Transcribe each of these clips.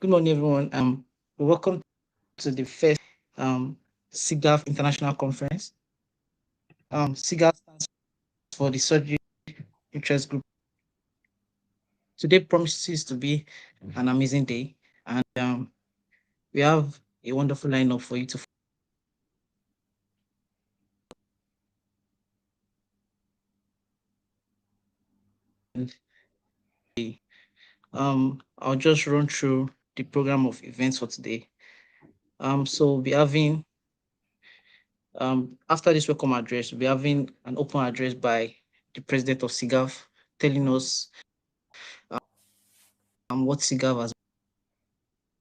Good morning, everyone. Welcome to the first SIGAf International Conference. SIGAF stands for the Surgery Interest Group. Today promises to be an amazing day, and we have a wonderful lineup for you to. I'll just run through the program of events for today. So we'll be having after this welcome address, we'll be having an open address by the president of SIGAF telling us what SIGAF has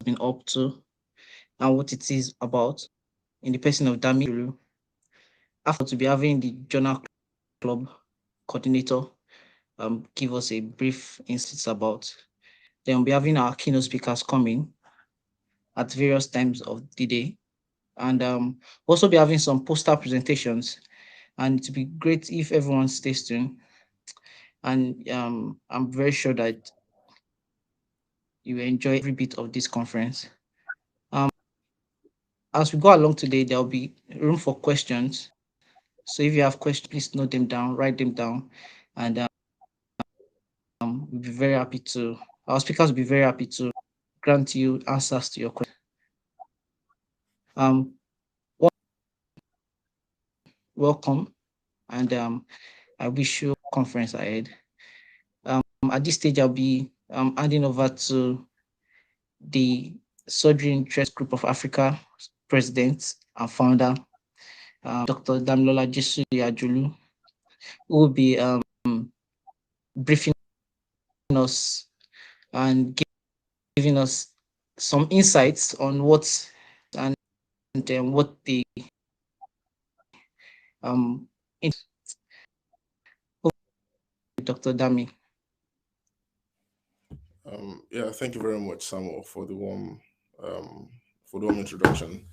been up to and what it is about in the person of Damilola. After to be having the journal club coordinator give us a brief insights about. Then we'll be having our keynote speakers coming at various times of the day, and also be having some poster presentations. And it'd be great if everyone stays tuned. And I'm very sure that you will enjoy every bit of this conference. As we go along today, there'll be room for questions. So if you have questions, please note them down, write them down, and we'll be very happy to. Our speakers will be very happy to grant you answers to your questions. Welcome, and I wish you conference ahead. At this stage, I'll be handing over to the Surgery Interest Group of Africa president and founder, Dr. Damilola Jesuyajolu, who will be briefing us and giving us some insights on what and what the Dr. Dami. Yeah, thank you very much, Samuel, for the warm introduction.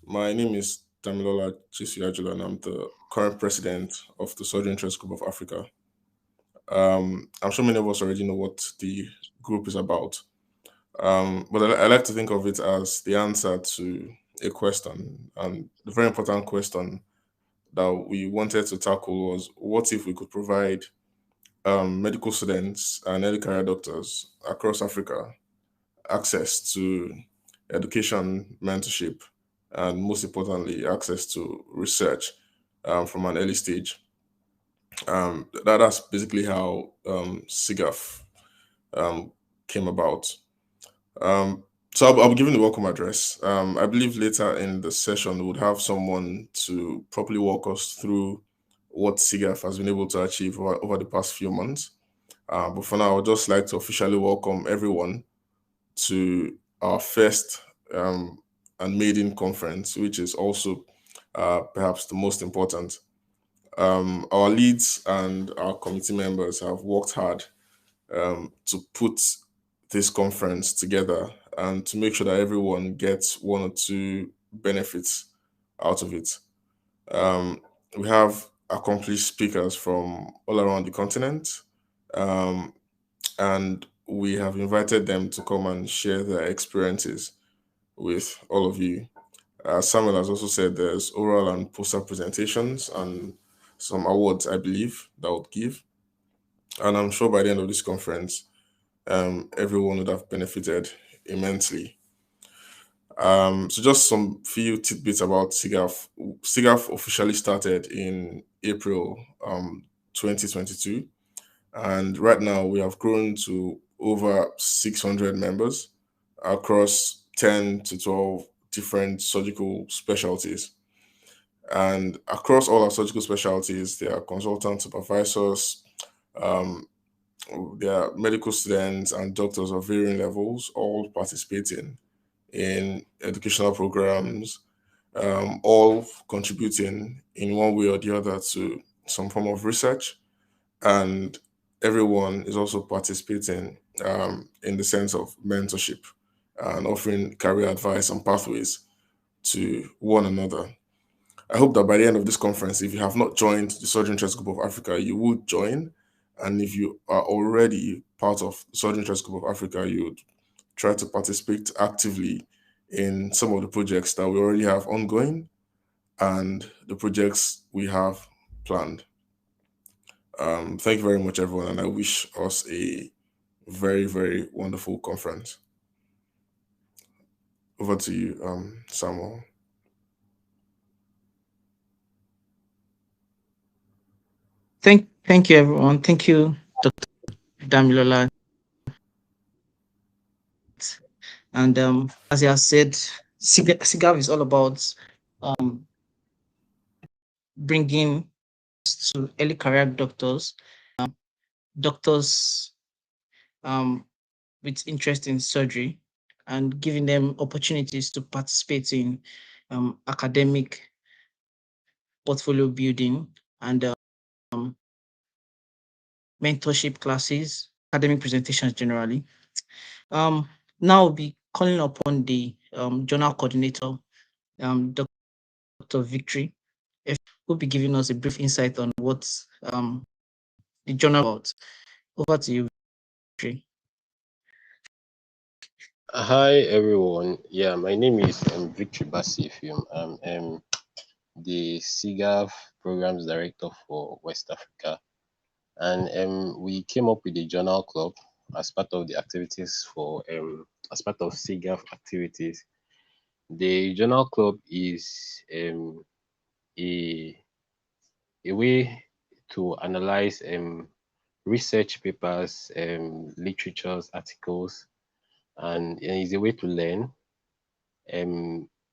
My name is Damilola Jesuyajolu, and I'm the current president of the Surgery Interest Group of Africa. I'm sure many of us already know what the group is about, but I like to think of it as the answer to a question, and the very important question that we wanted to tackle was, what if we could provide medical students and early career doctors across Africa access to education, mentorship, and most importantly, access to research from an early stage. That's basically how SIGAF came about. So I'll be giving the welcome address. I believe later in the session we would have someone to properly walk us through what SIGAF has been able to achieve over the past few months. But for now, I would just like to officially welcome everyone to our first and maiden conference, which is also perhaps the most important. Our leads and our committee members have worked hard to put this conference together and to make sure that everyone gets one or two benefits out of it. We have accomplished speakers from all around the continent, and we have invited them to come and share their experiences with all of you. Samuel has also said there's oral and poster presentations and some awards, I believe, that would give. And I'm sure by the end of this conference, everyone would have benefited immensely. So just some few tidbits about SIGAF. SIGAF officially started in April 2022, and right now we have grown to over 600 members across 10 to 12 different surgical specialties. And across all our surgical specialties, there are consultant supervisors, there are medical students and doctors of varying levels, all participating in educational programs, all contributing in one way or the other to some form of research. And everyone is also participating in the sense of mentorship and offering career advice and pathways to one another. I hope that by the end of this conference, if you have not joined the Surgery Interest Group of Africa, you would join. And if you are already part of the Surgery Interest Group of Africa, you would try to participate actively in some of the projects that we already have ongoing and the projects we have planned. Thank you very much, everyone, and I wish us a very, very wonderful conference. Over to you, Samuel. Thank you, everyone. Thank you, Dr. Damilola. And as he has said, SIGAf is all about bringing to early career doctors, doctors with interest in surgery, and giving them opportunities to participate in academic portfolio building and mentorship classes, academic presentations generally. Now I'll be calling upon the journal coordinator, Dr. Victory, who will be giving us a brief insight on what the journal about. Over to you, Victory. Hi everyone. Yeah, my name is Victory Bassey Effiom. I'm the SIGAf Programs Director for West Africa, and we came up with a journal club as part of the activities for as part of SIGAf activities. The journal club is a way to analyze research papers, literatures, articles, and is a way to learn.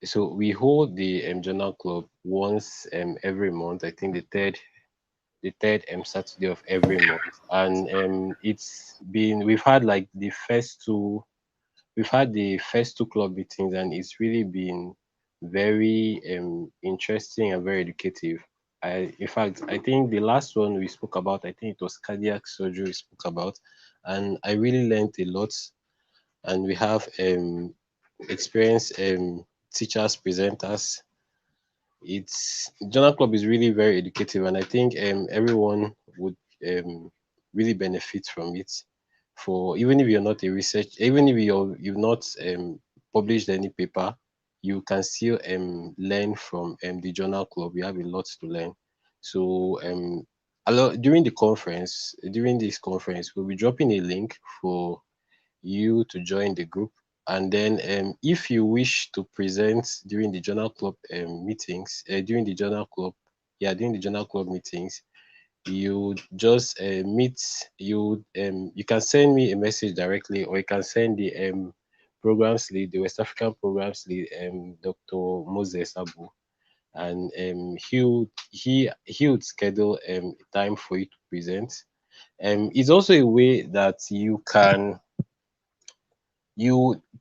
So we hold the journal club once every month. I think the third Saturday of every month, and we've had the first two club meetings, and it's really been very interesting and very educative. In fact, I think the last one we spoke about, I think it was cardiac surgery we spoke about, and I really learned a lot. And we have experienced teachers, presenters. It's journal club is really very educative, and I think everyone would really benefit from it. For even if you're not a research, even if you've not published any paper, you can still learn from the journal club. You have a lot to learn. So a lot during this conference, we'll be dropping a link for you to join the group. And then if you wish to present during the journal club meetings, during the journal club meetings, you just you can send me a message directly, or you can send the programs lead, the West African programs lead, Dr. Moses Abu, and he would schedule time for you to present. It's also a way that you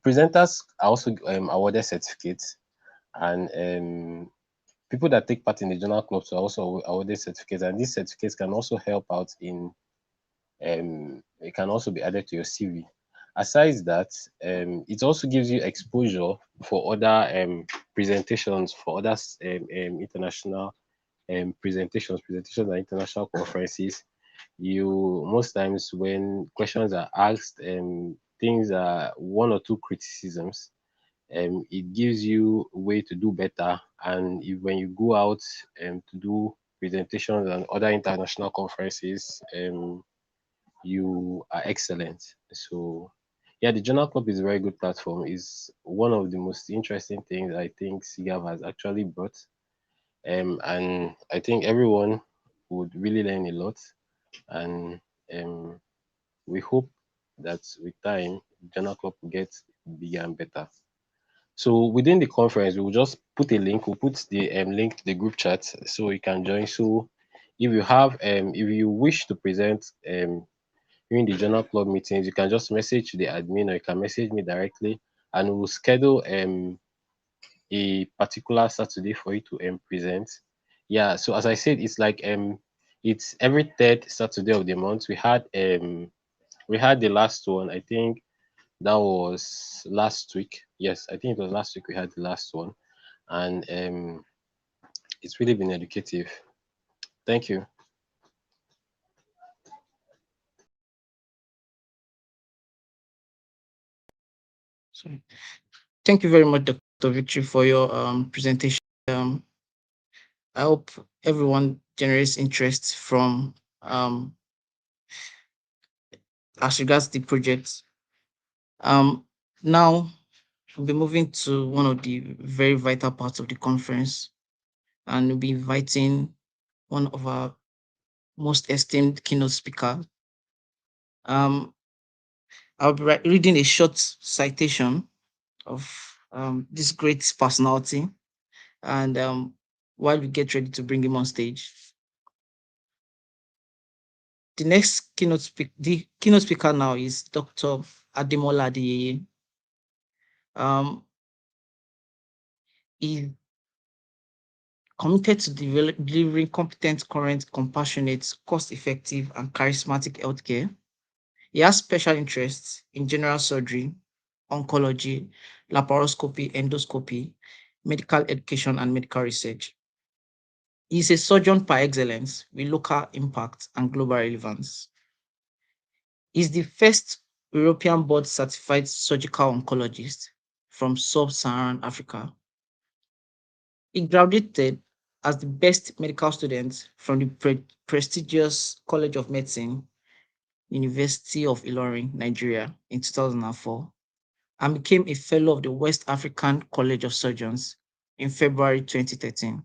presenters are also awarded certificates, and people that take part in the journal clubs are also awarded certificates, and these certificates can also help out in it can also be added to your CV. Aside that, it also gives you exposure for other presentations, for other international presentations at international conferences. You most times when questions are asked, things are one or two criticisms, it gives you a way to do better. And when you go out to do presentations and other international conferences, you are excellent. So yeah, the journal club is a very good platform. Is one of the most interesting things I think SIGAF has actually brought. And I think everyone would really learn a lot. And we hope that with time, journal club will get bigger and better. So within the conference, we will just put a link. We'll put the link to the group chat so you can join. So if you wish to present during the journal club meetings, you can just message the admin, or you can message me directly, and we'll schedule a particular Saturday for you to present. Yeah. So as I said, it's like it's every third Saturday of the month. We had the last one. I think that was last week. Yes, I think it was last week we had the last one, and it's really been educative. Thank you. Sorry. Thank you very much, Dr. Victory, for your presentation. I hope everyone generates interest from as regards the project. Now we'll be moving to one of the very vital parts of the conference, and we'll be inviting one of our most esteemed keynote speaker. I'll be reading a short citation of this great personality, and while we get ready to bring him on stage, the next the keynote speaker now is Dr. Ademola Adeyeye. He committed to delivering competent, current, compassionate, cost-effective, and charismatic healthcare. He has special interests in general surgery, oncology, laparoscopy, endoscopy, medical education, and medical research. He is a surgeon par excellence with local impact and global relevance. He is the first European board certified surgical oncologist from sub-Saharan Africa. He graduated as the best medical student from the prestigious College of Medicine, University of Ilorin, Nigeria, in 2004, and became a fellow of the West African College of Surgeons in February 2013,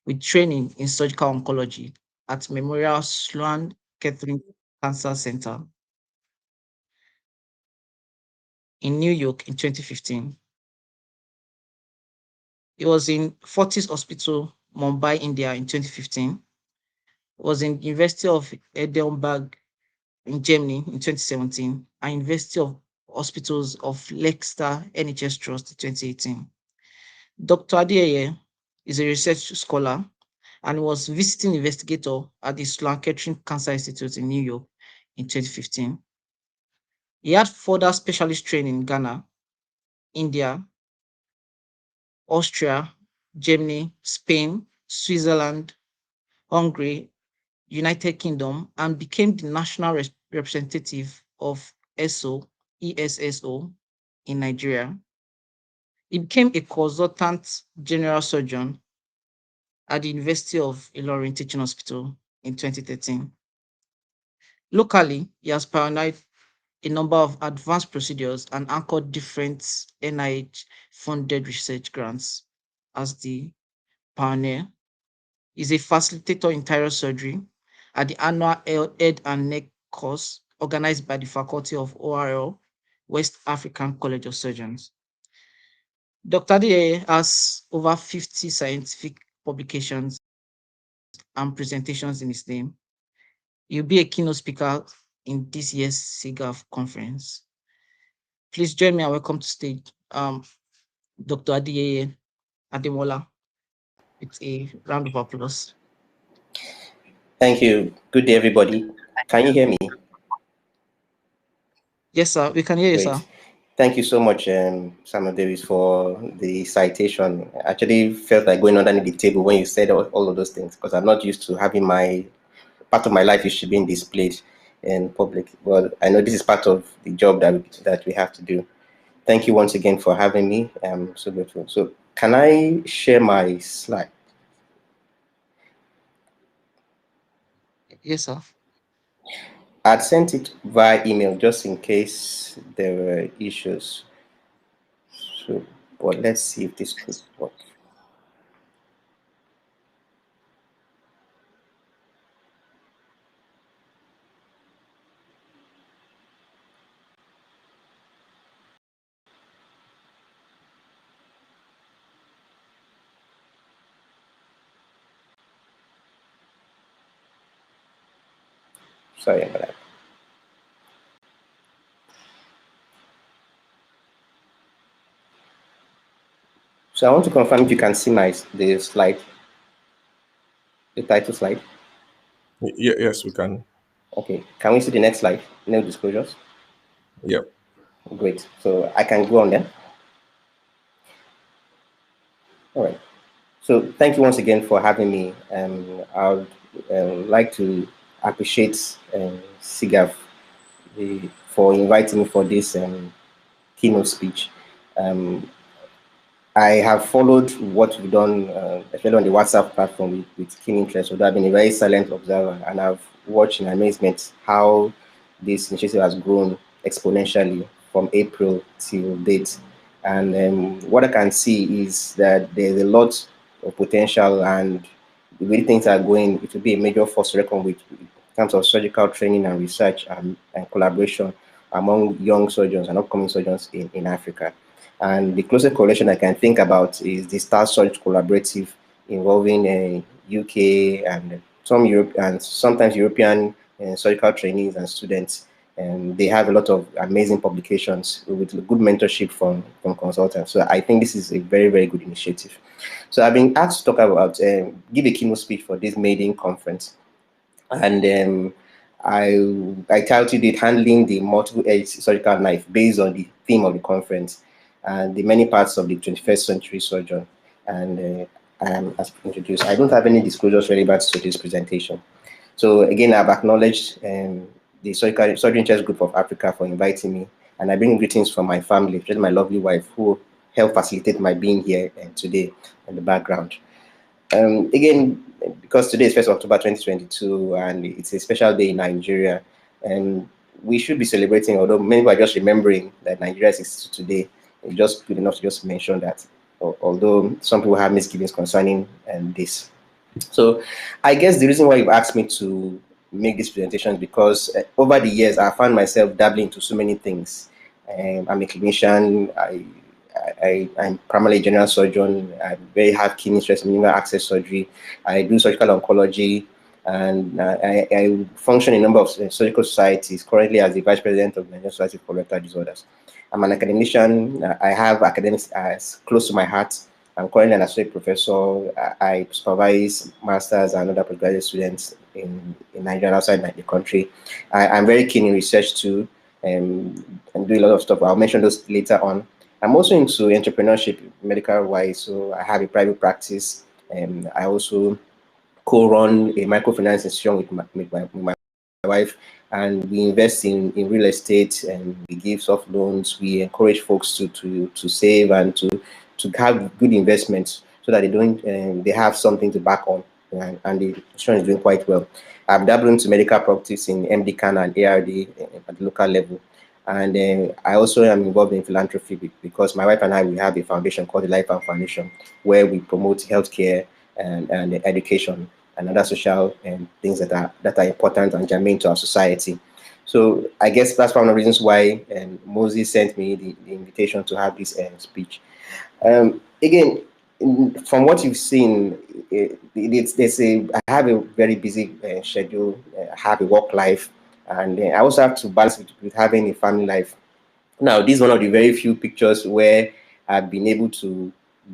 with training in surgical oncology at Memorial Sloan Kettering Cancer Center in New York in 2015. He was in Fortis Hospital, Mumbai, India in 2015. Was in University of Edinburgh in Germany in 2017 and University of Hospitals of Leicester NHS Trust in 2018. Dr. Adeyeye is a research scholar and was visiting investigator at the Sloan Kettering Cancer Institute in New York in 2015. He had further specialist training in Ghana, India, Austria, Germany, Spain, Switzerland, Hungary, United Kingdom, and became the national representative of ESSO in Nigeria. He became a consultant general surgeon at the University of Ilorin Teaching Hospital in 2013. Locally, he has pioneered a number of advanced procedures and anchored different NIH-funded research grants as the pioneer. He's a facilitator in thyroid surgery at the annual Head and Neck course organized by the Faculty of ORL, West African College of Surgeons. Dr. Adeyeye has over 50 scientific publications and presentations in his name. He'll be a keynote speaker in this year's SIGAf conference. Please join me and welcome to stage Dr. Adeyeye Ademola with a round of applause. Thank you. Good day, everybody. Can you hear me? Yes, sir. We can hear you, sir. Thank you so much, Samuel Davis, for the citation. I actually felt like going underneath the table when you said all of those things, because I'm not used to having my part of my life is being displayed in public. Well, I know this is part of the job that we have to do. Thank you once again for having me. I'm so grateful. So can I share my slide? Yes, sir. I'd sent it via email just in case there were issues. So, but let's see if this could work. Sorry about that. So I want to confirm if you can see the slide, the title slide. Yes, we can. Okay, can we see the next slide? No disclosures. Yep. Great. So I can go on there. All right. So thank you once again for having me. I would like to appreciate SIGAf for inviting me for this keynote speech. I have followed what we've done, especially on the WhatsApp platform, with keen interest. Although I've been a very silent observer, and I've watched in amazement how this initiative has grown exponentially from April till date. And what I can see is that there's a lot of potential, and the way things are going, it will be a major force to reckon with in terms of surgical training and research and collaboration among young surgeons and upcoming surgeons in Africa. And the closest correlation I can think about is the Star Search Collaborative involving UK and some Europe and sometimes European surgical trainees and students. And they have a lot of amazing publications with good mentorship from consultants. So I think this is a very, very good initiative. So I've been asked to talk about, give a keynote speech for this maiden conference. And I titled it Handling the Multiple-Edged Surgical Knife based on the theme of the conference and the many parts of the 21st century surgeon. And as introduced, I don't have any disclosures relevant to this presentation. So again, I've acknowledged the Surgery Interest Group of Africa for inviting me, and I bring greetings from my family, especially my lovely wife, who helped facilitate my being here today in the background. Again, because today is 1st of October 2022, and it's a special day in Nigeria, and we should be celebrating, although many people are just remembering that Nigeria is today. It's just good enough to just mention that, although some people have misgivings concerning this. So I guess the reason why you've asked me to make this presentation is because over the years, I found myself dabbling into so many things. I'm a clinician. I'm primarily a general surgeon. I very have keen interest in minimal access surgery. I do surgical oncology, and I function in a number of surgical societies, currently as the Vice President of the Nigerian Society of Colorectal Disorders. I'm an academician. I have academics as close to my heart. I'm currently an associate professor. I supervise masters and other postgraduate students in Nigeria and outside the country. I'm very keen in research too, and do a lot of stuff. I'll mention those later on. I'm also into entrepreneurship, medical-wise, so I have a private practice, and I also co-run a microfinance institution with my wife, and we invest in real estate, and we give soft loans. We encourage folks to save and to have good investments so that they have something to back on, and the institution is doing quite well. I've dabbled into medical practice in MD-CAN and ARD at the local level. And I also am involved in philanthropy because my wife and I, we have a foundation called the Life Foundation, where we promote healthcare and education and other social things that are important and germane to our society. So I guess that's one of the reasons why Moses sent me the invitation to have this speech. Again, from what you've seen, I have a very busy schedule. I have a work life. And I also have to balance with having a family life. Now, this is one of the very few pictures where I've been able to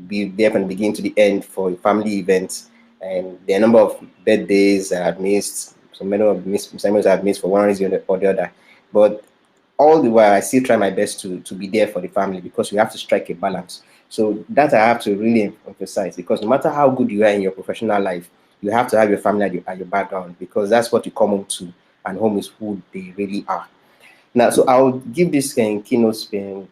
be there from the beginning to the end for family events. And there are a number of birthdays I've missed, some ceremonies I've missed for one reason or the other. But all the while, I still try my best to be there for the family, because we have to strike a balance. So that I have to really emphasize, because no matter how good you are in your professional life, you have to have your family at your background, because that's what you come home to. And home is who they really are. Now, so I'll give this keynote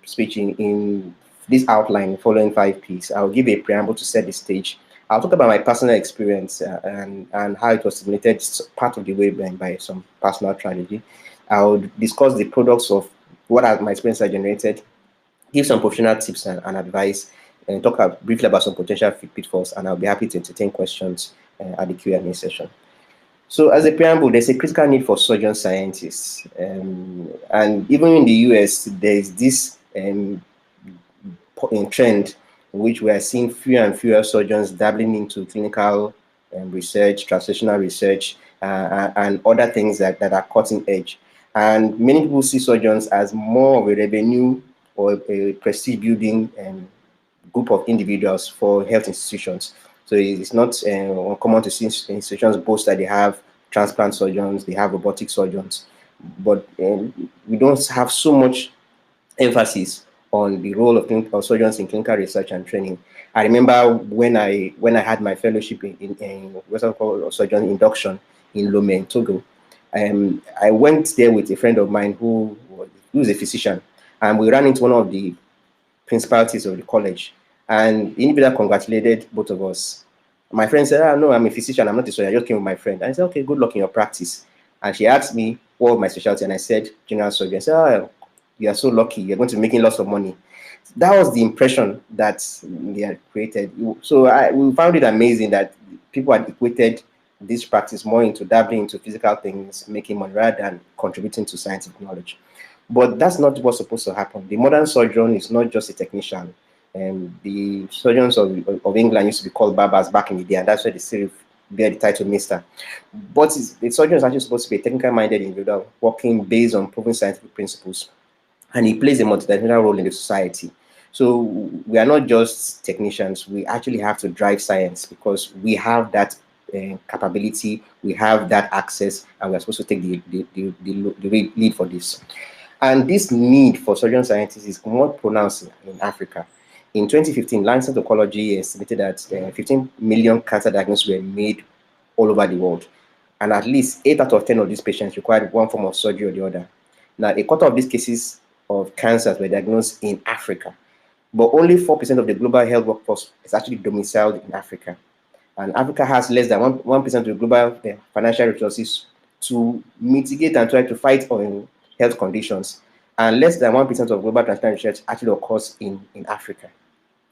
speech in this outline, following 5 Ps. I'll give a preamble to set the stage. I'll talk about my personal experience and how it was stimulated part of the way by some personal tragedy. I'll discuss the products of what my experience has generated, give some professional tips and advice, and talk briefly about some potential pitfalls, and I'll be happy to entertain questions at the Q&A session. So as a preamble, there's a critical need for surgeon scientists. And even in the US, there's this trend in which we are seeing fewer and fewer surgeons dabbling into clinical research, translational research, and other things that are cutting edge. And many people see surgeons as more of a revenue or a prestige building group of individuals for health institutions. So it's not uncommon to see institutions boast that they have transplant surgeons, they have robotic surgeons, but we don't have so much emphasis on the role of surgeons in clinical research and training. I remember when I had my fellowship in what's called surgeon induction in Lomé, in Togo. I went there with a friend of mine who was a physician, and we ran into one of the principalities of the college. And the individual congratulated both of us. My friend said, "Ah, no, I'm a physician, I'm not a surgeon, I just came with my friend." And I said, "Okay, good luck in your practice." And she asked me what was my specialty, and I said, general surgery. I said, "Oh, you are so lucky, you're going to be making lots of money." That was the impression that they had created. So we found it amazing that people had equated this practice more into dabbling into physical things, making money, rather than contributing to scientific knowledge. But that's not what's supposed to happen. The modern surgeon is not just a technician. And the surgeons of England used to be called barbers back in the day, and that's why they still bear the title Mister. But the surgeon is actually supposed to be a technical-minded individual working based on proven scientific principles, and he plays a multidimensional role in the society. So we are not just technicians, we actually have to drive science because we have that capability, we have that access, and we're supposed to take the lead for this. And this need for surgeon scientists is more pronounced in Africa. In 2015, Lancet Oncology estimated that 15 million cancer diagnoses were made all over the world. And at least 8 out of 10 of these patients required one form of surgery or the other. Now, a quarter of these cases of cancers were diagnosed in Africa, but only 4% of the global health workforce is actually domiciled in Africa. And Africa has less than 1% of the global financial resources to mitigate and try to fight on health conditions. And less than 1% of global transplant research actually occurs in Africa.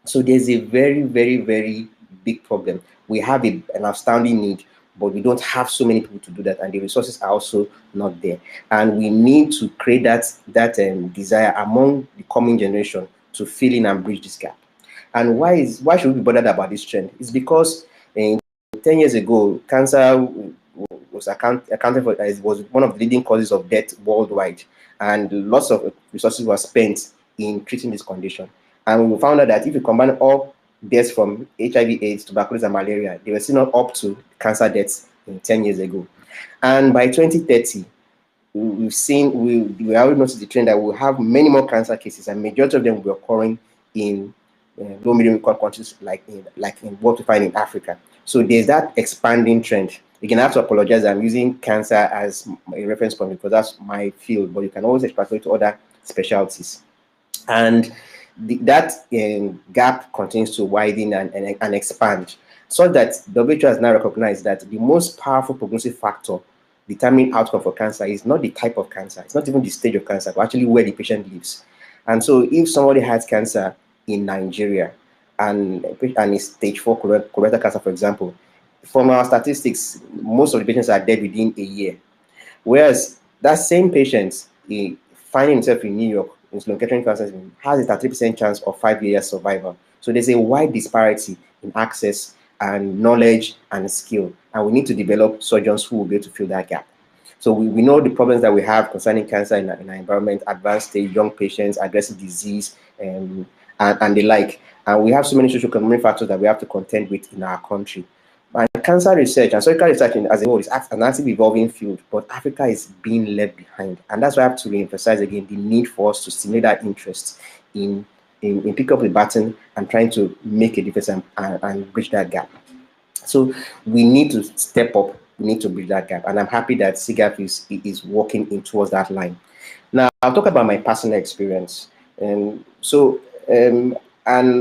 So there's a very, very, very big problem. We have an outstanding need, but we don't have so many people to do that, and the resources are also not there. And we need to create that desire among the coming generation to fill in and bridge this gap. And why should we be bothered about this trend? It's because 10 years ago, cancer was accounted for as was one of the leading causes of death worldwide, and lots of resources were spent in treating this condition. And we found out that if you combine all deaths from HIV/AIDS, tuberculosis, and malaria, they were still not up to cancer deaths in 10 years ago. And by 2030, we already noticed the trend that we'll have many more cancer cases, and majority of them will be occurring in low middle income countries like in what we find in Africa. So there's that expanding trend. Again, I have to apologize, I'm using cancer as a reference point because that's my field, but you can always extrapolate to other specialties. And that gap continues to widen and expand, so that WHO has now recognized that the most powerful prognostic factor determining outcome for cancer is not the type of cancer, it's not even the stage of cancer, but actually where the patient lives. And so if somebody has cancer in Nigeria and is stage 4 colorectal cancer, for example, from our statistics, most of the patients are dead within a year. Whereas that same patient finding himself in New York, in lung cancer, has a 30% chance of 5 years survival. So there's a wide disparity in access and knowledge and skill, and we need to develop surgeons who will be able to fill that gap. So we know the problems that we have concerning cancer in our environment, advanced stage, young patients, aggressive disease, and the like. And we have so many socio-economic factors that we have to contend with in our country. And cancer research and surgical research as a whole is an actively evolving field, but Africa is being left behind. And that's why I have to re-emphasize again the need for us to stimulate that interest in pick up the baton and trying to make a difference and bridge that gap. So we need to step up, we need to bridge that gap. And I'm happy that SIGAf is working in towards that line. Now, I'll talk about my personal experience. And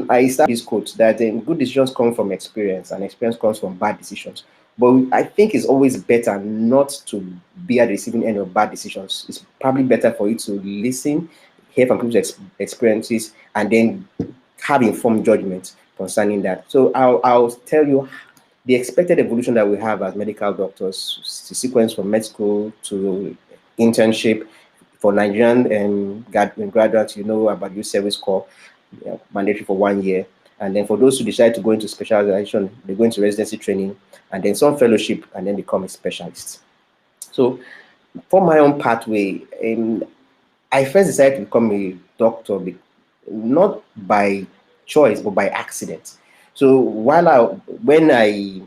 I start this quote that good decisions come from experience, and experience comes from bad decisions. But I think it's always better not to be at the receiving end of bad decisions. It's probably better for you to listen, hear from people's experiences, and then have informed judgment concerning that. So I'll tell you the expected evolution that we have as medical doctors, the sequence from med school to internship. For Nigerian graduates, you know about youth service corps, mandatory for 1 year. And then for those who decide to go into specialization, they go into residency training, and then some fellowship, and then become a specialist. So for my own pathway, I first decided to become a doctor, not by choice, but by accident. So when I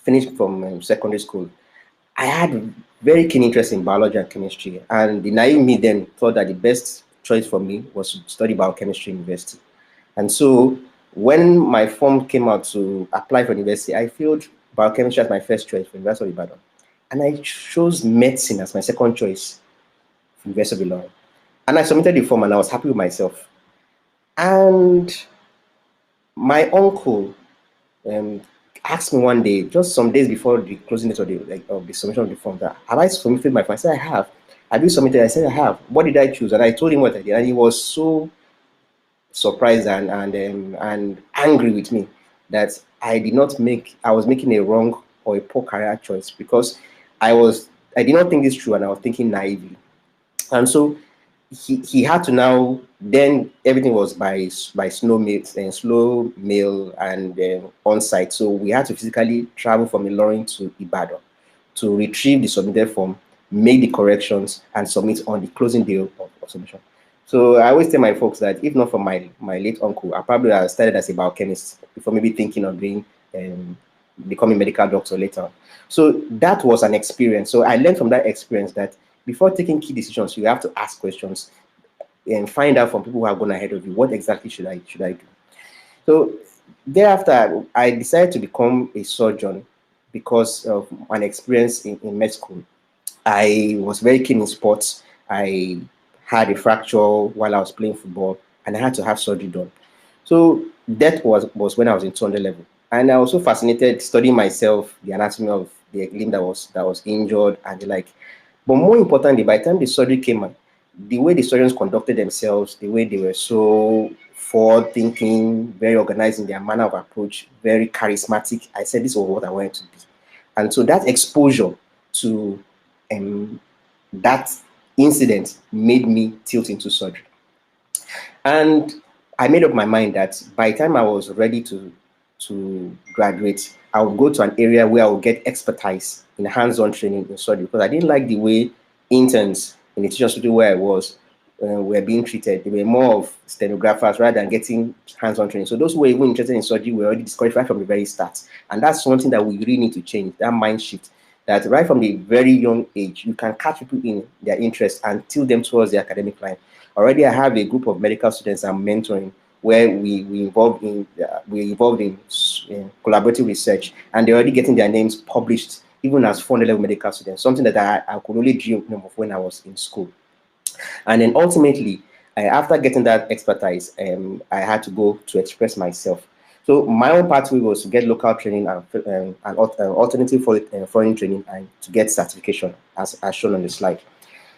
finished from secondary school, I had very keen interest in biology and chemistry, and the naive me then thought that the best choice for me was to study biochemistry in university. And so when my form came out to apply for university, I filled biochemistry as my first choice for University of Ibadan, and I chose medicine as my second choice for University of Ibadan. And I submitted the form, and I was happy with myself. And my uncle asked me one day, just some days before the closing date of the submission of the form, that have I submitted my form? I said, I have. Have you submitted? I said, I have. What did I choose? And I told him what I did, and he was so surprised and angry with me that I was making a wrong or a poor career choice, because I did not think this through, and I was thinking naively. And so he had to now, then everything was by slow mail and on site. So we had to physically travel from Ilorin to Ibadan to retrieve the submitted form, make the corrections, and submit on the closing day of submission. So I always tell my folks that if not for my late uncle, I probably would have started as a biochemist before maybe thinking of being becoming a medical doctor later. So that was an experience. So I learned from that experience that before taking key decisions, you have to ask questions and find out from people who have gone ahead of you, what exactly should I do. So thereafter, I decided to become a surgeon because of an experience in med school. I was very keen in sports. I had a fracture while I was playing football, and I had to have surgery done. So that was when I was in 200 level. And I was so fascinated studying myself, the anatomy of the limb that was injured and the like. But more importantly, by the time the surgery came out, the way the surgeons conducted themselves, the way they were so forward thinking, very organized in their manner of approach, very charismatic, I said this was what I wanted to be. And so that exposure to that incident made me tilt into surgery. And I made up my mind that by the time I was ready to graduate, I would go to an area where I would get expertise in hands-on training in surgery, because I didn't like the way interns in the teaching hospital where I was were being treated. They were more of stenographers rather than getting hands-on training. So those who were even interested in surgery were already discouraged right from the very start. And that's something that we really need to change, that mind shift, that right from the very young age, you can catch people in their interest and tilt them towards the academic line. Already I have a group of medical students I'm mentoring where we involved in collaborative research, and they're already getting their names published even as 400 level medical students, something that I could only dream of when I was in school. And then ultimately, after getting that expertise, I had to go to express myself. So my own pathway was to get local training and alternative foreign training, and to get certification as shown on the slide.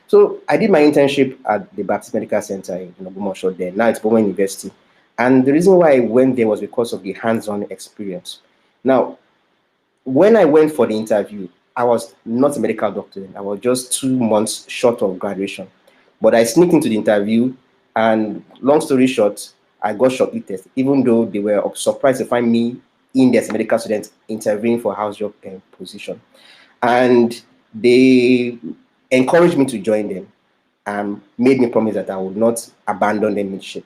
So I did my internship at the Baptist Medical Center in Ogbomoso then. Now it's Bowman University. And the reason why I went there was because of the hands-on experience. Now, when I went for the interview, I was not a medical doctor. I was just 2 months short of graduation. But I sneaked into the interview, and long story short, I got shortlisted, even though they were surprised to find me in there as a medical student interviewing for a house job position. And they encouraged me to join them and made me promise that I would not abandon them midship.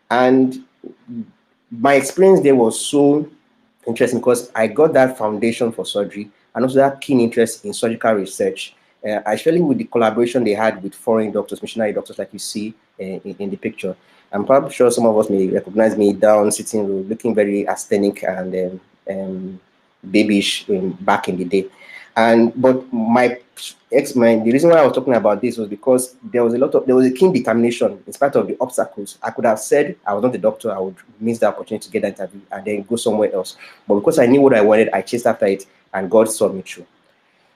And my experience there was so interesting because I got that foundation for surgery and also that keen interest in surgical research, especially with the collaboration they had with foreign doctors, missionary doctors like you see in the picture. I'm probably sure some of us may recognize me down sitting room, looking very aesthetic and babyish back in the day. But the reason why I was talking about this was because there was a keen determination in spite of the obstacles. I could have said I was not a doctor, I would miss the opportunity to get that interview and then go somewhere else. But because I knew what I wanted, I chased after it, and God saw me through.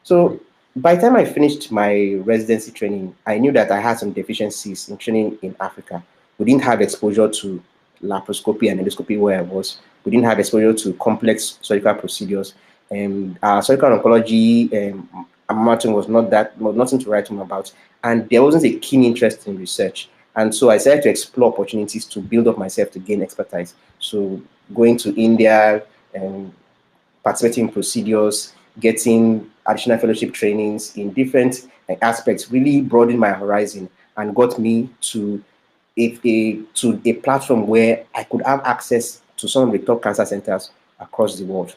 So by the time I finished my residency training, I knew that I had some deficiencies in training in Africa. We didn't have exposure to laparoscopy and endoscopy where I was. We didn't have exposure to complex surgical procedures. Surgical oncology marathon was nothing to write home about, and there wasn't a keen interest in research. And so I started to explore opportunities to build up myself to gain expertise. So going to India and participating in procedures, getting additional fellowship trainings in different aspects really broadened my horizon and got me to a platform where I could have access to some of the top cancer centers across the world.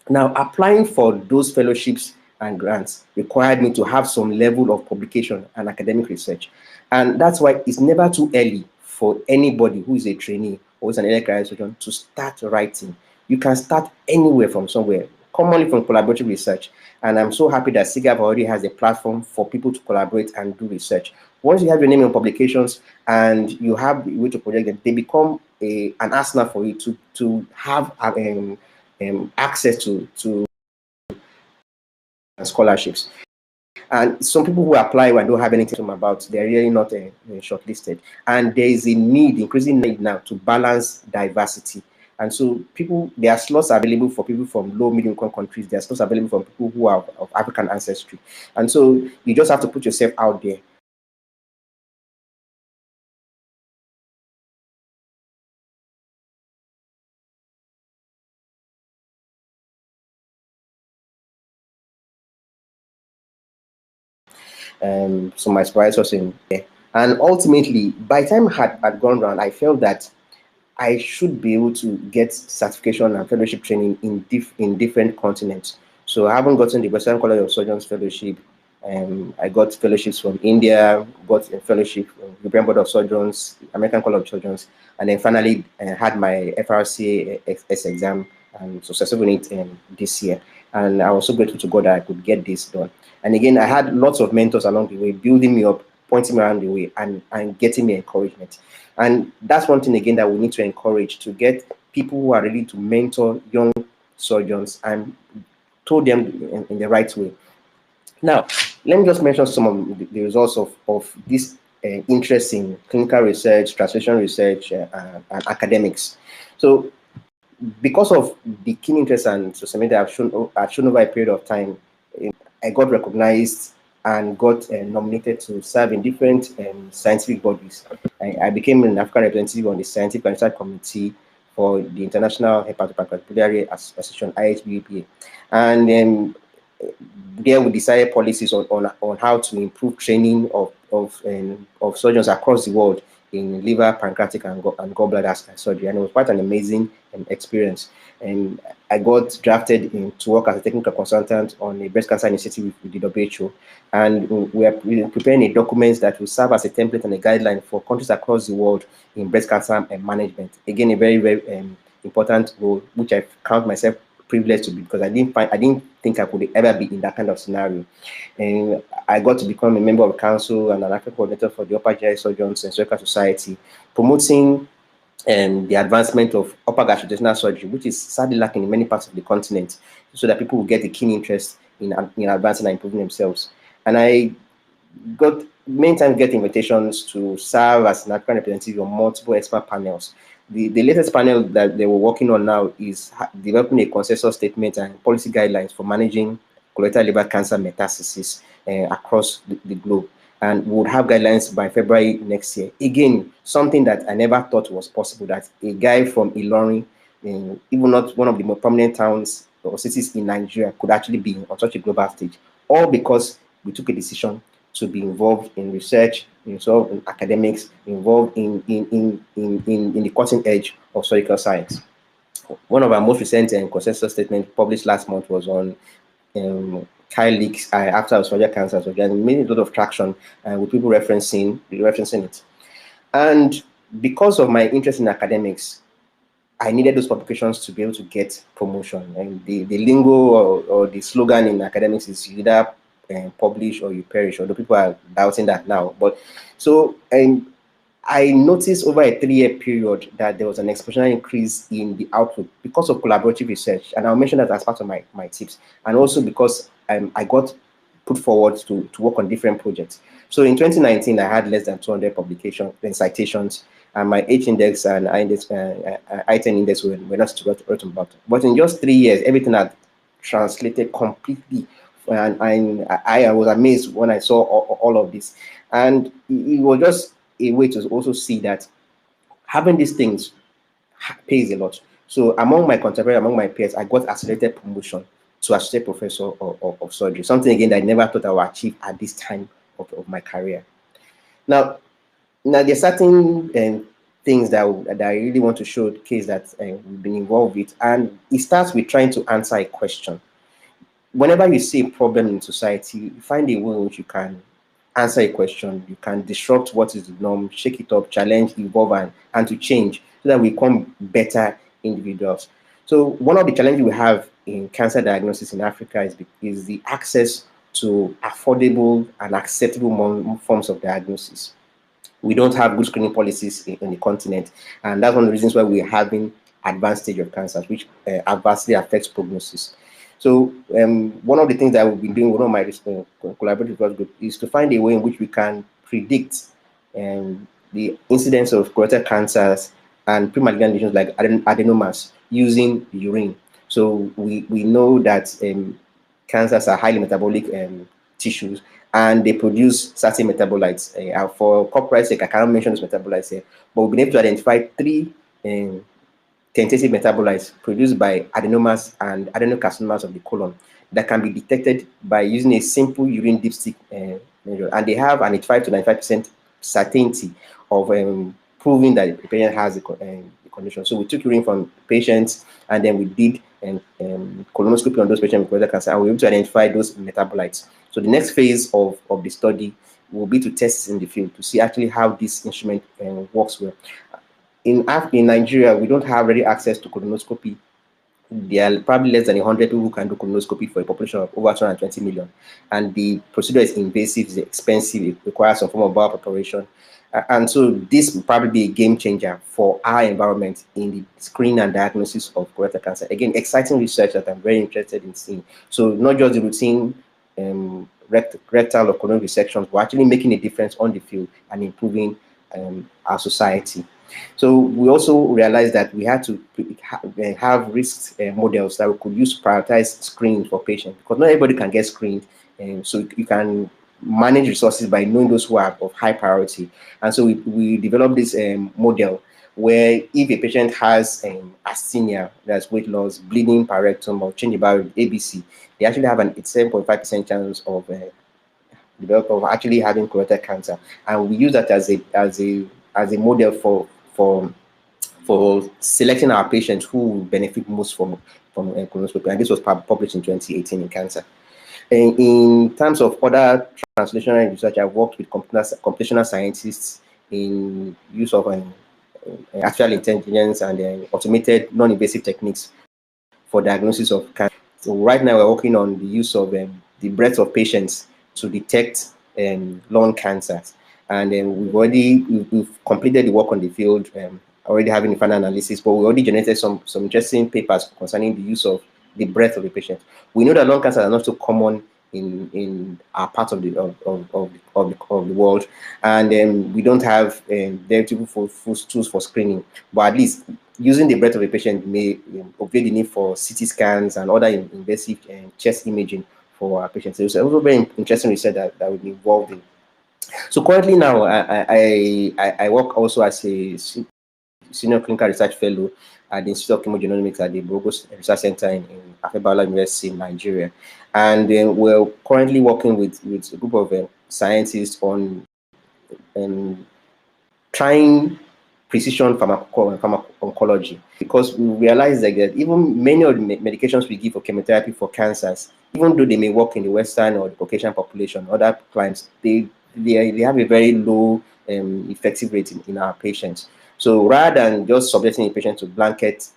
Now, applying for those fellowships and grants required me to have some level of publication and academic research. And that's why it's never too early for anybody who is a trainee or is an early career surgeon to start writing. You can start anywhere from somewhere, commonly from collaborative research. And I'm so happy that SIGAf already has a platform for people to collaborate and do research. Once you have your name in publications and you have the way to project them, they become an arsenal for you to have access to scholarships. And some people who apply and don't have anything to them about, they're really not shortlisted. And there is a need, increasing need now, to balance diversity. And so there are slots available for people from low middle income countries. There are slots available for people who are of African ancestry. And so you just have to put yourself out there. So my supervisor was in there. And ultimately, by the time I had gone around, I felt that I should be able to get certification and fellowship training in different continents. So I haven't gotten the Western College of Surgeons fellowship. I got fellowships from India, got a fellowship from the European Board of Surgeons, American College of Surgeons, and then finally had my FRCS exam and successful in it this year. And I was so grateful to God that I could get this done. And again, I had lots of mentors along the way, building me up, pointing me around the way, and getting me encouragement. And that's one thing, again, that we need to encourage, to get people who are ready to mentor young surgeons and told them in the right way. Now, let me just mention some of the results of this interest in clinical research, translation research, and academics. So, because of the keen interest and social media I've shown over a period of time, I got recognized and got nominated to serve in different scientific bodies. I became an African representative on the Scientific and Research Committee for the International Hepatopancreatic Association, IHBPA. And there we decided policies on how to improve training of surgeons across the world in liver, pancreatic, and gallbladder surgery. And it was quite an amazing experience. And I got drafted to work as a technical consultant on a breast cancer initiative with the WHO. And we are preparing a document that will serve as a template and a guideline for countries across the world in breast cancer management. Again, a very, very important role, which I count myself privileged to be, because I didn't think I could ever be in that kind of scenario. And I got to become a member of council and an active coordinator for the Upper GI Surgeons and Surgical Society, promoting the advancement of upper gastrointestinal surgery, which is sadly lacking in many parts of the continent, so that people will get a keen interest in advancing and improving themselves. And I got many times get invitations to serve as an African representative on multiple expert panels. The latest panel that they were working on now is developing a consensus statement and policy guidelines for managing colorectal liver cancer metastasis across the globe. And we would have guidelines by February next year. Again, something that I never thought was possible, that a guy from Ilorin, even not one of the more prominent towns or cities in Nigeria, could actually be on such a global stage, all because we took a decision to be involved in research, involved in academics, involved in the cutting edge of surgical science. One of our most recent consensus statements published last month was on child leaks after esophageal cancer. So it made a lot of traction with people referencing it. And because of my interest in academics, I needed those publications to be able to get promotion. And the lingo or the slogan in academics is you either publish or you perish, although people are doubting that now. But so, and I noticed over a 3-year period that there was an exponential increase in the output because of collaborative research. And I'll mention that as part of my tips. And also because I got put forward to work on different projects. So in 2019, I had less than 200 publications and citations, and my H-index and I-10 index were not written about. But in just 3 years, everything had translated completely. And I was amazed when I saw all of this. And it was just a way to also see that having these things pays a lot. So among my contemporaries, among my peers, I got accelerated promotion to associate professor of surgery, something again that I never thought I would achieve at this time of my career. Now there's certain things that I really want to showcase that we've been involved with, and it starts with trying to answer a question. Whenever you see a problem in society, you find a way in which you can answer a question, you can disrupt what is the norm, shake it up, challenge, evolve, and to change so that we become better individuals. So one of the challenges we have in cancer diagnosis in Africa is the access to affordable and acceptable forms of diagnosis. we don't have good screening policies in the continent, and that's one of the reasons why we're having advanced stage of cancers, which adversely affects prognosis. So one of the things that we've been doing with one of my collaborative group is to find a way in which we can predict the incidence of colorectal cancers and pre-malignant lesions like adenomas using urine. So we know that cancers are highly metabolic tissues, and they produce certain metabolites. For corporate sake, I cannot mention those metabolites here, but we've been able to identify 3 tentative metabolites produced by adenomas and adenocarcinomas of the colon that can be detected by using a simple urine dipstick measure, and they have an 85 to 95% certainty of proving that the patient has the condition. So we took urine from patients, and then we did colonoscopy on those patients with colorectal cancer, and we were able to identify those metabolites. So the next phase of the study will be to test in the field to see actually how this instrument works well. In Nigeria, we don't have ready access to colonoscopy. There are probably less than 100 people who can do colonoscopy for a population of over 220 million. And the procedure is invasive, it's expensive, it requires some form of bowel preparation. And so this will probably be a game changer for our environment in the screening and diagnosis of colorectal cancer. Again, exciting research that I'm very interested in seeing. So not just the routine rectal or colon resections, but actually making a difference on the field and improving our society. So we also realized that we had to have risk models that we could use to prioritize screening for patients, because not everybody can get screened. So you can manage resources by knowing those who are of high priority. And so we developed this model where if a patient has asthenia, that's weight loss, bleeding parectum, or change about ABC, they actually have an 7.5% chance of actually having colorectal cancer. And we use that as a model for selecting our patients who will benefit most from colonoscopy. And this was published in 2018 in Cancer. And in terms of other translational research, I've worked with computational scientists in use of artificial intelligence and automated non-invasive techniques for diagnosis of cancer. So right now we're working on the use of the breadth of patients to detect lung cancers. And we've completed the work on the field, already having the final analysis, but we already generated some interesting papers concerning the use of the breadth of the patient. We know that lung cancers are not so common in our part of the world, and we don't have very full tools for screening. But at least using the breadth of the patient may obviate the need for CT scans and other invasive chest imaging for our patients. So it's also very interesting research that we'll be involved in. So currently now, I work also as a senior clinical research fellow at the Institute of Chemogenomics at the Burgos Research Center in Ademola University in Nigeria. And we're currently working with a group of scientists on trying precision pharmacology, because we realize that even many of the medications we give for chemotherapy for cancers, even though they may work in the Western or the Caucasian population, other clients, they have a very low effective rate in our patients. So rather than just subjecting the patient to blanket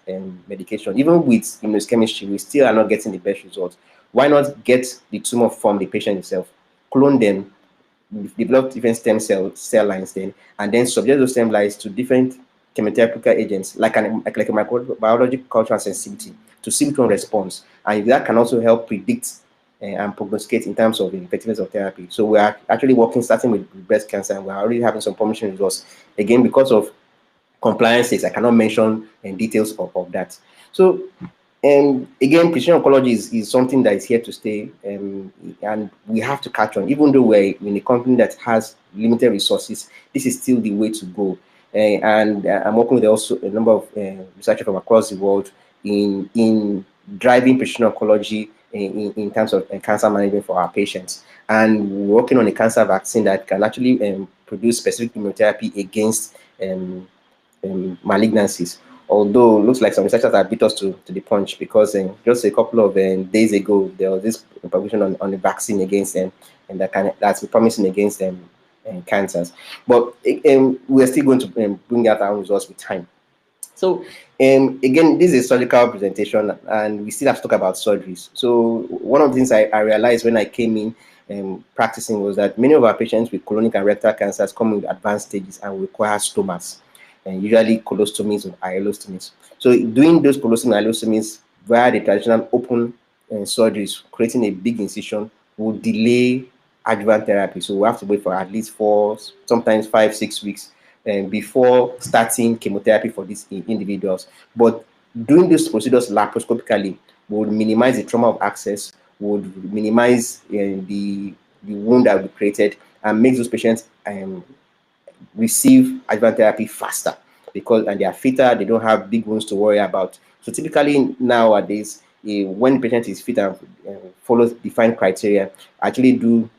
medication, even with immunochemistry, we still are not getting the best results. Why not get the tumor from the patient itself, clone them, develop different stem cell lines then, and then subject those stem lines to different chemotherapeutical agents like a microbiological cultural sensitivity to see which one responds. And that can also help predict and prognosticate in terms of the effectiveness of therapy. So we are actually starting with breast cancer, and we're already having some promising results. Again, because of compliance, I cannot mention details of that. So again, precision oncology is something that is here to stay, and we have to catch on. Even though we're in a company that has limited resources, this is still the way to go. And I'm working with also a number of researchers from across the world in driving precision oncology in terms of cancer management for our patients. And we're working on a cancer vaccine that can actually produce specific immunotherapy against malignancies. Although it looks like some researchers have beat us to the punch, because just a couple of days ago, there was this publication on the vaccine against them, and that's promising against cancers. But we're still going to bring out our results with time. So again, this is a surgical presentation, and we still have to talk about surgeries. So one of the things I realized when I came in practicing was that many of our patients with colonic and rectal cancers come with advanced stages and require stomas, and usually colostomies or hyostomies. So doing those colostomy and hyostomies via the traditional open surgeries, creating a big incision, will delay adjuvant therapy. So we have to wait for at least 4, sometimes 5, 6 weeks before starting chemotherapy for these individuals. But doing these procedures laparoscopically would minimize the trauma of access, would minimize the wound that will be created, and makes those patients receive adjuvant therapy faster, because and they are fitter, they don't have big wounds to worry about. So typically nowadays, when the patient is fit and follows defined criteria, I actually do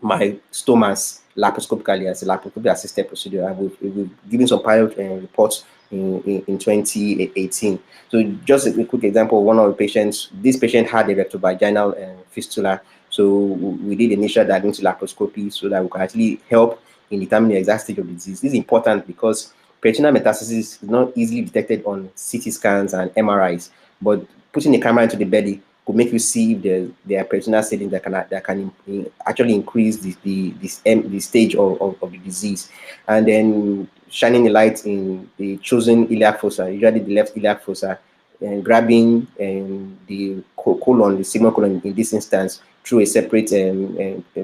my stomas laparoscopically as a laparoscopy assisted procedure, and we've given some pilot reports in 2018. So just a quick example of one of the patients. This patient had a rectovaginal fistula, so we did initial diagnostic laparoscopy so that we can actually help in determining the exact stage of the disease. This is important because peritoneal metastasis is not easily detected on CT scans and MRIs, but putting a camera into the belly could make you see if there are peritoneal staging that can actually increase the stage of the disease, and then shining a light in the chosen iliac fossa, usually the left iliac fossa, and grabbing the colon, the sigmoid colon in this instance, through a separate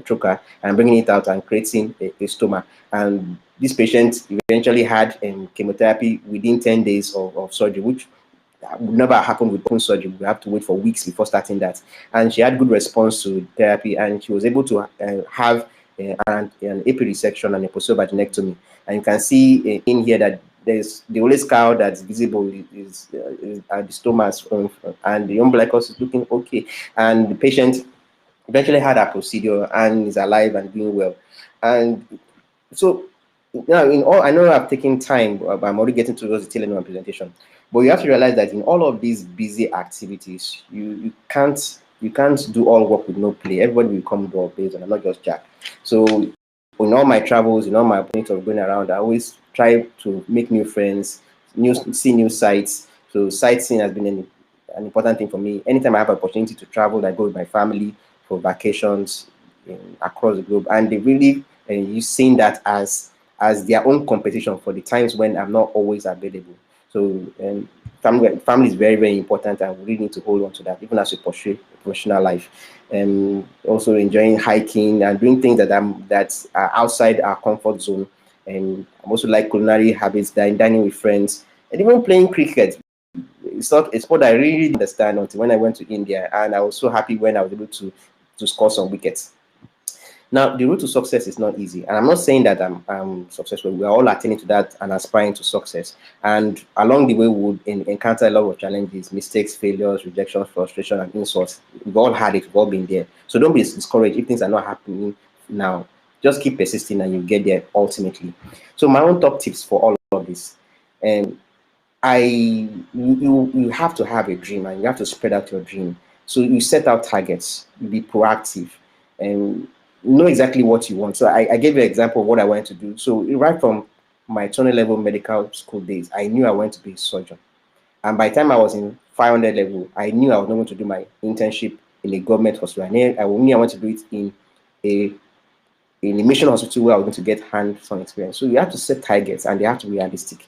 trocar, and bringing it out and creating a stoma. And this patient eventually had chemotherapy within 10 days of surgery, which would never happen with open surgery. We have to wait for weeks before starting that. And she had good response to therapy, and she was able to have an AP resection and a posterior vaginectomy. And you can see in here that there's the only scar that's visible is the stomas, and the umbilicus is looking okay. And the patient eventually had a procedure and is alive and doing well. And so now, in all, I know I've taken time, but I'm already getting towards the tail end of my presentation. But you have to realize that in all of these busy activities, you can't do all work with no play. Everybody will come to based on, I'm not just Jack. So in all my travels, in all my points of going around, I always try to make new friends, see new sites. So sightseeing has been an important thing for me. Anytime I have an opportunity to travel, I go with my family for vacations across the globe, and they really seeing that as their own competition for the times when I'm not always available. So family is very, very important, and we really need to hold on to that, even as we pursue a professional life. Also enjoying hiking and doing things that are outside our comfort zone. And I'm also like culinary habits, dining with friends, and even playing cricket. It's not a sport I really didn't understand until when I went to India, and I was so happy when I was able to score some wickets. Now, the route to success is not easy, and I'm not saying that I'm successful. We are all attaining to that and aspiring to success. And along the way, we would encounter a lot of challenges, mistakes, failures, rejections, frustration, and insults. We've all had it. We've all been there. So don't be discouraged if things are not happening now. Just keep persisting, and you get there ultimately. So my own top tips for all of this, you have to have a dream, and you have to spread out your dream. So you set out targets. You be proactive, and know exactly what you want. So I gave you an example of what I wanted to do. So right from my 20 level medical school days, I knew I wanted to be a surgeon. And by the time I was in 500 level, I knew I was not going to do my internship in a government hospital. I knew I wanted to do it in a mission hospital where I was going to get hands-on experience. So you have to set targets, and they have to be realistic.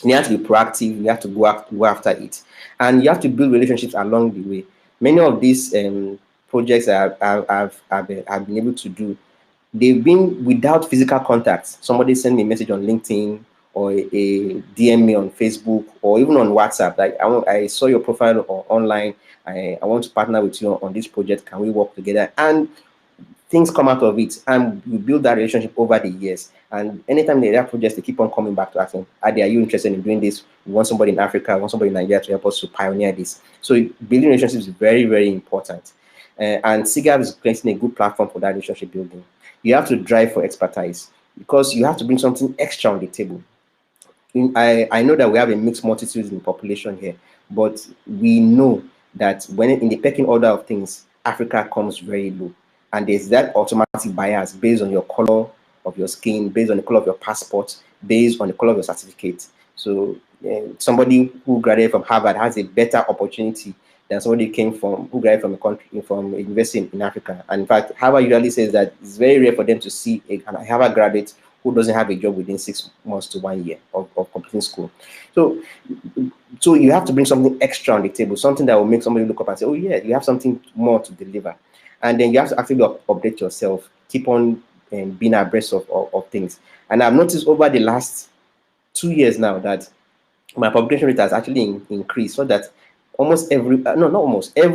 You have to be proactive. You have to go after it, and you have to build relationships along the way. Many of these projects I've been able to do, they've been without physical contact. Somebody sent me a message on LinkedIn, or a DM me on Facebook, or even on WhatsApp. Like, I saw your profile online. I want to partner with you on this project. Can we work together? And things come out of it, and we build that relationship over the years. And anytime they have projects, they keep on coming back to asking, Ade, are you interested in doing this? We want somebody in Africa, we want somebody in Nigeria to help us to pioneer this. So building relationships is very, very important. And SIGAf is creating a good platform for that relationship building. You have to drive for expertise, because you have to bring something extra on the table. I know that we have a mixed multitude in the population here, but we know that when in the pecking order of things, Africa comes very low. And there's that automatic bias based on your color of your skin, based on the color of your passport, based on the color of your certificate. So somebody who graduated from Harvard has a better opportunity than somebody who graduated from a country, from a university in Africa. And in fact, Harvard usually says that it's very rare for them to see a Harvard graduate who doesn't have a job within 6 months to 1 year of completing school. So you have to bring something extra on the table, something that will make somebody look up and say, oh yeah, you have something more to deliver. And then you have to actually update yourself, keep on being abreast of things. And I've noticed over the last 2 years now that my publication rate has actually increased, so that almost every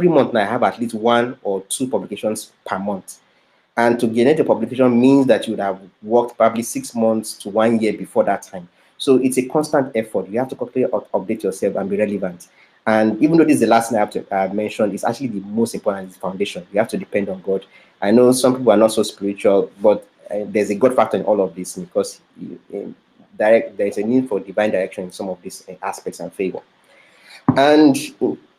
month now I have at least 1 or 2 publications per month. And to generate a publication means that you would have worked probably 6 months to 1 year before that time. So it's a constant effort. You have to constantly update yourself and be relevant. And even though this is the last thing I have mentioned, it's actually the most important, is foundation. You have to depend on God. I know some people are not so spiritual, but there's a God factor in all of this, because there is a need for divine direction in some of these aspects and favor. And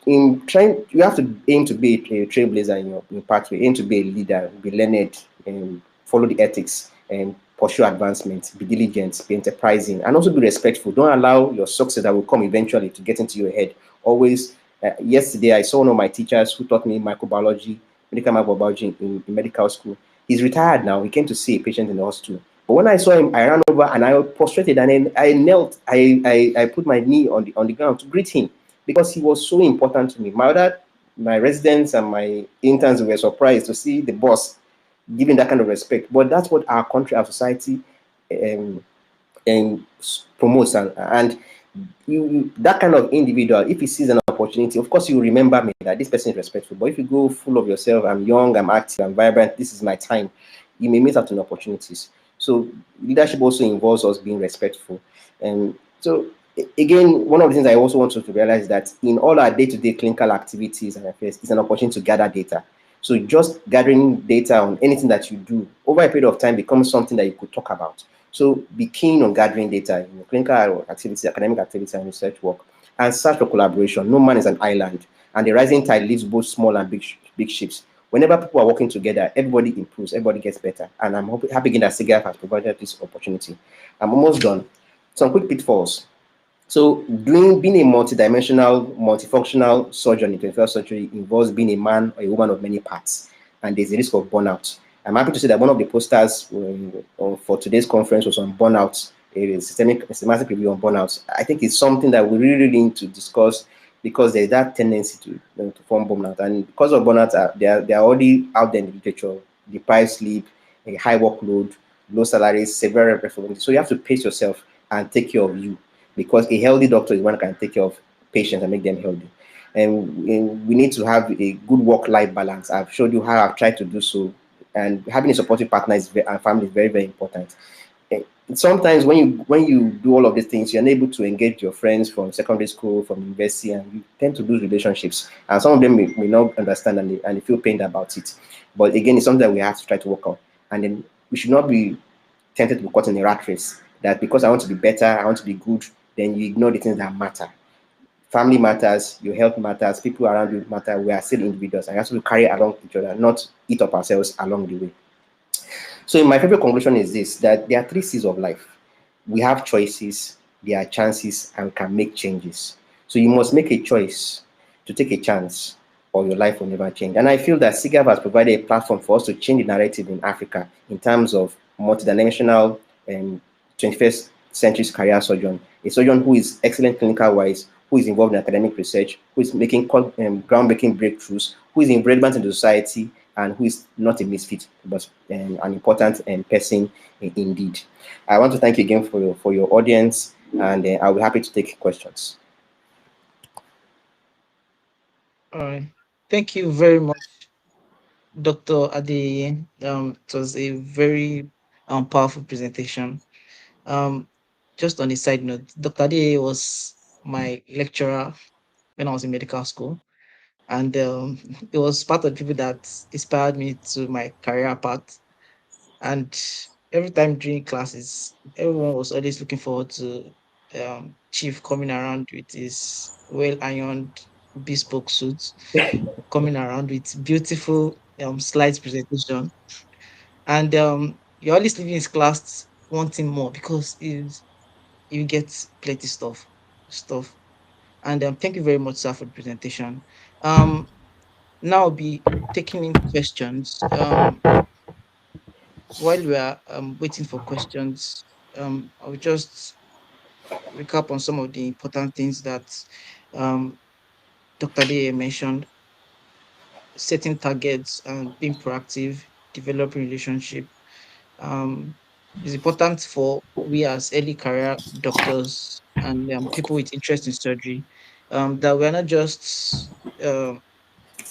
in trying, you have to aim to be a trailblazer in your pathway, aim to be a leader, be learned, and follow the ethics, and pursue advancement, be diligent, be enterprising, and also be respectful. Don't allow your success that will come eventually to get into your head. Always, yesterday I saw one of my teachers who taught me microbiology, medical microbiology in medical school. He's retired now. He came to see a patient in the hospital. But when I saw him, I ran over and I prostrated, and then I knelt. I put my knee on the ground to greet him, because he was so important to me. My residents and my interns were surprised to see the boss giving that kind of respect. But that's what our country, our society promotes. And that kind of individual, if he sees an opportunity, of course, you remember me, that this person is respectful. But if you go full of yourself, I'm young, I'm active, I'm vibrant, this is my time, you may miss out on opportunities. So leadership also involves us being respectful. And so again, one of the things I also want you to realize is that in all our day-to-day clinical activities and affairs, it's an opportunity to gather data. So just gathering data on anything that you do over a period of time becomes something that you could talk about. So be keen on gathering data in clinical activities, academic activities, and research work, and search for collaboration. No man is an island, and the rising tide lifts both small and big ships. Whenever people are working together, everybody improves, everybody gets better. And I'm happy again that SIGAf has provided this opportunity. I'm almost done. Some quick pitfalls. So being a multidimensional, multifunctional surgeon in 21st century involves being a man or a woman of many parts, and there's a risk of burnout. I'm happy to say that one of the posters for today's conference was on burnout, a systematic review on burnout. I think it's something that we really need to discuss, because there's that tendency to form burnout. And because of burnout, they are already out there in the literature: deprived sleep, a high workload, low salaries, severe performance. So you have to pace yourself and take care of you, because a healthy doctor is one that can take care of patients and make them healthy. And we need to have a good work-life balance. I've showed you how I've tried to do so, and having a supportive partner and family is very, very important. Sometimes when you do all of these things, you're unable to engage your friends from secondary school, from university, and you tend to lose relationships. And some of them may not understand, and they feel pained about it. But again, it's something that we have to try to work on. And then we should not be tempted to be caught in a rat race, that because I want to be better, I want to be good, then you ignore the things that matter. Family matters, your health matters, people around you matter. We are still individuals, and we have to carry along each other, not eat up ourselves along the way. So my favorite conclusion is this: that there are 3 C's of life. We have choices, there are chances, and we can make changes. So you must make a choice to take a chance, or your life will never change. And I feel that SIGAf has provided a platform for us to change the narrative in Africa in terms of multidimensional 21st century career surgeon, a surgeon who is excellent clinical-wise, who is involved in academic research, who is making groundbreaking breakthroughs, who is relevant in the society, and who is not a misfit, but an important person indeed. I want to thank you again for your audience, and I'll be happy to take questions. All right. Thank you very much, Dr. Adeyeye. It was a very powerful presentation. Just on a side note, Dr. Adeyeye was my lecturer when I was in medical school, and it was part of the people that inspired me to my career path. And every time during classes, everyone was always looking forward to Chief coming around with his well-ironed bespoke suits, coming around with beautiful slides presentation. And you're always leaving his class wanting more, because you get plenty stuff. And thank you very much, sir, for the presentation. Now I'll be taking in questions. While we are waiting for questions, I'll just recap on some of the important things that um, Dr. Adeyeye mentioned: setting targets and being proactive, developing relationship. Um, it's important for we as early career doctors and people with interest in surgery that we're not just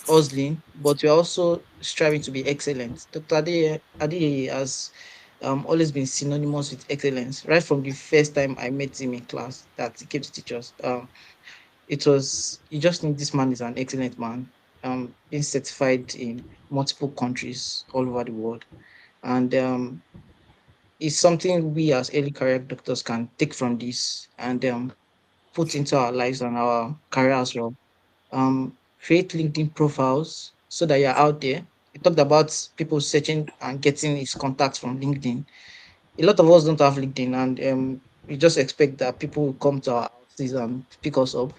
hustling, but we're also striving to be excellent. Dr. Adeyeye has always been synonymous with excellence. Right from the first time I met him in class that he came to teach us, it was you just think this man is an excellent man. Being certified in multiple countries all over the world, and it's something we as early career doctors can take from this and put into our lives and our career as well. Create LinkedIn profiles so that you're out there. He talked about people searching and getting his contacts from LinkedIn. A lot of us don't have LinkedIn, and we just expect that people will come to our houses and pick us up.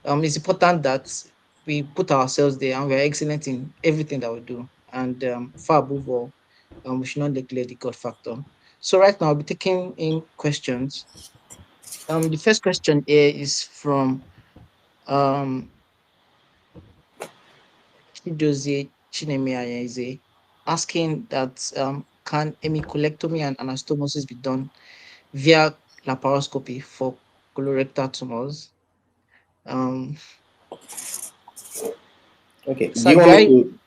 It's important that we put ourselves there and we're excellent in everything that we do. And far above all, we should not neglect the God factor. So right now, I'll be taking in questions. The first question here is from um Chidozie Chinemeyeze, asking that can hemicolectomy and anastomosis be done via laparoscopy for colorectal tumors? Um, Okay. Do sir, you if want me I to?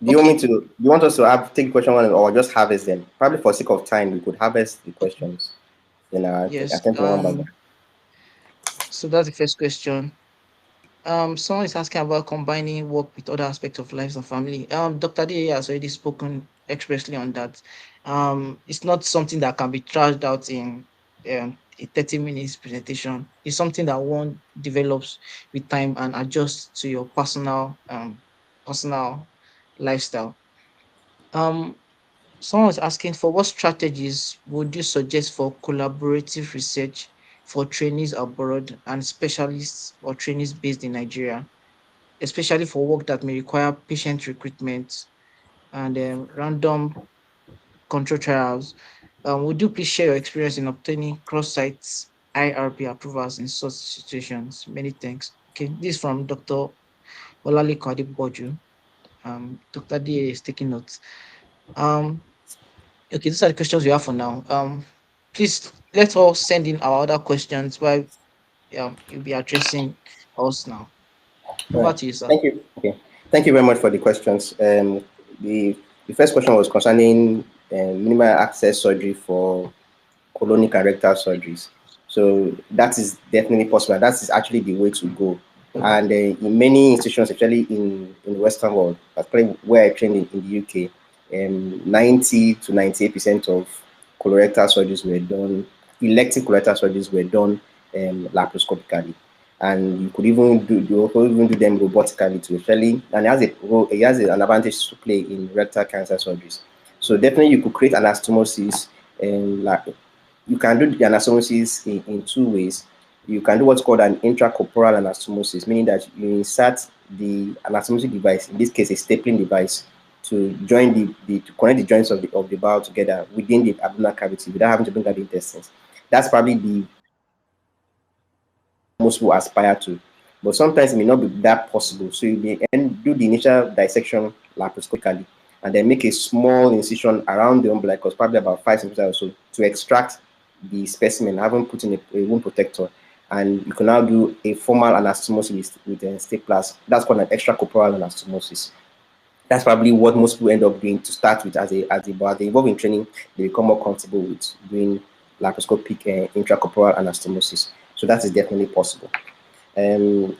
Do you want me okay, to? Do you want us to have take question one or just harvest them? Probably for sake of time, we could harvest the okay, questions. Then I yes. tend to one by one. So that's the first question. Someone is asking about combining work with other aspects of life and family. Dr. D has already spoken expressly on that. It's not something that can be trashed out in a 30 minutes presentation. It's something that one develops with time and adjusts to your personal lifestyle. Um, Someone was asking for what strategies would you suggest for collaborative research for trainees abroad and specialists or trainees based in Nigeria, especially for work that may require patient recruitment and random control trials. Would you please share your experience in obtaining cross-site IRP approvals in such situations? Many thanks. Okay, this is from Dr. Olale Kwadiboju. Dr. D is taking notes. Um, okay, these are the questions we have for now. Please let's all send in our other questions while you'll be addressing us now. Over Right. to you, sir. Thank you. Okay. Thank you very much for the questions. The the first question was concerning minimal access surgery for colonic and rectal surgeries. So that is definitely possible. That is actually the way to go. And in many institutions, especially in the Western world, particularly where I trained in the UK, 90 to 98% of colorectal surgeries were done, elective colorectal surgeries were done laparoscopically. And you could even do them robotically too, especially, and it has an advantage to play in rectal cancer surgeries. So definitely you could create anastomosis and like you can do the anastomosis in two ways. You can do what's called an intracorporeal anastomosis, meaning that you insert the anastomosis device, in this case a stapling device, to join to connect the joints of the bowel together within the abdominal cavity without having to bring out the intestines. That's probably the most people aspire to. But sometimes it may not be that possible. So you may do the initial dissection laparoscopically and then make a small incision around the umbilicus, probably about 5 centimeters or so, to extract the specimen, having put in a wound protector. And you can now do a formal anastomosis with staplers. That's called an extracorporeal anastomosis. That's probably what most people end up doing to start with but as they evolve in training, they become more comfortable with doing laparoscopic intracorporeal anastomosis. So that is definitely possible. And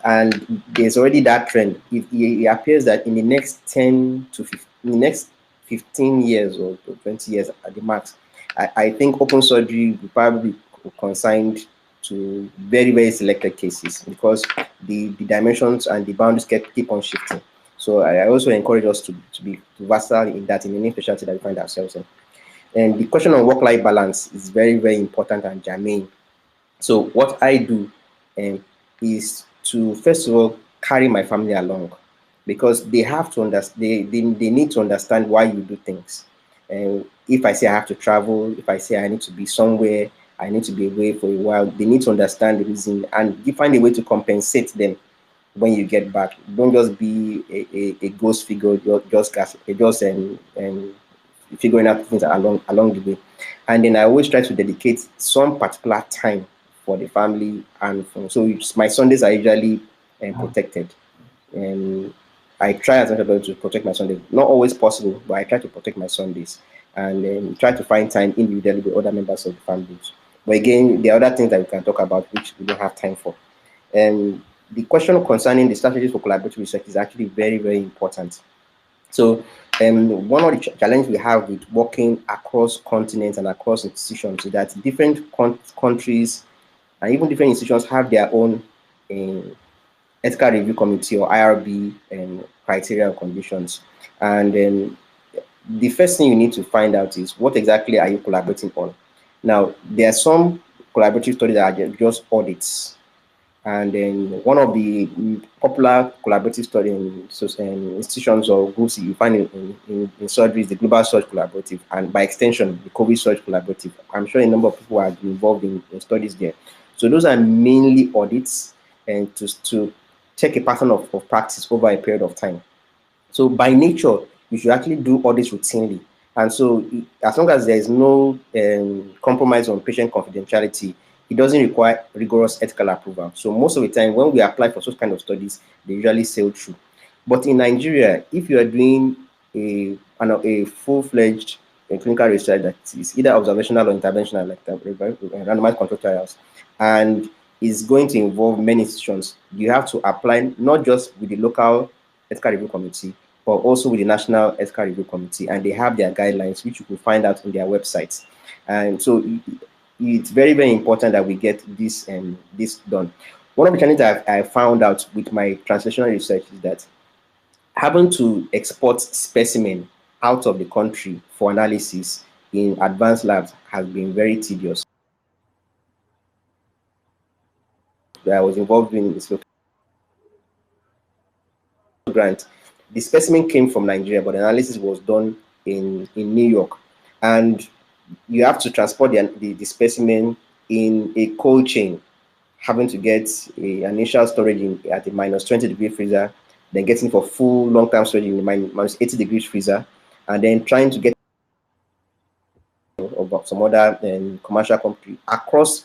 there's already that trend. It appears that in the next 10 to 15, in the next 15 years or 20 years at the max, I think open surgery will probably be consigned to very, very selected cases because the dimensions and the boundaries keep on shifting. So I also encourage us to be versatile in that, in any specialty that we find ourselves in. And the question of work-life balance is very, very important and germane. So what I do is to first of all carry my family along. because they have to understand. They need to understand why you do things. And if I say I have to travel, if I say I need to be somewhere, I need to be away for a while, they need to understand the reason, and you find a way to compensate them when you get back. Don't just be a ghost figure, just figuring out things along the way. And then I always try to dedicate some particular time for the family, and my Sundays are usually protected. And I try as much as possible to protect my Sundays. Not always possible, but I try to protect my Sundays, and try to find time individually with other members of the family. But again, there are other things that we can talk about which we don't have time for. And the question concerning the strategies for collaborative research is actually very, very important. So, one of the challenges we have with working across continents and across institutions is that different countries and even different institutions have their own ethical review committee or IRB criteria and conditions. And the first thing you need to find out is what exactly are you collaborating on. Now, there are some collaborative studies that are just audits. And then one of the popular collaborative study institutions or groups you find in surgery is the Global Search Collaborative, and by extension, the COVID Search Collaborative. I'm sure a number of people are involved in studies there. So those are mainly audits and to check a pattern of practice over a period of time. So by nature, you should actually do audits routinely. And so as long as there is no compromise on patient confidentiality, it doesn't require rigorous ethical approval. So most of the time, when we apply for such kind of studies, they usually sail through. But in Nigeria, if you are doing a full-fledged clinical research that is either observational or interventional, like randomized control trials, and is going to involve many institutions, you have to apply not just with the local ethical review committee, but also with the National Ethical Review Committee, and they have their guidelines, which you can find out on their websites. And so it's very, very important that we get this done. One of the challenges I found out with my translational research is that having to export specimen out of the country for analysis in advanced labs has been very tedious. I was involved in this grant. The specimen came from Nigeria, but the analysis was done in New York. And you have to transport the specimen in a cold chain, having to get an initial storage at a minus 20-degree freezer, then getting for full long-term storage in the minus 80 degrees freezer, and then trying to get about some other commercial company across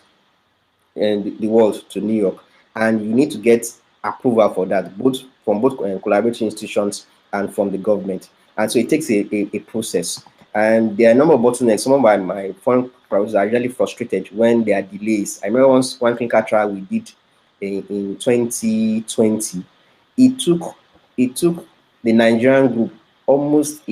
the world to New York. And you need to get approval for that, both from collaborating institutions and from the government. And so it takes a process. And there are a number of bottlenecks. Some of my foreign colleagues are really frustrated when there are delays. I remember one clinical trial we did in 2020. It took the Nigerian group almost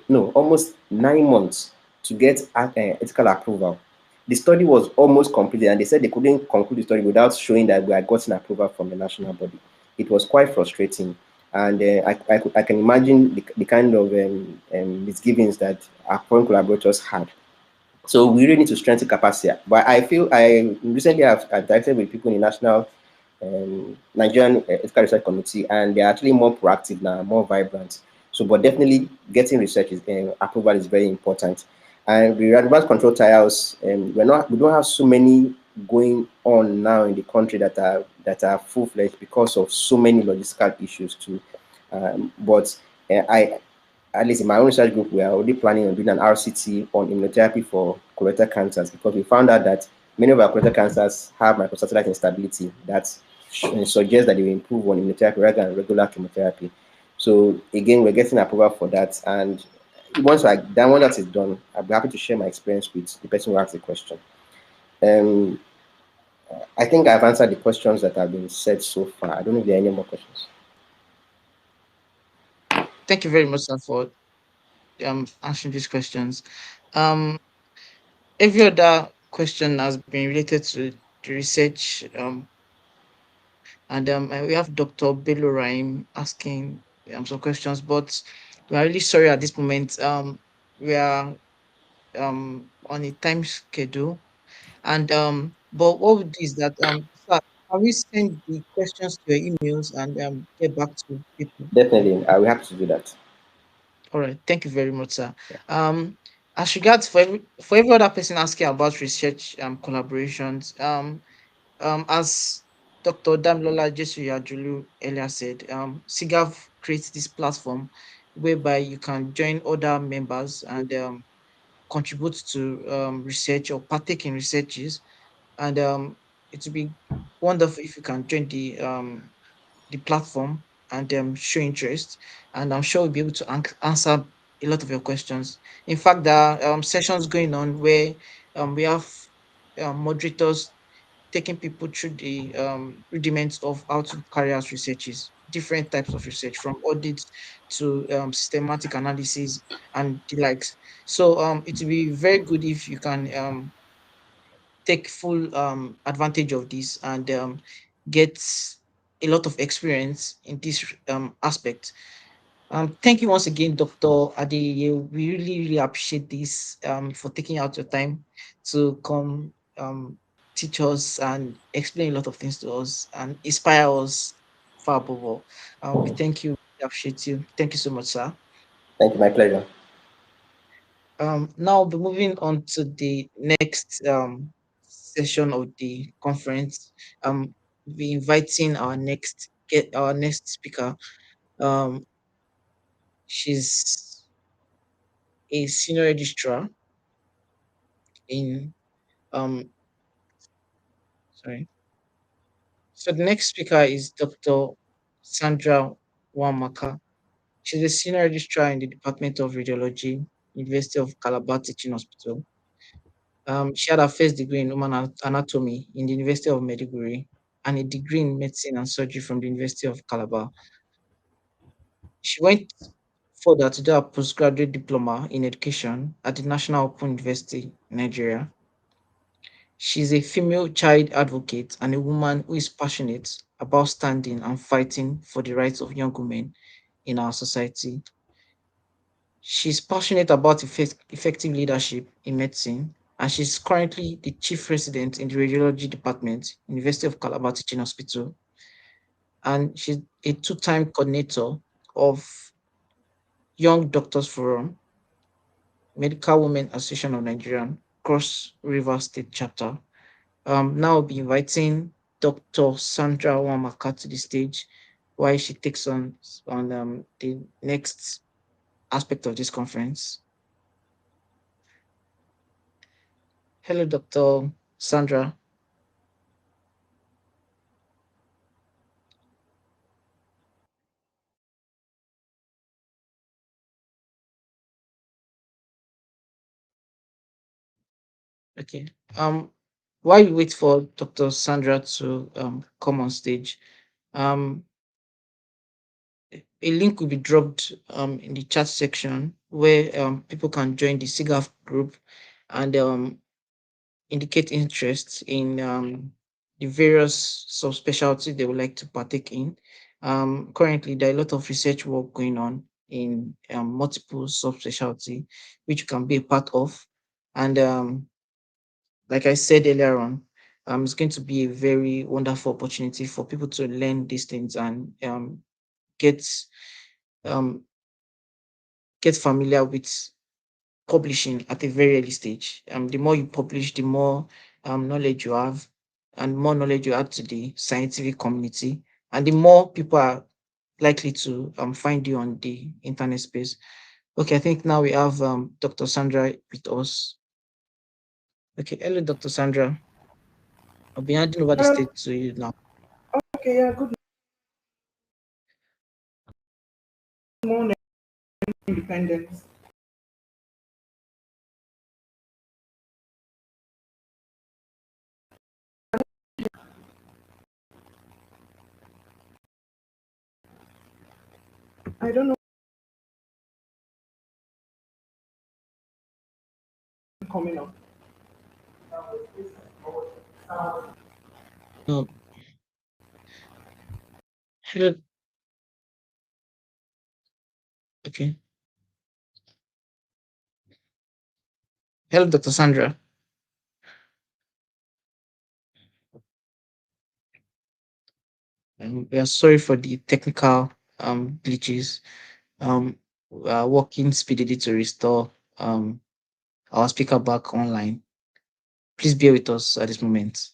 almost 9 months to get ethical approval. The study was almost completed, and they said they couldn't conclude the study without showing that we had gotten approval from the national body. It was quite frustrating, and I can imagine the kind of misgivings that our foreign collaborators had. So we really need to strengthen capacity. But I feel I recently have interacted with people in the National Nigerian Ethical Research Committee, and they're actually more proactive now, more vibrant. So, but definitely getting research approval is very important. And the randomized control trials, we don't have so many going on now in the country that are full-fledged because of so many logistical issues too. But at least in my own research group, we are already planning on doing an RCT on immunotherapy for colorectal cancers, because we found out that many of our colorectal cancers have microsatellite instability that suggests that they will improve on immunotherapy rather than regular chemotherapy. So again, we're getting approval for that, and once that is done, I'll be happy to share my experience with the person who asked the question. I think I've answered the questions that have been said so far. I don't know if there are any more questions. Thank you very much, sir, for answering these questions. Um, every other question has been related to the research. And we have Dr. Bello Rahim asking some questions, but we are really sorry at this moment. We are on a time schedule, and but what we do is that sir, Can we send the questions to your emails and get back to people? Definitely, I will have to do that. All right. Thank you very much, sir. Um, as regards for every other person asking about research collaborations, as Dr. Damilola Jesuyajolu earlier said, SIGAf creates this platform whereby you can join other members and contribute to research or partake in researches. And it would be wonderful if you can join the platform and show interest. And I'm sure we'll be able to answer a lot of your questions. In fact, there are sessions going on where we have moderators taking people through the rudiments of how to carry out researches, different types of research, from audits to systematic analysis and the likes. So it will be very good if you can take full advantage of this and get a lot of experience in this aspect. Thank you once again, Dr. Adeyeye. We really, really appreciate this for taking out your time to come teach us and explain a lot of things to us and inspire us far above all. We thank you, we appreciate you. Thank you so much, sir. Thank you, my pleasure. Now we'll be moving on to the next session of the conference. We'll be inviting our next speaker. Um, she's a senior registrar in um sorry. So the next speaker is Dr. Sandra Wamaka. She's a senior registrar in the Department of Radiology, University of Calabar Teaching Hospital. She had her first degree in human anatomy in the University of Maiduguri and a degree in medicine and surgery from the University of Calabar. She went further to do a postgraduate diploma in education at the National Open University, Nigeria. She's a female child advocate and a woman who is passionate about standing and fighting for the rights of young women in our society. She's passionate about effective leadership in medicine, and she's currently the chief resident in the radiology department, University of Calabar Teaching Hospital, and she's a two-time coordinator of Young Doctors Forum, Medical Women Association of Nigerian, Cross River State Chapter. Now I'll be inviting Dr. Sandra Wamaka to the stage while she takes on the next aspect of this conference. Hello, Dr. Sandra. Okay. While you wait for Dr. Sandra to come on stage, um, a link will be dropped in the chat section where people can join the SIGAF group and indicate interest in the various subspecialties they would like to partake in. Currently, there are a lot of research work going on in multiple subspecialty, which you can be a part of. And like I said earlier on, it's going to be a very wonderful opportunity for people to learn these things and get um, get familiar with publishing at a very early stage. The more you publish, the more knowledge you have, and more knowledge you add to the scientific community, and the more people are likely to find you on the internet space. Okay, I think now we have Dr. Sandra with us. Okay, hello, Dr. Sandra. I'll be handing over the stage to you now. Okay, yeah, good morning, Independence. I don't know what's coming up. Um, hello, okay. Hello, Dr. Sandra. We are sorry for the technical glitches. We are working speedily to restore our speaker back online. Please bear with us at this moment.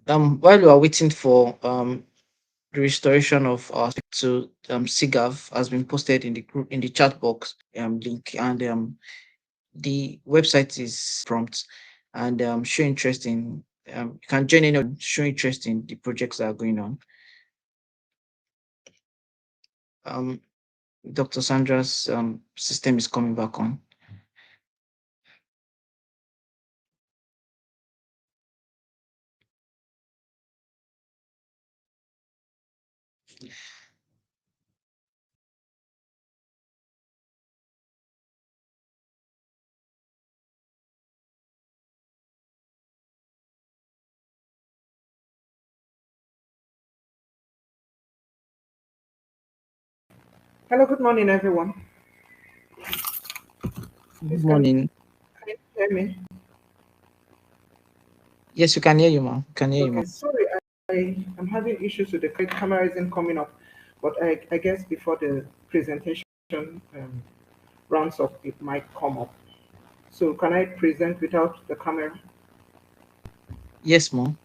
While we are waiting for the restoration of our to SIGAf has been posted in the group in the chat box link, and the website is prompt, and show interest in you can join in or show interest in the projects that are going on. Dr. Sandra's system is coming back on. Hello, good morning, everyone. Good morning. Can you hear me? Yes, you can hear you, ma'am. Can hear you, Okay, ma'am. sorry, I am having issues with the camera isn't coming up, but I guess before the presentation rounds up, it might come up. So can I present without the camera? Yes, ma'am.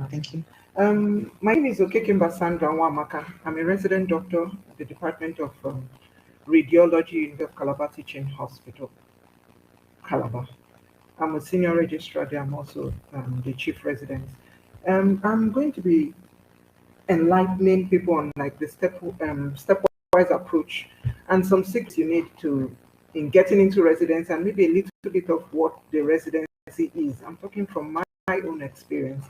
Thank you. My name is Okekemba Sandra Chiamaka. I'm a resident doctor at the Department of Radiology in the Calabar Teaching Hospital, Calabar. I'm a senior registrar there. I'm also the chief resident. I'm going to be enlightening people on like the stepwise approach and some things you need to in getting into residency, and maybe a little bit of what the residency is. I'm talking from my own experience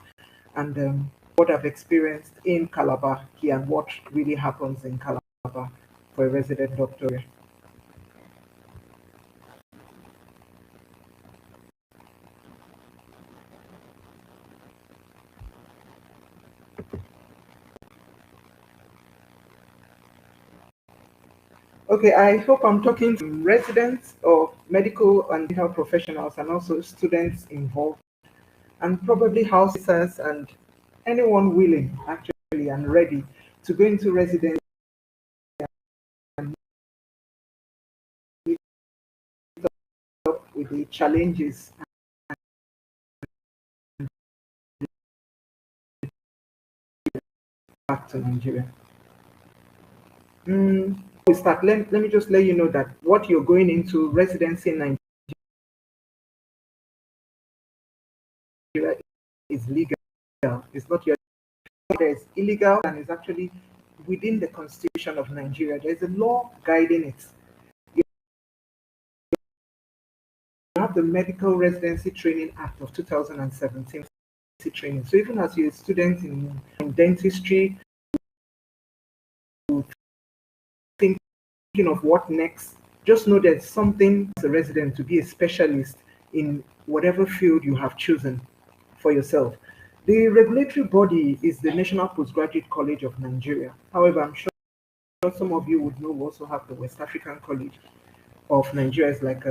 and what I've experienced in Calabar here and what really happens in Calabar for a resident doctor. Okay, I hope I'm talking to residents or medical and dental professionals and also students involved, and probably house visitors and anyone willing actually and ready to go into residency and meet up with the challenges back to Nigeria. We start. Let me just let you know that what you're going into residency in Nigeria is legal. It's not your. It's illegal and it's actually within the constitution of Nigeria. There's a law guiding it. You have the Medical Residency Training Act of 2017 training. So even as you're a student in dentistry, thinking of what next, just know there's something as a resident to be a specialist in whatever field you have chosen for yourself. The regulatory body is the National Postgraduate College of Nigeria. However, I'm sure some of you would know we also have the West African College of Nigeria is like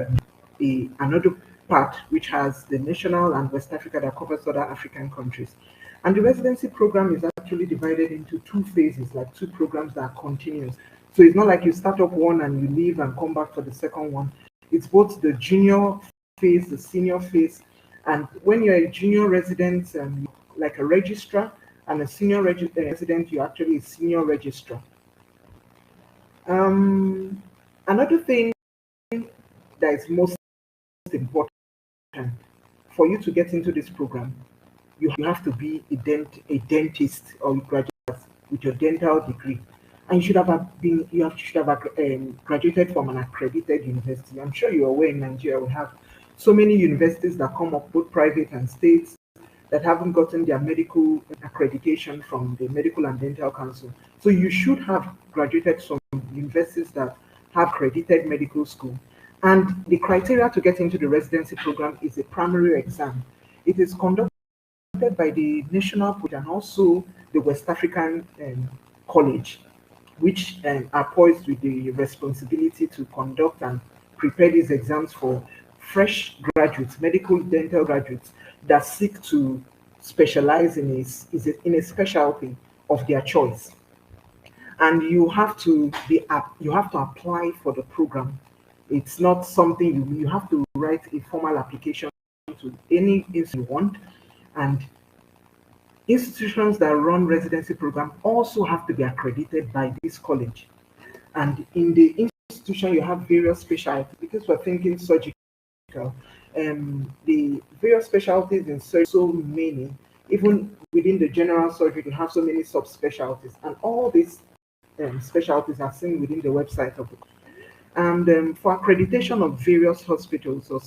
another part which has the national and West Africa that covers other African countries. And the residency program is actually divided into two phases, like two programs that are continuous. So it's not like you start up one and you leave and come back for the second one. It's both the junior phase, the senior phase, and when you're a junior resident, like a registrar, and a senior resident, you're actually a senior registrar. Another thing that is most important for you to get into this program, you have to be a dentist or you graduate with your dental degree, and you should have graduated from an accredited university. I'm sure you're aware in Nigeria we have so many universities that come up, both private and states, that haven't gotten their medical accreditation from the Medical and Dental Council. So you should have graduated from universities that have accredited medical school. And the criteria to get into the residency program is a primary exam. It is conducted by by the National Board and also the West African College, which are poised with the responsibility to conduct and prepare these exams for fresh graduates, medical dental graduates that seek to specialize in a specialty of their choice. And you have to apply for the program. It's not something you have to write a formal application to any institution you want, and institutions that run residency program also have to be accredited by this college. And in the institution, you have various specialties because we're thinking surgical. The various specialties in surgery, so many, even within the general surgery, you have so many subspecialties, and all these specialties are seen within the website of it. And for accreditation of various hospitals or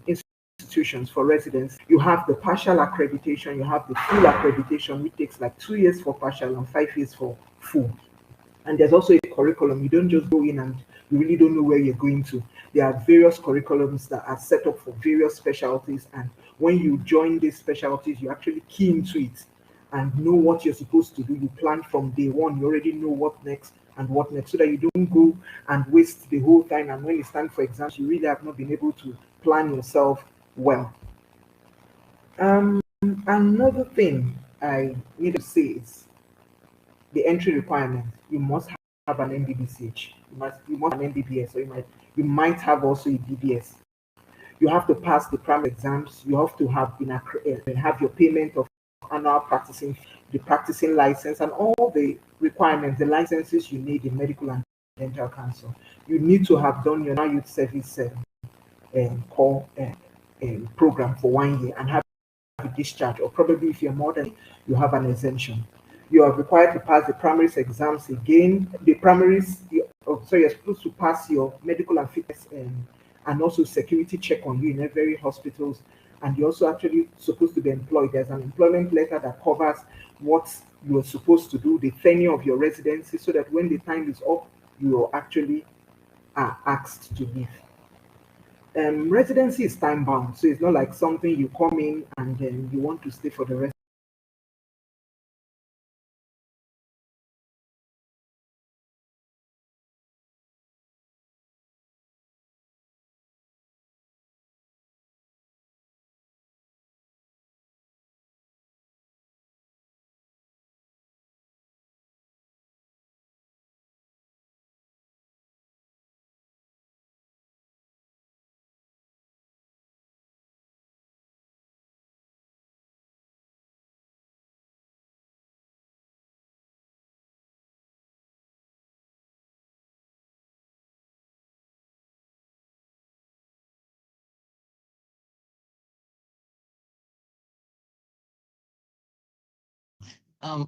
institutions for residents, you have the partial accreditation, you have the full accreditation, which takes like 2 years for partial and 5 years for full. And there's also a curriculum. You don't just go in and you really don't know where you're going to. There are various curriculums that are set up for various specialties, and when you join these specialties, you actually key into it and know what you're supposed to do. You plan from day one. You already know what next and what next, so that you don't go and waste the whole time. And when you stand for exams, you really have not been able to plan yourself well. Another thing I need to say is the entry requirement. You must have an NDBCH. You must have an NDBS, or you might have also a DBS. You have to pass the primary exams. You have to have your payment of annual practicing, the practicing license, and all the requirements, the licenses you need in medical and dental council. You need to have done your youth service core program for 1 year and have a discharge, or probably if you're more than, you have an exemption. You are required to pass the primaries exams again. The primaries, you're supposed to pass your medical and fitness and also security check on you in every hospitals. And you're also actually supposed to be employed. There's an employment letter that covers what you're supposed to do, the tenure of your residency, so that when the time is up, you actually are asked to leave. Residency is time bound, so it's not like something you come in and then you want to stay for the rest.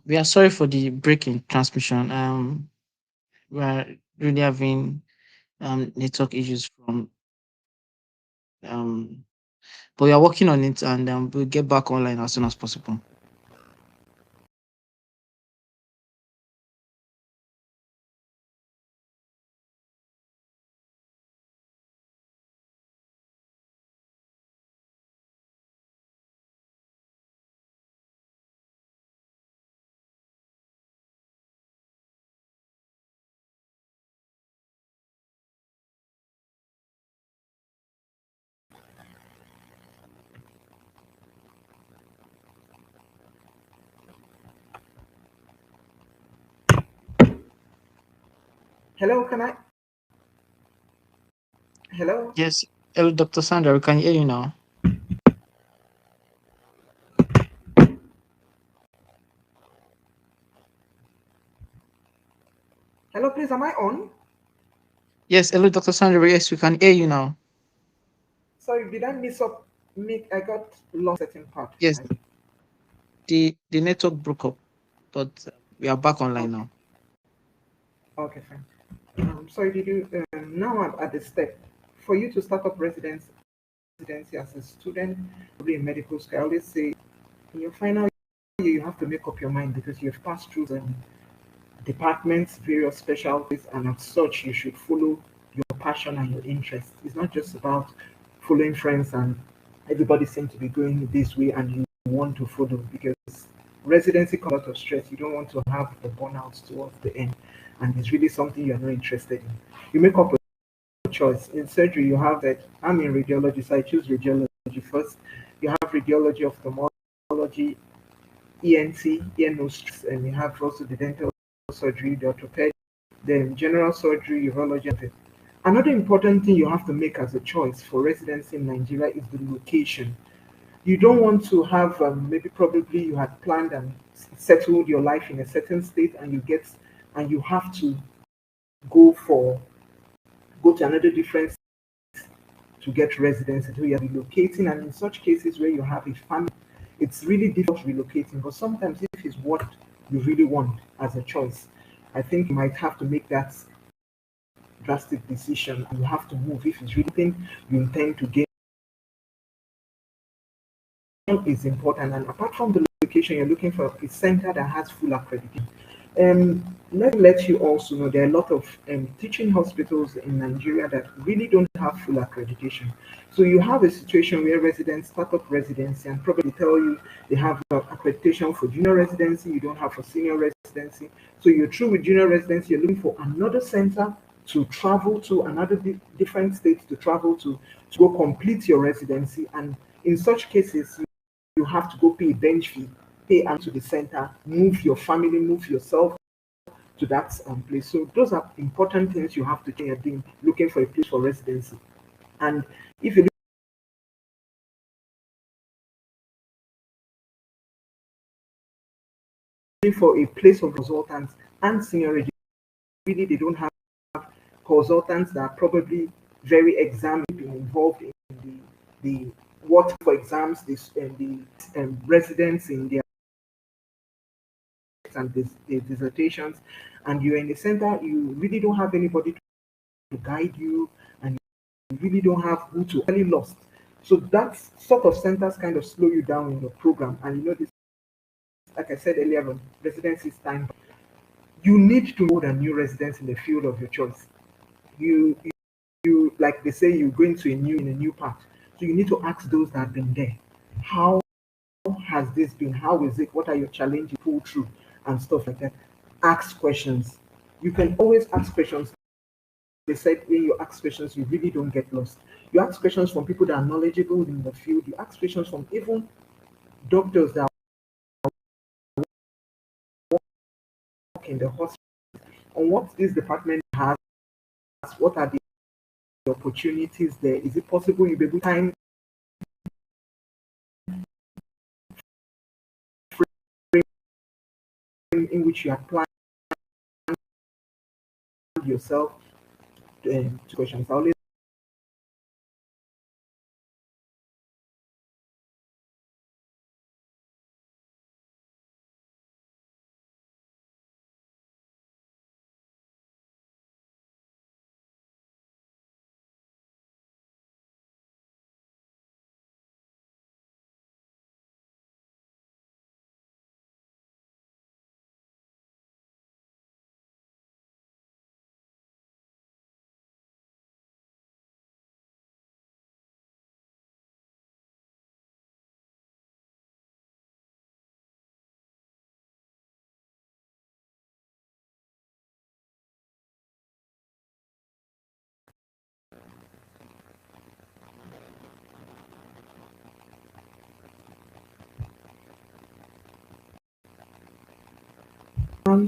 We are sorry for the break in transmission. We are really having network issues from but we are working on it, and we'll get back online as soon as possible. Hello, hello? Yes, hello, Dr. Sandra, we can hear you now. Hello, please, am I on? Yes, hello, Dr. Sandra. Yes, we can hear you now. Sorry, did I I got lost certain part. Yes, the network broke up, but we are back online now. Okay, fine. Sorry, did you, now I'm at the step. For you to start up residency as a student, probably in medical school, I always say, in your final year, you have to make up your mind because you've passed through them departments, various specialties, and as such, you should follow your passion and your interest. It's not just about following friends and everybody seems to be going this way and you want to follow, because residency comes out of stress. You don't want to have the burnout towards the end, and it's really something you're not interested in. You make up a choice. In surgery, you have that I'm in radiology, so I choose radiology first. You have radiology, ophthalmology, ENT, ear, nose, and you have also the dental surgery, the orthopedic, then general surgery, urology. Another important thing you have to make as a choice for residency in Nigeria is the location. You don't want to have maybe probably you had planned and settled your life in a certain state, and you have to go for go to another different to get residency. So you're relocating, and in such cases where you have a family, it's really difficult relocating. But sometimes, if it's what you really want as a choice, I think you might have to make that drastic decision. You have to move if it's really thing you intend to gain. Is important, and apart from the location, you're looking for a center that has full accreditation. Let you also know there are a lot of teaching hospitals in Nigeria that really don't have full accreditation. So you have a situation where residents start up residency and probably tell you they have accreditation for junior residency, you don't have for senior residency. So you're through with junior residency, you're looking for another center to travel to, another different state to travel to go complete your residency. And in such cases, you have to go pay a bench fee, pay to the center, move your family, move yourself to that place. So those are important things you have to think doing, looking for a place for residency. And if you're looking for a place of consultants and seniority, really they don't have consultants that are probably very exam involved in the what for exams, this and the residents in their and the dissertations, and you're in the center, you really don't have anybody to guide you, and you really don't have who to really lost. So that sort of centers kind of slow you down in your program. And you know this, like I said earlier on, residency is time. You need to know the new residents in the field of your choice. You like they say you go into a new part. So you need to ask those that have been there. How has this been? How is it? What are your challenges? Pull through and stuff like that. Ask questions. You can always ask questions. They said when you ask questions, you really don't get lost. You ask questions from people that are knowledgeable in the field. You ask questions from even doctors that work in the hospital on what this department has. What are the opportunities there? Is it possible you be able to time in which you are planning yourself to questions? I always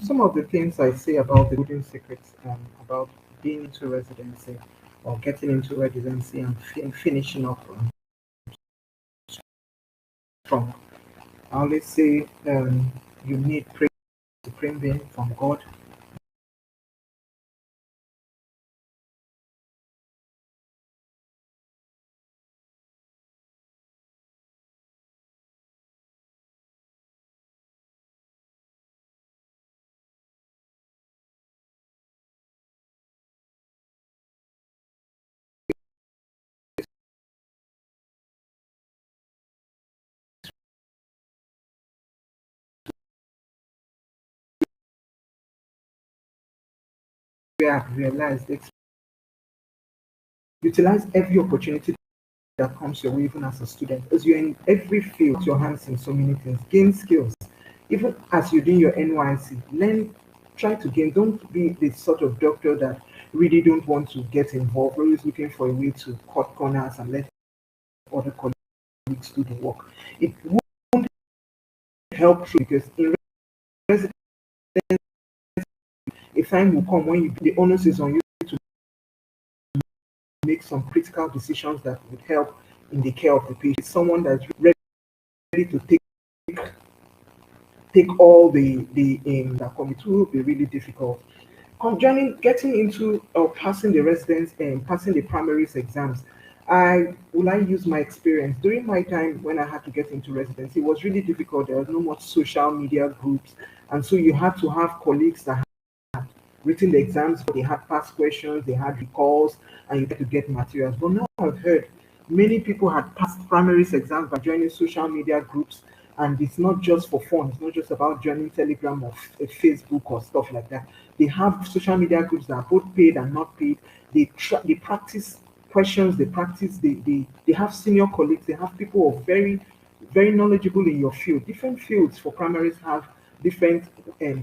some of the things I say about the golden secrets about being into residency or getting into residency and finishing up strong. I always say you need praise, supreme being from God. Where I've realized utilize every opportunity that comes your way even as a student. As you're in every field, your hands in so many things, gain skills. Even as you're doing your NYC, learn, try to gain. Don't be the sort of doctor that really don't want to get involved, always looking for a way to cut corners and let other colleagues do the work. It won't help you because in residence, a time will come when the onus is on you to make some critical decisions that would help in the care of the patient. Someone that's ready to take all the aim that come. It will be really difficult. Getting into passing the residence and passing the primaries exams, I use my experience during my time when I had to get into residency. It was really difficult. There was no much social media groups, and so you had to have colleagues that had written the exams. They had past questions, they had recalls, and you had to get materials. But now I've heard many people had passed primaries exams by joining social media groups, and it's not just for fun. It's not just about joining Telegram or Facebook or stuff like that. They have social media groups that are both paid and not paid. They practice questions. They have senior colleagues. They have people who are very knowledgeable in your field. Different fields for primaries have different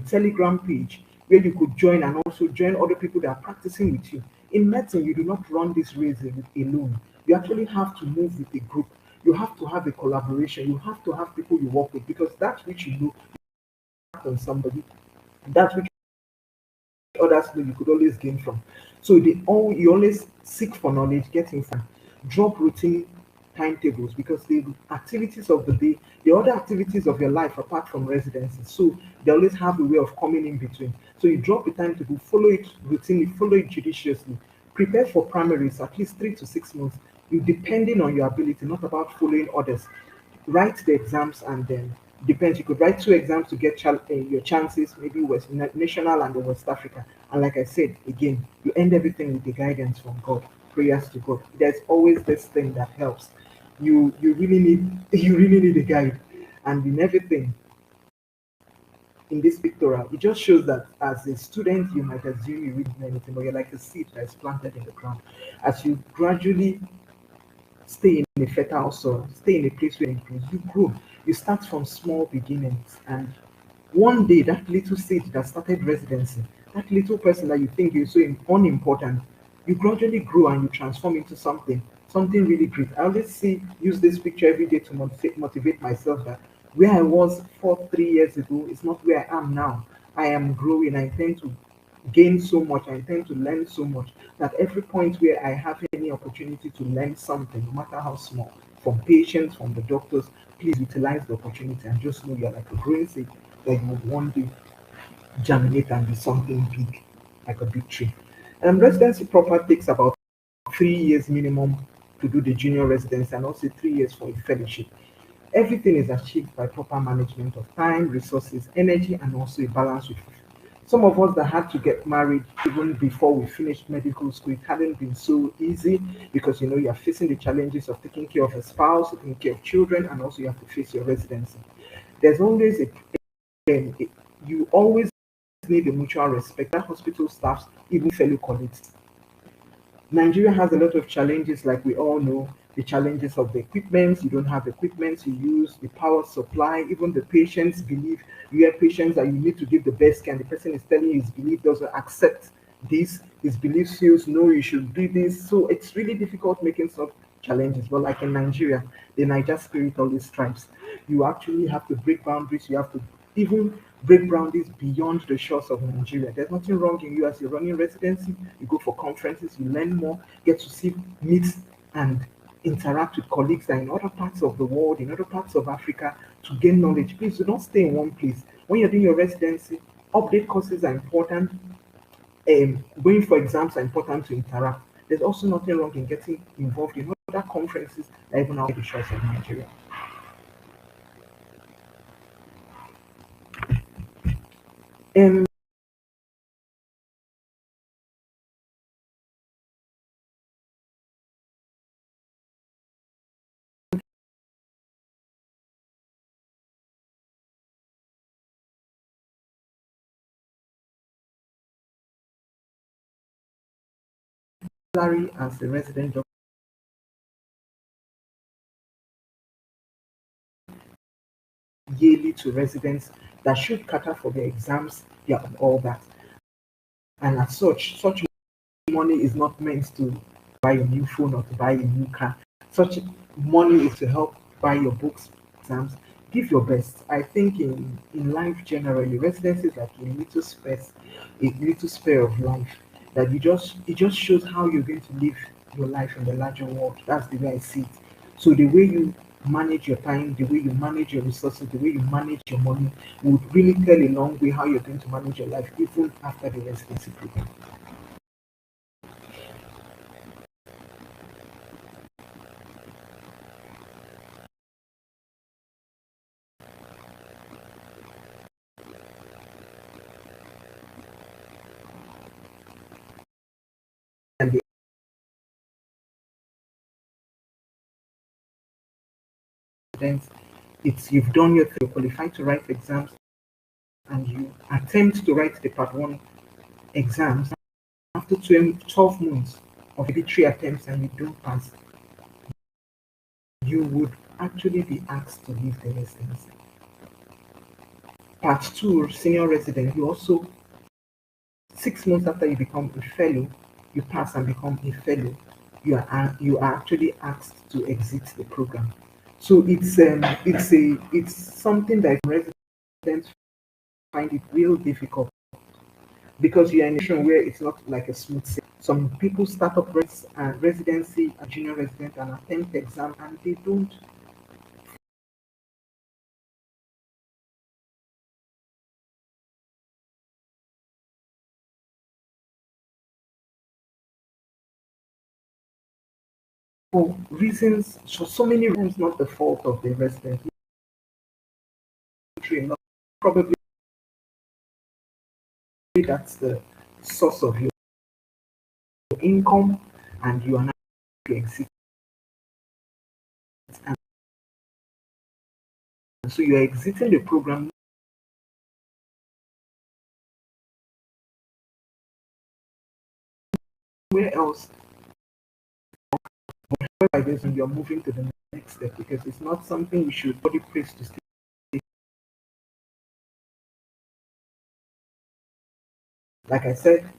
Telegram page where you could join and also join other people that are practicing with you. In medicine, you do not run this race alone. You actually have to move with a group. You have to have a collaboration. You have to have people you work with because that which you know on somebody, that which others know you could always gain from. So you always seek for knowledge, get informed, drop routine timetables because the activities of the day, the other activities of your life apart from residency. So they always have a way of coming in between. So you drop the timetable, follow it routinely, follow it judiciously. Prepare for primaries at least 3 to 6 months. You depending on your ability, not about following others. Write the exams and then depends. You could write 2 exams to get your chances, maybe national and the West Africa. And like I said again, you end everything with the guidance from God, prayers to God. There's always this thing that helps. You really need you really need a guide, and in everything in this pictorial, it just shows that as a student you might assume you really know anything, but you're like a seed that is planted in the ground. As you gradually stay in a fertile soil, stay in a place where you grow. You start from small beginnings, and one day that little seed that started residency, that little person that you think is so unimportant, you gradually grow and you transform into something really great. I always use this picture every day to motivate myself that where I was 3 years ago is not where I am now. I am growing. I intend to gain so much. I intend to learn so much that every point where I have any opportunity to learn something, no matter how small, from patients, from the doctors, please utilize the opportunity and just know you're like a growing seed that you would one day germinate and be something big, like a big tree. Residency proper takes about 3 years minimum to do the junior residency and also 3 years for a fellowship. Everything is achieved by proper management of time, resources, energy, and also a balance with some of us that had to get married even before we finished medical school. It hadn't been so easy because you are facing the challenges of taking care of a spouse, taking care of children, and also you have to face your residency. There's always you always need a mutual respect. That hospital staffs, even fellow colleagues. Nigeria has a lot of challenges, like we all know, the challenges of the equipment. You don't have equipment you use, the power supply, even the patients believe. You have patients that you need to give the best care, and the person is telling you his belief doesn't accept this, his belief feels no, you should do this. So it's really difficult making some challenges. But like in Nigeria, the Niger spirit always strives. You actually have to break boundaries, you have to even break boundaries beyond the shores of Nigeria. There's nothing wrong in you as you're running residency. You go for conferences, you learn more, get to meet and interact with colleagues that are in other parts of the world, in other parts of Africa to gain knowledge. Please do not stay in one place. When you're doing your residency, update courses are important. Going for exams are important to interact. There's also nothing wrong in getting involved in other conferences that even out the shores of Nigeria. Um, salary as a resident yearly to residents that should cater for their exams, yeah, and all that. And as such money is not meant to buy a new phone or to buy a new car. Such money is to help buy your books, exams. Give your best. I think in life generally, residency is like a little spare of life that it just shows how you're going to live your life in the larger world. That's the way I see it. So the way you manage your time, the way you manage your resources, the way you manage your money would really tell a long way how you're going to manage your life even after the residency program. And the evidence, it's you've done your thing, you're qualified to write exams, and you attempt to write the part one exams after 12 months of maybe 3 attempts and you don't pass, you would actually be asked to leave the residency. Part 2, senior resident, you also 6 months after you become a fellow, you pass and become a fellow, you are actually asked to exit the program. So it's something that residents find it real difficult because you're in a situation where it's not like a smooth sailing. Some people start up residency, a junior resident, and attempt exam, and they don't. For reasons, so many reasons, not the fault of the resident. Probably that's the source of your income, and you are not to exit. And so you are exiting the program. Where else? Like this, and you're moving to the next step because it's not something you should body praise to stay. Like I said,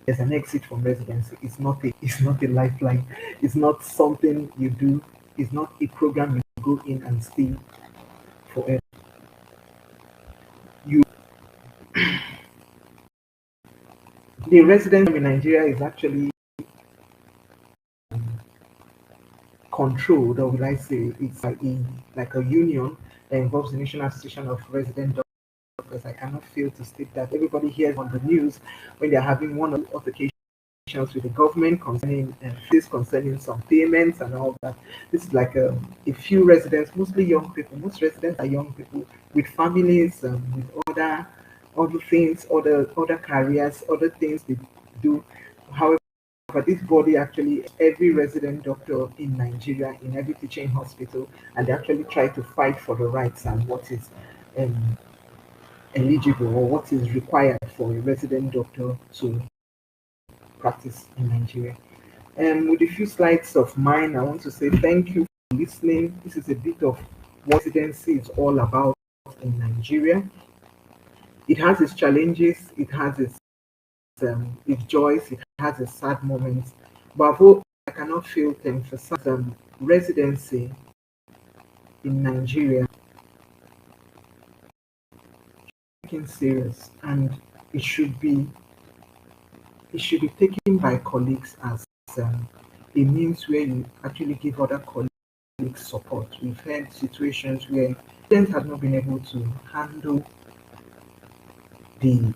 there's an exit from residency. It's not a lifeline. It's not something you do. It's not a program you go in and stay forever. The residence in Nigeria is actually controlled, or would I say it's like a union that involves the National Association of Resident Doctors. I cannot fail to state that everybody hears on the news when they're having one or altercations with the government concerning some payments and all that. This is like a few residents, mostly young people. Most residents are young people with families, with other things, other careers, other things they do. However, this body actually, every resident doctor in Nigeria, in every teaching hospital, and they actually try to fight for the rights and what is eligible or what is required for a resident doctor to practice in Nigeria. And with a few slides of mine, I want to say thank you for listening. This is a bit of what residency is all about in Nigeria. It has its challenges, it has its joys, it has its sad moments, but I cannot fail to emphasize residency in Nigeria taken serious, and it should be taken by colleagues as a means where you actually give other colleagues support. We've had situations where students have not been able to handle the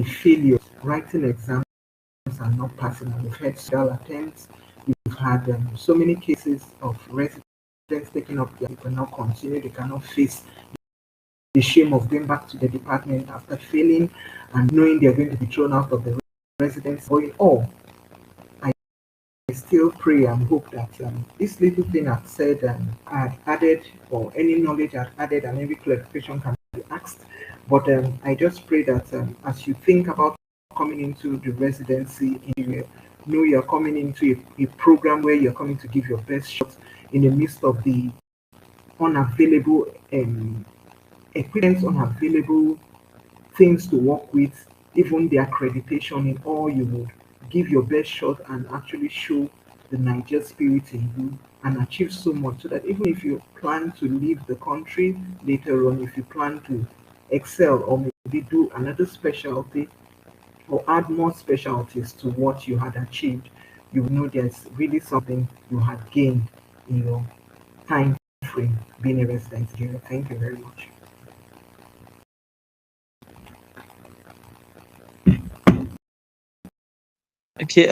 failures, writing exams and not passing. And we've had several attempts. We've had so many cases of residents taking up they cannot continue, they cannot face the shame of going back to the department after failing and knowing they're going to be thrown out of the residence. But in all, I still pray and hope that this little thing I've said I've added, or any knowledge I've added and every clarification can be asked. But I just pray that as you think about coming into the residency area, know you're coming into a program where you're coming to give your best shot in the midst of the unavailable equipment, unavailable things to work with, even the accreditation in all, you would give your best shot and actually show the Niger spirit in you and achieve so much so that even if you plan to leave the country later on, if you plan to excel or maybe do another specialty or add more specialties to what you had achieved, you know there's really something you had gained in your time frame being a resident here. Thank you very much. Okay.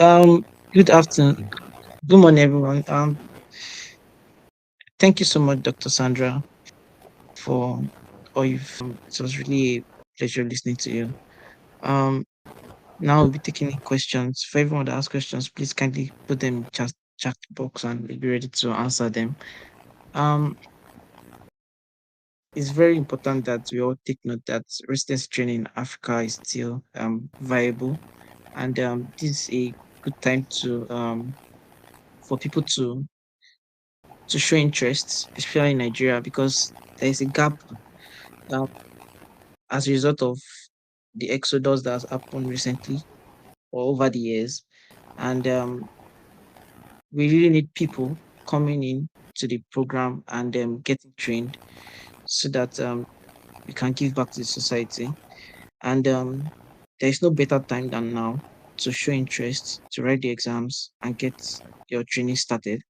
Good afternoon. Good morning, everyone. Thank you so much, Dr. Sandra, for all you've. It was really a pleasure listening to you. Um, Now we'll be taking in questions. For everyone that has questions, please kindly put them in chat box and we'll be ready to answer them. Um, it's very important that we all take note that residency training in Africa is still viable, and this is a good time to for people to show interest, especially in Nigeria, because there is a gap um, as a result of the exodus that has happened recently or over the years, and we really need people coming in to the program and getting trained so that we can give back to the society. And there is no better time than now to show interest, to write the exams, and get your training started.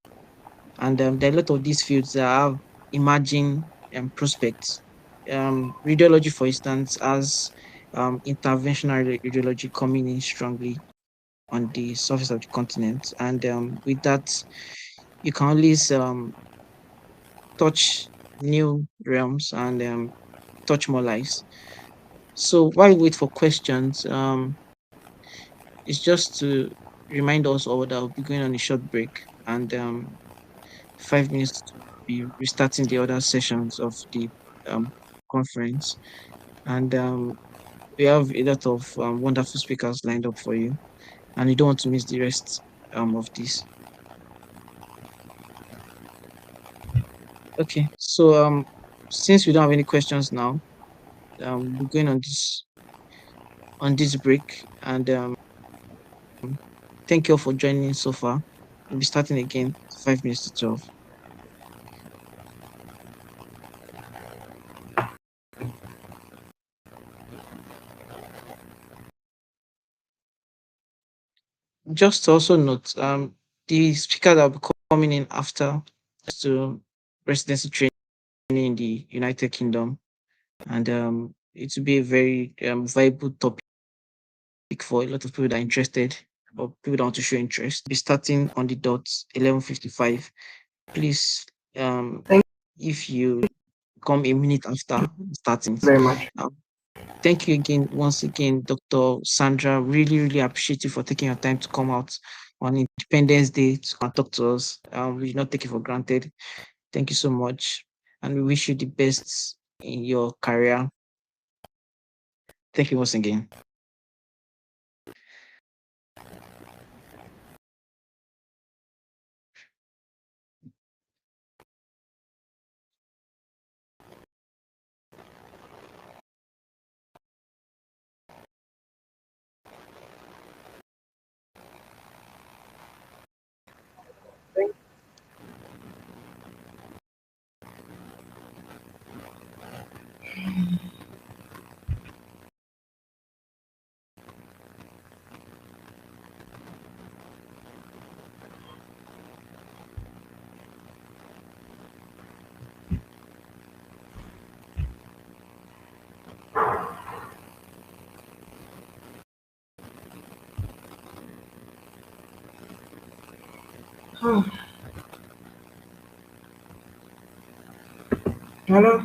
And there are a lot of these fields that have emerging prospects. Radiology, for instance, has interventional radiology coming in strongly on the surface of the continent. And with that, you can always touch new realms and touch more lives. So while we wait for questions, it's just to remind us all that we'll be going on a short break and 5 minutes to be restarting the other sessions of the um, conference. And we have a lot of wonderful speakers lined up for you, and you don't want to miss the rest of this. Okay, so since we don't have any questions now, we're going on this break, and thank you all for joining in so far. We'll be starting again 5 minutes to 12. Just to also note, the speaker that will be coming in after is to residency training in the United Kingdom, and it will be a very viable topic for a lot of people that are interested or people that want to show interest. Be starting on the dot 11:55. Please, Thank if you come a minute after starting. you very much. Um, Thank you again, once again, Dr. Sandra. Really, really appreciate you for taking your time to come out on Independence Day to come talk to us. We do not take it for granted. Thank you so much. And we wish you the best in your career. Thank you once again. Hello.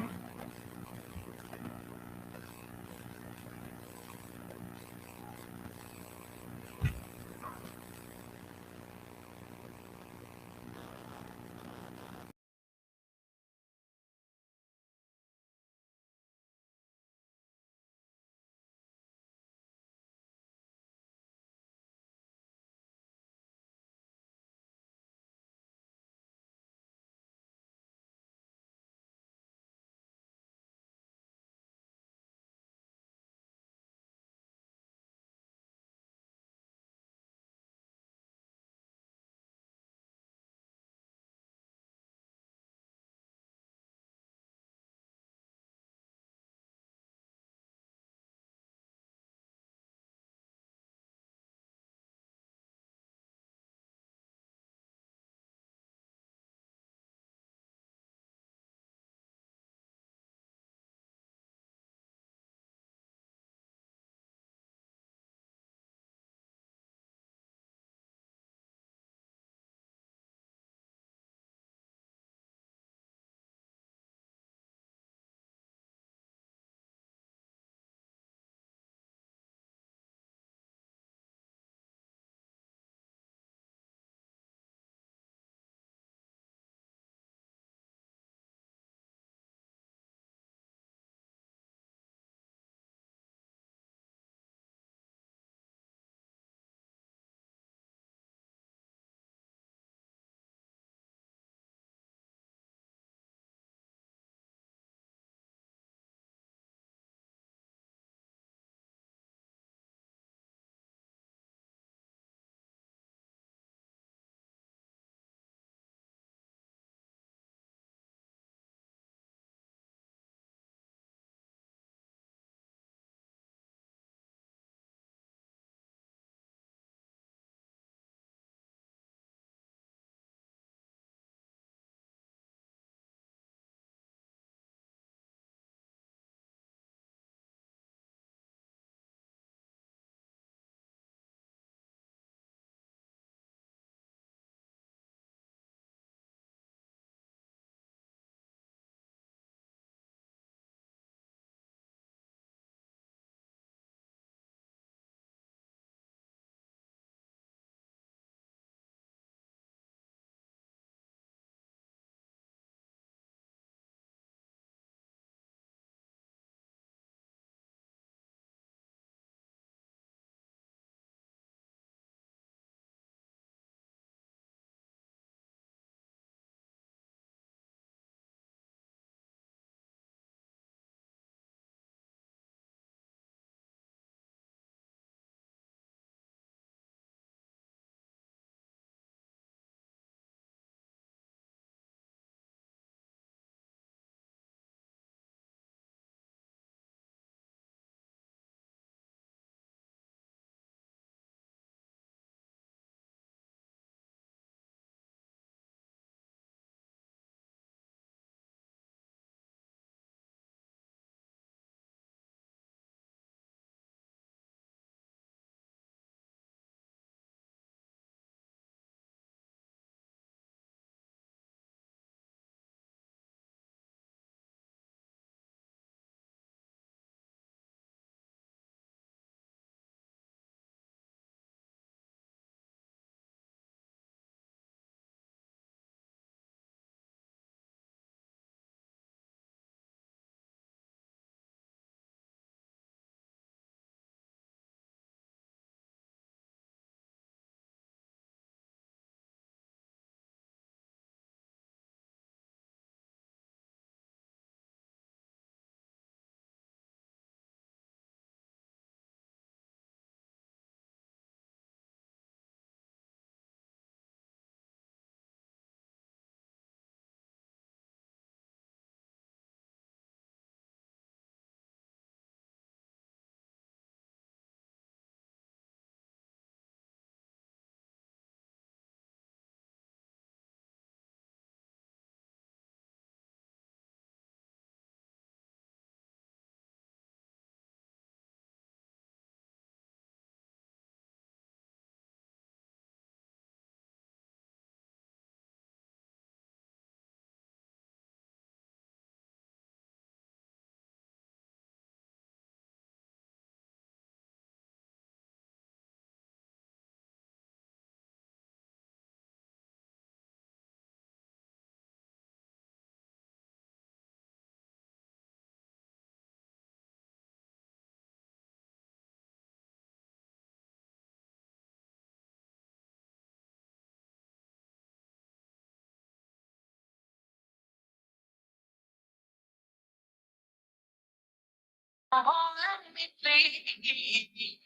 Let me be,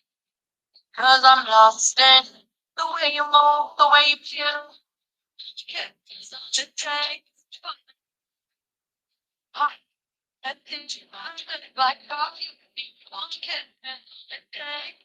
cause I'm lost in the way you move, the way you feel. You get such a drag. I think you want like coffee. One can a drag.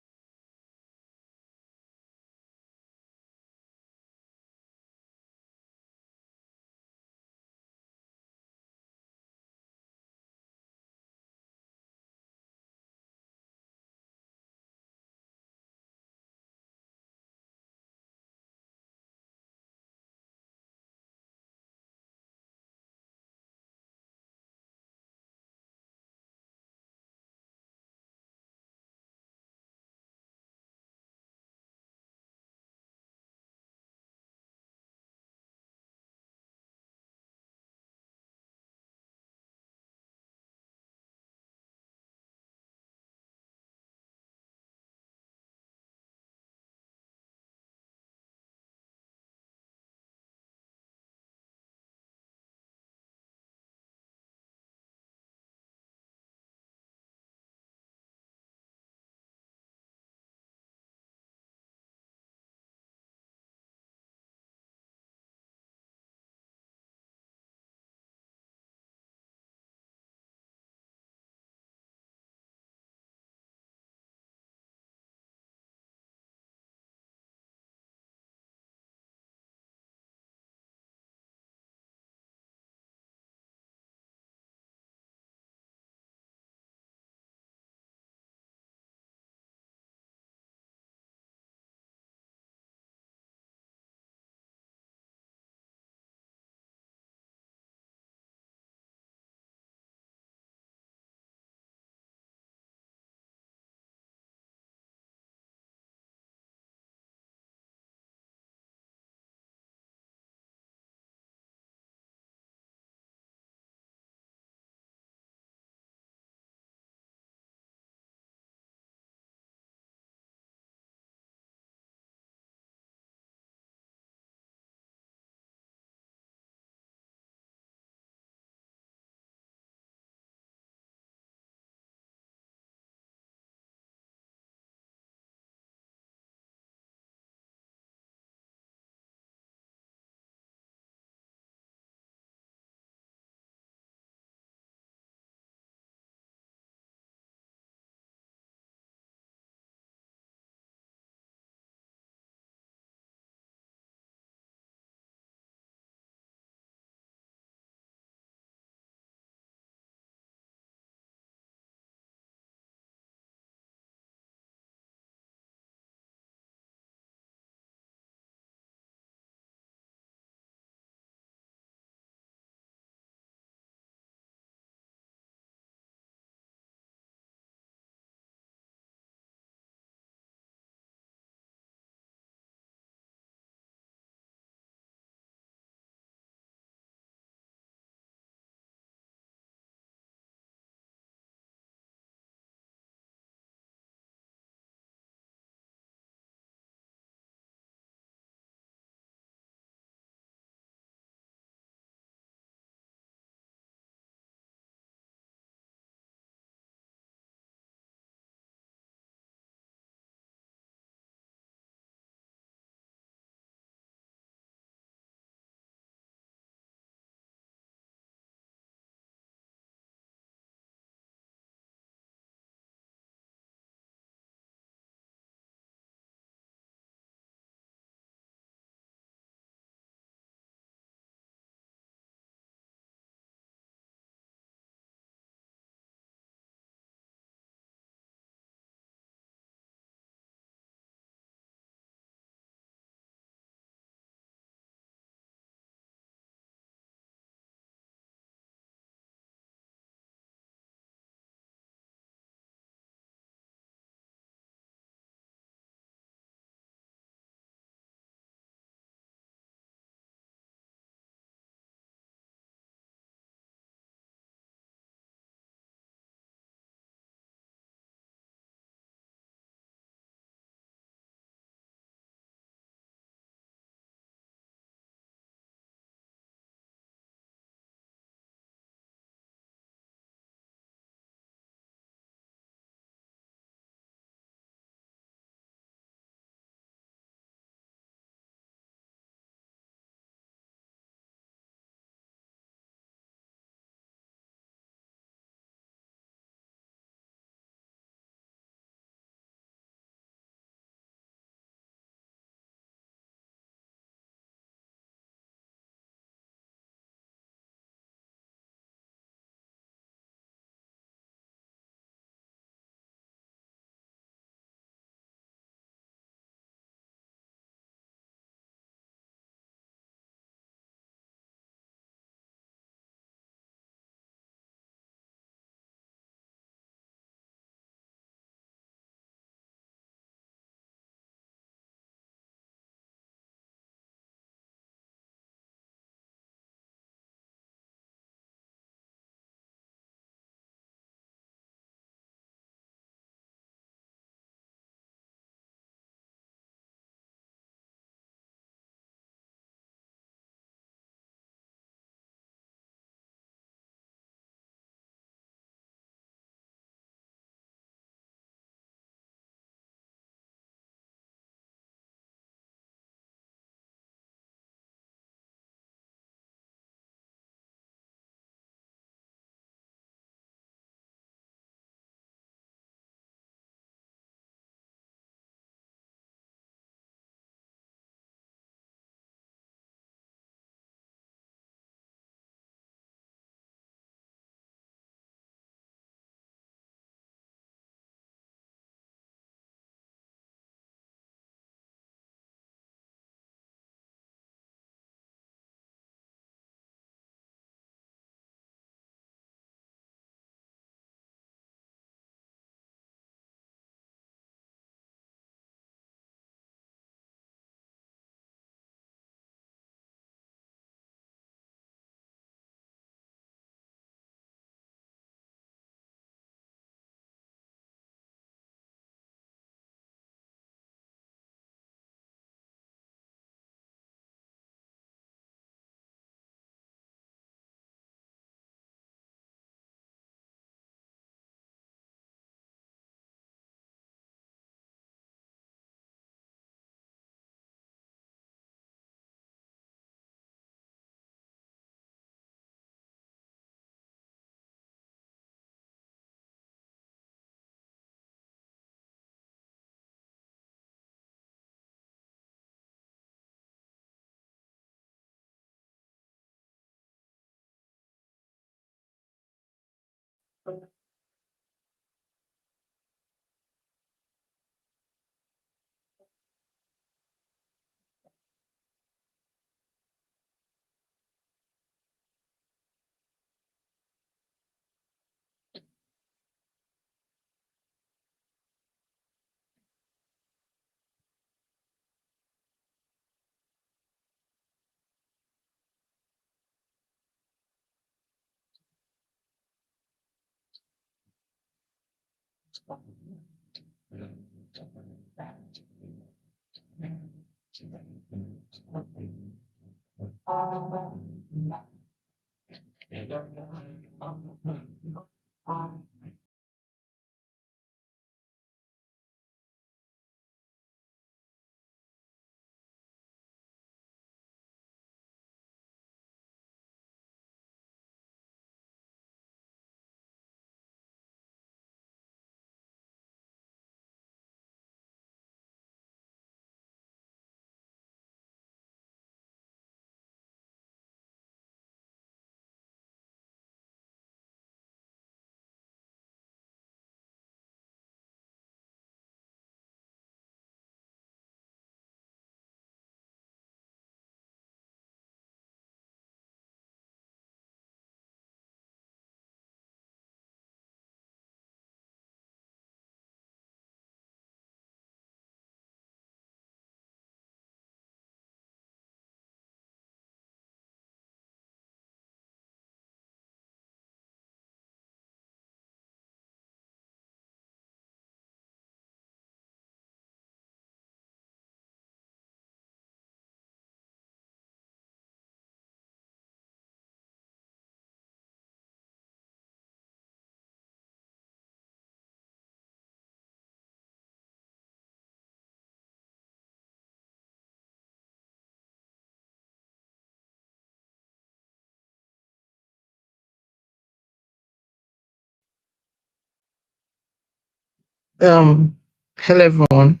Um, Hello everyone.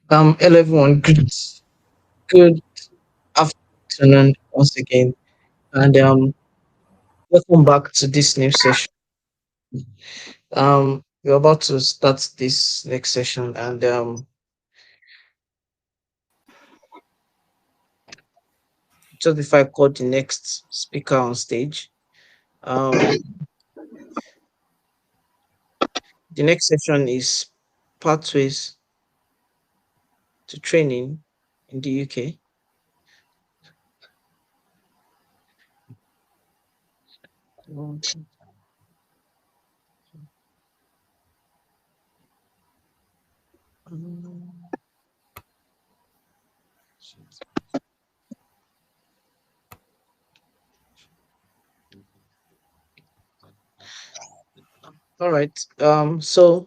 Hello everyone. Good afternoon once again, and welcome back to this new session. We're about to start this next session, and just before I call the next speaker on stage, um, the next session is pathways to training in the UK. All right. Mr.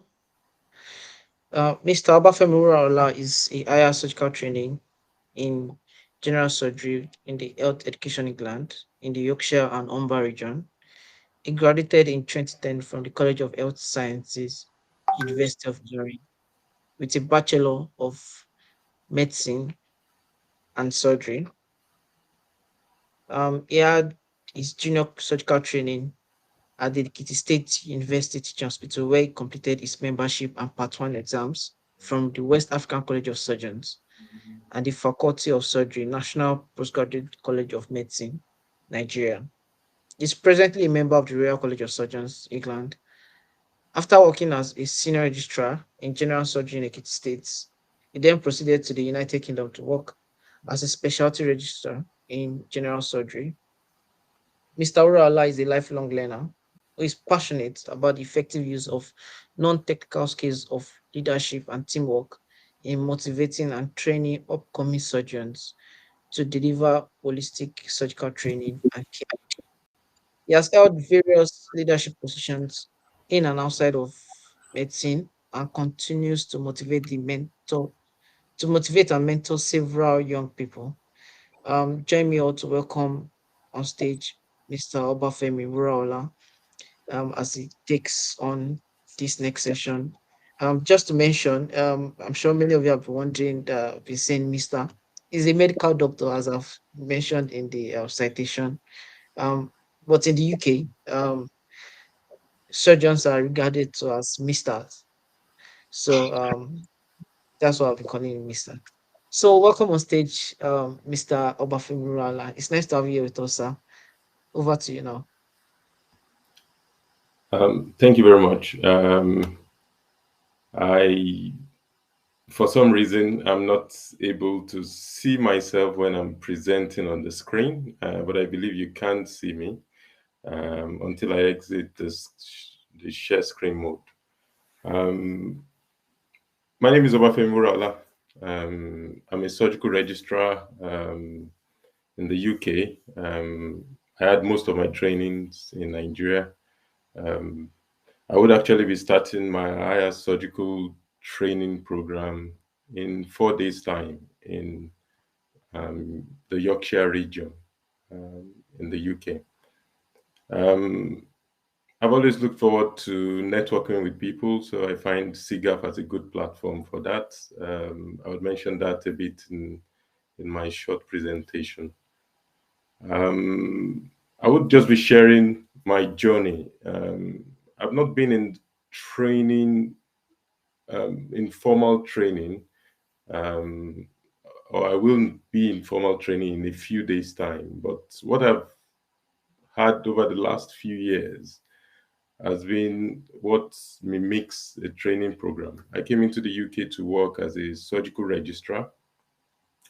Obafemi Wuraola is a higher surgical training in general surgery in the Health Education England in the Yorkshire and Humber region. He graduated in 2010 from the College of Health Sciences, University of Dawin, with a Bachelor of Medicine and Surgery. He had his junior surgical training at the Ekiti State University Teaching Hospital, where he completed his membership and Part 1 exams from the West African College of Surgeons and the Faculty of Surgery, National Postgraduate College of Medicine, Nigeria. He's presently a member of the Royal College of Surgeons, England. After working as a senior registrar in general surgery in Ekiti State, he then proceeded to the United Kingdom to work as a specialty registrar in general surgery. Mr. Wuraola is a lifelong learner who is passionate about the effective use of non-technical skills of leadership and teamwork in motivating and training upcoming surgeons to deliver holistic surgical training and care. He has held various leadership positions in and outside of medicine and continues to motivate and mentor several young people. Join me all to welcome on stage Mr. Obafemi Wuraola as he takes on this next session. Just to mention, I'm sure many of you have been wondering, been saying Mr. is a medical doctor, as I've mentioned in the citation. But in the UK, surgeons are regarded to as Misters. So that's why I'll be calling him Mister. So welcome on stage, Mr. Obafemi Wuraola. It's nice to have you here with us, sir. Over to you now. Thank you very much. For some reason, I'm not able to see myself when I'm presenting on the screen, but I believe you can see me until I exit the share screen mode. My name is Obafemi Wuraola. I'm a surgical registrar in the UK. I had most of my trainings in Nigeria. I would actually be starting my higher surgical training program in 4 days' time in the Yorkshire region in the UK. I've always looked forward to networking with people, so I find SIGAf as a good platform for that. I would mention that a bit in my short presentation. I would just be sharing my journey. I've not been in training, informal training, or I will be in formal training in a few days' time. But what I've had over the last few years has been what mimics a training program. I came into the UK to work as a surgical registrar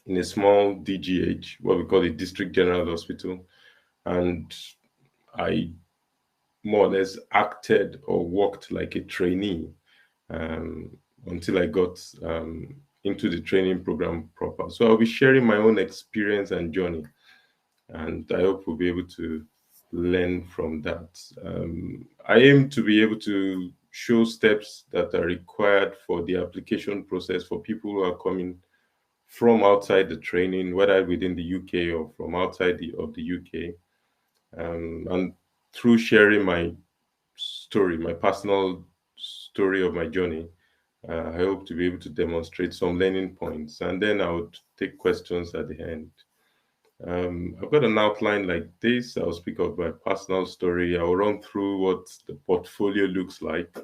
in a small DGH, what we call a district general hospital, and I more or less acted or worked like a trainee until I got into the training program proper. So I'll be sharing my own experience and journey, and I hope we'll be able to learn from that. I aim to be able to show steps that are required for the application process for people who are coming from outside the training, whether within the UK or from outside of the UK. And through sharing my story, my personal story of my journey, I hope to be able to demonstrate some learning points, and then I would take questions at the end. I've got an outline like this. I'll speak of my personal story. I'll run through what the portfolio looks like,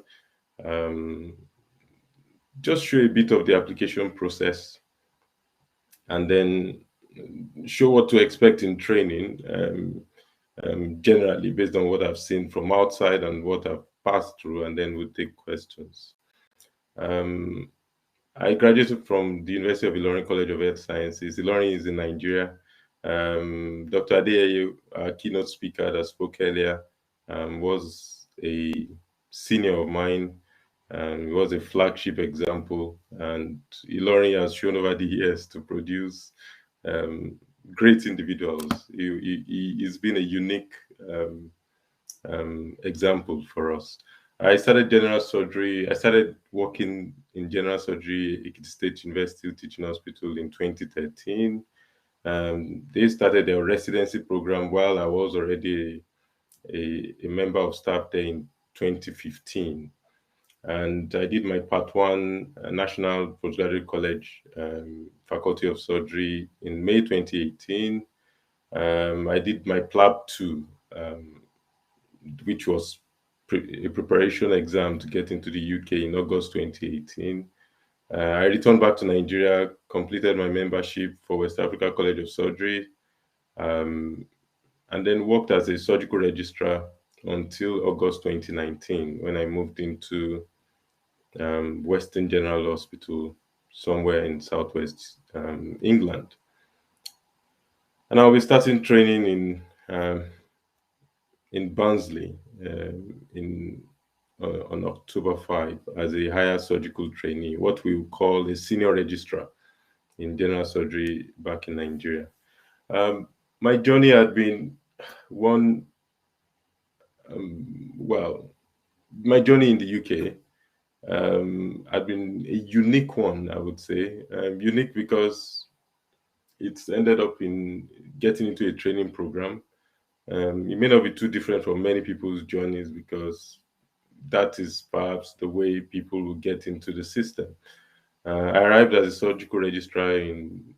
just show a bit of the application process, and then show what to expect in training, generally based on what I've seen from outside and what I've passed through, and then we'll take questions. I graduated from the University of Ilorin College of Health Sciences. Ilorin is in Nigeria. Dr. Adeyeye, our keynote speaker that spoke earlier, was a senior of mine, and was a flagship example. And Ilorin has shown over the years to produce great individuals. He's been a unique example for us. I started general surgery. I started working in general surgery at Ekiti State University Teaching Hospital in 2013. They started their residency program while I was already a member of staff there in 2015. And I did my Part 1 National Postgraduate College Faculty of Surgery in May 2018. I did my PLAB 2, which was a preparation exam to get into the UK in August 2018. I returned back to Nigeria, completed my membership for West Africa College of Surgery, and then worked as a surgical registrar until August 2019, when I moved into Western General Hospital somewhere in southwest England. And I'll be starting training in Barnsley on October 5 as a higher surgical trainee, what we would call a senior registrar in general surgery back in Nigeria. My journey had been one, my journey in the UK had been a unique one, I would say. Unique because it's ended up in getting into a training program. It may not be too different from many people's journeys, because that is perhaps the way people will get into the system. I arrived as a surgical registrar in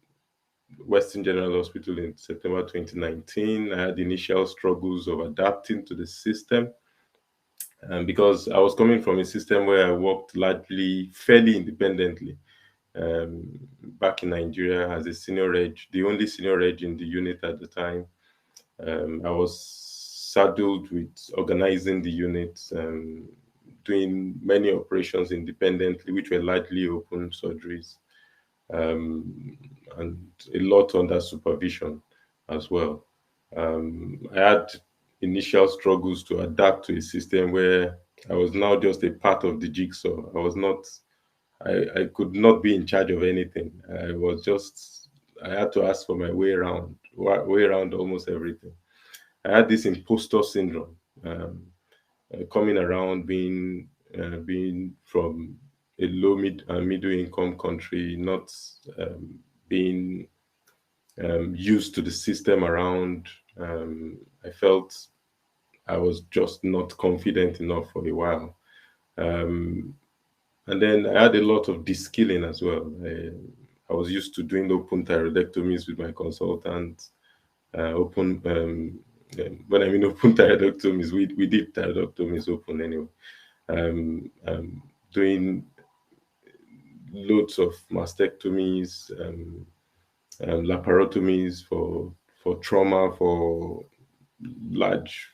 Western General Hospital in September 2019. I had initial struggles of adapting to the system, because I was coming from a system where I worked largely fairly independently. Back in Nigeria as a senior reg, the only senior reg in the unit at the time. I was saddled with organizing the unit, doing many operations independently, which were largely open surgeries, and a lot under supervision as well. I had initial struggles to adapt to a system where I was now just a part of the jigsaw. I was not, I could not be in charge of anything. I had to ask for my way around almost everything. I had this imposter syndrome, coming around being from a low middle income country, not being used to the system around. I felt I was just not confident enough for a while. And then I had a lot of de-skilling as well. I was used to doing open thyroidectomies with my consultant. When I mean open thyroidectomies, we did thyroidectomies open anyway. Doing loads of mastectomies, laparotomies for trauma, for large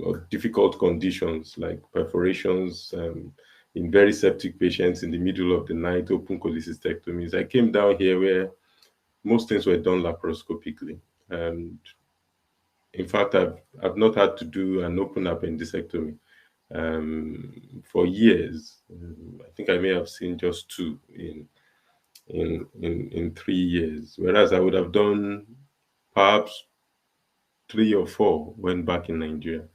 or difficult conditions like perforations, in very septic patients in the middle of the night, open cholecystectomies. I came down here where most things were done laparoscopically. And in fact, I've not had to do an open appendicectomy for years. I think I may have seen just two in 3 years, whereas I would have done perhaps 3 or 4 when back in Nigeria.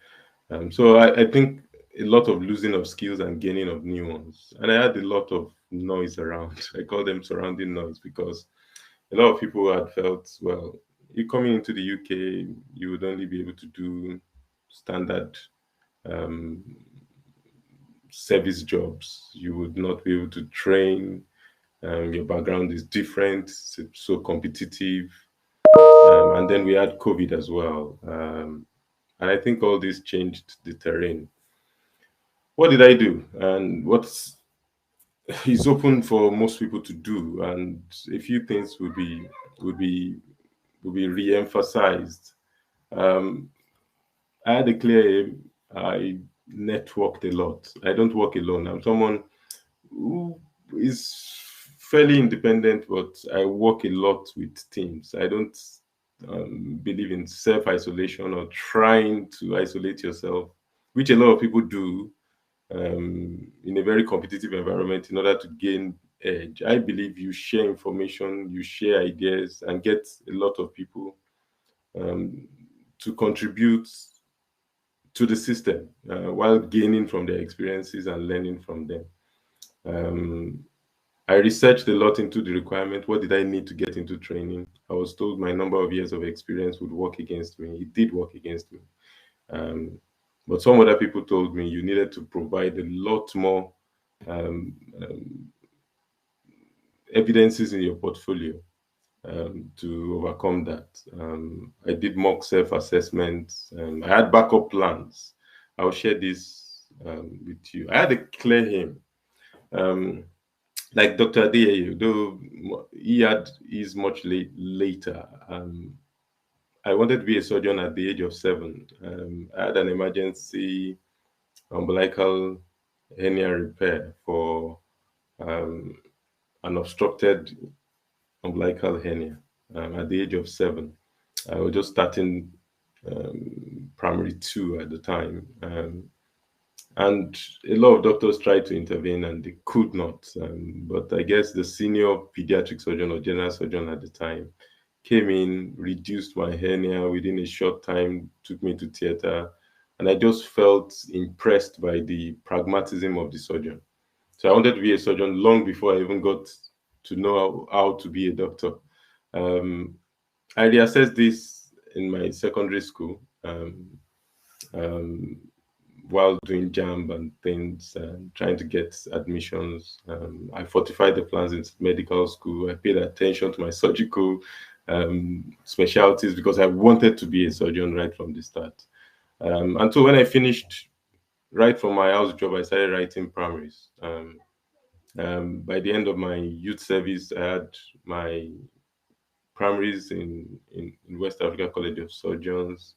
So I think a lot of losing of skills and gaining of new ones. And I had a lot of noise around. I call them surrounding noise, because a lot of people had felt, well, you coming into the UK, you would only be able to do standard service jobs. You would not be able to train. Your background is different, so competitive. And then we had COVID as well. And I think all this changed the terrain. What did I do? And what's is open for most people to do, and a few things would be re-emphasized. I had a clear aim. I networked a lot. I don't work alone. I'm someone who is fairly independent, but I work a lot with teams. I don't believe in self-isolation or trying to isolate yourself, which a lot of people do in a very competitive environment in order to gain edge. I believe you share information, you share ideas, and get a lot of people to contribute to the system while gaining from their experiences and learning from them. I researched a lot into the requirement. What did I need to get into training? I was told my number of years of experience would work against me. It did work against me. But some other people told me you needed to provide a lot more evidences in your portfolio to overcome that. I did mock self-assessments. I had backup plans. I'll share this with you. I had a clear aim. Like Dr. Adeyeye, though he had his much later. I wanted to be a surgeon at the age of 7. I had an emergency umbilical hernia repair for an obstructed umbilical hernia at the age of 7. I was just starting primary 2 at the time. And a lot of doctors tried to intervene and they could not. But I guess the senior pediatric surgeon or general surgeon at the time came in, reduced my hernia within a short time, took me to theater. And I just felt impressed by the pragmatism of the surgeon. So I wanted to be a surgeon long before I even got to know how to be a doctor. I reassessed this in my secondary school. while doing JAMB and things, trying to get admissions. I fortified the plans into medical school. I paid attention to my surgical specialties because I wanted to be a surgeon right from the start. And so when I finished, right from my house job, I started writing primaries. By the end of my youth service, I had my primaries in West Africa College of Surgeons,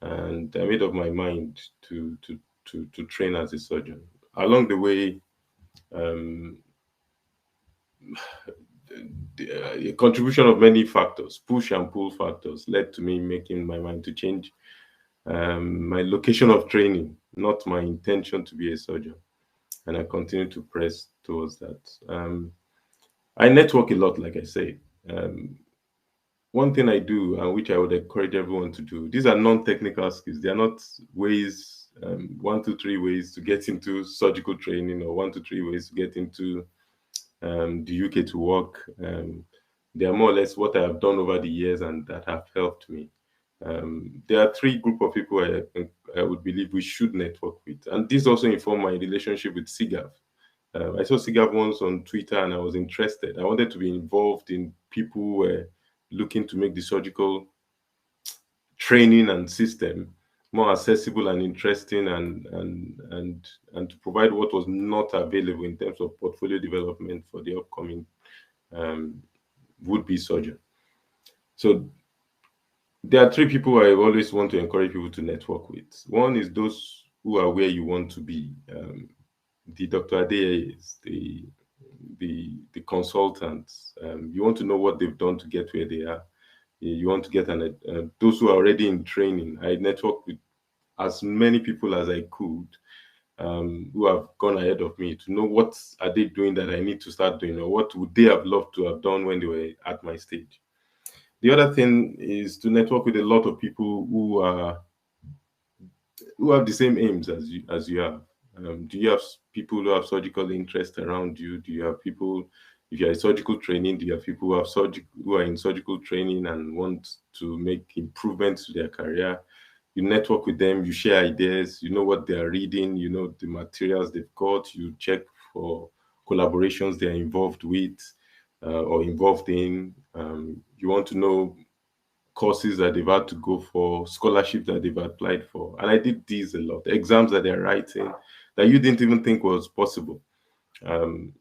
and I made up my mind to train as a surgeon. Along the way, the contribution of many factors, push and pull factors, led to me making my mind to change my location of training, not my intention to be a surgeon. And I continue to press towards that. I network a lot, like I say. One thing I do, and which I would encourage everyone to do, these are non-technical skills. They are not ways, 1, 2, 3 ways to get into surgical training, or 1, 2, 3 ways to get into the UK to work. They are more or less what I have done over the years and that have helped me. There are 3 group of people I would believe we should network with, and this also informed my relationship with SIGAf. I saw SIGAf once on Twitter and I was interested. I wanted to be involved in people who were looking to make the surgical training and system more accessible and interesting, and to provide what was not available in terms of portfolio development for the upcoming would-be surgeon. So there are 3 people I always want to encourage people to network with. One is those who are where you want to be. The Dr. Adeyeyes, the consultants. You want to know what they've done to get where they are. You want to get those who are already in training. I network with as many people as I could who have gone ahead of me to know what are they doing that I need to start doing, or what would they have loved to have done when they were at my stage. The other thing is to network with a lot of people who have the same aims as you have. Do you have people who have surgical interest around you? Do you have people, if you're in surgical training, do you have people who are in surgical training and want to make improvements to their career? You network with them, you share ideas, you know what they are reading, you know the materials they've got, you check for collaborations they're involved with or involved in. You want to know courses that they've had to go for, scholarships that they've applied for. And I did these a lot, exams that they're writing that you didn't even think was possible. And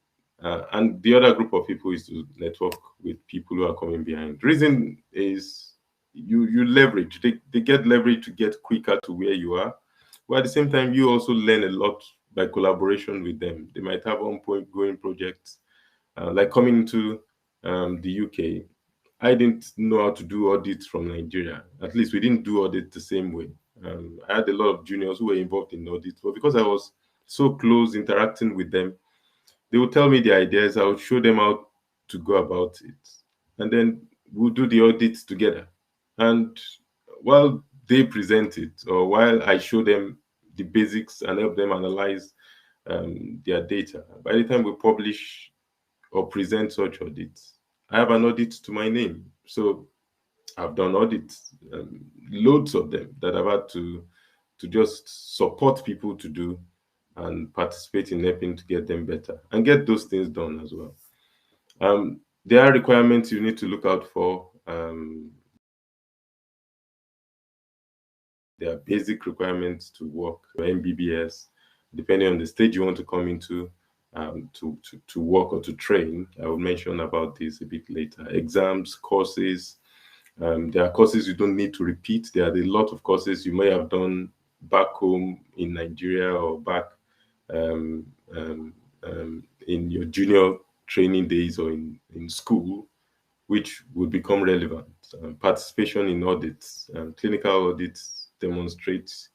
the other group of people is to network with people who are coming behind. The reason is you leverage, they get leverage to get quicker to where you are. But at the same time, you also learn a lot by collaboration with them. They might have ongoing projects, like coming into the UK. I didn't know how to do audits from Nigeria. At least we didn't do audit the same way. I had a lot of juniors who were involved in audits, but because I was so close interacting with them, they would tell me the ideas. I would show them how to go about it, and then we'll do the audits together. And while they present it, or while I show them the basics and help them analyze their data, by the time we publish or present such audits, I have an audit to my name. So I've done audits, loads of them that I've had to just support people to do and participate in helping to get them better and get those things done as well. There are requirements you need to look out for. There are basic requirements to work MBBS, depending on the stage you want to come into. To work or to train. I will mention about this a bit later. Exams, courses. There are courses you don't need to repeat. There are a lot of courses you may have done back home in Nigeria or back in your junior training days or in school, which would become relevant. Participation in audits, clinical audits demonstrates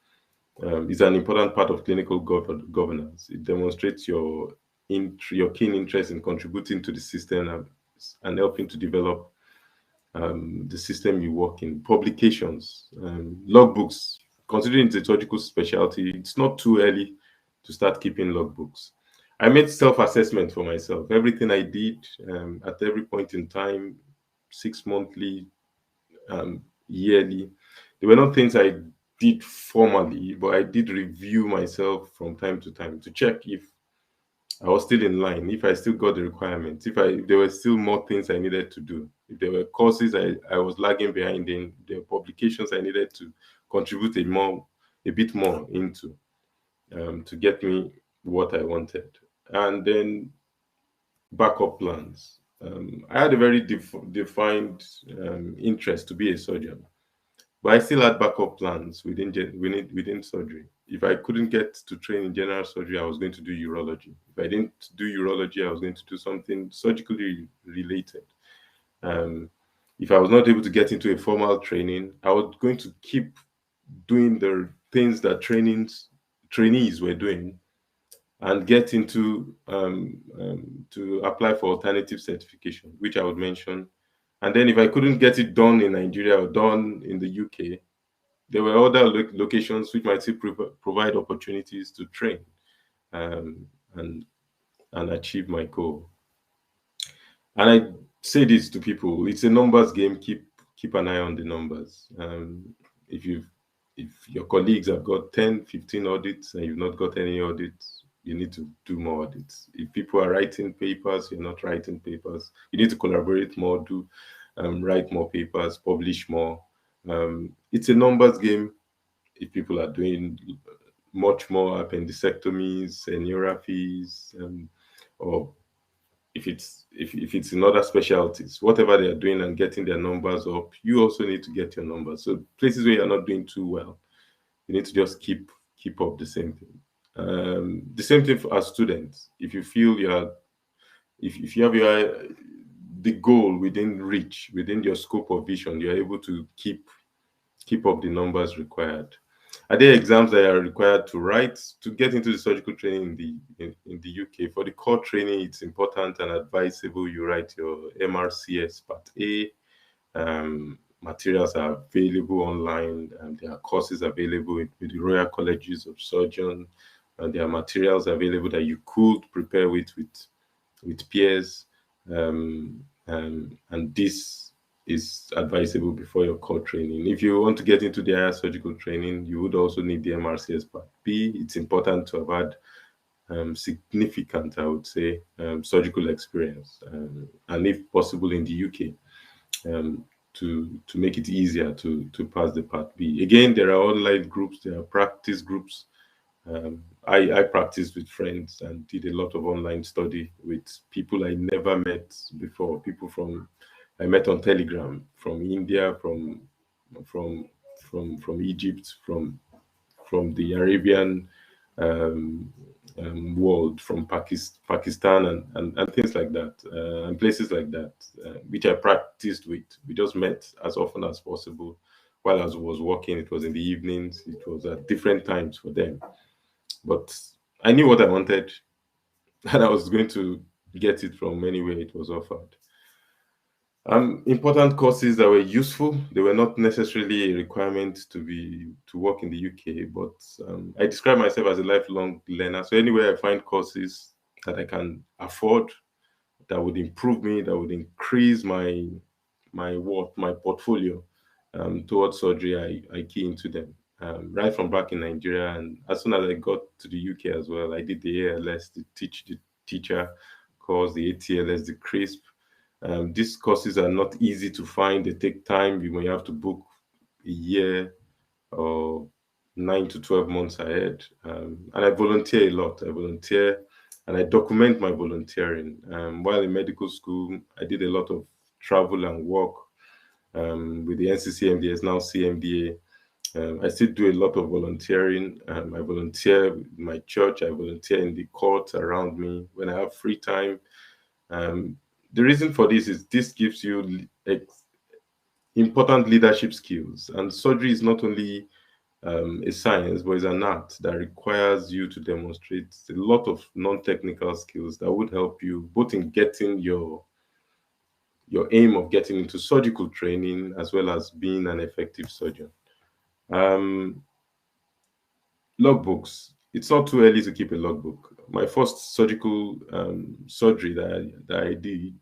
is an important part of clinical governance. It demonstrates your keen interest in contributing to the system and helping to develop the system you work in. Publications, logbooks. Considering it's a surgical specialty, it's not too early to start keeping logbooks. I made self-assessment for myself. Everything I did at every point in time, 6 monthly, yearly, they were not things I did formally, but I did review myself from time to time to check if I was still in line, if I still got the requirements, if there were still more things I needed to do, if there were courses I was lagging behind in, there were publications I needed to contribute a bit more into to get me what I wanted. And then backup plans. I had a very defined interest to be a surgeon, but I still had backup plans within surgery. If I couldn't get to train in general surgery, I was going to do urology. If I didn't do urology, I was going to do something surgically related. If I was not able to get into a formal training, I was going to keep doing the things that trainees were doing and get into to apply for alternative certification, which I would mention. And then if I couldn't get it done in Nigeria or done in the UK, there were other locations which might still provide opportunities to train um, and achieve my goal. And I say this to people: it's a numbers game. Keep an eye on the numbers. If your colleagues have got 10, 15 audits and you've not got any audits, you need to do more audits. If people are writing papers, you're not writing papers. You need to collaborate more, write more papers, publish more. It's a numbers game. If people are doing much more appendectomies, senioraphies, or if it's in other specialties, whatever they are doing and getting their numbers up, you also need to get your numbers. So places where you're not doing too well, you need to just keep up the same thing. The same thing for as students. If you feel if you have the goal within reach, within your scope of vision, you're able to keep up the numbers required. Are there exams that are required to write to get into the surgical training in the UK? For the core training, it's important and advisable you write your MRCS Part A. Materials are available online, and there are courses available with the Royal Colleges of Surgeons, and there are materials available that you could prepare with peers, and this is advisable before your core training. If you want to get into the higher surgical training, you would also need the MRCS Part B. It's important to have had significant, I would say, surgical experience, and if possible in the UK, to make it easier to pass the Part B. Again, there are online groups, there are practice groups. I practiced with friends and did a lot of online study with people I never met before, people I met on Telegram, from India, from Egypt, from the Arabian world, from Pakistan and things like that, and places like that, which I practiced with. We just met as often as possible. While I was working, it was in the evenings, it was at different times for them. But I knew what I wanted, and I was going to get it from anywhere it was offered. Important courses that were useful. They were not necessarily a requirement to work in the UK, but I describe myself as a lifelong learner. So anywhere I find courses that I can afford, that would improve me, that would increase my portfolio towards surgery, I key into them. Right from back in Nigeria, and as soon as I got to the UK as well, I did the ALS, the teacher course, the ATLS, the CRISP. These courses are not easy to find. They take time. You may have to book a year or 9 to 12 months ahead. And I volunteer a lot. I volunteer and I document my volunteering. While in medical school, I did a lot of travel and work with the NCCMDA, it's now CMDA. I still do a lot of volunteering. I volunteer in my church. I volunteer in the court around me when I have free time. The reason for this is this gives you important leadership skills. And surgery is not only a science, but it's an art that requires you to demonstrate a lot of non-technical skills that would help you both in getting your aim of getting into surgical training as well as being an effective surgeon. Logbooks. It's not too early to keep a logbook. My first surgical surgery that I did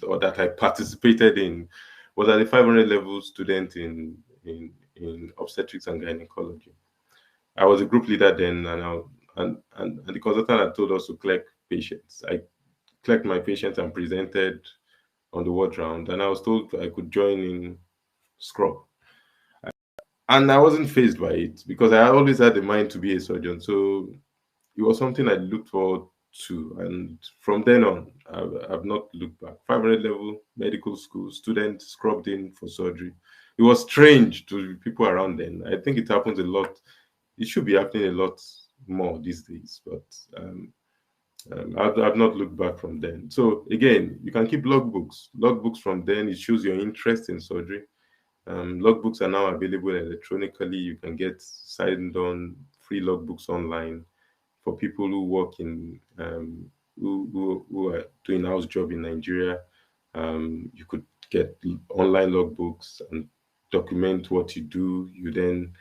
or that I participated in was as a 500 level student in in obstetrics and gynecology. I was a group leader then, and the consultant had told us to collect patients. I collect my patients and presented on the ward round, and I was told I could join in scrub. And I wasn't phased by it because I always had the mind to be a surgeon. So it was something I looked forward to. And from then on, I've not looked back. 500 level medical school, student scrubbed in for surgery. It was strange to people around then. I think it happens a lot. It should be happening a lot more these days, but I've not looked back from then. So again, you can keep logbooks. Logbooks from then, it shows your interest in surgery. Logbooks are now available electronically. You can get signed on free logbooks online for people who work in who are doing house job in Nigeria. You could get online logbooks and document what you do. You then,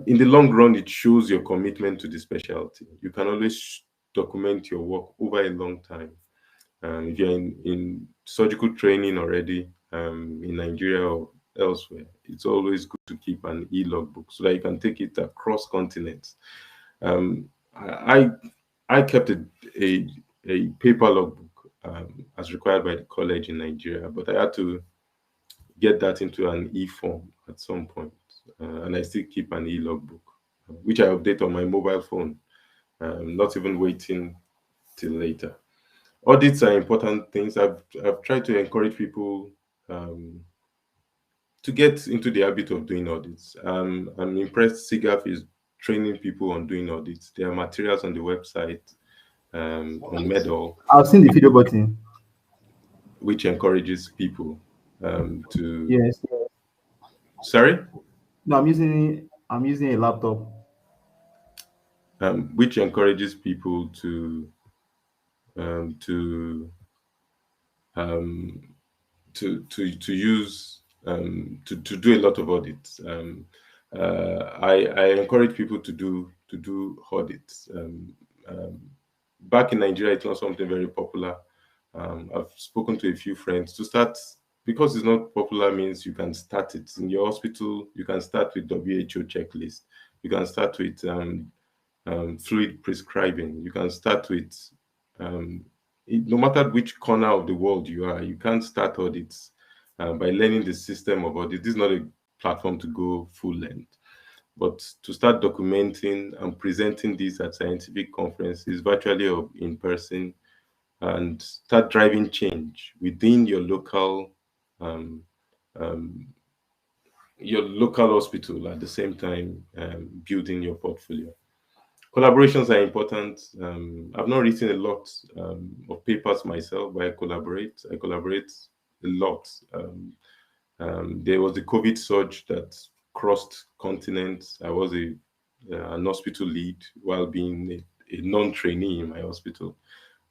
in the long run, it shows your commitment to the specialty. You can always document your work over a long time. If you're in surgical training already in Nigeria or elsewhere, it's always good to keep an e-logbook so that you can take it across continents. I kept a paper logbook as required by the college in Nigeria, but I had to get that into an e-form at some point, and I still keep an e-logbook, which I update on my mobile phone, not even waiting till later. Audits are important things. I've tried to encourage people to get into the habit of doing audits. I'm impressed SIGAf is training people on doing audits. There are materials on the website on Medal. I've seen the video button. Which encourages people to. Yes. Sorry? No, I'm using a laptop. Which encourages people to use to do a lot of audits. I encourage people to do audits. Back in Nigeria, it's not something very popular. I've spoken to a few friends to start, because it's not popular means you can start it in your hospital. You can start with WHO checklist. You can start with fluid prescribing. You can start with no matter which corner of the world you are, you can't start audits by learning the system of audit. This is not a platform to go full length, but to start documenting and presenting this at scientific conferences, virtually or in person, and start driving change within your local hospital at the same time, building your portfolio. Collaborations are important. I've not written a lot of papers myself, but I collaborate. I collaborate a lot. There was the COVID surge that crossed continents. I was an hospital lead while being a non-trainee in my hospital.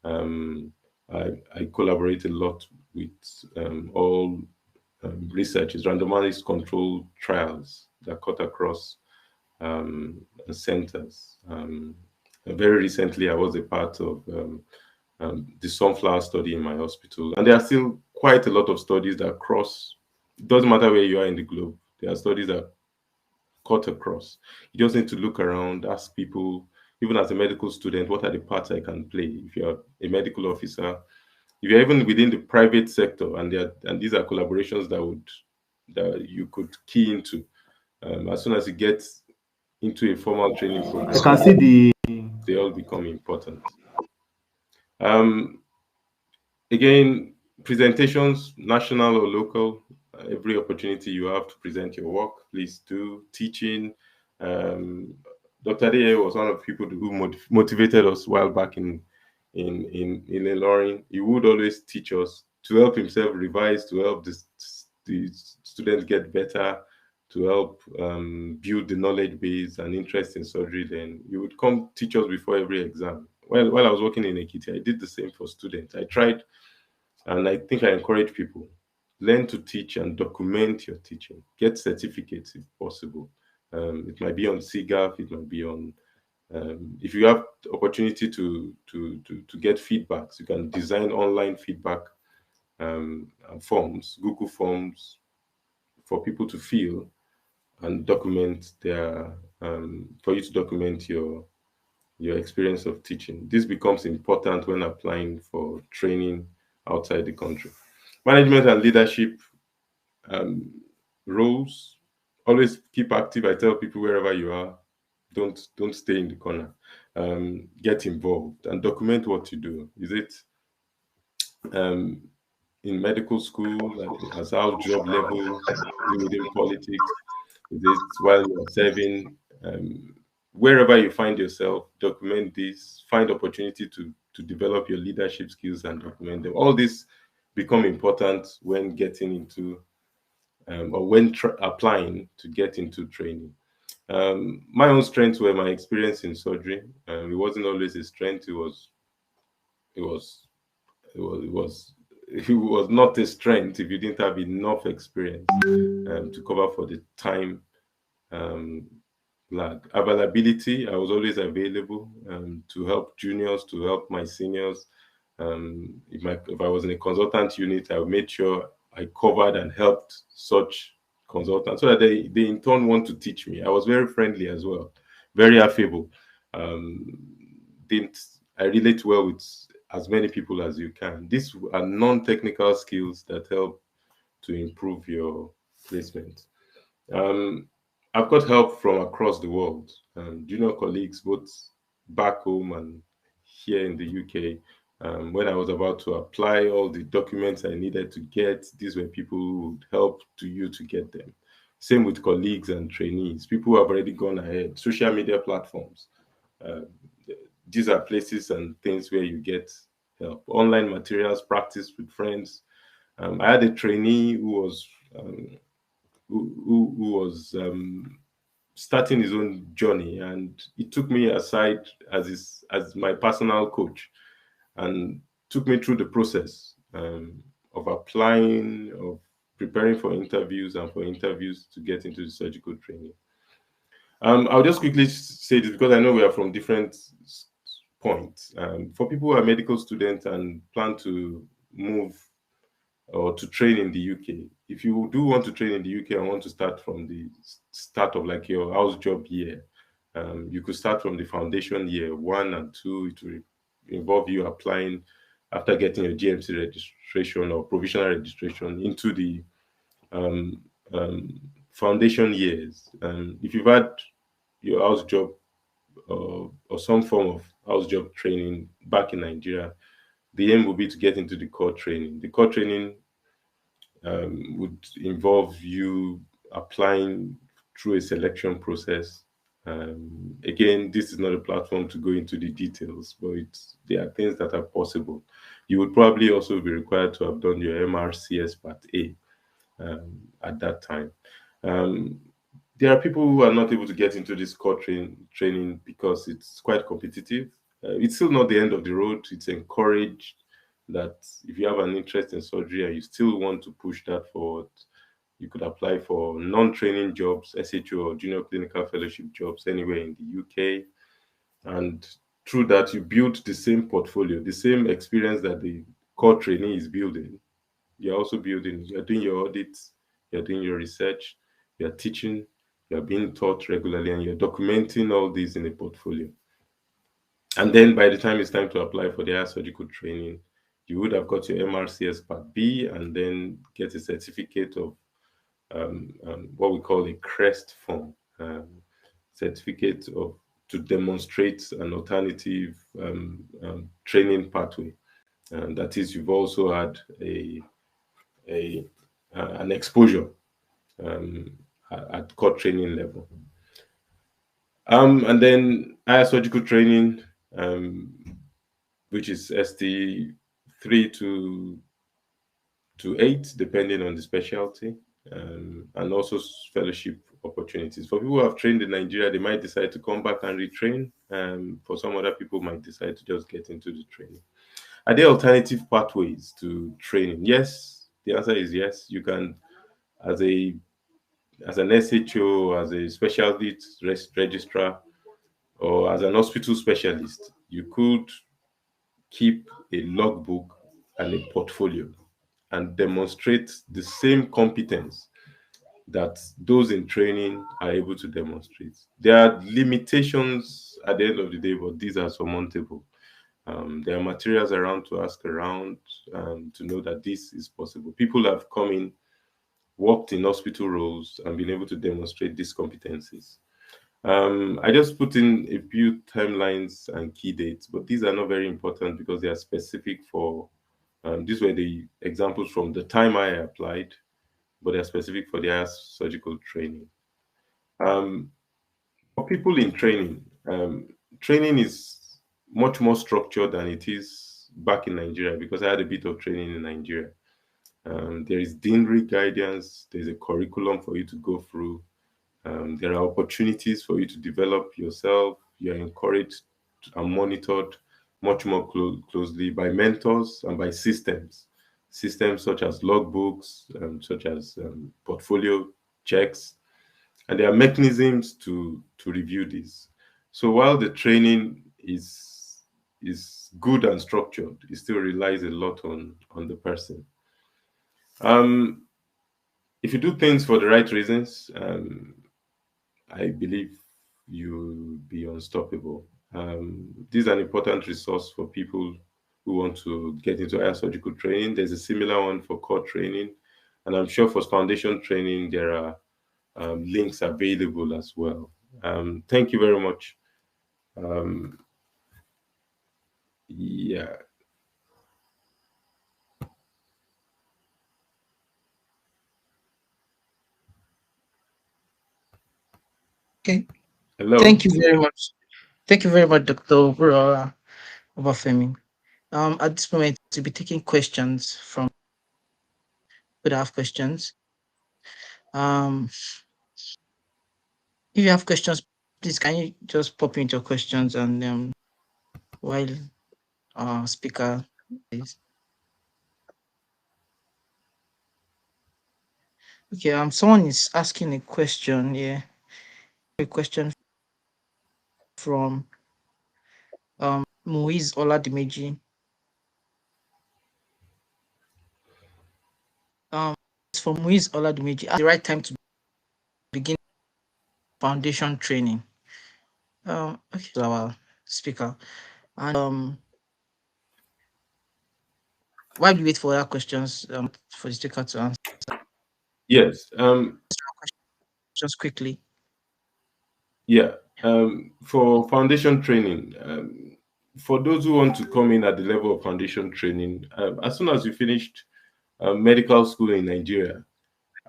I collaborate a lot with all researchers, randomized controlled trials that cut across centers. Very recently, I was a part of the sunflower study in my hospital, and there are still quite a lot of studies that cross. It doesn't matter where you are in the globe. There are studies that cut across. You just need to look around, ask people, even as a medical student, what are the parts I can play? If you're a medical officer, if you're even within the private sector, and these are collaborations that you could key into as soon as you get into a formal training program. I can see they all become important. Again, presentations, national or local, every opportunity you have to present your work, please do. Teaching. Dr. Adeyeye was one of the people who motivated us while back in Ilorin. He would always teach us to help himself revise, to help the students get better, to help build the knowledge base and interest in surgery. Then he would come teach us before every exam. While I was working in Ekiti, I did the same for students. I tried, and I think I encourage people, learn to teach and document your teaching. Get certificates if possible. It might be on SIGAf, it might be on, if you have the opportunity to get feedbacks, you can design online feedback forms, Google Forms for people to fill and document their for you to document your experience of teaching. This becomes important when applying for training outside the country. Management and leadership um, roles, always keep active. I tell people wherever you are, don't stay in the corner. Get involved and document what you do. Is it um, in medical school, as our job level, is it within politics? Is it while you're serving? Wherever you find yourself, document this. Find opportunity to develop your leadership skills and document them. All this become important when getting into or when applying to get into training. My own strengths were my experience in surgery. It wasn't always a strength. It was it was it was not a strength if you didn't have enough experience to cover for the time um, lag. Availability, I was always available to help juniors, to help my seniors. If I was in a consultant unit, I made sure I covered and helped such consultants so that they in turn want to teach me. I was very friendly as well, very affable. Um, didn't I relate well with as many people as you can. These are non-technical skills that help to improve your placement. Um, I've got help from across the world, junior colleagues, both back home and here in the UK. When I was about to apply all the documents I needed to get, these were people who would help to you to get them. Same with colleagues and trainees, people who have already gone ahead. Social media platforms. Uh, these are places and things where you get help. Online materials, practice with friends. I had a trainee who was who was starting his own journey, and he took me aside as my personal coach and took me through the process of applying, of preparing for interviews, and for interviews to get into the surgical training. I'll just quickly say this because I know we are from different points. For people who are medical students and plan to move or to train in the UK. If you do want to train in the UK and want to start from the start of like your house job year, you could start from the foundation year 1 and 2. It will involve you applying after getting your GMC registration or provisional registration into the um, foundation years. If you've had your house job or some form of house job training back in Nigeria, the aim will be to get into the core training. The core training would involve you applying through a selection process. Again, this is not a platform to go into the details, but there are things that are possible. You would probably also be required to have done your MRCS Part A at that time. There are people who are not able to get into this core training because it's quite competitive. It's still not the end of the road. It's encouraged that if you have an interest in surgery and you still want to push that forward, you could apply for non-training jobs, SHO or junior clinical fellowship jobs anywhere in the UK. And through that, you build the same portfolio, the same experience that the core trainee is building. You're also building, you're doing your audits, you're doing your research, you're teaching, you're being taught regularly, and you're documenting all these in a portfolio. And then by the time it's time to apply for the higher surgical training, you would have got your MRCS Part B and then get a certificate of what we call a CREST form, certificate of to demonstrate an alternative training pathway. That is, you've also had an exposure at core training level. And then higher surgical training, which is ST3 to 8, depending on the specialty, and also fellowship opportunities. For people who have trained in Nigeria, they might decide to come back and retrain. For some other people, might decide to just get into the training. Are there alternative pathways to training? Yes, the answer is yes. You can, as an SHO, as a specialty registrar, or as an hospital specialist, you could keep a logbook and a portfolio and demonstrate the same competence that those in training are able to demonstrate. There are limitations at the end of the day, but these are surmountable. There are materials around to ask around, to know that this is possible. People have come in, worked in hospital roles, and been able to demonstrate these competencies. I just put in a few timelines and key dates, but these are not very important because they are specific for. These were the examples from the time I applied, but they're specific for their surgical training. Um, for people in training, training is much more structured than it is back in Nigeria because I had a bit of training in Nigeria. There is deanry guidance, there's a curriculum for you to go through, there are opportunities for you to develop yourself. You're encouraged and monitored much more closely by mentors and by systems. Systems such as logbooks, such as portfolio checks, and there are mechanisms to review this. So while the training is good and structured, it still relies a lot on the person. Um, if you do things for the right reasons, I believe you'll be unstoppable. This is an important resource for people who want to get into higher surgical training. There's a similar one for core training, and I'm sure for foundation training there are links available as well. Thank you very much. Um, yeah. Okay. Hello. Thank you very much. Thank you very much, Dr. Obafemi. At this moment, we'll be taking questions from people that have questions. If you have questions, please can you just pop into your questions and while speaker is okay. Someone is asking a question here. A question from Muiz Oladimeji. It's from Muiz Oladimeji. At the right time to begin foundation training. Okay, so our speaker. And while we wait for other questions, for the speaker to answer Yes. just quickly. Yeah. For foundation training, for those who want to come in at the level of foundation training, as soon as you finished medical school in Nigeria,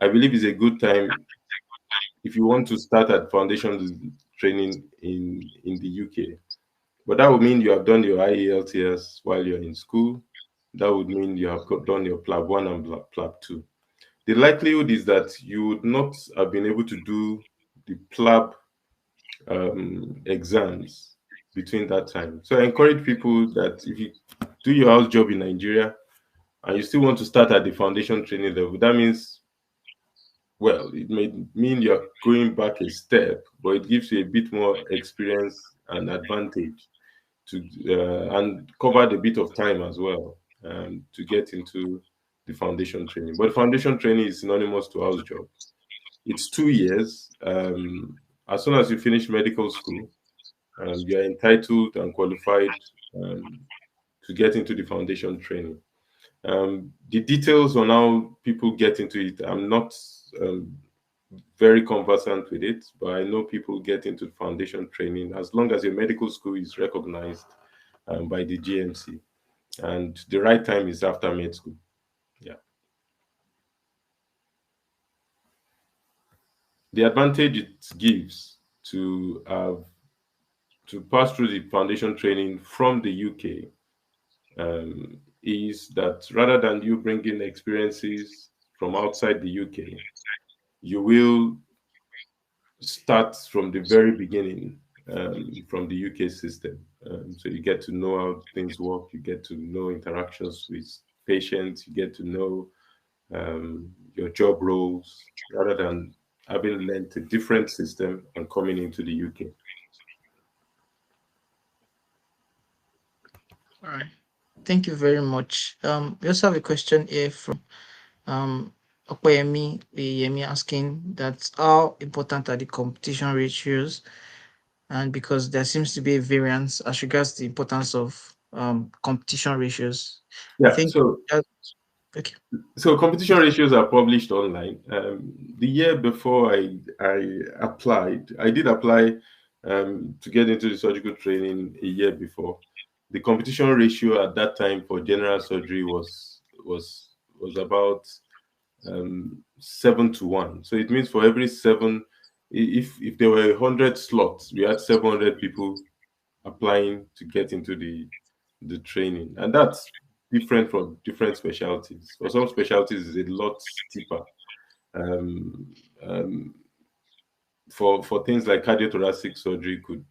I believe it's a good time if you want to start at foundation training in the UK. But that would mean you have done your IELTS while you're in school. That would mean you have done your PLAB 1 and PLAB 2. The likelihood is that you would not have been able to do the PLAB exams between that time. So I encourage people that if you do your house job in Nigeria and you still want to start at the foundation training level, that means, well, it may mean you're going back a step, but it gives you a bit more experience and advantage to and covered a bit of time as well to get into the foundation training. But foundation training is synonymous to house job. It's 2 years. As soon as you finish medical school, you are entitled and qualified to get into the foundation training. The details on how people get into it, I'm not very conversant with it, but I know people get into foundation training as long as your medical school is recognized by the GMC, and the right time is after med school. Yeah. The advantage it gives to have to pass through the foundation training from the UK is that rather than you bringing experiences from outside the UK, you will start from the very beginning from the UK system. So you get to know how things work, you get to know interactions with patients, you get to know your job roles, rather than having learned a different system and coming into the UK. All right. Thank you very much. We also have a question here from Yemi asking that how important are the competition ratios, and because there seems to be a variance as regards the importance of competition ratios. I Yeah. think okay. So competition ratios are published online. The year before I applied, I did apply to get into the surgical training a year before. The competition ratio at that time for general surgery was about 7 to 1. So it means for every seven, if there were 100 slots, we had 700 people applying to get into the training, and that's different from different specialties. For some specialties, it's a lot steeper. Um, um, for things like cardiothoracic surgery, could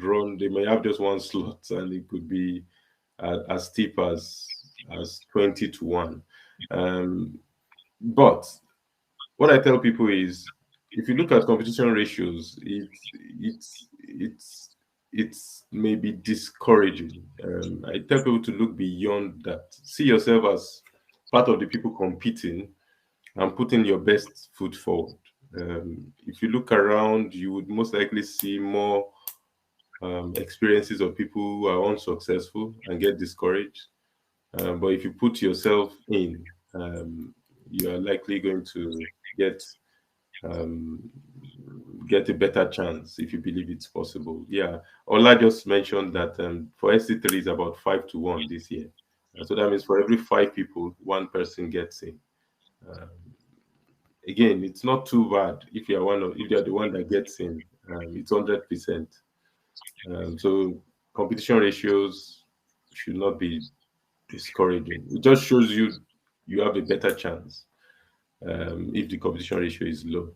run. They may have just one slot, and it could be as steep as 20 to 1. But what I tell people is, if you look at competition ratios, it's maybe discouraging. I tell people to look beyond that. See yourself as part of the people competing and putting your best foot forward. If you look around, you would most likely see more experiences of people who are unsuccessful and get discouraged. But if you put yourself in, you are likely going to get um, get a better chance if you believe it's possible. Yeah, Ola just mentioned that for SC3 is about 5 to 1 this year. So that means for every 5 people, one person gets in. Um, Again, it's not too bad if you're the one that gets in. It's 100%. So competition ratios should not be discouraging. It just shows you have a better chance if the competition ratio is low.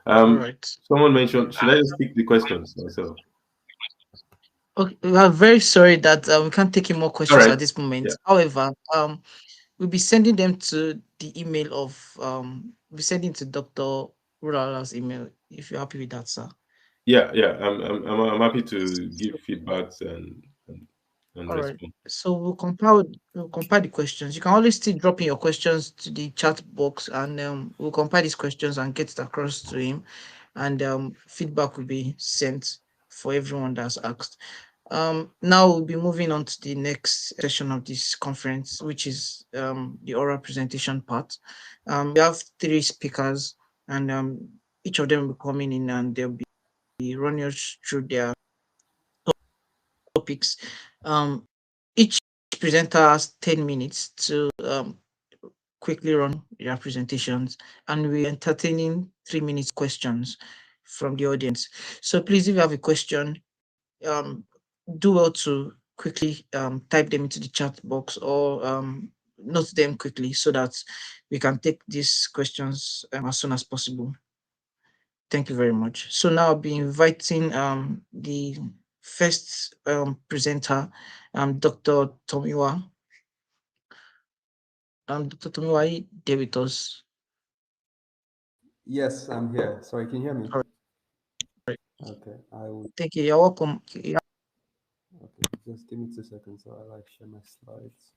All right. Someone mentioned, should I just pick the questions myself? Okay, we are very sorry that we can't take any more All questions right. at this moment. Yeah. However, we'll be sending them to the email of we'll be sending to Dr. Wuraola's email if you're happy with that, sir. Yeah. I'm happy to give feedbacks and All right. respond. So we'll compile the questions. You can always still drop in your questions to the chat box, and we'll compile these questions and get it across to him, and feedback will be sent for everyone that's asked. Now we'll be moving on to the next session of this conference, which is the oral presentation part. We have 3 speakers, and each of them will be coming in, and they'll be running us through their topics. Each presenter has 10 minutes to quickly run their presentations, and we're entertaining 3 minutes questions from the audience. So please, if you have a question, do well to quickly type them into the chat box, or note them quickly so that we can take these questions as soon as possible. Thank you very much. So now I'll be inviting the first presenter, Dr. Tomiwa. Dr. Tomiwa, are you there with us? Yes, I'm here. Sorry, can you hear me? All right. Okay, I will. Thank you. You're welcome. Yeah. Okay, just give me 2 seconds so I share my slides.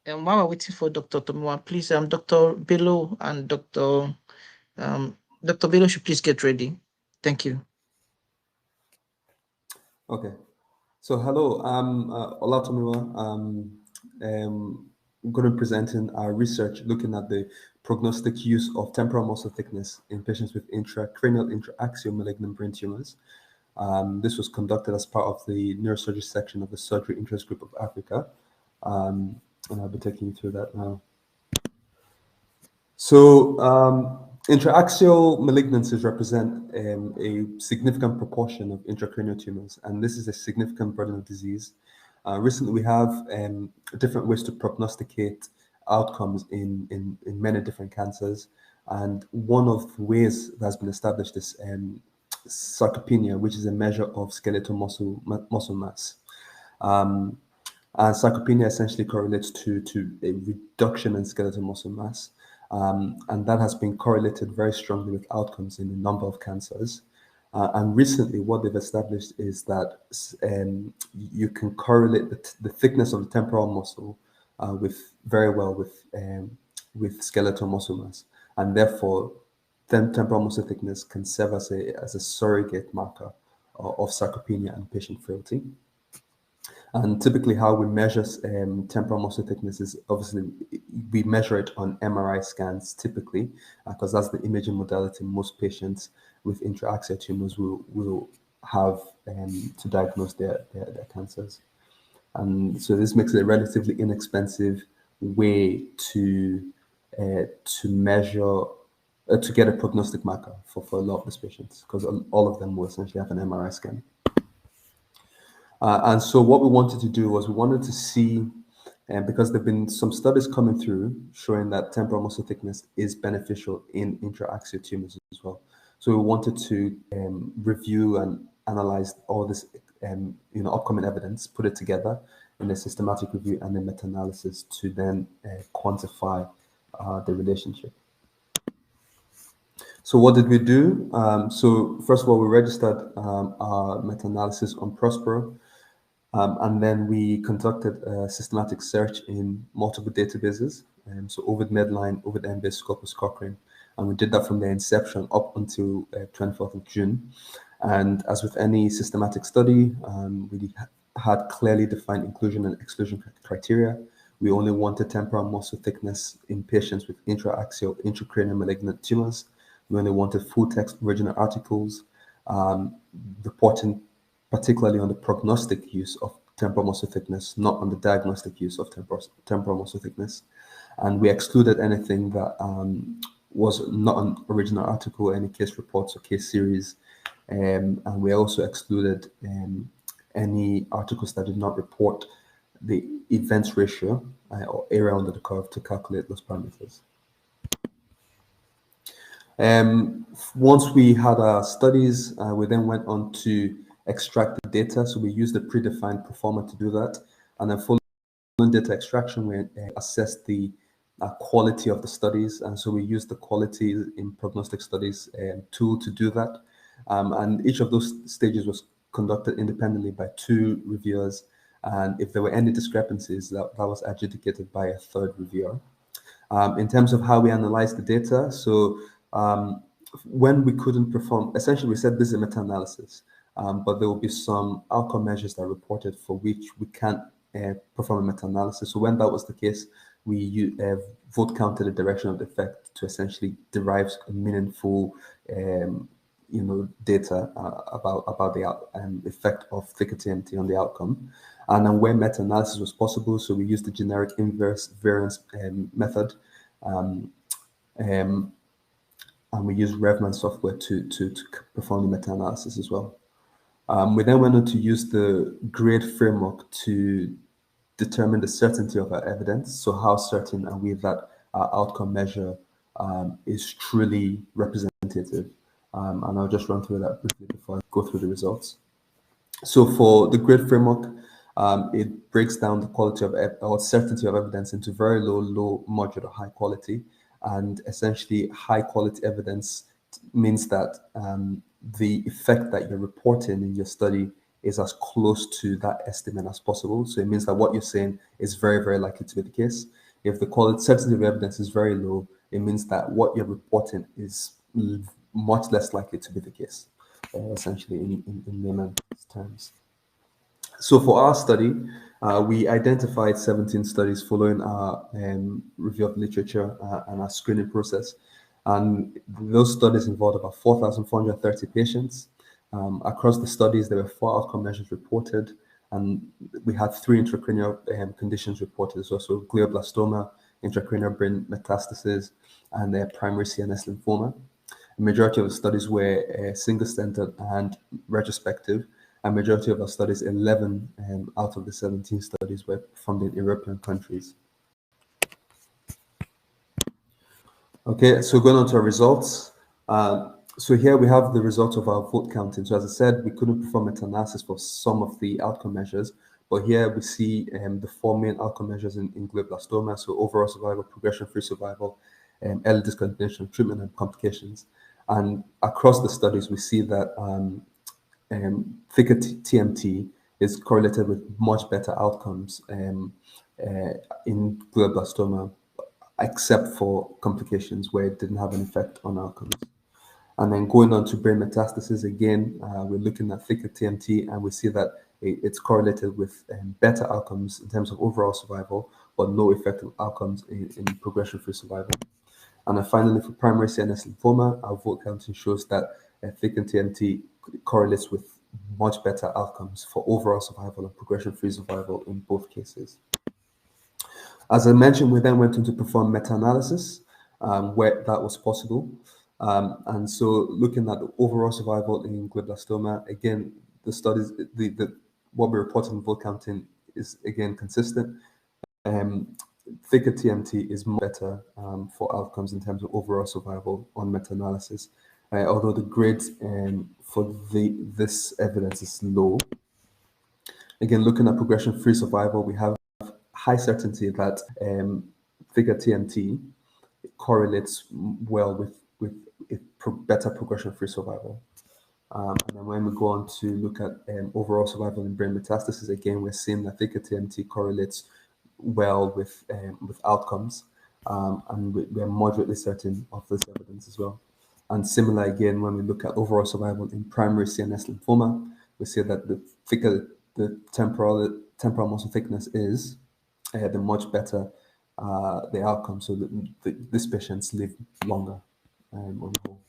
And while we're waiting for Dr. Tomiwa, please, Dr. Bello and Dr. Bello should please get ready. Thank you. Okay, so hello, I'm Olatomiwa. I'm going to be presenting our research looking at the prognostic use of temporal muscle thickness in patients with intracranial intraaxial malignant brain tumors. This was conducted as part of the neurosurgery section of the Surgery Interest Group of Africa, and I'll be taking you through that now. So, intraaxial malignancies represent a significant proportion of intracranial tumors, and this is a significant burden of disease. Recently, we have different ways to prognosticate outcomes in many different cancers, and one of the ways that has been established is sarcopenia, which is a measure of skeletal muscle mass. And sarcopenia essentially correlates to a reduction in skeletal muscle mass. And that has been correlated very strongly with outcomes in a number of cancers. And recently, what they've established is that you can correlate the thickness of the temporal muscle very well with skeletal muscle mass, and therefore, temporal muscle thickness can serve as a surrogate marker of sarcopenia and patient frailty. And typically, how we measure temporal muscle thickness is obviously we measure it on MRI scans typically, because that's the imaging modality most patients with intraaxial tumors will have to diagnose their cancers. And so this makes it a relatively inexpensive way to measure, to get a prognostic marker for a lot of these patients, because all of them will essentially have an MRI scan. And so what we wanted to do was we wanted to see, because there have been some studies coming through showing that temporal muscle thickness is beneficial in intraaxial tumors as well. So we wanted to review and analyze all this upcoming evidence, put it together in a systematic review and a meta-analysis to then quantify the relationship. So what did we do? So first of all, we registered our meta-analysis on Prospero, and then we conducted a systematic search in multiple databases, so Ovid Medline, Ovid Embase, Scopus Cochrane, and we did that from the inception up until 24th of June. And as with any systematic study, we had clearly defined inclusion and exclusion criteria. We only wanted temporal muscle thickness in patients with intraaxial, intracranial malignant tumors. We only wanted full-text original articles, reporting particularly on the prognostic use of temporal muscle thickness, not on the diagnostic use of temporal muscle thickness. And we excluded anything that was not an original article, any case reports or case series. And we also excluded any articles that did not report the events ratio or area under the curve to calculate those parameters. Once we had our studies, we then went on to extract the data. So we used the predefined proforma to do that. And then following data extraction, we assessed the quality of the studies. And so we used the quality in prognostic studies tool to do that. And each of those stages was conducted independently by 2 reviewers. And if there were any discrepancies, that was adjudicated by a 3rd reviewer. In terms of how we analyzed the data, so when we couldn't perform, essentially we said this is a meta-analysis, but there will be some outcome measures that are reported for which we can't perform a meta-analysis. So when that was the case, we vote counted the direction of the effect to essentially derive a meaningful data about the effect of thicker TMT on the outcome. And then where meta-analysis was possible, so we used the generic inverse variance method, and we used Revman software to perform the meta-analysis as well. We then went on to use the grade framework to determine the certainty of our evidence. So how certain are we that our outcome measure is truly representative? And I'll just run through that briefly before I go through the results. So for the grade framework, it breaks down the quality of or certainty of evidence into very low, moderate, or high quality. And essentially, high quality evidence means that the effect that you're reporting in your study is as close to that estimate as possible. So it means that what you're saying is very, very likely to be the case. If the quality certainty of evidence is very low, it means that what you're reporting is much less likely to be the case, essentially in layman's terms. So for our study, we identified 17 studies following our review of literature and our screening process. And those studies involved about 4,430 patients. Across the studies, there were 4 outcome measures reported, and we had 3 intracranial conditions reported as well, so glioblastoma, intracranial brain metastasis, and primary CNS lymphoma. The majority of the studies were single-centered and retrospective. A majority of our studies, 11 out of the 17 studies, were performed in European countries. Okay, so going on to our results. So here we have the results of our vote counting. So as I said, we couldn't perform meta-analysis for some of the outcome measures, but here we see the four main outcome measures in glioblastoma. So overall survival, progression-free survival, early discontinuation of treatment, and complications. And across the studies, we see that thicker TMT is correlated with much better outcomes in glioblastoma, except for complications where it didn't have an effect on outcomes. And then going on to brain metastasis, again, we're looking at thicker TMT, and we see that it's correlated with better outcomes in terms of overall survival, but no effective outcomes in progression-free survival. And then finally, for primary CNS lymphoma, our vote counting shows that thicker TMT correlates with much better outcomes for overall survival and progression-free survival in both cases. As I mentioned, we then went on to perform meta-analysis where that was possible. And so looking at the overall survival in glioblastoma, again, the studies, what we reported in vote counting is again consistent. Thicker TMT is more better for outcomes in terms of overall survival on meta-analysis, although the grade for this evidence is low. Again, looking at progression-free survival, we have high certainty that thicker TMT correlates well with better progression-free survival. And then when we go on to look at overall survival in brain metastasis, again, we're seeing that thicker TMT correlates well with outcomes, and we're moderately certain of this evidence as well. And similar again, when we look at overall survival in primary CNS lymphoma, we see that the thicker the temporal muscle thickness is, the much better the outcome. So these patients live longer on the whole.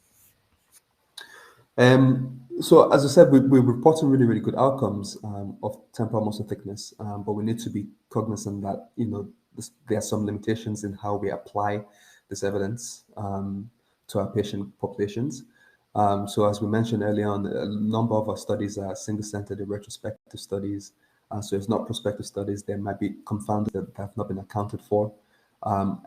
So as I said, we're reporting really, really good outcomes of temporal muscle thickness, but we need to be cognizant that there are some limitations in how we apply this evidence to our patient populations. So as we mentioned earlier on, a number of our studies are single-centered and retrospective studies. So it's not prospective studies. There might be confounded that have not been accounted for.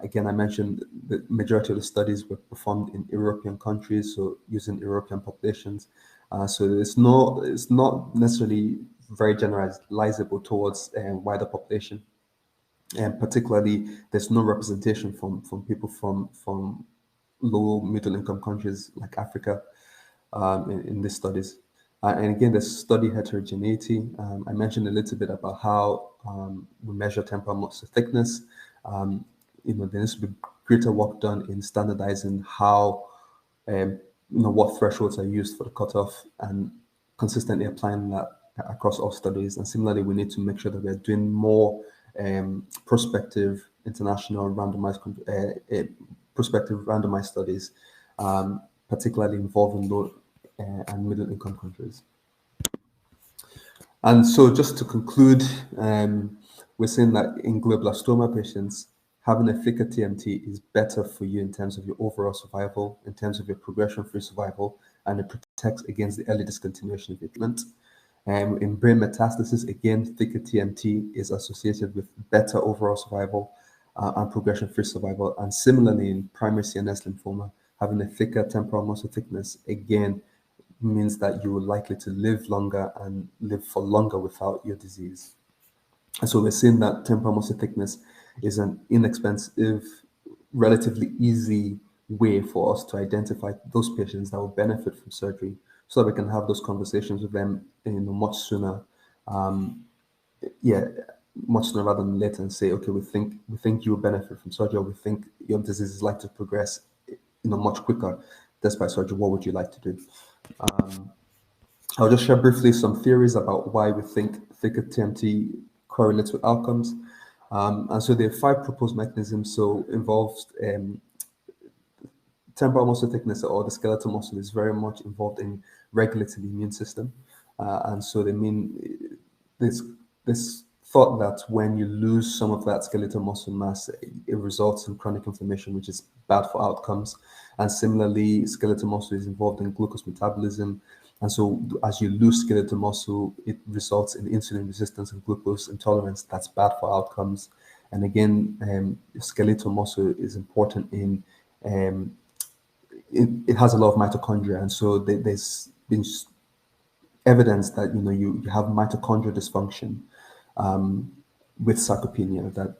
Again, I mentioned the majority of the studies were performed in European countries, so using European populations. So it's not necessarily very generalizable towards wider population. And particularly, there's no representation from people from low middle income countries like Africa in these studies. And again, there's study heterogeneity. I mentioned a little bit about how we measure temporal muscle thickness. There needs to be greater work done in standardizing how, what thresholds are used for the cutoff and consistently applying that across all studies. And similarly, we need to make sure that we're doing more prospective international randomized studies, particularly involving low and middle income countries. And so just to conclude, we're saying that in glioblastoma patients, having a thicker TMT is better for you in terms of your overall survival, in terms of your progression-free survival, and it protects against the early discontinuation of treatment. In brain metastasis, again, thicker TMT is associated with better overall survival and progression-free survival. And similarly, in primary CNS lymphoma, having a thicker temporal muscle thickness, again, means that you are likely to live longer and live for longer without your disease. And so we're seeing that temporal muscle thickness is an inexpensive, relatively easy way for us to identify those patients that will benefit from surgery, so that we can have those conversations with them much sooner, much sooner rather than later, and say, okay, we think you will benefit from surgery, or we think your disease is likely to progress much quicker despite surgery. What would you like to do? I'll just share briefly some theories about why we think thicker TMT correlates with outcomes. And so there are 5 proposed mechanisms. So involves temporal muscle thickness, or the skeletal muscle, is very much involved in regulating the immune system. And so they mean this thought that when you lose some of that skeletal muscle mass, it results in chronic inflammation, which is bad for outcomes. And similarly, skeletal muscle is involved in glucose metabolism. And so as you lose skeletal muscle, it results in insulin resistance and glucose intolerance. That's bad for outcomes. And again, skeletal muscle is important in it has a lot of mitochondria, and so there's been evidence that you have mitochondrial dysfunction with sarcopenia that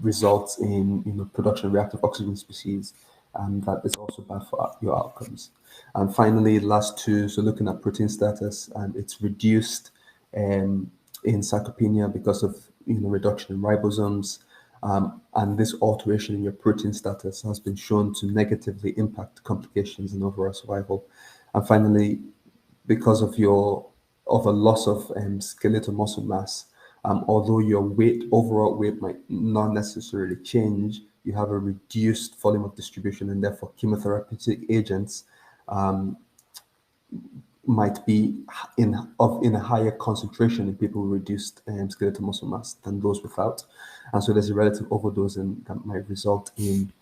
results in production of reactive oxygen species, and that is also bad for your outcomes. And finally, last two, so looking at protein status, and it's reduced in sarcopenia because of reduction in ribosomes, and this alteration in your protein status has been shown to negatively impact complications and overall survival. And finally, because of a loss of skeletal muscle mass, although your overall weight might not necessarily change, you have a reduced volume of distribution, and therefore chemotherapeutic agents might be in a higher concentration in people with reduced skeletal muscle mass than those without. And so there's a relative overdosing that might result in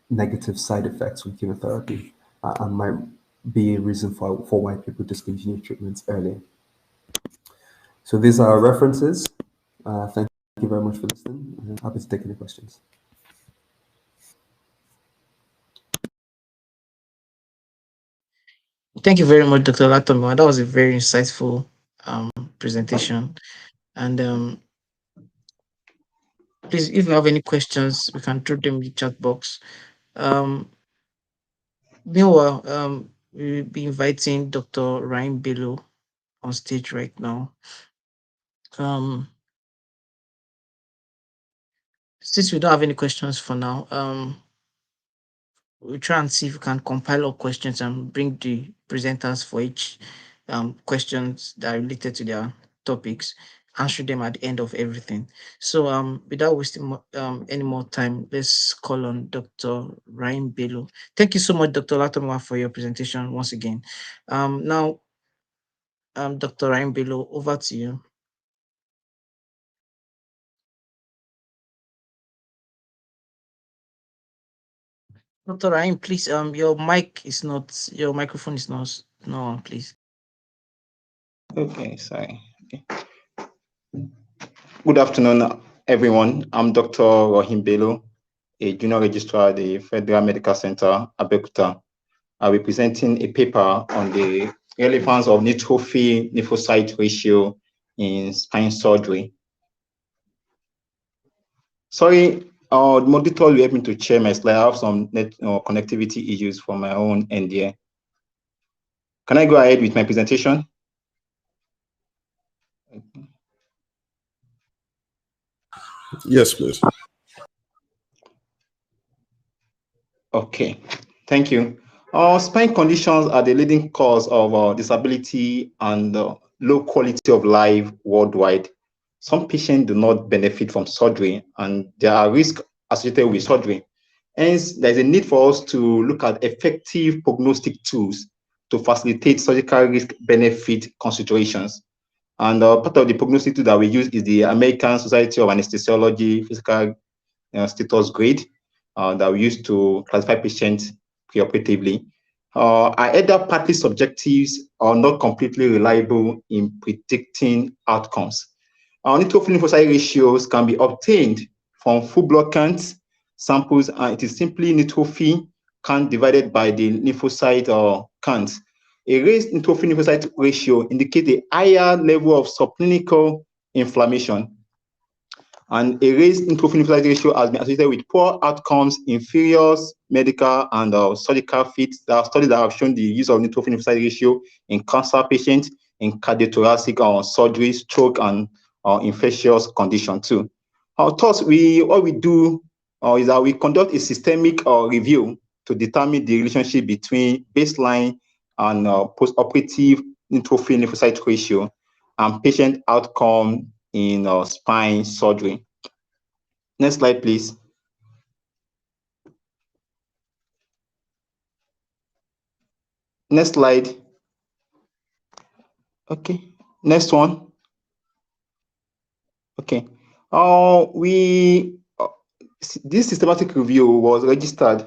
negative side effects from chemotherapy and might be a reason for why people discontinue treatments early. So these are our references. Thank you very much for listening. I'm happy to take any questions. Thank you very much, Dr. Latomo. That was a very insightful presentation. And please, if you have any questions, we can throw them in the chat box. Meanwhile, we'll be inviting Dr. Ryan Bello on stage right now. Since we don't have any questions for now, we'll try and see if we can compile all questions and bring the presenters for each questions that are related to their topics, answer them at the end of everything. So without wasting any more time, let's call on Dr. Ryan Bello. Thank you so much, Dr. Latomo, for your presentation once again. Now, Dr. Ryan Bello, over to you. Dr. Ryan, please, your microphone is not on, please. Okay, sorry. Okay. Good afternoon, everyone. I'm Dr. Rahim Bello, a junior registrar at the Federal Medical Center, Abeokuta. I'll be presenting a paper on the relevance of neutrophil lymphocyte ratio in spine surgery. Sorry, the monitor will help me to share my slide. I have some connectivity issues from my own end here. Can I go ahead with my presentation? Yes, please. Okay, thank you. Spine conditions are the leading cause of disability and low quality of life worldwide. Some patients do not benefit from surgery, and there are risks associated with surgery. Hence, there's a need for us to look at effective prognostic tools to facilitate surgical risk-benefit considerations. And part of the prognostic tool that we use is the American Society of Anesthesiology Physical Status Grade that we use to classify patients preoperatively. Are either partly subjective or not completely reliable in predicting outcomes. Neutrophil lymphocyte ratios can be obtained from full blood counts samples, and it is simply neutrophil count divided by the lymphocyte count. A raised neutrophil lymphocyte ratio indicates a higher level of subclinical inflammation, and a raised neutrophil lymphocyte ratio has been associated with poor outcomes in various medical and surgical feats. There are studies that have shown the use of neutrophil lymphocyte ratio in cancer patients, in cardiothoracic surgery, stroke, and infectious condition too. Thus, what we do is that we conduct a systemic review to determine the relationship between baseline and post-operative neutrophil lymphocyte ratio and patient outcome in spine surgery. Next slide, please. Next slide. Okay, next one. Okay. This systematic review was registered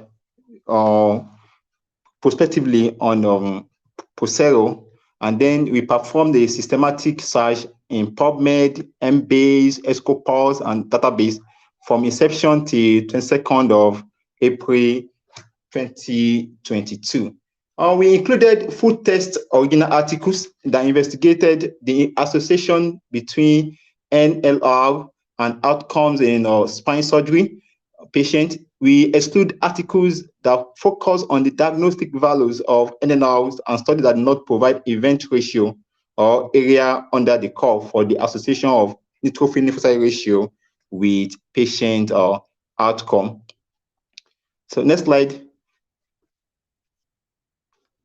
prospectively on Posero, and then we performed a systematic search in PubMed, Embase, Escopus, and database from inception till 22nd of April 2022. We included full text original articles that investigated the association between NLR and outcomes in spine surgery patient. We exclude articles that focus on the diagnostic values of NLRs and studies that do not provide event ratio or area under the curve for the association of neutrophil lymphocyte ratio with patient outcome. So next slide.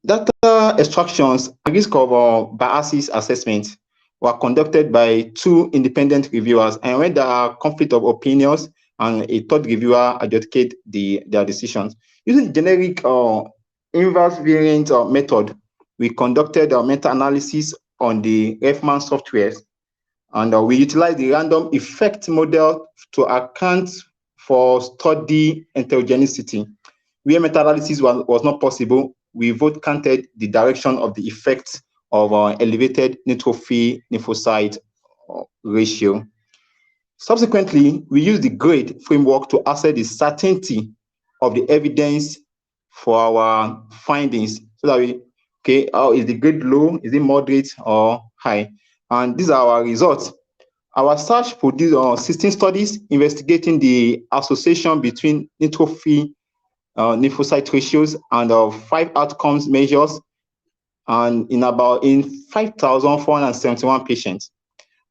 Data extractions and risk of biases assessment were conducted by 2 independent reviewers, and when there are conflict of opinions and a third reviewer adjudicate their decisions. Using generic inverse variant method, we conducted a meta-analysis on the Refman software, and we utilized the random effect model to account for study heterogeneity. Where meta-analysis was not possible, we vote counted the direction of the effect of elevated neutrophil lymphocyte ratio. Subsequently, we use the GRADE framework to assess the certainty of the evidence for our findings, so that we, is the grade low, is it moderate or high? And these are our results. Our search produced 16 studies investigating the association between neutrophil lymphocyte ratios and 5 outcomes measures, and in 5,471 patients.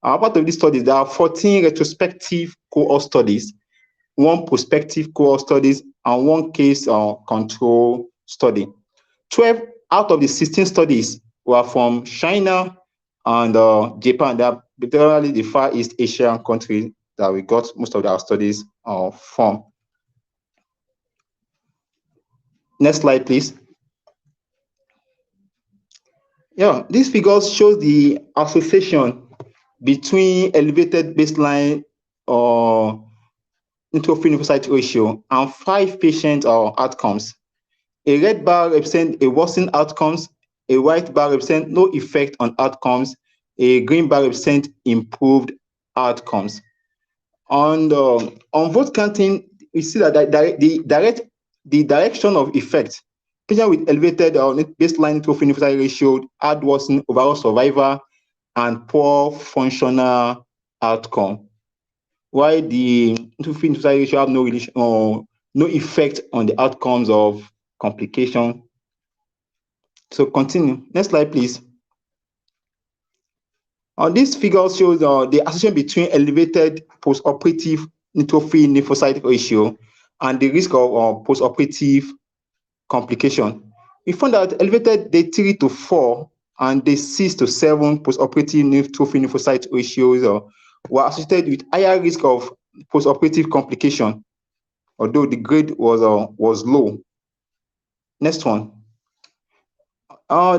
Part of these studies, there are 14 retrospective cohort studies, 1 prospective cohort studies, and 1 case control study. 12 out of the 16 studies were from China and Japan. They are literally the Far East Asian countries that we got most of our studies from. Next slide, please. Yeah, these figures show the association between elevated baseline neutrophil lymphocyte ratio and 5 patient outcomes. A red bar represents a worsened outcomes, a white bar represents no effect on outcomes, a green bar represents improved outcomes. On vote counting, we see that the direction of effect, patients with elevated baseline neutrophil lymphocyte ratio had worsened overall survival and poor functional outcome, while the neutrophil lymphocyte ratio have no relation or no effect on the outcomes of complication. So continue. Next slide, please. This figure shows the association between elevated postoperative neutrophil lymphocyte ratio and the risk of postoperative complication. We found that elevated day 3 to 4 and day 6 to 7 postoperative neutrophil lymphocyte ratios were associated with higher risk of postoperative complication, although the grade was low. Next one.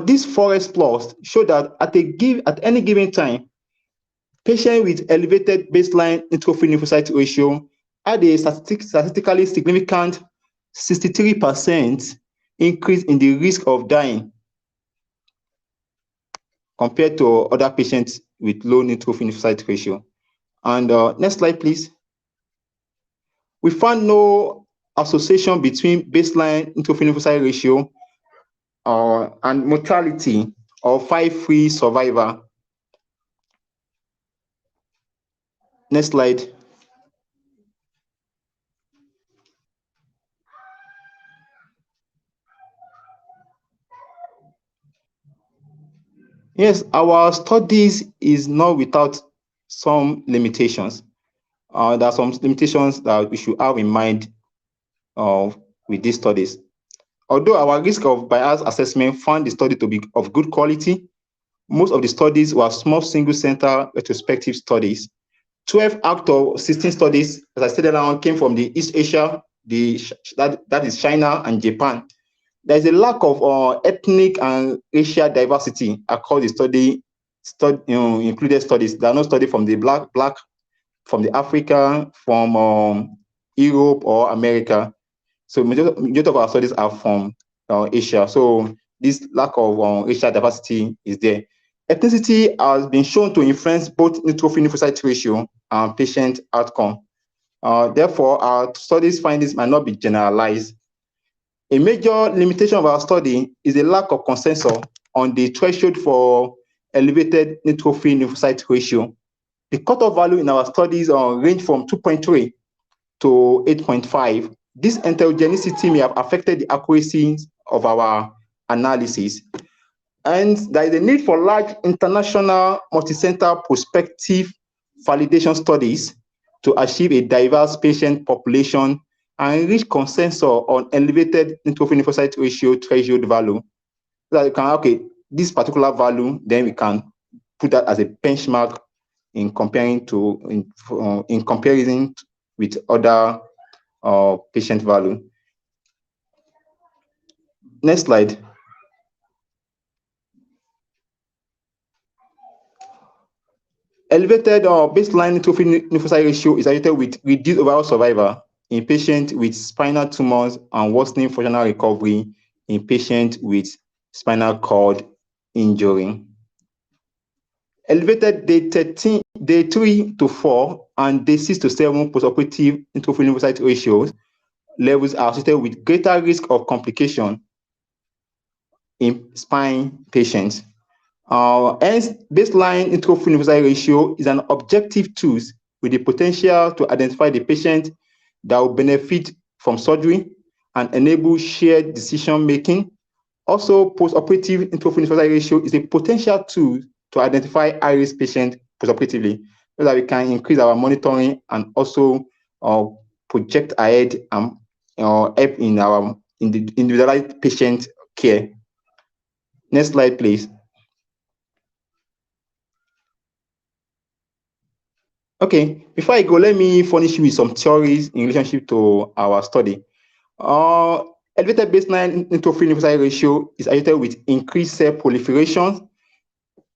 This forest plots show that at any given time, patients with elevated baseline neutrophil lymphocyte ratio had a statistically significant 63% increase in the risk of dying compared to other patients with low neutrophil lymphocyte ratio. And next slide, please. We found no association between baseline neutrophil lymphocyte ratio and mortality or 5-free survival. Next slide. Yes, our studies is not without some limitations. There are some limitations that we should have in mind with these studies. Although our risk of bias assessment found the study to be of good quality, most of the studies were small single-center retrospective studies. 12 out of 16 studies, as I said earlier, came from the East Asia, that is China and Japan. There is a lack of ethnic and racial diversity across the included studies. There are no studies from the black, from the Africa, from Europe or America. So majority of our studies are from Asia. So this lack of racial diversity is there. Ethnicity has been shown to influence both neutrophil lymphocyte ratio and patient outcome. Therefore, our studies findings might not be generalized. A major limitation of our study is the lack of consensus on the threshold for elevated neutrophil lymphocyte ratio. The cutoff value in our studies range from 2.3 to 8.5. This heterogeneity may have affected the accuracy of our analysis. And there is a need for large international multi-center prospective validation studies to achieve a diverse patient population and reach consensus on elevated neutrophil lymphocyte ratio threshold value. So that you can, okay, this particular value, then we can put that as a benchmark in comparing to in comparison with other patient value. Next slide. Elevated baseline neutrophil lymphocyte ratio is associated with reduced overall survival in patients with spinal tumors and worsening functional recovery in patients with spinal cord injury. Elevated day 3 to 4 and day 6 to 7 postoperative neutrophil lymphocyte ratios levels are associated with greater risk of complication in spine patients. Hence, baseline neutrophil lymphocyte ratio is an objective tool with the potential to identify the patient that will benefit from surgery and enable shared decision-making. Also, postoperative neutrophil lymphocyte ratio is a potential tool to identify high-risk patients postoperatively so that we can increase our monitoring and also project ahead and help in our individualized patient care. Next slide, please. Okay, before I go, let me furnish you with some theories in relationship to our study. Elevated baseline neutrophil lymphocyte ratio is associated with increased cell proliferation,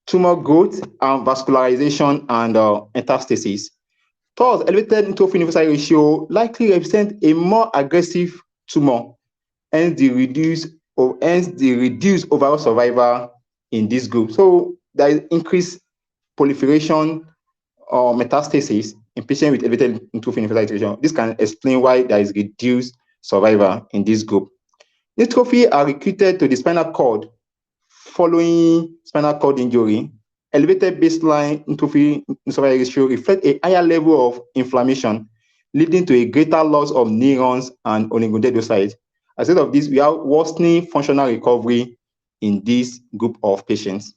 tumor growth, and vascularization and metastasis. Thus, elevated neutrophil lymphocyte ratio likely represents a more aggressive tumor, hence the reduced overall survival in this group. So there is increased proliferation or metastasis in patients with elevated neutrophil lymphocyte ratio. This can explain why there is reduced survival in this group. Neutrophils are recruited to the spinal cord following spinal cord injury. Elevated baseline neutrophil lymphocyte ratio reflect a higher level of inflammation, leading to a greater loss of neurons and oligodendrocytes. As a result of this, we have worsening functional recovery in this group of patients.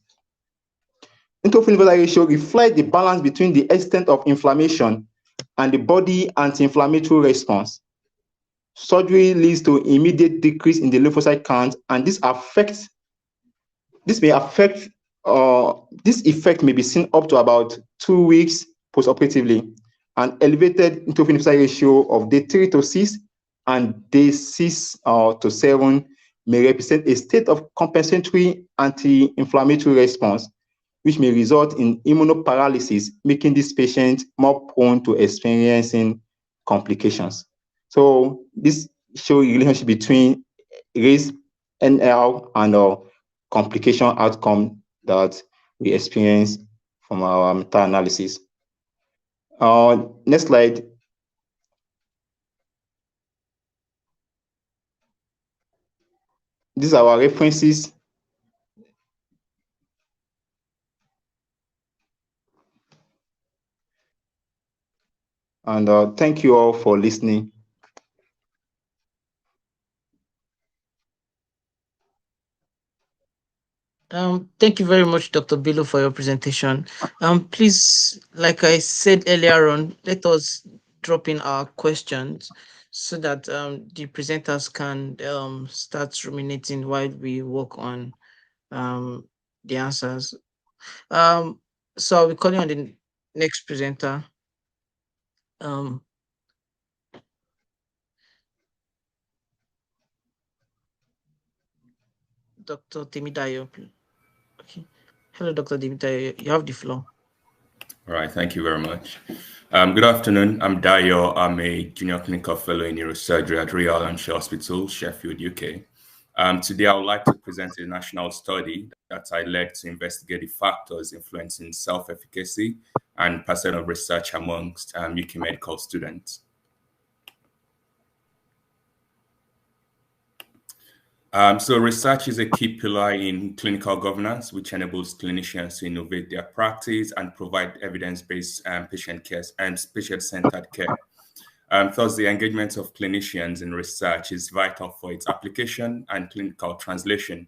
Neutrophil lymphocyte ratio reflects the balance between the extent of inflammation and the body anti-inflammatory response. Surgery leads to immediate decrease in the lymphocyte count, and this effect may be seen up to about 2 weeks postoperatively. An elevated neutrophil lymphocyte ratio of day 3 to 6 and day 6 to 7 may represent a state of compensatory anti-inflammatory response, which may result in immunoparalysis, making this patient more prone to experiencing complications. So this shows a relationship between raised NL and complication outcome that we experience from our meta-analysis. Next slide. These are our references. And thank you all for listening. Thank you very much, Dr. Bello, for your presentation. Please, like I said earlier on, let us drop in our questions so that the presenters can start ruminating while we work on the answers. So I'll be calling on the next presenter. Dr. Temidayo. Okay. Hello, Dr. Temidayo. You have the floor. All right, thank you very much. Good afternoon. I'm Dayo. I'm a junior clinical fellow in neurosurgery at Wuraola Hospital, Sheffield, UK. Today, I would like to present a national study that I led to investigate the factors influencing self-efficacy and percent of research amongst UK medical students. So research is a key pillar in clinical governance, which enables clinicians to innovate their practice and provide evidence-based patient care and patient-centered care. Thus, the engagement of clinicians in research is vital for its application and clinical translation.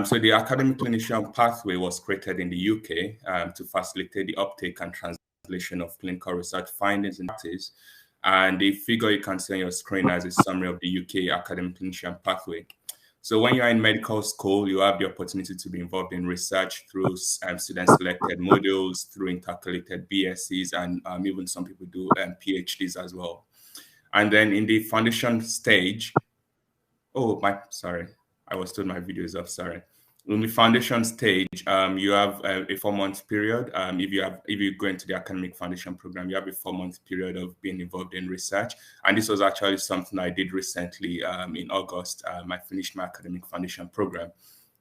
So the academic clinician pathway was created in the UK to facilitate the uptake and translation of clinical research findings in practice. And the figure you can see on your screen as a summary of the UK academic clinician pathway. So when you're in medical school, you have the opportunity to be involved in research through student-selected modules, through intercalated BScs, and even some people do PhDs as well. And then in the foundation stage, sorry, I was told my video is off, sorry. In the foundation stage, you have a 4-month period. If you go into the academic foundation program, you have a 4-month period of being involved in research. And this was actually something I did recently in August. I finished my academic foundation program.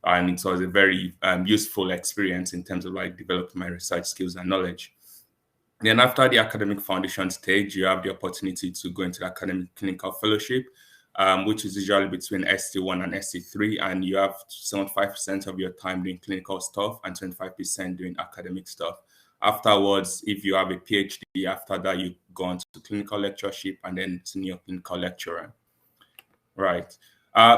And it was a very useful experience in terms of like developing my research skills and knowledge. Then after the academic foundation stage, you have the opportunity to go into the academic clinical fellowship, which is usually between ST1 and ST3, and you have 75% of your time doing clinical stuff and 25% doing academic stuff. Afterwards, if you have a PhD, after that, you go on to clinical lectureship and then senior clinical lecturer. Right.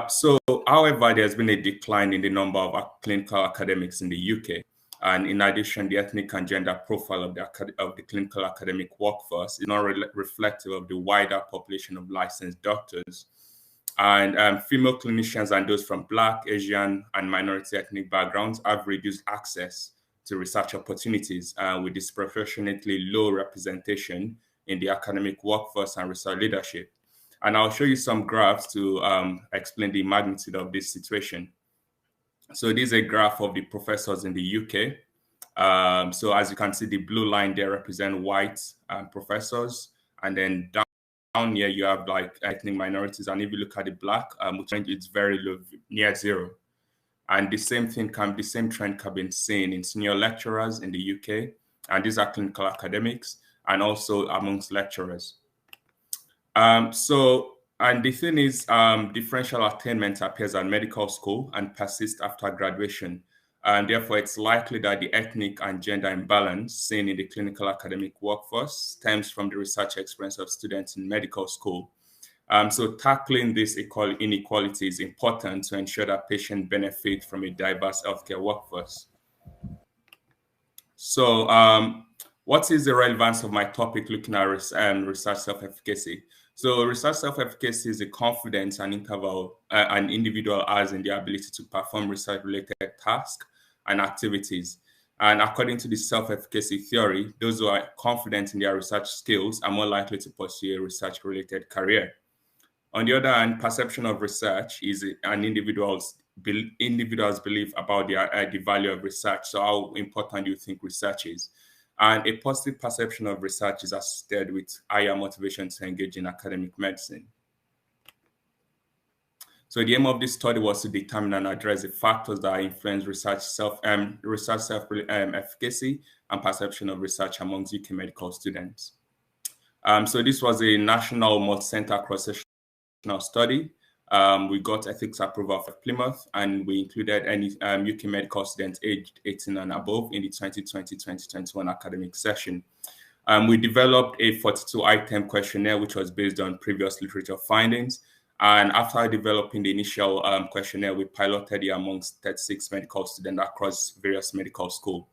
So, however, there's been a decline in the number of clinical academics in the UK. And in addition, the ethnic and gender profile of the clinical academic workforce is not reflective of the wider population of licensed doctors. And female clinicians and those from Black, Asian, and minority ethnic backgrounds have reduced access to research opportunities with disproportionately low representation in the academic workforce and research leadership. And I'll show you some graphs to explain the magnitude of this situation. So this is a graph of the professors in the UK. So as you can see, the blue line there represent white professors, and then down here you have like ethnic minorities. And if you look at the Black, which it's very low, near zero. And the same trend can be seen in senior lecturers in the UK, and these are clinical academics, and also amongst lecturers. And the thing is, differential attainment appears at medical school and persists after graduation. And therefore, it's likely that the ethnic and gender imbalance seen in the clinical academic workforce stems from the research experience of students in medical school. So tackling this inequality is important to ensure that patients benefit from a diverse healthcare workforce. So what is the relevance of my topic looking at research self-efficacy? So research self-efficacy is a confidence an individual has in the ability to perform research-related tasks and activities. And according to the self-efficacy theory, those who are confident in their research skills are more likely to pursue a research-related career. On the other hand, perception of research is an individual's belief about the value of research. So how important do you think research is? And a positive perception of research is associated with higher motivation to engage in academic medicine. So the aim of this study was to determine and address the factors that influence research self-efficacy and perception of research amongst UK medical students. So this was a national multi-center cross-sectional study. We got ethics approval for Plymouth, and we included any UK medical students aged 18 and above in the 2020-2021 academic session. We developed a 42-item questionnaire, which was based on previous literature findings. And after developing the initial questionnaire, we piloted it amongst 36 medical students across various medical schools.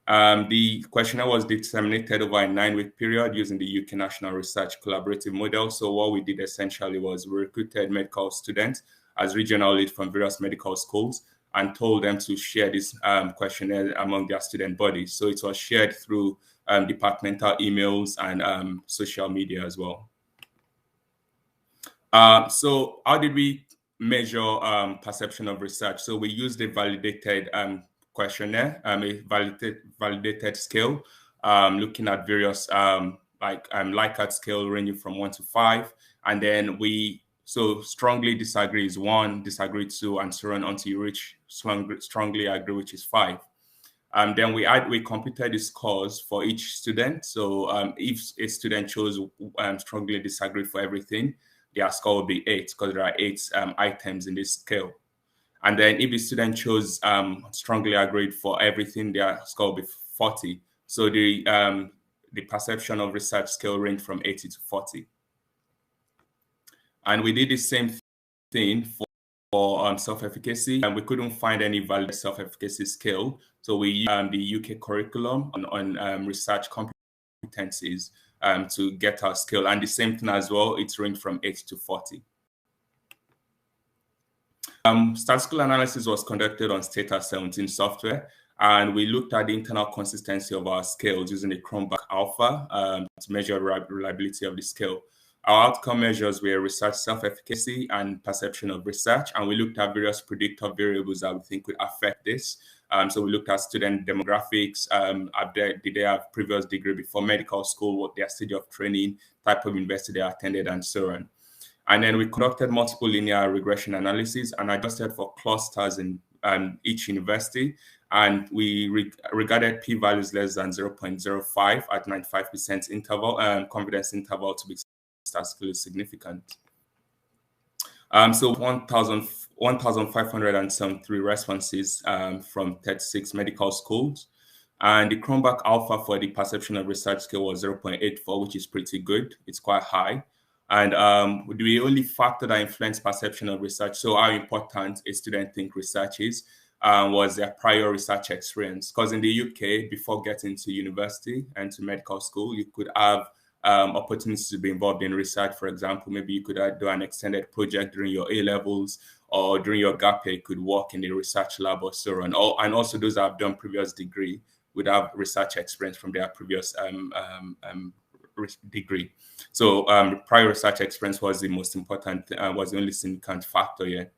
The questionnaire was disseminated over a 9-week period using the UK National Research Collaborative Model. So what we did essentially was we recruited medical students as regional lead from various medical schools and told them to share this questionnaire among their student bodies. So it was shared through departmental emails and social media as well. So how did we measure perception of research? So we used a validated questionnaire, a validated scale, looking at various Likert scale ranging from 1 to 5, and then so strongly disagree is 1, disagree 2, and so on until you reach strongly agree, which is 5. Then we computed the scores for each student. So if a student chose strongly disagree for everything, their score will be 8 because there are 8 items in this scale. And then if the student chose strongly agreed for everything, their score will be 40. So the perception of research scale ranged from 80 to 40. And we did the same thing for self-efficacy, and we couldn't find any valid self-efficacy scale. So we used the UK curriculum on research competencies to get our scale. And the same thing as well, it's ranged from 8 to 40. Statistical analysis was conducted on Stata 17 software, and we looked at the internal consistency of our scales using the Chromebook Alpha to measure reliability of the scale. Our outcome measures were research self-efficacy and perception of research, and we looked at various predictor variables that we think could affect this. So we looked at student demographics, did they have previous degree before medical school, what their stage of training, type of university they attended, and so on. And then we conducted multiple linear regression analysis and adjusted for clusters in each university. And we regarded p-values less than 0.05 at 95% interval, confidence interval to be statistically significant. So 1,573 responses from 36 medical schools. And the Chromebook Alpha for the perception of research scale was 0.84, which is pretty good. It's quite high. And the only factor that influenced perception of research, so how important a student think research is, was their prior research experience. Because in the UK, before getting to university and to medical school, you could have opportunities to be involved in research. For example, maybe you could do an extended project during your A-levels, or during your gap year, you could work in the research lab or so on. And also those that have done previous degree would have research experience from their previous degree. So prior research experience was the most important, was the only significant factor here.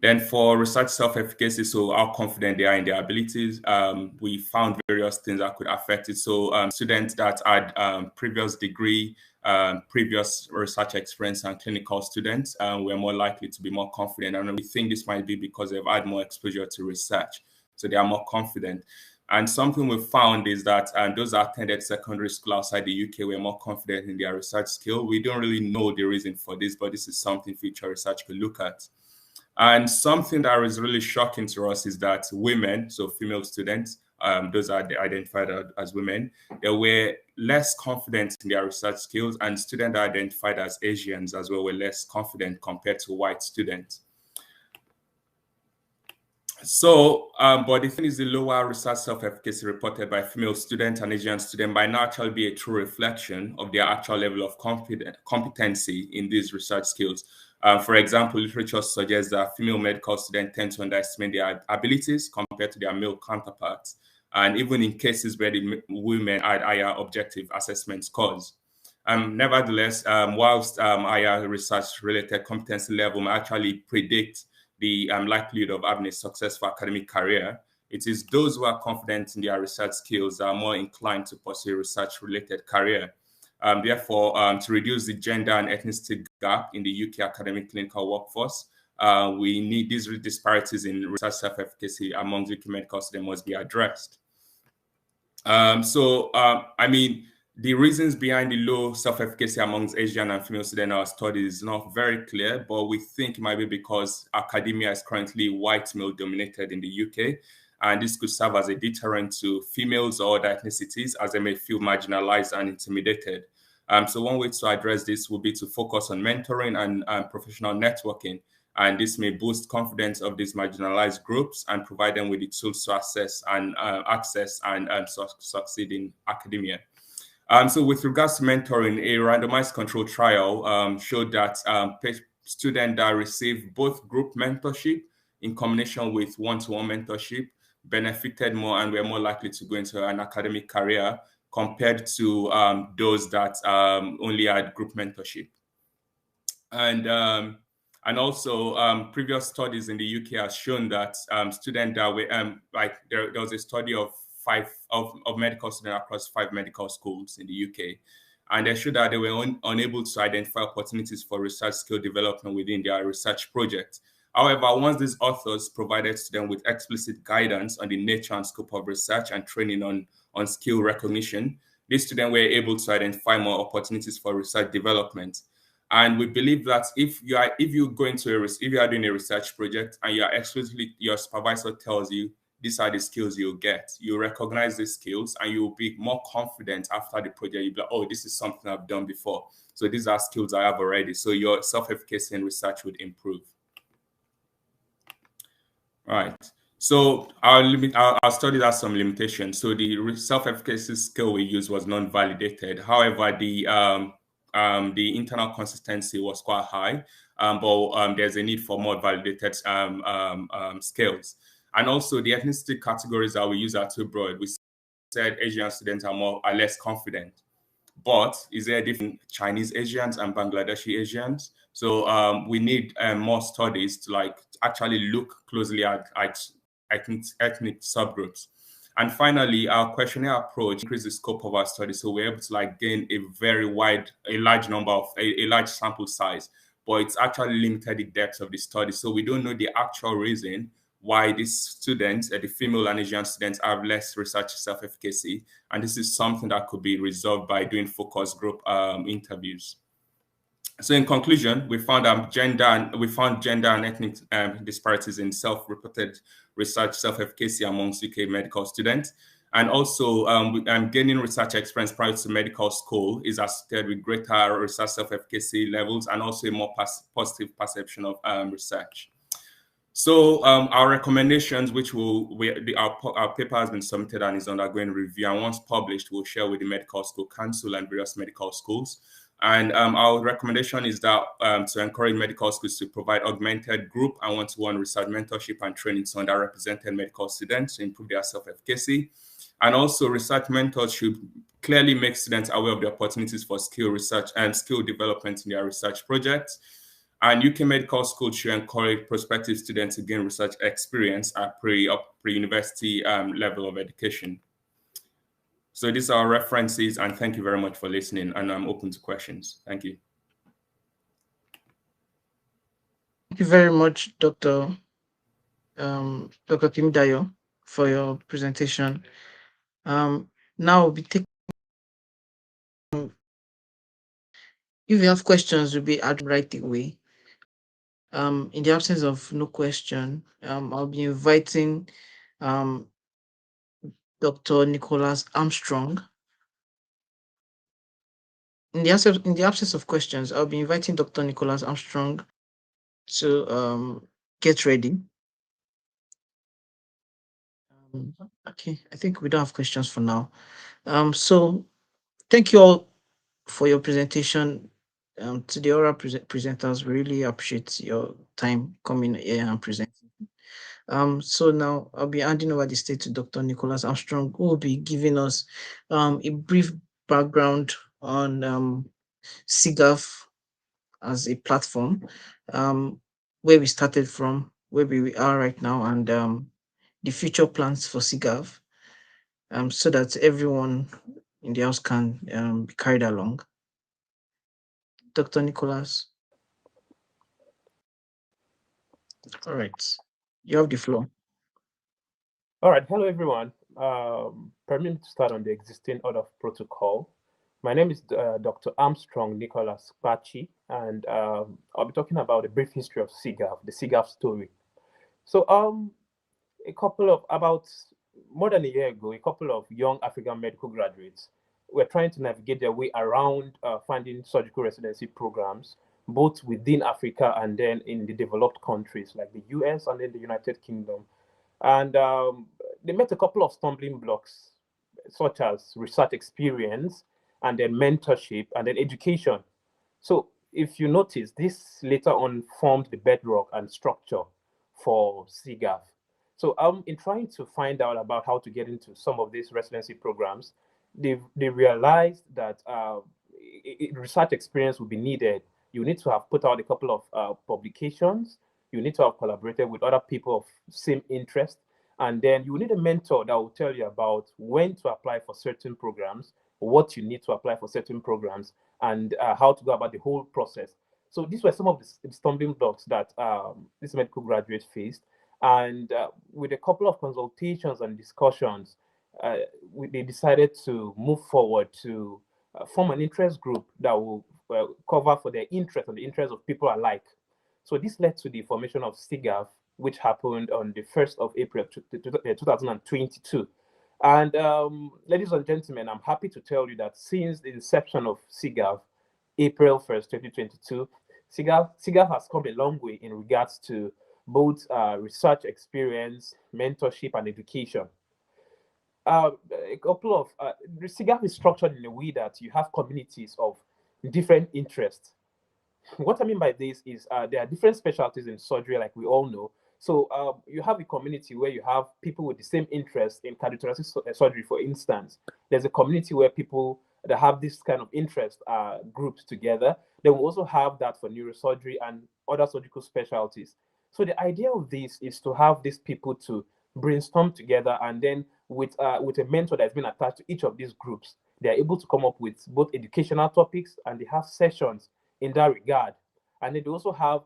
Then for research self-efficacy, so how confident they are in their abilities, we found various things that could affect it. So students that had previous degree, previous research experience, and clinical students were more likely to be more confident. And we think this might be because they've had more exposure to research, so they are more confident. And something we found is that those that attended secondary school outside the UK were more confident in their research skill. We don't really know the reason for this, but this is something future research could look at. And something that is really shocking to us is that women, so female students, those are identified as women, they were less confident in their research skills, and students identified as Asians as well were less confident compared to white students. So, but the thing is, the lower research self-efficacy reported by female students and Asian students might not actually be a true reflection of their actual level of competency in these research skills. For example, literature suggests that female medical students tend to underestimate their abilities compared to their male counterparts, and even in cases where the women had higher objective assessment scores. Nevertheless, whilst higher research-related competency level may actually predict the likelihood of having a successful academic career, it is those who are confident in their research skills that are more inclined to pursue a research-related career. Therefore, to reduce the gender and ethnicity gap in the UK academic clinical workforce, we need these disparities in research self-efficacy among UK medical students must be addressed. I mean, the reasons behind the low self-efficacy amongst Asian and female students in our study is not very clear, but we think it might be because academia is currently white male dominated in the UK, and this could serve as a deterrent to females or other ethnicities as they may feel marginalized and intimidated. So one way to address this would be to focus on mentoring and professional networking, and this may boost confidence of these marginalized groups and provide them with the tools to access and succeed in academia. So with regards to mentoring, a randomized control trial showed that students that received both group mentorship in combination with one-to-one mentorship benefited more and were more likely to go into an academic career compared to those that only had group mentorship. And also previous studies in the UK have shown that students that were there was a study of medical students across 5 medical schools in the UK, and they showed that they were unable to identify opportunities for research skill development within their research projects. However, once these authors provided students with explicit guidance on the nature and scope of research and training on skill recognition, these students were able to identify more opportunities for research development. And we believe that if you are doing a research project and you are explicitly, your supervisor tells you these are the skills you'll get, you recognize these skills and you'll be more confident after the project. You'll be like, oh, this is something I've done before. So these are skills I have already. So your self-efficacy in research would improve. Right. So our study has some limitations. So the self-efficacy scale we used was non-validated. However, the internal consistency was quite high, but there's a need for more validated scales. And also the ethnicity categories that we use are too broad. We said Asian students are less confident. But is there a difference in Chinese Asians and Bangladeshi Asians? So we need more studies to actually look closely at ethnic subgroups. And finally, our questionnaire approach increased the scope of our study, so we're able to gain a large sample size, but it's actually limited the depth of the study. So we don't know the actual reason why these students, the female and Asian students, have less research self-efficacy. And this is something that could be resolved by doing focus group interviews. So in conclusion, we found gender and ethnic disparities in self-reported research self-efficacy amongst UK medical students. And also gaining research experience prior to medical school is associated with greater research self-efficacy levels and also a more positive perception of research. So our recommendations, which our paper has been submitted and is undergoing review, and once published, we'll share with the Medical School Council and various medical schools. And our recommendation is that to encourage medical schools to provide augmented group and one-to-one research mentorship and training to underrepresented medical students to improve their self-efficacy. And also research mentors should clearly make students aware of the opportunities for skill research and skill development in their research projects. And UK medical schools should encourage prospective students to gain research experience at pre-university level of education. So these are our references, and thank you very much for listening, and I'm open to questions. Thank you. Thank you very much, Dr. Kimdayo, for your presentation. Now we'll be taking, if you have questions, we'll be adding right away. In the absence of no question, I'll be inviting Dr. Nicholas Armstrong. In the absence of questions, I'll be inviting Dr. Nicholas Armstrong to get ready. Okay, I think we don't have questions for now. So thank you all for your presentation. To the oral presenters, we really appreciate your time coming here and presenting. So now I'll be handing over the stage to Dr. Nicholas Armstrong, who will be giving us a brief background on SIGAf as a platform, where we started from, where we are right now, and the future plans for SIGAf, so that everyone in the house can be carried along. Dr. Nicholas. All right, you have the floor. All right, hello everyone. Permit me to start on the existing order of protocol. My name is Dr. Armstrong Nicholas Pachi, and I'll be talking about a brief history of SIGAf, the SIGAf story. So about more than a year ago, a couple of young African medical graduates were trying to navigate their way around finding surgical residency programs, both within Africa and then in the developed countries like the US and then the United Kingdom. And they met a couple of stumbling blocks, such as research experience and then mentorship and then education. So if you notice, this later on formed the bedrock and structure for SIGAf. So in trying to find out about how to get into some of these residency programs, they realized that research experience would be needed. You need to have put out a couple of publications. You need to have collaborated with other people of same interest. And then you need a mentor that will tell you about when to apply for certain programs, what you need to apply for certain programs, and how to go about the whole process. So these were some of the stumbling blocks that these medical graduates faced. And with a couple of consultations and discussions, they decided to move forward to form an interest group that will cover for their interest and the interest of people alike. So this led to the formation of SIGAf, which happened on the 1st of April 2022. And ladies and gentlemen, I'm happy to tell you that since the inception of SIGAf, April 1st, 2022, SIGAf has come a long way in regards to both research experience, mentorship, and education. A couple of the SIGAf is structured in a way that you have communities of different interests. What I mean by this is there are different specialties in surgery, like we all know. So you have a community where you have people with the same interest in cardiothoracic surgery, for instance. There's a community where people that have this kind of interest are grouped together. Then we also have that for neurosurgery and other surgical specialties. So the idea of this is to have these people to brainstorm together, and then with a mentor that's been attached to each of these groups, they're able to come up with both educational topics, and they have sessions in that regard. And they also have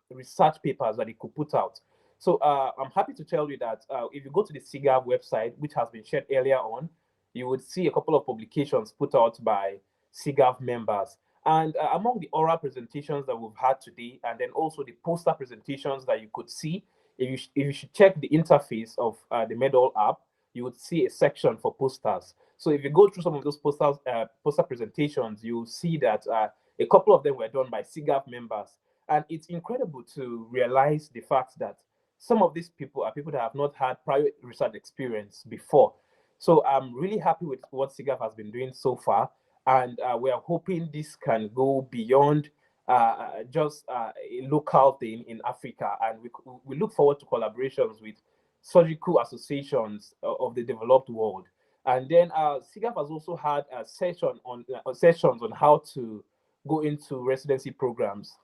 research papers that they could put out. So I'm happy to tell you that if you go to the SIGAf website, which has been shared earlier on, you would see a couple of publications put out by SIGAf members. And among the oral presentations that we've had today, and then also the poster presentations that you could see, if you should check the interface of the Medall app, you would see a section for posters. So if you go through some of those poster presentations, you'll see that a couple of them were done by SIGAf members. And it's incredible to realize the fact that some of these people are people that have not had prior research experience before. So I'm really happy with what SIGAf has been doing so far. And we are hoping this can go beyond just a local thing in Africa. And we look forward to collaborations with surgical associations of the developed world. And then SIGAf has also had a sessions on how to go into residency programs.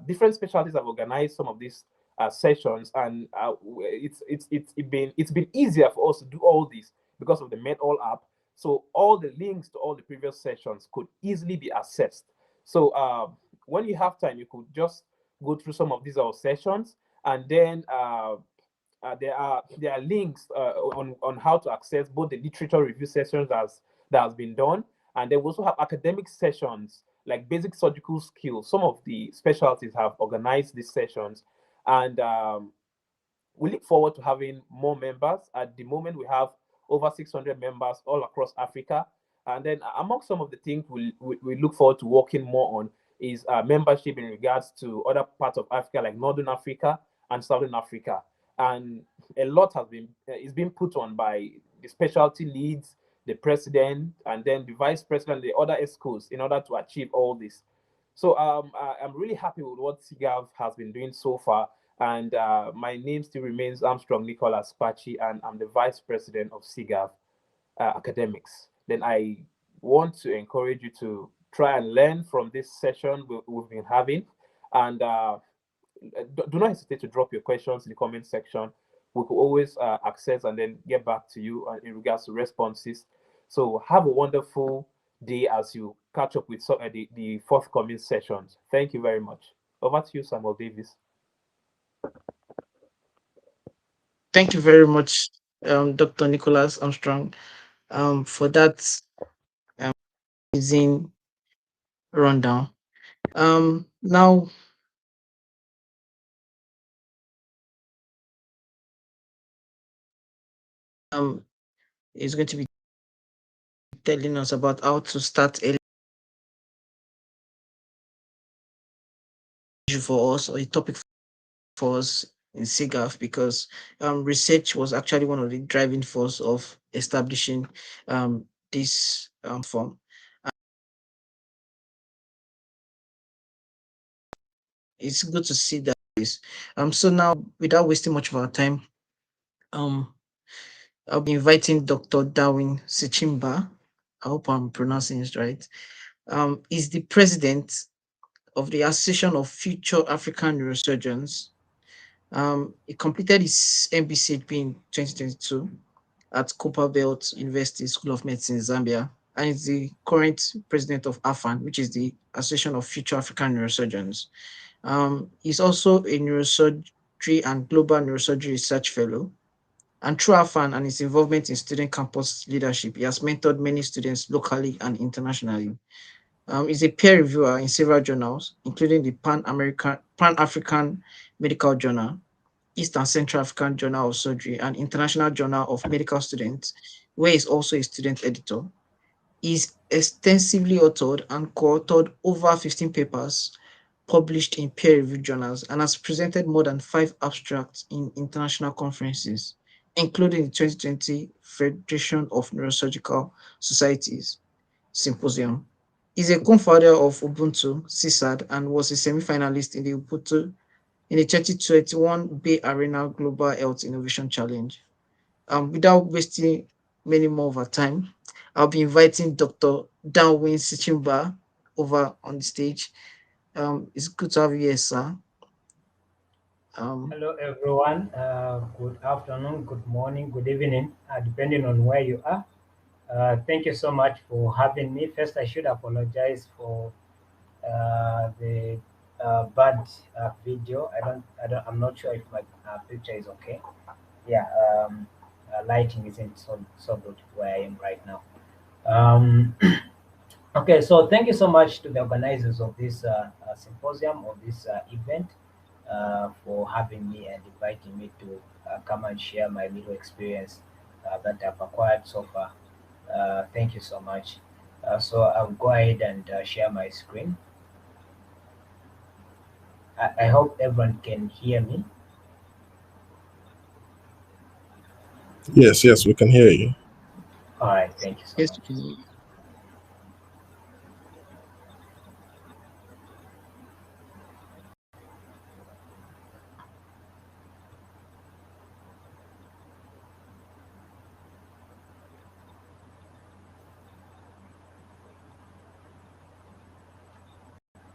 Different specialties have organized some of these sessions, and it's been easier for us to do all this because of the Medall app. So all the links to all the previous sessions could easily be accessed. So when you have time, you could just go through some of these sessions, and then there are links on how to access both the literature review sessions that has been done, and then we also have academic sessions like basic surgical skills. Some of the specialties have organized these sessions, and we look forward to having more members. At the moment, we have over 600 members all across Africa. And then among some of the things we look forward to working more on is membership in regards to other parts of Africa, like Northern Africa and Southern Africa. And a lot has been put on by the specialty leads, the president, and then the vice president, the other ESCOs, in order to achieve all this. So I'm really happy with what SIGAf has been doing so far. And my name still remains Armstrong Nicholas Pachi, and I'm the vice president of SIGAf Academics. Then I want to encourage you to try and learn from this session we've been having. And do not hesitate to drop your questions in the comment section. We could always access and then get back to you in regards to responses. So have a wonderful day as you catch up with the forthcoming sessions. Thank you very much. Over to you, Samuel Davis. Thank you very much, Dr. Nicholas Armstrong, for that amazing rundown. Now, is going to be telling us about how to start early for us, or a topic for us in SIGAf, because research was actually one of the driving force of establishing this form. It's good to see that. So now, without wasting much of our time, I'll be inviting Dr. Dawin Sichimba. I hope I'm pronouncing it right. He's the president of the Association of Future African Neurosurgeons. He completed his MBCHP in 2022 at Copperbelt University School of Medicine in Zambia, and is the current president of AFAN, which is the Association of Future African Neurosurgeons. He's also a neurosurgery and global neurosurgery research fellow. And through AFAN and his involvement in student campus leadership, he has mentored many students locally and internationally. Is a peer reviewer in several journals, including the Pan-African Medical Journal, East and Central African Journal of Surgery, and International Journal of Medical Students, where he's also a student editor. He's extensively authored and co-authored over 15 papers published in peer-reviewed journals and has presented more than 5 abstracts in international conferences, including the 2020 Federation of Neurosurgical Societies Symposium. He's a co-founder of Ubuntu, CSAD, and was a semi-finalist in the Ubuntu in the 2021 Bay Arena Global Health Innovation Challenge. Without wasting many more of our time, I'll be inviting Dr. Dawin Sichimba over on the stage. It's good to have you here, sir. Hello, everyone. Good afternoon, good morning, good evening, depending on where you are. Thank you so much for having me. First, I should apologize for the bad video. I'm not sure if my picture is okay. Yeah, lighting isn't so good where I am right now. Okay, so thank you so much to the organizers of this symposium, or this event, for having me and inviting me to come and share my little experience that I've acquired so far. Thank you so much. So I'll go ahead and share my screen. I hope everyone can hear me. Yes, we can hear you. All right, thank you so Yes, much. we can hear you.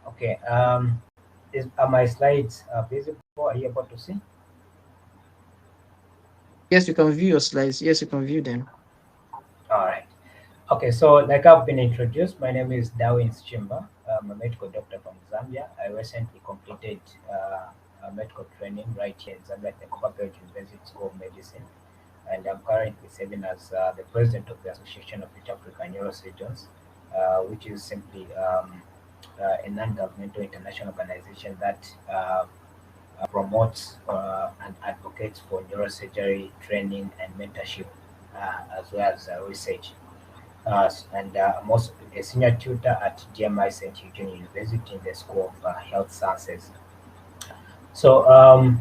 Okay, are my slides visible? Are you able to see? Yes, you can view your slides. Yes, you can view them. All right. Okay, so like I've been introduced, my name is Dawin Sichimba. I'm a medical doctor from Zambia. I recently completed a medical training right here in Zambia at the University School of Medicine. And I'm currently serving as the president of the Association of East African Neurosurgeons, which is simply a non-governmental international organization that promotes and advocates for neurosurgery training and mentorship, as well as research. And I'm also a senior tutor at GMI St. Eugene University in the School of Health Sciences. So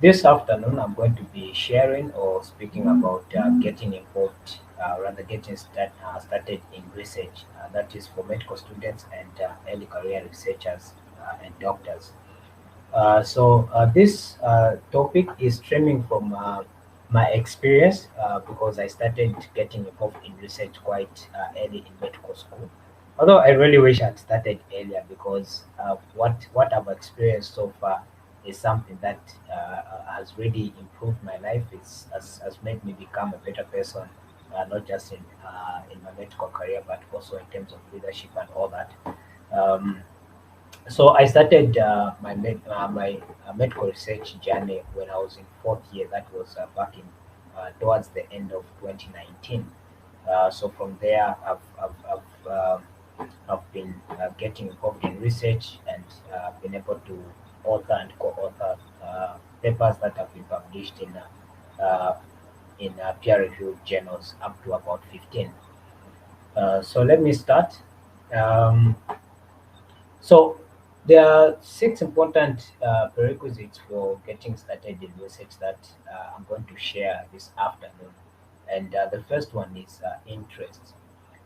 this afternoon, I'm going to be sharing or speaking about getting involved, rather getting started in research. That is for medical students and early career researchers and doctors. So this topic is stemming from my experience, because I started getting involved in research quite early in medical school. Although I really wish I'd started earlier, because what I've experienced so far is something that has really improved my life. Has made me become a better person, not just in my medical career, but also in terms of leadership and all that. Um, so I started my medical research journey when I was in fourth year. That was back in towards the end of 2019. So from there, I've been getting involved in research and been able to author and co-author papers that have been published in peer-reviewed journals, up to about 15. So let me start. Um, so there are 6 important prerequisites for getting started in research that I'm going to share this afternoon. And the first one is interest.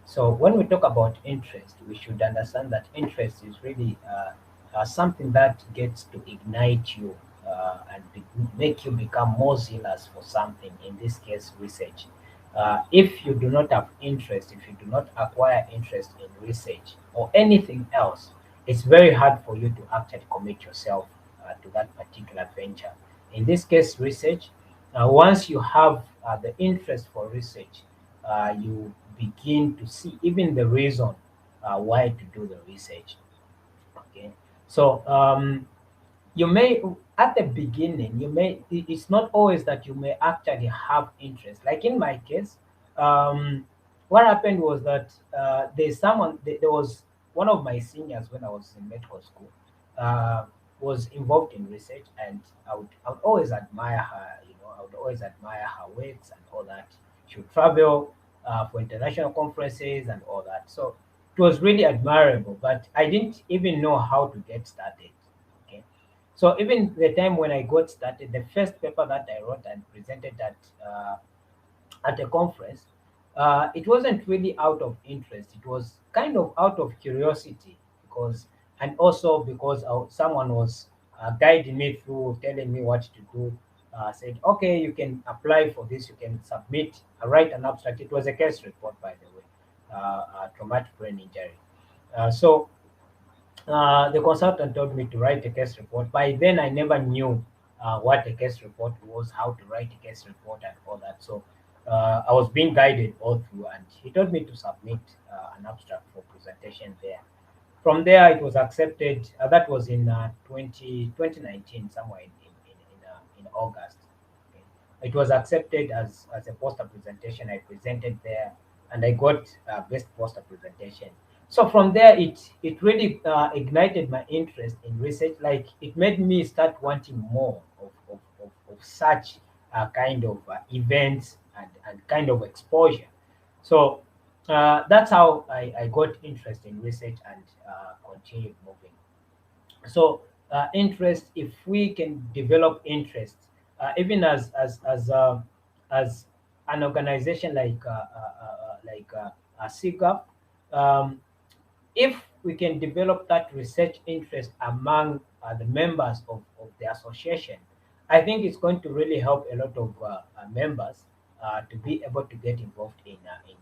So when we talk about interest, we should understand that interest is really something that gets to ignite you and make you become more zealous for something, in this case, research. If you do not have interest, if you do not acquire interest in research or anything else, it's very hard for you to actually commit yourself to that particular venture. In this case, research. Once you have the interest for research, you begin to see even the reason why to do the research. Okay, so you may, at the beginning, it's not always that you may actually have interest. Like in my case, what happened was that there was one of my seniors when I was in medical school was involved in research, and I would always admire her. I would always admire her works and all that. She would travel for international conferences and all that. So it was really admirable, but I didn't even know how to get started. Okay. So even the time when I got started, the first paper that I wrote and presented at a conference, it wasn't really out of interest. It was kind of out of curiosity, because, and also because someone was guiding me through, telling me what to do. Said, okay, you can apply for this, you can submit, write an abstract. It was a case report, by the way, traumatic brain injury. The consultant told me to write a case report. By then, I never knew what a case report was, how to write a case report, and all that. So I was being guided all through, and he told me to submit an abstract for presentation there. From there, it was accepted. That was in 2019, somewhere in August. Okay. It was accepted as a poster presentation. I presented there, and I got best poster presentation. So from there, it really ignited my interest in research. Like, it made me start wanting more of such kind of events and kind of exposure. So that's how I got interest in research and continued moving. So interest, if we can develop interest, even as an organization like SIGAf, if we can develop that research interest among the members of the association, I think it's going to really help a lot of members to be able to get involved in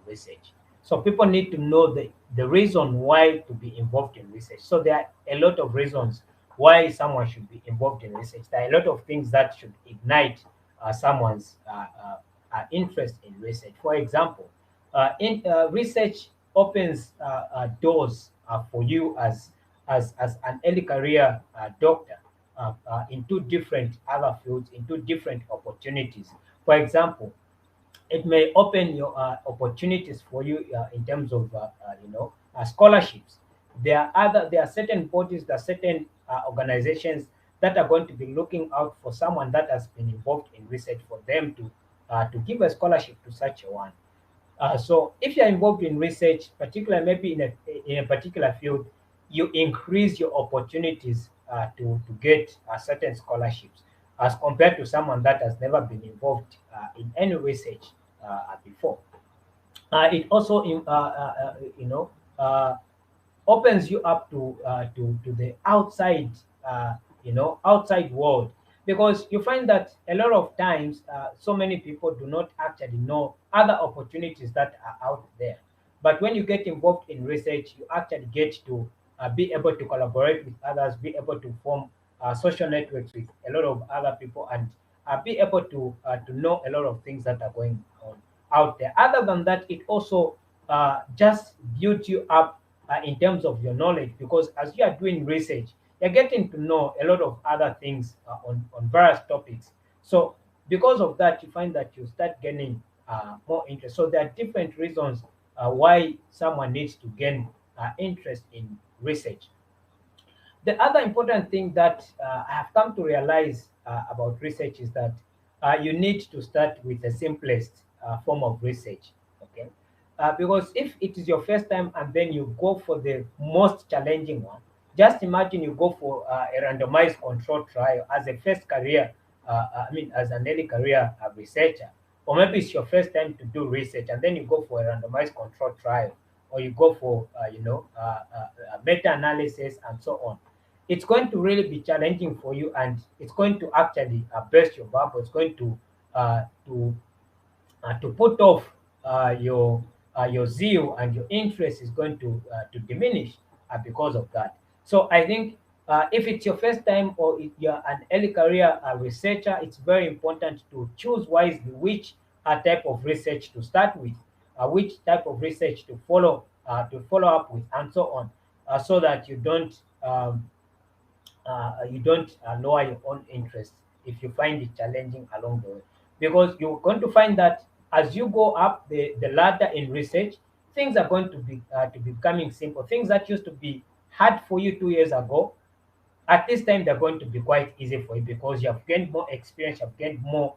research. So people need to know the reason why to be involved in research. So there are a lot of reasons why someone should be involved in research. There are a lot of things that should ignite someone's interest in research. For example, in research opens doors for you as an early career doctor into different other fields, into different opportunities. For example, it may open your opportunities for you in terms of scholarships. There are certain bodies, there are certain organizations that are going to be looking out for someone that has been involved in research, for them to give a scholarship to such a one. So if you're involved in research, particularly maybe in a particular field, you increase your opportunities to get certain scholarships as compared to someone that has never been involved in any research before. It also, opens you up to the outside, outside world, because you find that a lot of times, so many people do not actually know other opportunities that are out there. But when you get involved in research, you actually get to be able to collaborate with others, be able to form social networks with a lot of other people, and be able to know a lot of things that are going on out there. Other than that, it also just builds you up in terms of your knowledge, because as you are doing research, you're getting to know a lot of other things on various topics. So because of that, you find that you start gaining more interest. So there are different reasons why someone needs to gain interest in research. The other important thing that I have come to realize about research is that you need to start with the simplest form of research. Okay, because if it is your first time and then you go for the most challenging one, just imagine you go for a randomized control trial as a first career, as an early career researcher, or maybe it's your first time to do research, and then you go for a randomized control trial, or you go for meta-analysis and so on. It's going to really be challenging for you, and it's going to actually burst your bubble. It's going to put off your zeal, and your interest is going to diminish because of that. So I think if it's your first time, or if you're an early career researcher, it's very important to choose wisely which type of research to start with, which type of research to follow up with, and so on, so that you don't lower your own interest if you find it challenging along the way, because you're going to find that as you go up the ladder in research, things are going to be becoming simple. Things that used to be hard for you 2 years ago, at this time they're going to be quite easy for you because you have gained more experience, you have gained more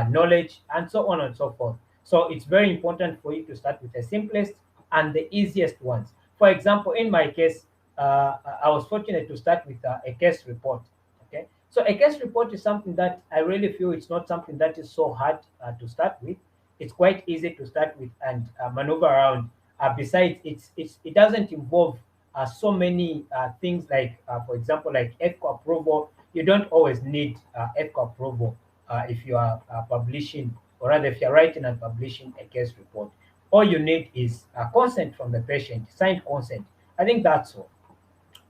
knowledge, and so on and so forth. So it's very important for you to start with the simplest and the easiest ones. For example, in my case, I was fortunate to start with a case report. Okay, so a case report is something that I really feel it's not something that is so hard to start with. It's quite easy to start with and maneuver around. Besides, it doesn't involve so many things like, for example, like EFCO approval. You don't always need EFCO approval if you are publishing, or rather, if you're writing and publishing a case report. All you need is consent from the patient, signed consent. I think that's all.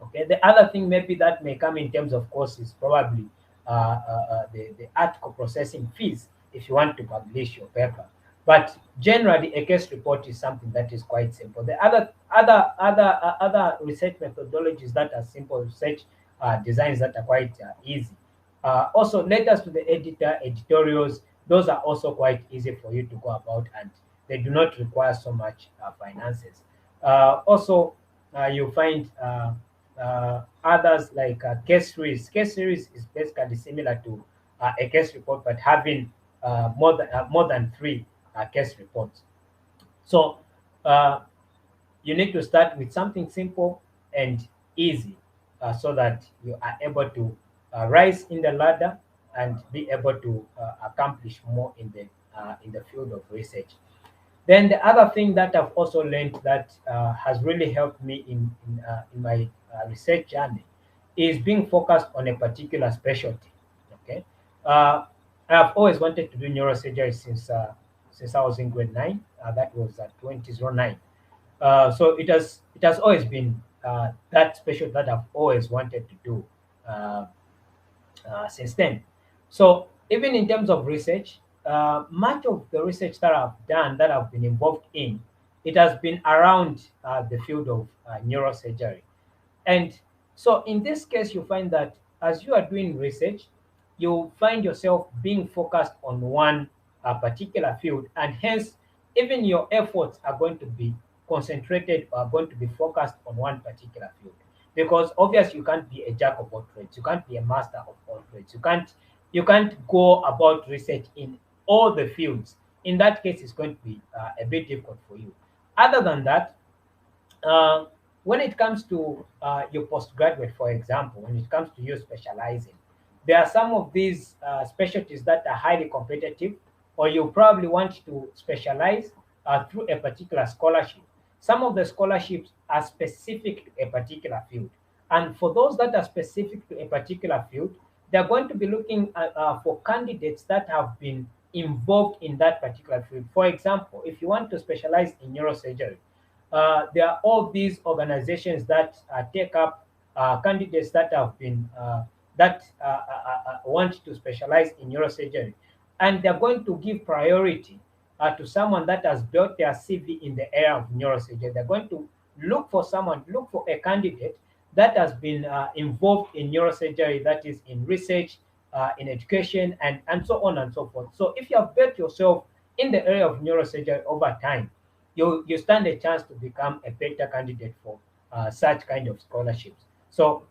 Okay. The other thing maybe that may come in terms of course is probably the article processing fees if you want to publish your paper. But generally, a case report is something that is quite simple. The other research methodologies that are simple, research designs that are quite easy. Also, letters to the editor, editorials, those are also quite easy for you to go about, and they do not require so much finances. Also, you find others like case series. Case series is basically similar to a case report, but having more than 3 case reports. So you need to start with something simple and easy so that you are able to rise in the ladder and be able to accomplish more in the field of research. Then the other thing that I've also learned that has really helped me in my research journey is being focused on a particular specialty. Okay, I've always wanted to do neurosurgery since I was in grade 9. That was 2009. So it has always been that specialty that I've always wanted to do since then. So even in terms of research, much of the research that I've done, that I've been involved in, it has been around the field of neurosurgery. And so in this case, you find that as you are doing research, you find yourself being focused on one particular field, and hence even your efforts are going to be concentrated or are going to be focused on one particular field. Because obviously you can't be a jack of all trades, you can't be a master of all trades, you can't go about research in all the fields. In that case, it's going to be a bit difficult for you. Other than that, when it comes to your postgraduate, for example, when it comes to you specializing, there are some of these specialties that are highly competitive, or you probably want to specialize through a particular scholarship. Some of the scholarships are specific to a particular field. And for those that are specific to a particular field, they're going to be looking for candidates that have been involved in that particular field. For example, if you want to specialize in neurosurgery, there are all these organizations that take up candidates that have been want to specialize in neurosurgery, and they're going to give priority to someone that has built their CV in the area of neurosurgery. They're going to look for a candidate that has been involved in neurosurgery, that is in research, in education, and so on and so forth. So if you have built yourself in the area of neurosurgery over time, you stand a chance to become a better candidate for such kind of scholarships. So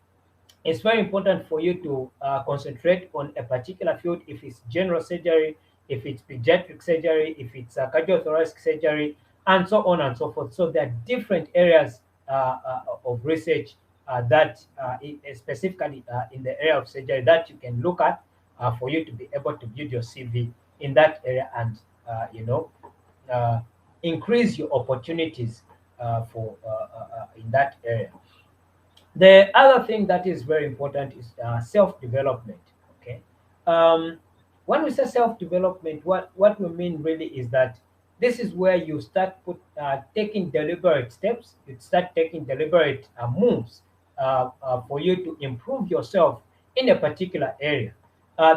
it's very important for you to concentrate on a particular field. If it's general surgery, if it's pediatric surgery, if it's cardiothoracic surgery, and so on and so forth. So there are different areas of research that specifically in the area of surgery that you can look at for you to be able to build your CV in that area and increase your opportunities for in that area. The other thing that is very important is self-development. Okay, when we say self-development, what we mean really is that this is where you start taking deliberate steps. You start taking deliberate moves for you to improve yourself in a particular area.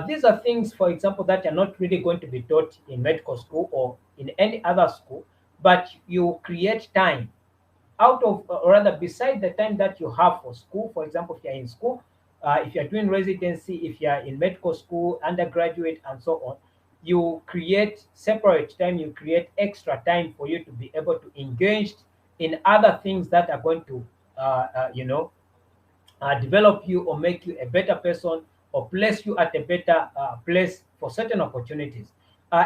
These are things, for example, that are not really going to be taught in medical school or in any other school, but you create time out of, or rather beside the time that you have for school. For example, if you're in school, if you're doing residency, if you're in medical school, undergraduate, and so on, you create separate time, you create extra time for you to be able to engage in other things that are going to, develop you or make you a better person or place you at a better place for certain opportunities.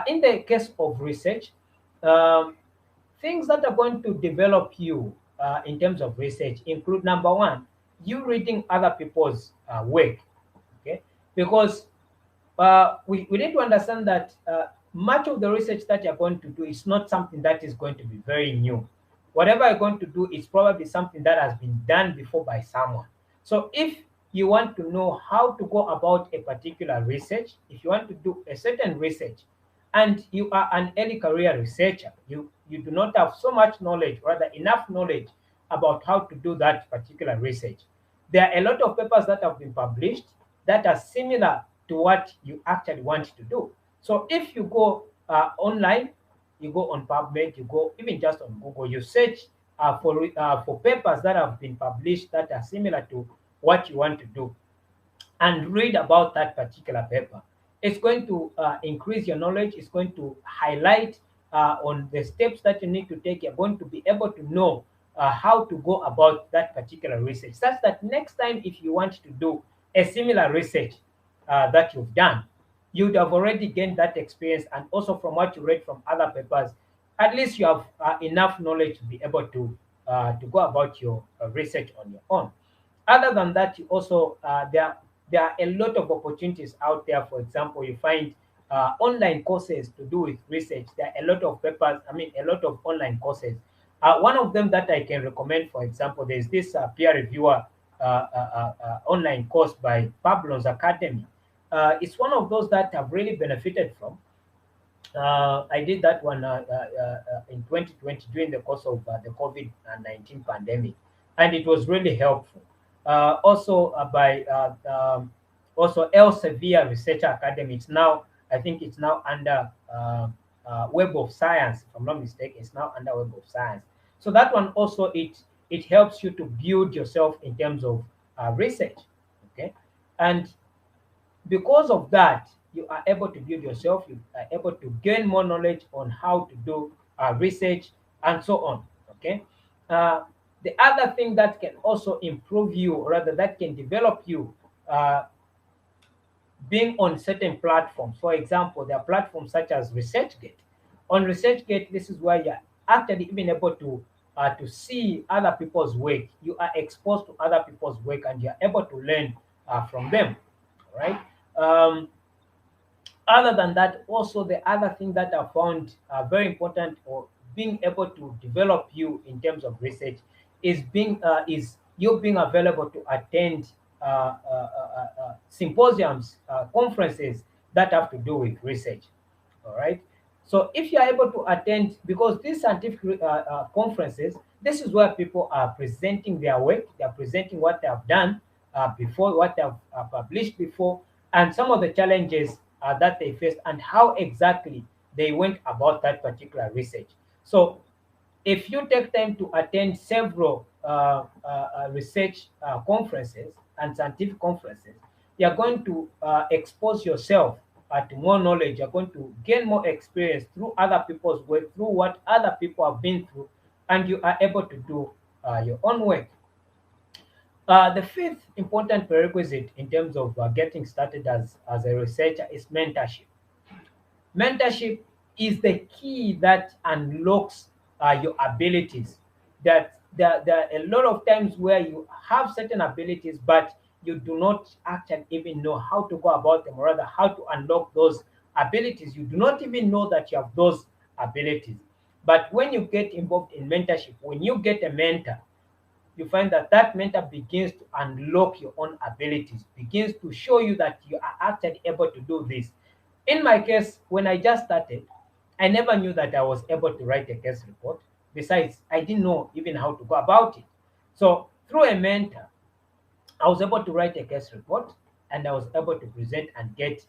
In the case of research, um, things that are going to develop you in terms of research include, number one, you reading other people's work, okay? Because we need to understand that much of the research that you're going to do is not something that is going to be very new. Whatever you're going to do is probably something that has been done before by someone. So if you want to know how to go about a particular research, if you want to do a certain research, and you are an early career researcher, you do not have so much knowledge, rather enough knowledge about how to do that particular research. There are a lot of papers that have been published that are similar to what you actually want to do. So if you go online, you go on PubMed, you go even just on Google, you search for papers that have been published that are similar to what you want to do, and read about that particular paper. It's going to increase your knowledge. It's going to highlight on the steps that you need to take. You're going to be able to know how to go about that particular research, such that next time if you want to do a similar research that you've done, you'd have already gained that experience. And also from what you read from other papers, at least you have enough knowledge to be able to go about your research on your own. Other than that, you also there are a lot of opportunities out there. For example, you find online courses to do with research. There are a lot of papers, a lot of online courses. One of them that I can recommend, for example, there's this peer reviewer online course by Pablo's Academy. It's one of those that I've really benefited from. I did that one in 2020 during the course of the COVID-19 pandemic, and it was really helpful. Also by also Elsevier Research Academy. It's now, I think it's now under Web of Science, if I'm not mistaken. It's now under Web of Science. So that one also, it helps you to build yourself in terms of research, okay? And because of that, you are able to build yourself, you are able to gain more knowledge on how to do research and so on, okay? The other thing that can also improve you, or rather that can develop you, being on certain platforms. For example, there are platforms such as ResearchGate. On ResearchGate, this is where you're actually even able to see other people's work. You are exposed to other people's work and you're able to learn from them, all right? Other than that, also the other thing that I found very important, or being able to develop you in terms of research, is you being available to attend symposiums, conferences that have to do with research. All right. So if you are able to attend, because these scientific conferences, this is where people are presenting their work, they are presenting what they have done before, what they have published before, and some of the challenges that they faced, and how exactly they went about that particular research. So if you take time to attend several research conferences and scientific conferences, you're going to expose yourself to more knowledge. You're going to gain more experience through other people's work, through what other people have been through, and you are able to do your own work. The fifth important prerequisite in terms of getting started as a researcher is mentorship. Mentorship is the key that unlocks your abilities. That there are a lot of times where you have certain abilities, but you do not actually even know how to go about them, or rather how to unlock those abilities. You do not even know that you have those abilities. But when you get involved in mentorship, when you get a mentor, you find that that mentor begins to unlock your own abilities, begins to show you that you are actually able to do this. In my case, when I just started, I never knew that I was able to write a case report. Besides, I didn't know even how to go about it. So through a mentor, I was able to write a case report, and I was able to present and get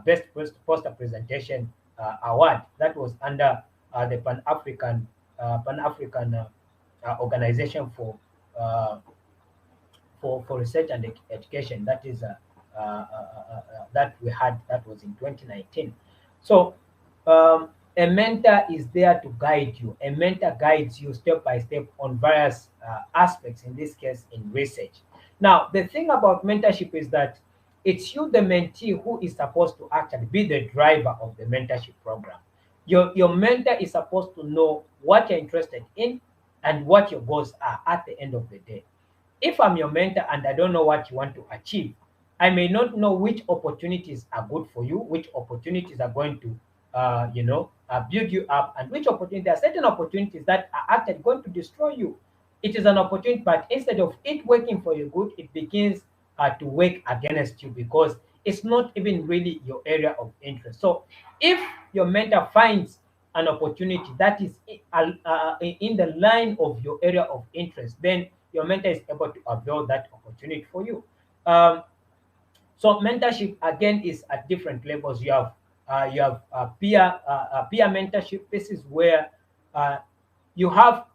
Best Poster Presentation Award. That was under the Pan-African Organization for Research and Education. That is that we had, that was in 2019. So a mentor is there to guide you. A mentor guides you step by step on various aspects, in this case, in research. Now, the thing about mentorship is that it's you, the mentee, who is supposed to actually be the driver of the mentorship program. Your mentor is supposed to know what you're interested in and what your goals are at the end of the day. If I'm your mentor and I don't know what you want to achieve, I may not know which opportunities are good for you, which opportunities are going to, build you up, and which opportunities, there are certain opportunities that are actually going to destroy you. It is an opportunity, but instead of it working for your good, it begins to work against you because it's not even really your area of interest. So if your mentor finds an opportunity that is in the line of your area of interest, then your mentor is able to avail that opportunity for you. So mentorship again is at different levels. You have peer mentorship. This is where you have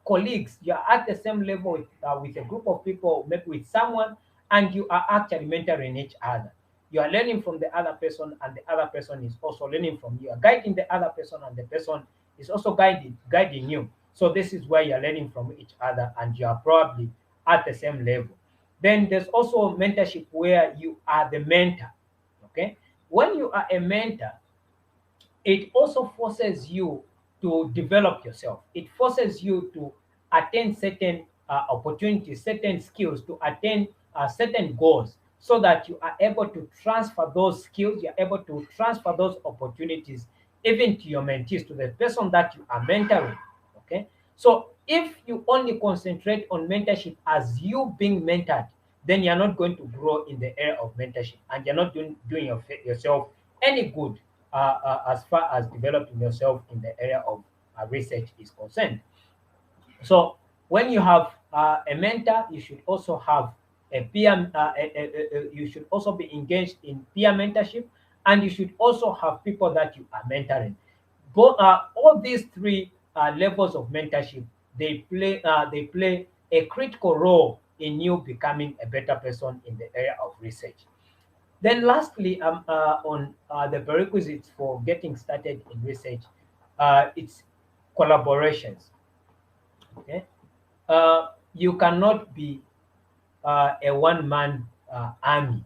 colleagues. You are at the same level with a group of people, maybe with someone, and you are actually mentoring each other. You are learning from the other person, and the other person is also learning from you. You are guiding the other person, and the person is also guiding you. So this is where you are learning from each other, and you are probably at the same level. Then there's also mentorship where you are the mentor. Okay, when you are a mentor, it also forces you to develop yourself. It forces you to attain certain opportunities, certain skills, to attain certain goals, so that you are able to transfer those skills, you're able to transfer those opportunities even to your mentees, to the person that you are mentoring. Okay, so if you only concentrate on mentorship as you being mentored, then you're not going to grow in the area of mentorship, and you're not doing yourself any good as far as developing yourself in the area of research is concerned. So when you have a mentor, you should also have a peer. You should also be engaged in peer mentorship, and you should also have people that you are mentoring. Both all these three levels of mentorship, they play a critical role in you becoming a better person in the area of research. Then lastly, on the prerequisites for getting started in research, it's collaborations. Okay, you cannot be a one-man army.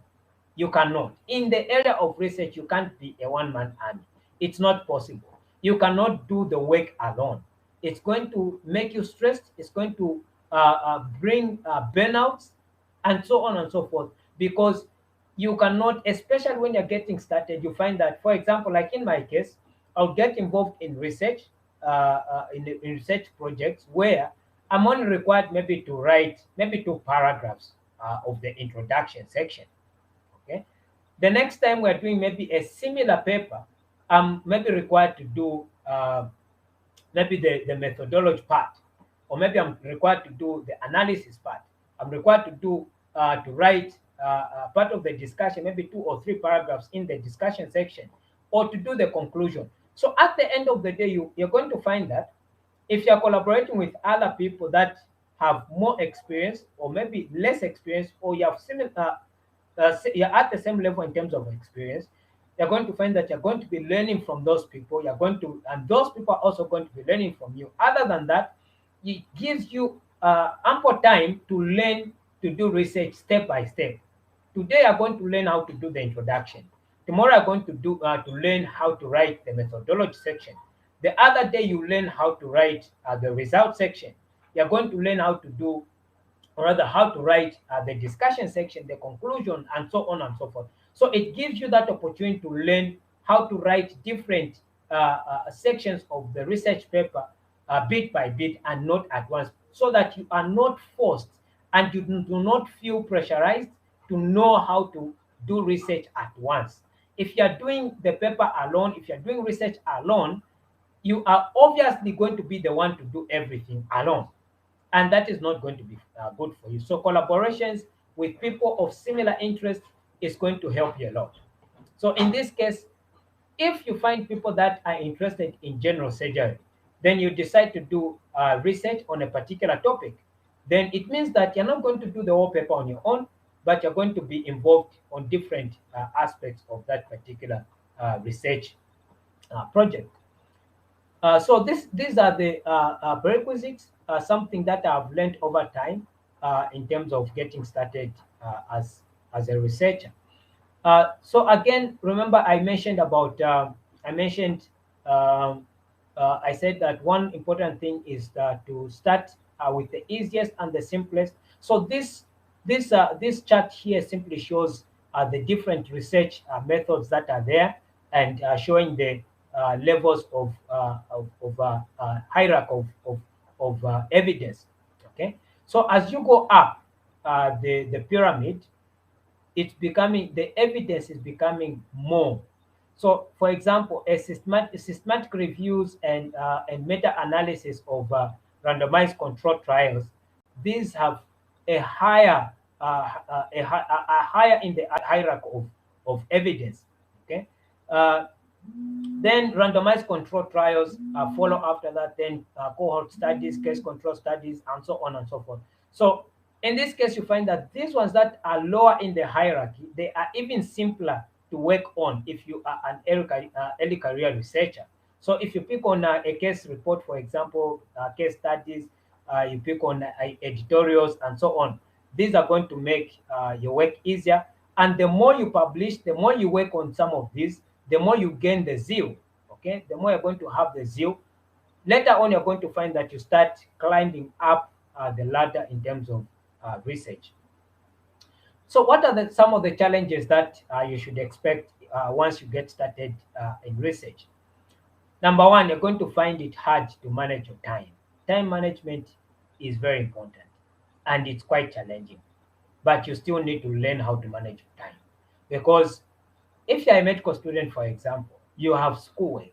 You cannot. In the area of research, you can't be a one-man army. It's not possible. You cannot do the work alone. It's going to make you stressed. It's going to bring burnouts and so on and so forth, because you cannot, especially when you're getting started, you find that, for example, like in my case, I'll get involved in research, in research projects where I'm only required maybe to write maybe 2 paragraphs of the introduction section. Okay, the next time we're doing maybe a similar paper, I'm maybe required to do maybe the methodology part, or maybe I'm required to do the analysis part. I'm required to write part of the discussion, maybe 2 or 3 paragraphs in the discussion section, or to do the conclusion. So at the end of the day, you're going to find that if you're collaborating with other people that have more experience or maybe less experience, or you have similar, you're at the same level in terms of experience, you're going to find that you're going to be learning from those people. You're going to, and those people are also going to be learning from you. Other than that, it gives you ample time to learn to do research step by step. Today, you're going to learn how to do the introduction. Tomorrow, you're going to learn how to write the methodology section. The other day, you learn how to write the result section. You're going to learn how to do, or rather how to write the discussion section, the conclusion, and so on and so forth. So it gives you that opportunity to learn how to write different sections of the research paper bit by bit and not at once, so that you are not forced and you do not feel pressurized to know how to do research at once. If you are doing the paper alone, if you're doing research alone, you are obviously going to be the one to do everything alone, and that is not going to be good for you. So collaborations with people of similar interests is going to help you a lot. So in this case, if you find people that are interested in general surgery, then you decide to do research on a particular topic, then it means that you're not going to do the whole paper on your own, but you're going to be involved on different aspects of that particular research project. So these are the prerequisites, something that I've learned over time in terms of getting started as a researcher. So again, remember I mentioned about I said that one important thing is to start with the easiest and the simplest. So this chart here simply shows the different research methods that are there, and showing the levels of hierarchy of evidence. Okay, so as you go up the pyramid, it's becoming, the evidence is becoming more. So, for example, a systematic reviews and meta-analysis of randomized controlled trials, these have a higher higher in the hierarchy of evidence. Okay, uh, then randomized control trials follow after that, then cohort studies, case control studies, and so on and so forth. So in this case, you find that these ones that are lower in the hierarchy, they are even simpler to work on if you are an early career researcher. So if you pick on a case report, for example, case studies, you pick on editorials and so on, these are going to make your work easier. And the more you publish, the more you work on some of these, the more you gain the zeal. Okay, the more you're going to have the zeal. Later on, you're going to find that you start climbing up the ladder in terms of research. So what are some of the challenges that you should expect once you get started in research? Number one, you're going to find it hard to manage your time. Time management is very important and it's quite challenging, but you still need to learn how to manage your time. Because if you're a medical student, for example, you have schoolwork.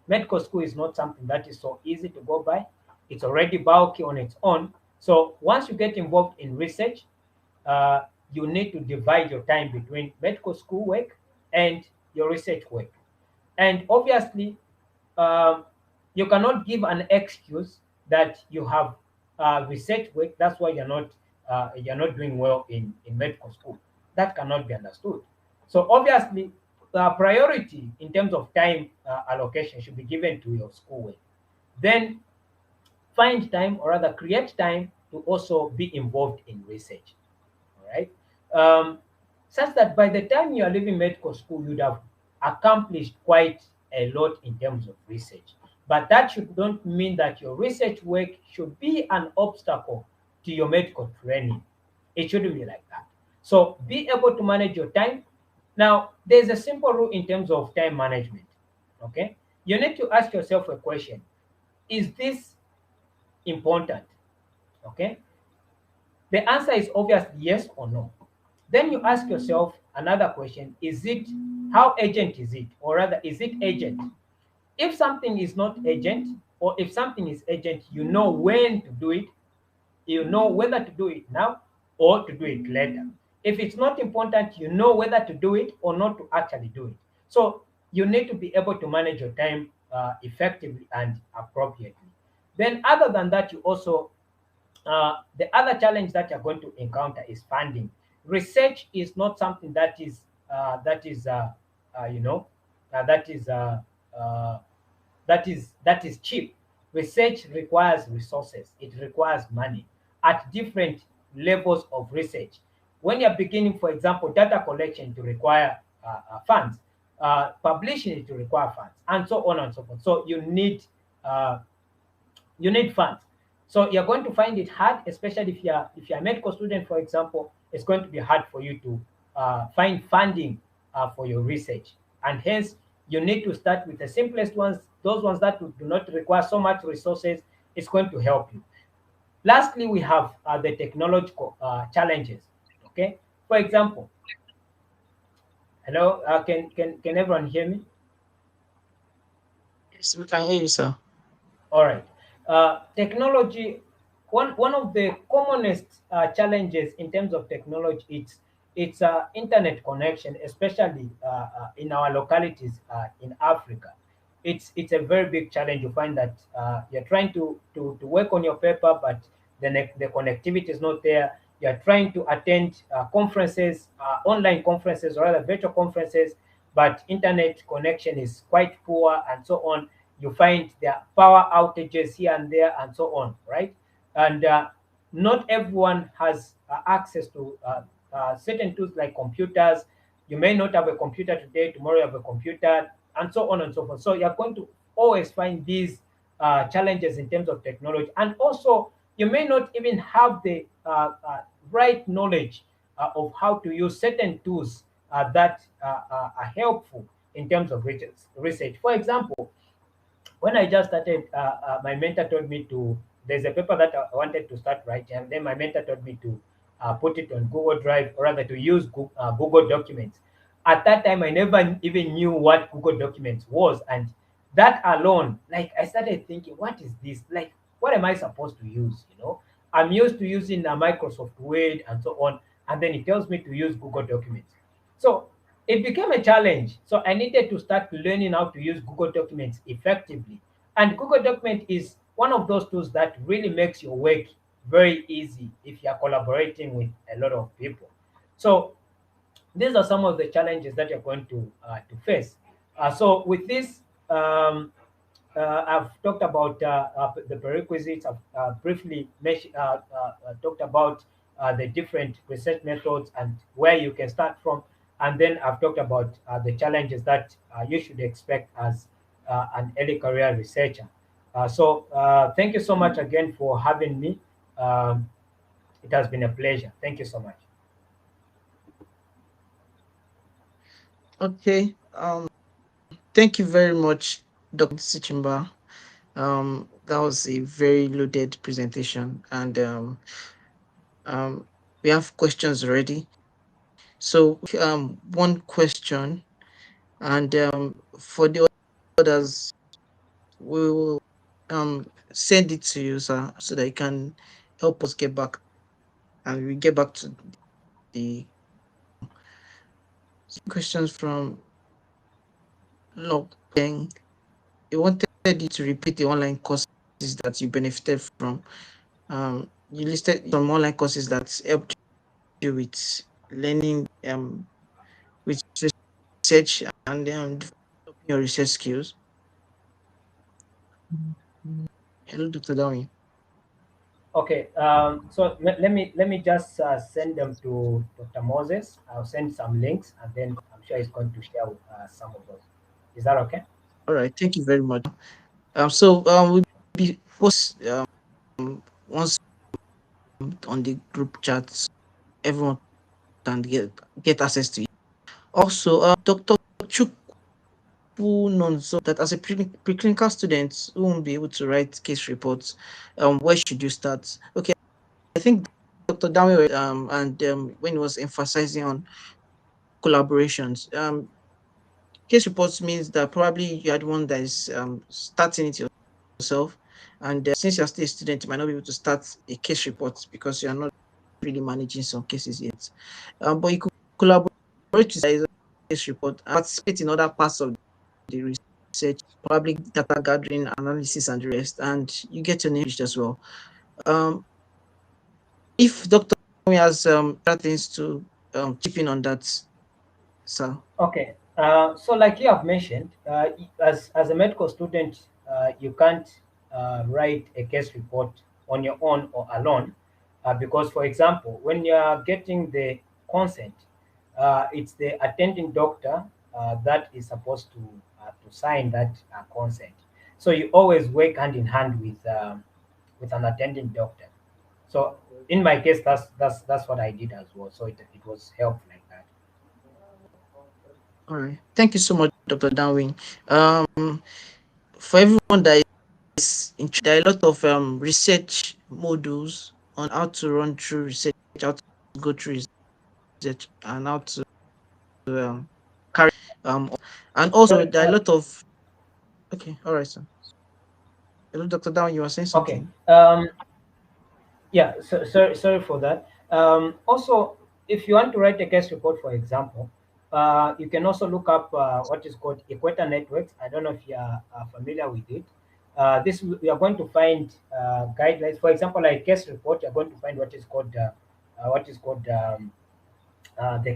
Medical school is not something that is so easy to go by. It's already bulky on its own. So once you get involved in research, you need to divide your time between medical school work and your research work. And obviously, you cannot give an excuse that you have research work. That's why you're not doing well in medical school. That cannot be understood. So obviously, the priority in terms of time allocation should be given to your schoolwork. Then find time, or rather create time, to also be involved in research. All right, such that by the time you are leaving medical school, you'd have accomplished quite a lot in terms of research. But that should not mean that your research work should be an obstacle to your medical training. It shouldn't be like that. So be able to manage your time. Now, there's a simple rule in terms of time management. Okay, you need to ask yourself a question: is this important? Okay, the answer is obviously yes or no. Then you ask yourself another question: is it, how urgent is it, or rather, is it urgent? If something is not urgent, or if something is urgent, you know when to do it. You know whether to do it now or to do it later. If it's not important, you know whether to do it or not to actually do it. So you need to be able to manage your time effectively and appropriately. Then other than that, you also, the other challenge that you're going to encounter is funding. Research is not something that is you know that is that is cheap. Research requires resources. It requires money at different levels of research. When you're beginning, for example, data collection to require funds, publishing it to require funds, and so on and so forth. So you need funds. So you're going to find it hard, especially if you're a medical student, for example. It's going to be hard for you to find funding for your research, and hence you need to start with the simplest ones, those ones that do not require so much resources. It's going to help you. Lastly, we have the technological challenges. Okay, for example, hello, can everyone hear me? Yes, we can hear you, sir. All right. Technology, one of the commonest challenges in terms of technology, it's internet connection, especially in our localities in Africa. It's a very big challenge. You find that you're trying to work on your paper, but the connectivity is not there. You're trying to attend conferences, online conferences, or rather virtual conferences, but internet connection is quite poor, and so on. you find there are power outages here and there and so on, right? And not everyone has access to certain tools like computers. You may not have a computer today, tomorrow you have a computer, and so on and so forth. So you're going to always find these challenges in terms of technology. And also, you may not even have the right knowledge of how to use certain tools that are helpful in terms of research. For example, when I just started, my mentor told me there's a paper that I wanted to start writing, and then my mentor told me to put it on Google Drive, or rather to use Google Documents. At that time, I never even knew what Google Documents was. And that alone, like, I started thinking, what is this? Like, what am I supposed to use? I'm used to using Microsoft Word and so on, and then it tells me to use Google Documents. So it became a challenge. So I needed to start learning how to use Google Documents effectively. And Google Document is one of those tools that really makes your work very easy if you are collaborating with a lot of people. So these are some of the challenges that you're going to face. So with this, I've talked about the prerequisites. I've briefly talked about the different research methods and where you can start from. And then I've talked about the challenges that you should expect as an early career researcher. So thank you so much again for having me. It has been a pleasure. Thank you so much. Okay. Thank you very much, Dr. Sichimba. That was a very loaded presentation, and we have questions already. So one question, and for the others, we will send it to you, sir, so that you can help us get back, and we get back to the questions from Lok Peng. He wanted you to repeat the online courses that you benefited from. You listed some online courses that helped you with learning, with research and developing your research skills. Hello, Dr. Dawin. Okay, so let me just send them to Dr. Moses. I'll send some links, and then I'm sure he's going to share some of those. Is that okay? All right, thank you very much. So we'll be post once on the group chats, everyone can get access to it. Also, Dr. Chukwu knows that as a preclinical student who won't be able to write case reports, where should you start? Okay, I think Dr. Dawin and when he was emphasizing on collaborations, case reports means that probably you are the one that is starting it yourself, and since you're still a student, you might not be able to start a case report because you are not really managing some cases yet. But you could collaborate with a case report and participate in other parts of the research, probably data gathering, analysis, and the rest, and you get your name reached as well. If Dr. has other things to chip in on that, sir. Okay. So like you have mentioned, as a medical student, you can't write a case report on your own or alone, because, for example, when you are getting the consent, it's the attending doctor that is supposed to sign that consent. So you always work hand in hand with an attending doctor. So in my case, that's what I did as well. So it was helpful like that. All right. Thank you so much, Dr. Dawin. For everyone that is interested, there are a lot of research modules on how to run through research, how to go through research, and how to carry and also there are a lot of. Okay, all right, sir. Hello, Dr. Dawin, you were saying something. Okay. Yeah. Sorry for that. Also, if you want to write a case report, for example, you can also look up what is called Equator Networks. I don't know if you are familiar with it. This we are going to find guidelines. For example, like case report, you're going to find what is called the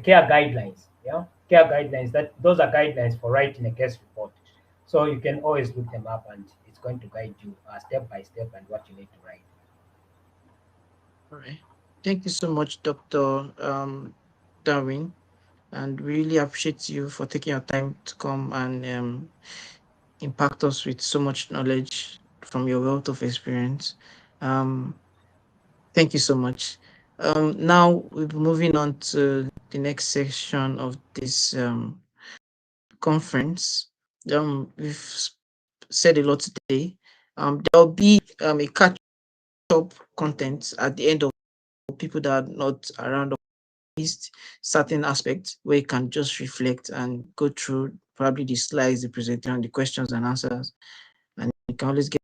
care guidelines. Yeah, care guidelines. Those are guidelines for writing a case report. So you can always look them up, and it's going to guide you step by step and what you need to write. All right. Thank you so much, Dr. Darwin, and really appreciate you for taking your time to come and impact us with so much knowledge from your wealth of experience. Um, Thank you so much. Now we'll be moving on to the next section of this conference. Said a lot today. There'll be a catch-up content at the end of people that are not around, least certain aspects where you can just reflect and go through probably the slides, the presentation, the questions and answers, and you can always get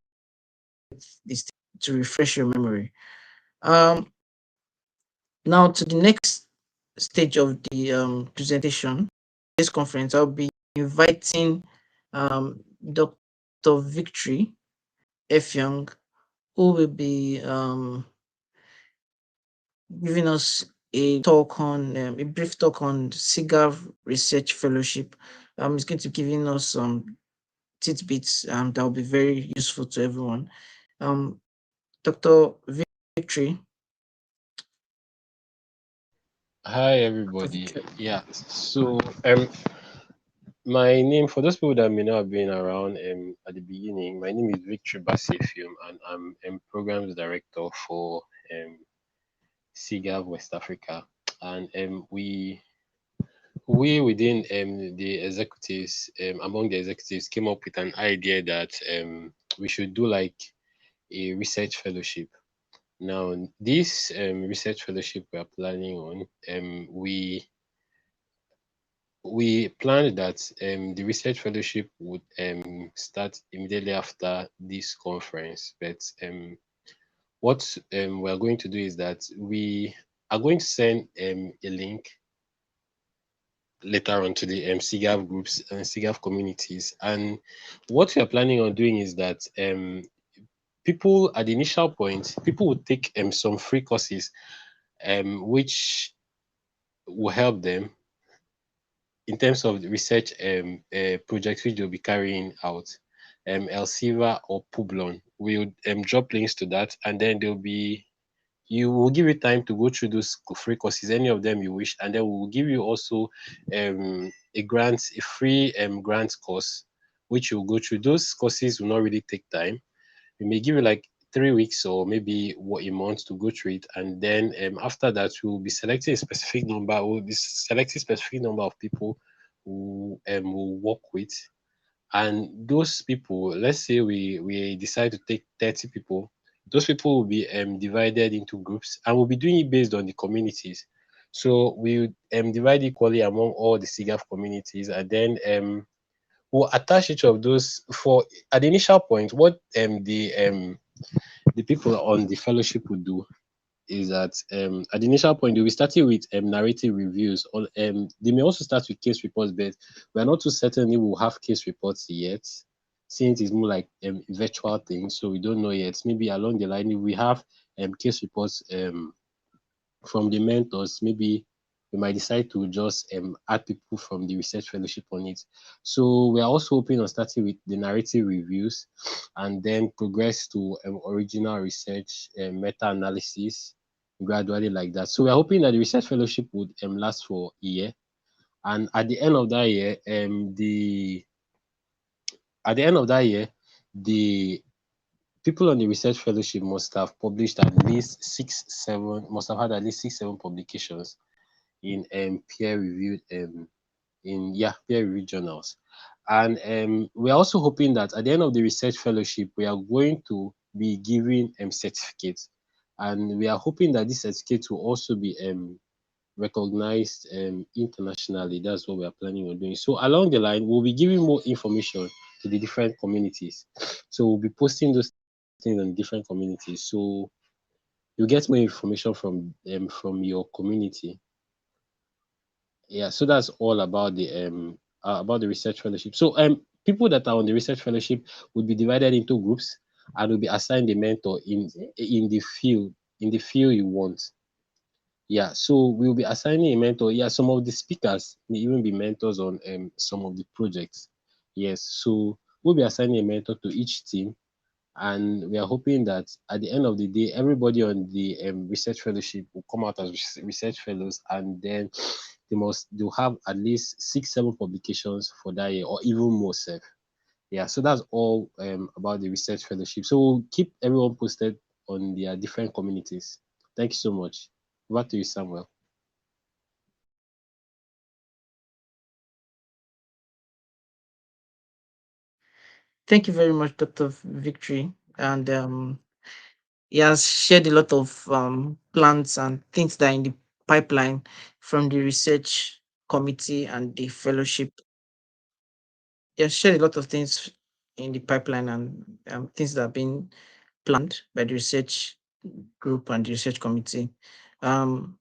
this to refresh your memory. Now to the next stage of the presentation, this conference, I'll be inviting Dr. Victory Effiom, who will be giving us a talk on a brief talk on SIGAf Research Fellowship. He's going to be giving us some tidbits that will be very useful to everyone. Dr. Victory. Hi everybody. Yeah. So my name, for those people that may not have been around at the beginning, my name is Victory Bassey, and I'm programs director for SIGAf West Africa. And we within the executives, among the executives, came up with an idea that we should do like a research fellowship. Now, this research fellowship we are planning on, we planned that the research fellowship would start immediately after this conference. But what we are going to do is that we are going to send a link later on to the SIGAf groups and SIGAf communities. And what we are planning on doing is that people at the initial point, people would take some free courses which will help them in terms of the research projects which they'll be carrying out. Elsevier or Publon, we'll drop links to that, and then you will give you time to go through those free courses, any of them you wish, and then we'll give you also a free grant course, which you'll go through. Those courses will not really take time. We may give you like 3 weeks or maybe a month to go through it, and then after that we'll be selecting a specific number. We'll be selecting a specific number of people who will work with, and those people, let's say we decide to take 30 people. Those people will be divided into groups, and we'll be doing it based on the communities. So we divide equally among all the SIGAf communities, and then we'll attach each of those for at the initial point. What the people on the fellowship would do is that at the initial point they'll be starting with narrative reviews. They may also start with case reports, but we're not too certain if we'll have case reports yet, since it's more like virtual thing, so we don't know yet. Maybe along the line, if we have case reports from the mentors, maybe we might decide to just add people from the research fellowship on it. So we are also hoping on starting with the narrative reviews, and then progress to original research, meta-analysis, gradually like that. So we are hoping that the research fellowship would last for a year, and at the end of that year, the people on the research fellowship must have published at least must have had at least 6-7 publications in peer-reviewed peer-reviewed journals. And we're also hoping that at the end of the research fellowship, we are going to be giving certificates, and we are hoping that this certificate will also be recognized internationally. That's what we are planning on doing. So along the line, we'll be giving more information to the different communities. So we'll be posting those things on different communities. So you get more information from your community. Yeah, so that's all about the research fellowship. So people that are on the research fellowship would be divided into groups and will be assigned a mentor in the field you want. Yeah, so we'll be assigning a mentor. Yeah, some of the speakers may even be mentors on some of the projects. Yes, so we'll be assigning a mentor to each team, and we are hoping that at the end of the day, everybody on the research fellowship will come out as research fellows, and then they'll have at least 6-7 publications for that year, or even more safe. Yeah, so that's all about the research fellowship. So we'll keep everyone posted on their different communities. Thank you so much. Over to you, Samuel. Thank you very much, Dr. Victory. And he has shared a lot of plans and things that are in the pipeline from the research committee and the fellowship. He has shared a lot of things in the pipeline and things that have been planned by the research group and the research committee. Um,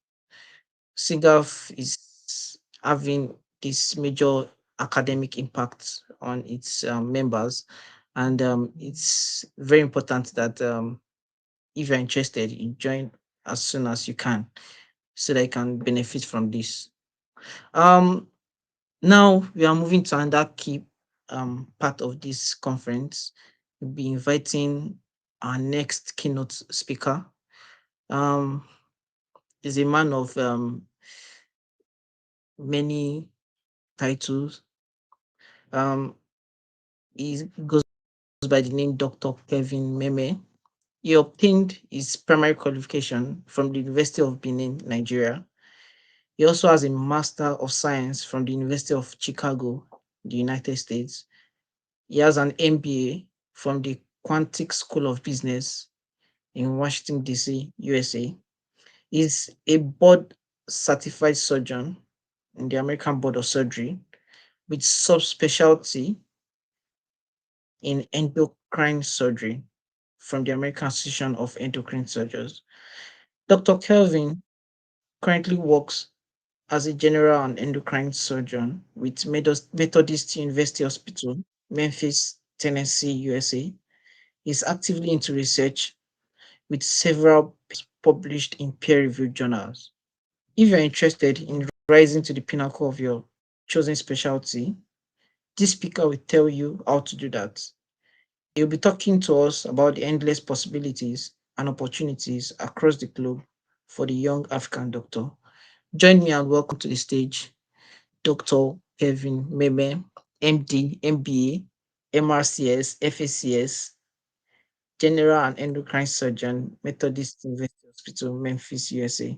SIGAF is having this major academic impact on its members, and it's very important that if you're interested, you join as soon as you can so that you can benefit from this. Now we are moving to another key part of this conference. We'll be inviting our next keynote speaker. Is a man of many titles. He goes by the name Dr. Kevin Meme. He obtained his primary qualification from the University of Benin, Nigeria. He also has a Master of Science from the University of Chicago, the United States. He has an MBA from the Quantic School of Business in Washington, D.C., USA. He's a board certified surgeon in the American Board of Surgery with subspecialty in endocrine surgery from the American Association of Endocrine Surgeons. Dr. Kelvin currently works as a general and endocrine surgeon with Methodist University Hospital, Memphis, Tennessee, USA. He's actively into research with several published in peer-reviewed journals. If you're interested in rising to the pinnacle of your chosen specialty, this speaker will tell you how to do that. He'll be talking to us about the endless possibilities and opportunities across the globe for the young African doctor. Join me and welcome to the stage Dr. Kevin Meme, MD, MBA, MRCS, FACS, General and Endocrine Surgeon, Methodist University Hospital, Memphis, USA.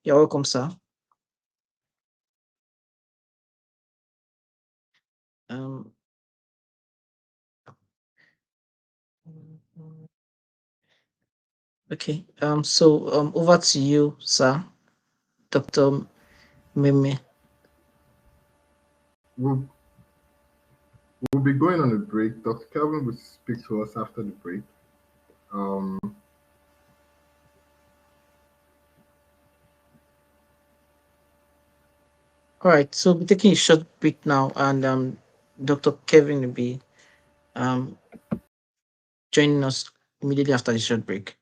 You're welcome, sir. Okay. So over to you, sir, Dr. Meme. We'll be going on a break. Dr. Kelvin will speak to us after the break. All right, so we're taking a short break now, and Dr. Kevin will be joining us immediately after the short break.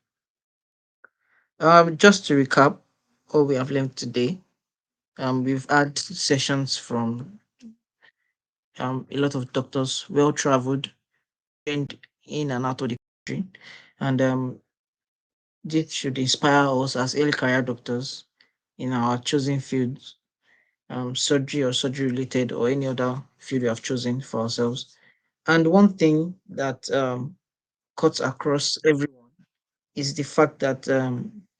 Just to recap what we have learned today, we've had sessions from a lot of doctors, well traveled, and in and out of the country, and this should inspire us as early career doctors in our chosen fields, surgery or surgery related, or any other field we have chosen for ourselves. And one thing that cuts across everyone is the fact that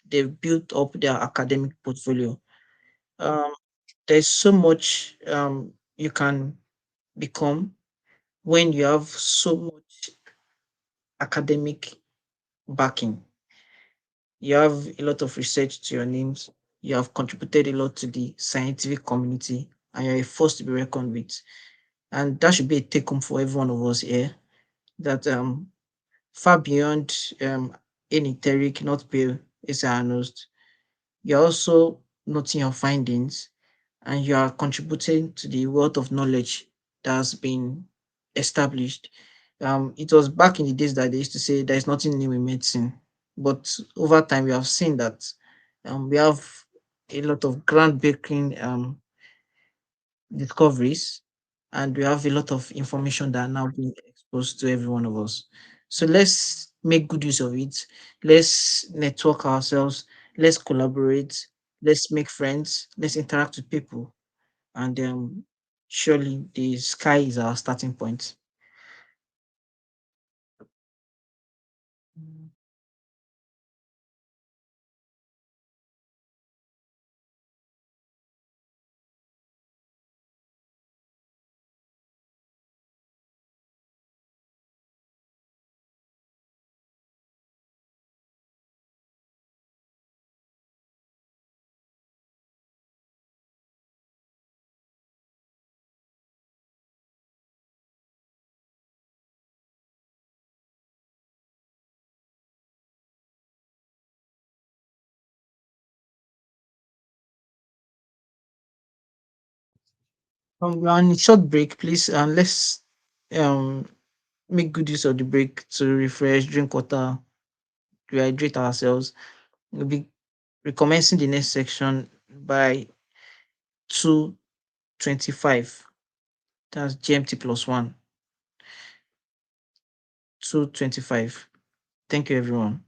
they've built up their academic portfolio. There's so much you can become when you have so much academic backing. You have a lot of research to your names. You have contributed a lot to the scientific community, and you're a force to be reckoned with. And that should be a take home for every one of us here. That far beyond any Derek, not pale, is diagnosed. You're also noting your findings and you are contributing to the wealth of knowledge that has been established. It was back in the days that they used to say there's nothing new in medicine, but over time we have seen that we have a lot of groundbreaking discoveries, and we have a lot of information that are now being exposed to every one of us. So let's make good use of it. Let's network ourselves. Let's collaborate. Let's make friends. Let's interact with people. And surely the sky is our starting point. We're on a short break, please, and let's um make good use of the break to refresh, drink water, rehydrate ourselves. We'll be recommencing the next section by 2:25. That's GMT plus one. 2:25. Thank you, everyone.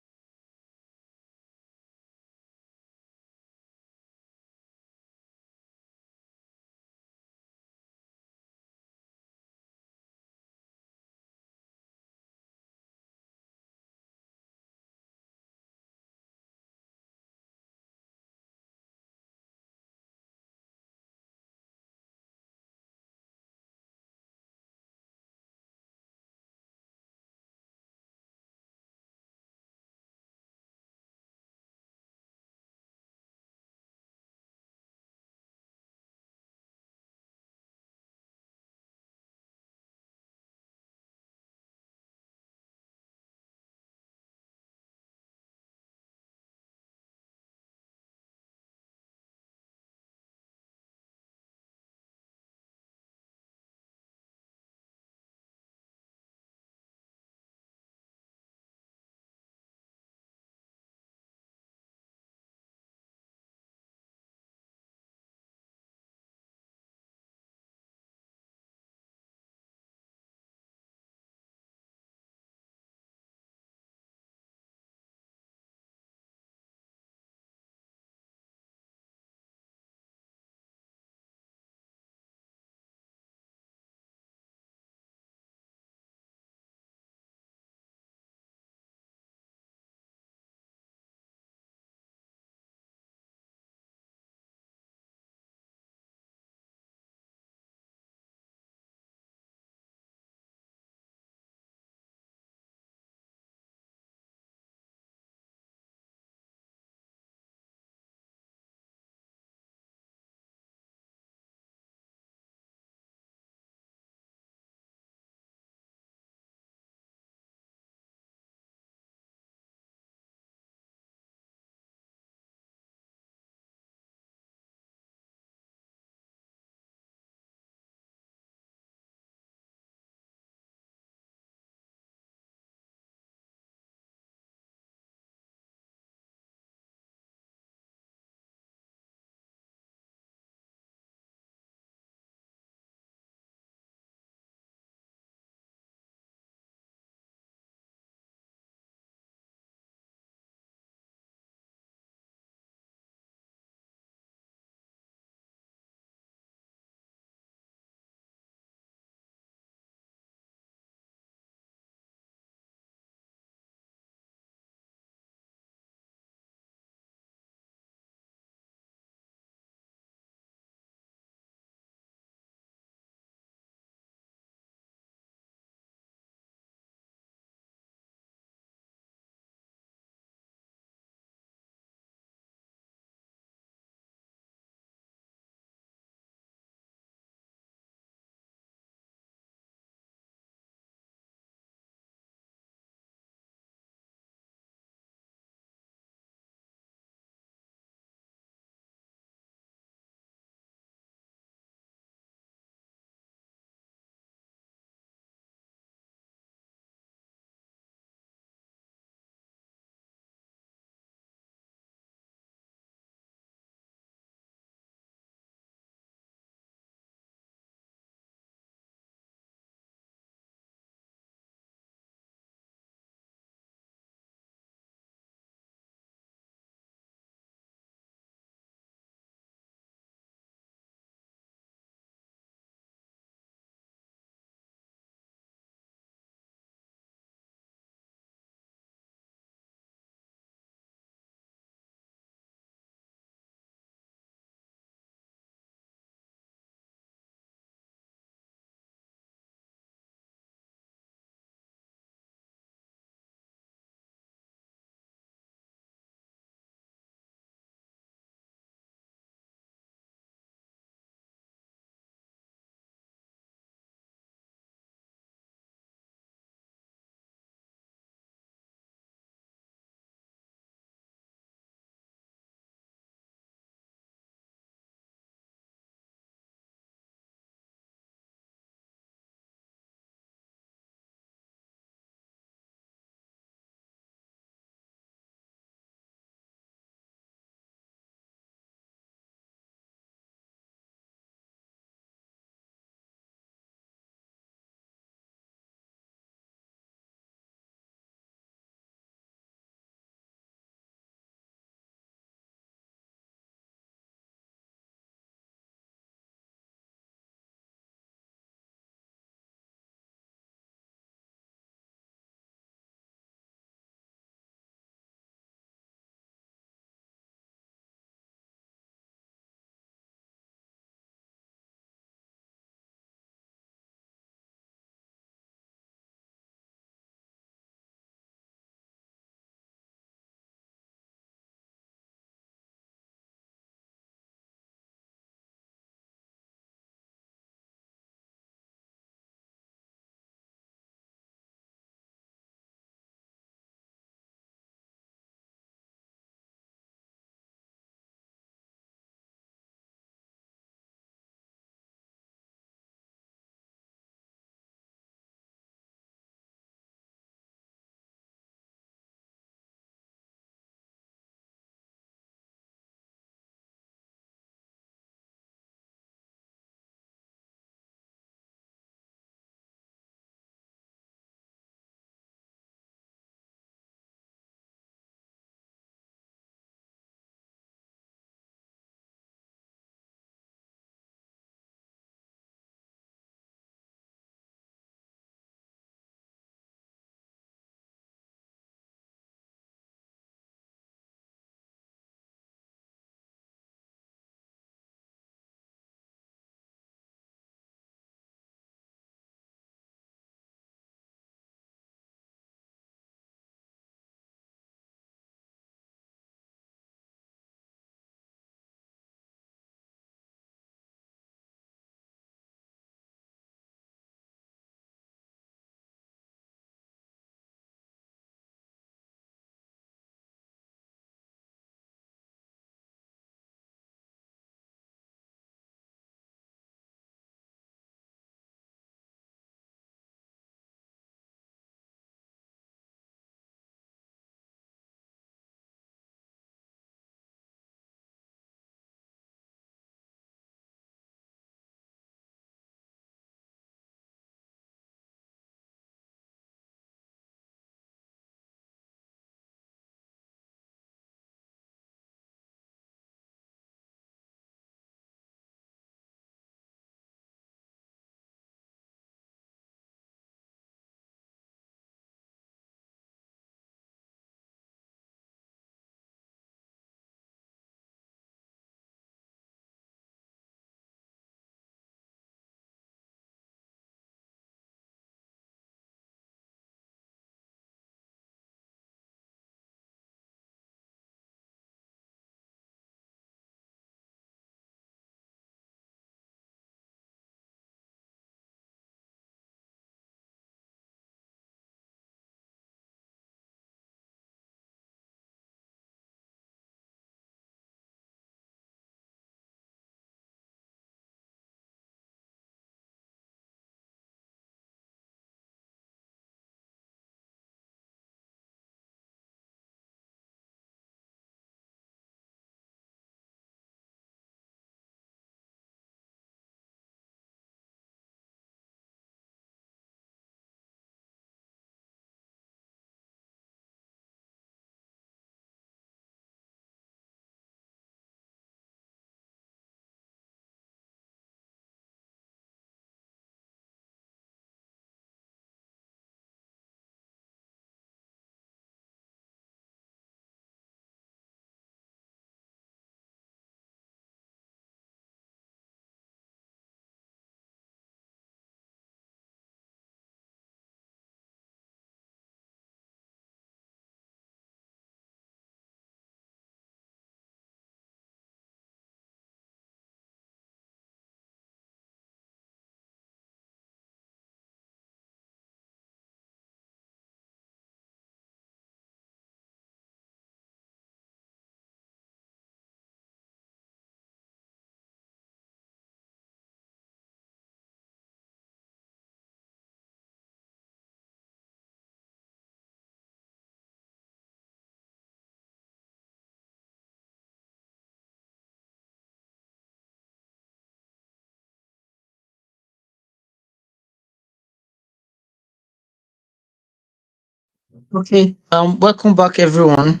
Okay. Welcome back, everyone,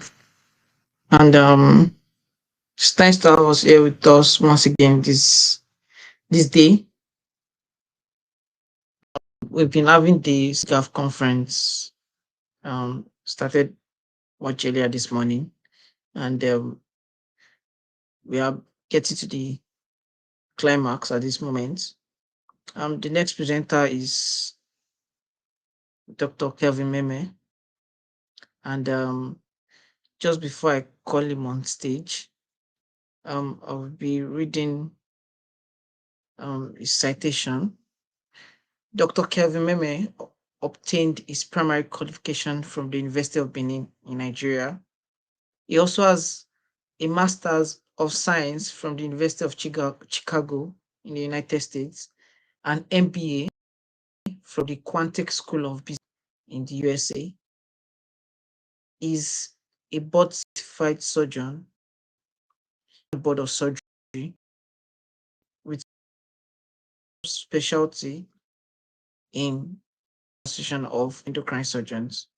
and it's nice to have us here with us once again this day. We've been having the SIGAf conference started much earlier this morning, and we are getting to the climax at this moment. The next presenter is Dr. Kelvin Meme, and just before I call him on stage, I'll be reading his citation. Dr. Kelvin Meme obtained his primary qualification from the University of Benin in Nigeria. He also has a Master's of Science from the University of Chicago in the United States, an MBA from the Quantic School of Business in the USA. He's a board certified surgeon, board of surgery, with specialty in Association of Endocrine Surgeons.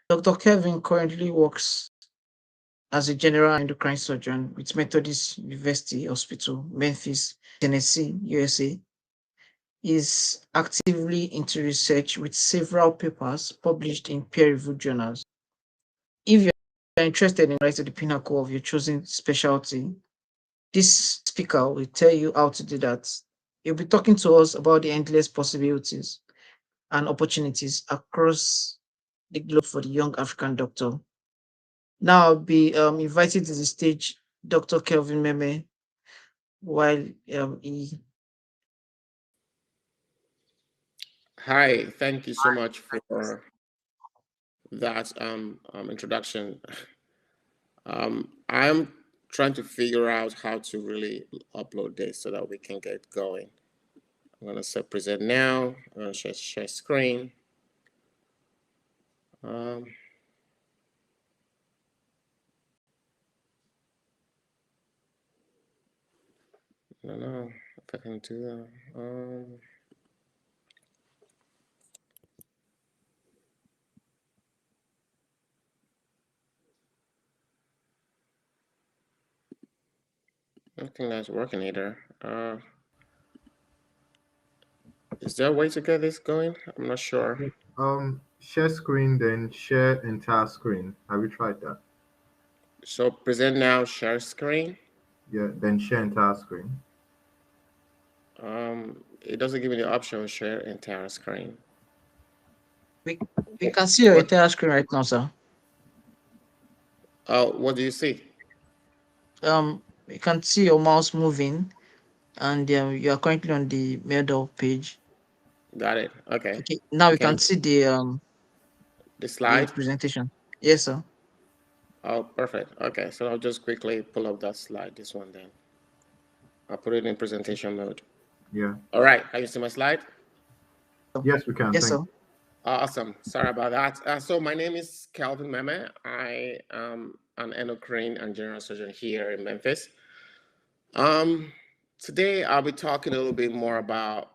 Dr. Kelvin currently works as a general endocrine surgeon with Methodist University Hospital, Memphis, Tennessee, USA. Is actively into research with several papers published in peer-reviewed journals. If you're interested in rising to the pinnacle of your chosen specialty, this speaker will tell you how to do that. He'll be talking to us about the endless possibilities and opportunities across the globe for the young African doctor. Now I'll be invited to the stage Dr. Kelvin Meme while he. Hi, thank you so much for that introduction. I'm trying to figure out how to really upload this so that we can get going. I'm going to say present now. I'm going to share screen. I don't know if I can do that. I don't think that's working either. Is there a way to get this going? I'm not sure. Share screen, then share entire screen. Have you tried that? So present now, share screen. Yeah, then share entire screen. It doesn't give me the option of share entire screen. We can see your entire screen right now, sir. What do you see? You can see your mouse moving, and you are currently on the middle page. Got it. Okay. Okay. Now we can see the slide presentation. Yes, sir. Oh, perfect. Okay, so I'll just quickly pull up that slide. This one then. I'll put it in presentation mode. Yeah. All right. Can you see my slide? Yes, we can. Yes, sir. Awesome. Sorry about that. So my name is Kelvin Meme. I am an endocrine and general surgeon here in Memphis. Today I'll be talking a little bit more about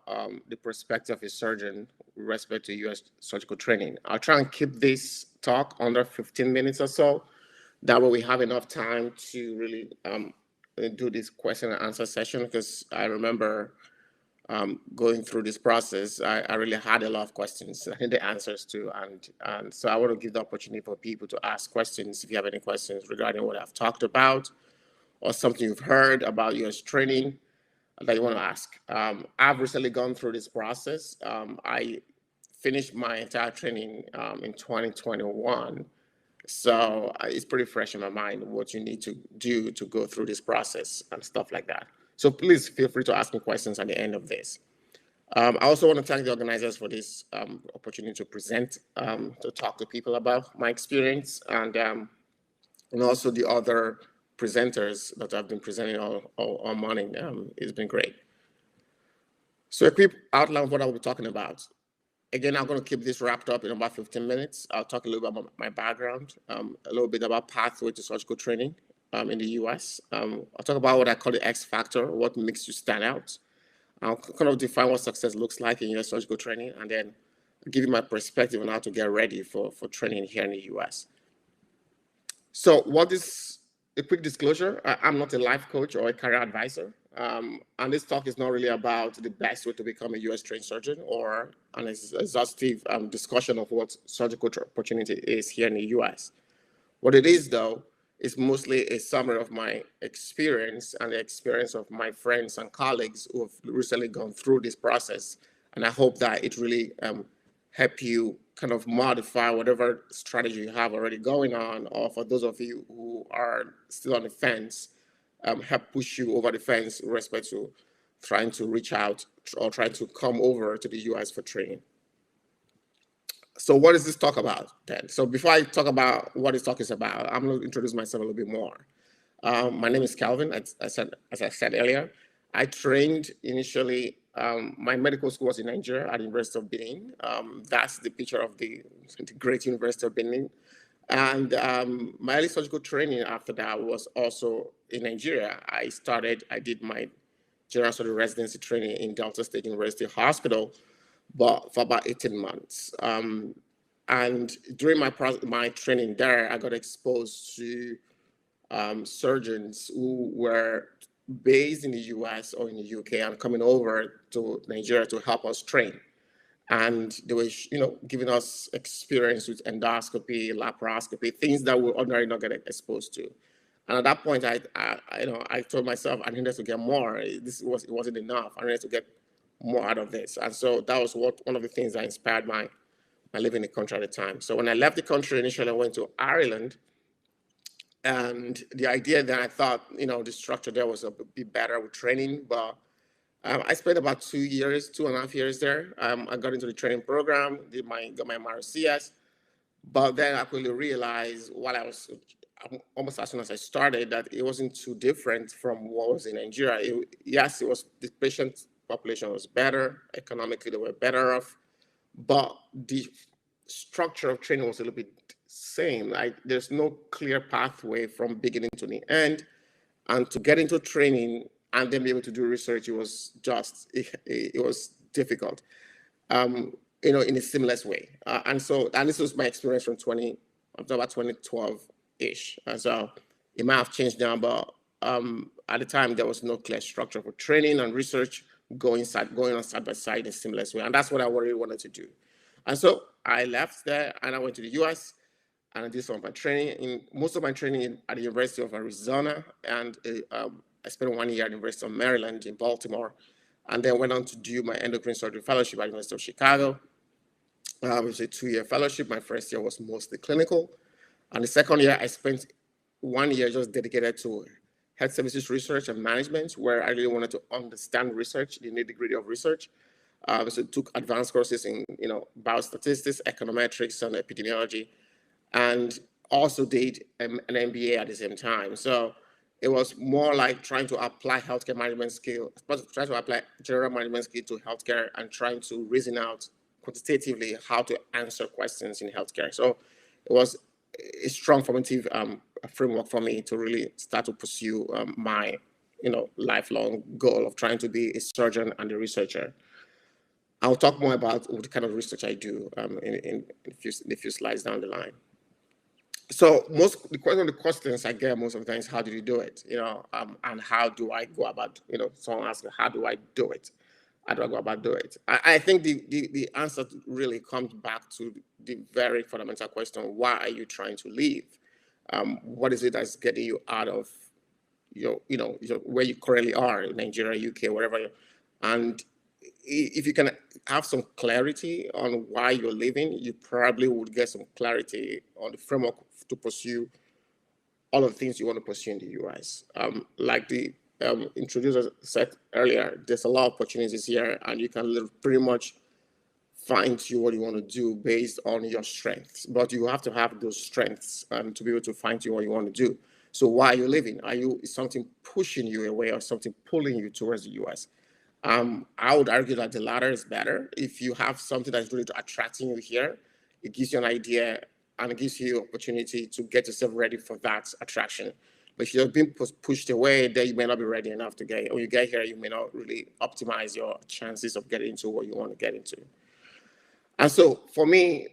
the perspective of a surgeon with respect to U.S. surgical training. I'll try and keep this talk under 15 minutes or so. That way we have enough time to really do this question and answer session, because I remember going through this process, I really had a lot of questions I need the answers to, and so I want to give the opportunity for people to ask questions if you have any questions regarding what I've talked about or something you've heard about US training that you want to ask. I've recently gone through this process. I finished my entire training in 2021. So it's pretty fresh in my mind what you need to do to go through this process and stuff like that. So please feel free to ask me questions at the end of this. I also want to thank the organizers for this opportunity to present, to talk to people about my experience, and also the other presenters that have been presenting all morning. It's been great. So a quick outline of what I'll be talking about. Again, I'm going to keep this wrapped up in about 15 minutes. I'll talk a little bit about my background, a little bit about pathway to surgical training in the US. I'll talk about what I call the X factor, what makes you stand out. I'll kind of define what success looks like in US surgical training, and then give you my perspective on how to get ready for training here in the US. So what is a quick disclosure? I'm not a life coach or a career advisor. And this talk is not really about the best way to become a US trained surgeon or an exhaustive discussion of what surgical opportunity is here in the US. What it is, though, is mostly a summary of my experience and the experience of my friends and colleagues who have recently gone through this process. And I hope that it really help you kind of modify whatever strategy you have already going on, or for those of you who are still on the fence, help push you over the fence with respect to trying to reach out or trying to come over to the US for training. So what is this talk about then? So before I talk about what this talk is about, I'm going to introduce myself a little bit more. My name is Calvin, as I said earlier. I trained initially, my medical school was in Nigeria at the University of Benin. That's the picture of the great University of Benin. And my early surgical training after that was also in Nigeria. I did my general surgery residency training in Delta State University Hospital, but for about 18 months. And during my training there, I got exposed to surgeons who were based in the US or in the UK and coming over to Nigeria to help us train. And they were, giving us experience with endoscopy, laparoscopy, things that we ordinarily not get exposed to. And at that point, I told myself I needed to get more. It wasn't enough. I needed to get more out of this. And so that was one of the things that inspired my living in the country at the time. So when I left the country, initially I went to Ireland. And the idea that I thought, the structure there was a bit better with training, but I spent about 2.5 years there. I got into the training program, got my MRCS, but then I quickly realized almost as soon as I started, that it wasn't too different from what was in Nigeria. Yes, it was, the patient population was better, economically they were better off, but the structure of training was a little bit same. There's no clear pathway from beginning to the end, and to get into training and then be able to do research, it was difficult, in a seamless way. And this was my experience from about 2012-ish. And so it might have changed now, but at the time there was no clear structure for training and research going on side by side in a seamless way. And that's what I really wanted to do. And so I left there and I went to the US and I did some of my training. Most of my training at the University of Arizona, and I spent 1 year at the University of Maryland in Baltimore, and then went on to do my endocrine surgery fellowship at the University of Chicago. It was a 2-year fellowship. My first year was mostly clinical. And the second year, I spent 1 year just dedicated to health services research and management, where I really wanted to understand research, the nitty-gritty of research. So I took advanced courses in biostatistics, econometrics, and epidemiology, and also did an MBA at the same time. So it was more like trying to apply healthcare management skill, trying to apply general management skill to healthcare and trying to reason out quantitatively how to answer questions in healthcare. So it was a strong formative framework for me to really start to pursue my lifelong goal of trying to be a surgeon and a researcher. I'll talk more about the kind of research I do in a few slides down the line. So the questions I get most of the time is, how did you do it? And how do I go about, someone asks, how do I do it? How do I go about doing it? I think the answer really comes back to the very fundamental question: why are you trying to leave? What is it that's getting you out of where you currently are in Nigeria, UK, wherever and if you can have some clarity on why you're leaving, you probably would get some clarity on the framework to pursue all of the things you want to pursue in the US. Like the introducer said earlier, there's a lot of opportunities here, and you can pretty much find what you want to do based on your strengths. But you have to have those strengths to be able to find what you want to do. So why are you leaving? Is something pushing you away or something pulling you towards the US? I would argue that the latter is better. If you have something that's really attracting you here, it gives you an idea and it gives you opportunity to get yourself ready for that attraction. But if you're being pushed away, then you may not be ready enough to get. When you get here, you may not really optimize your chances of getting into what you want to get into. And so for me,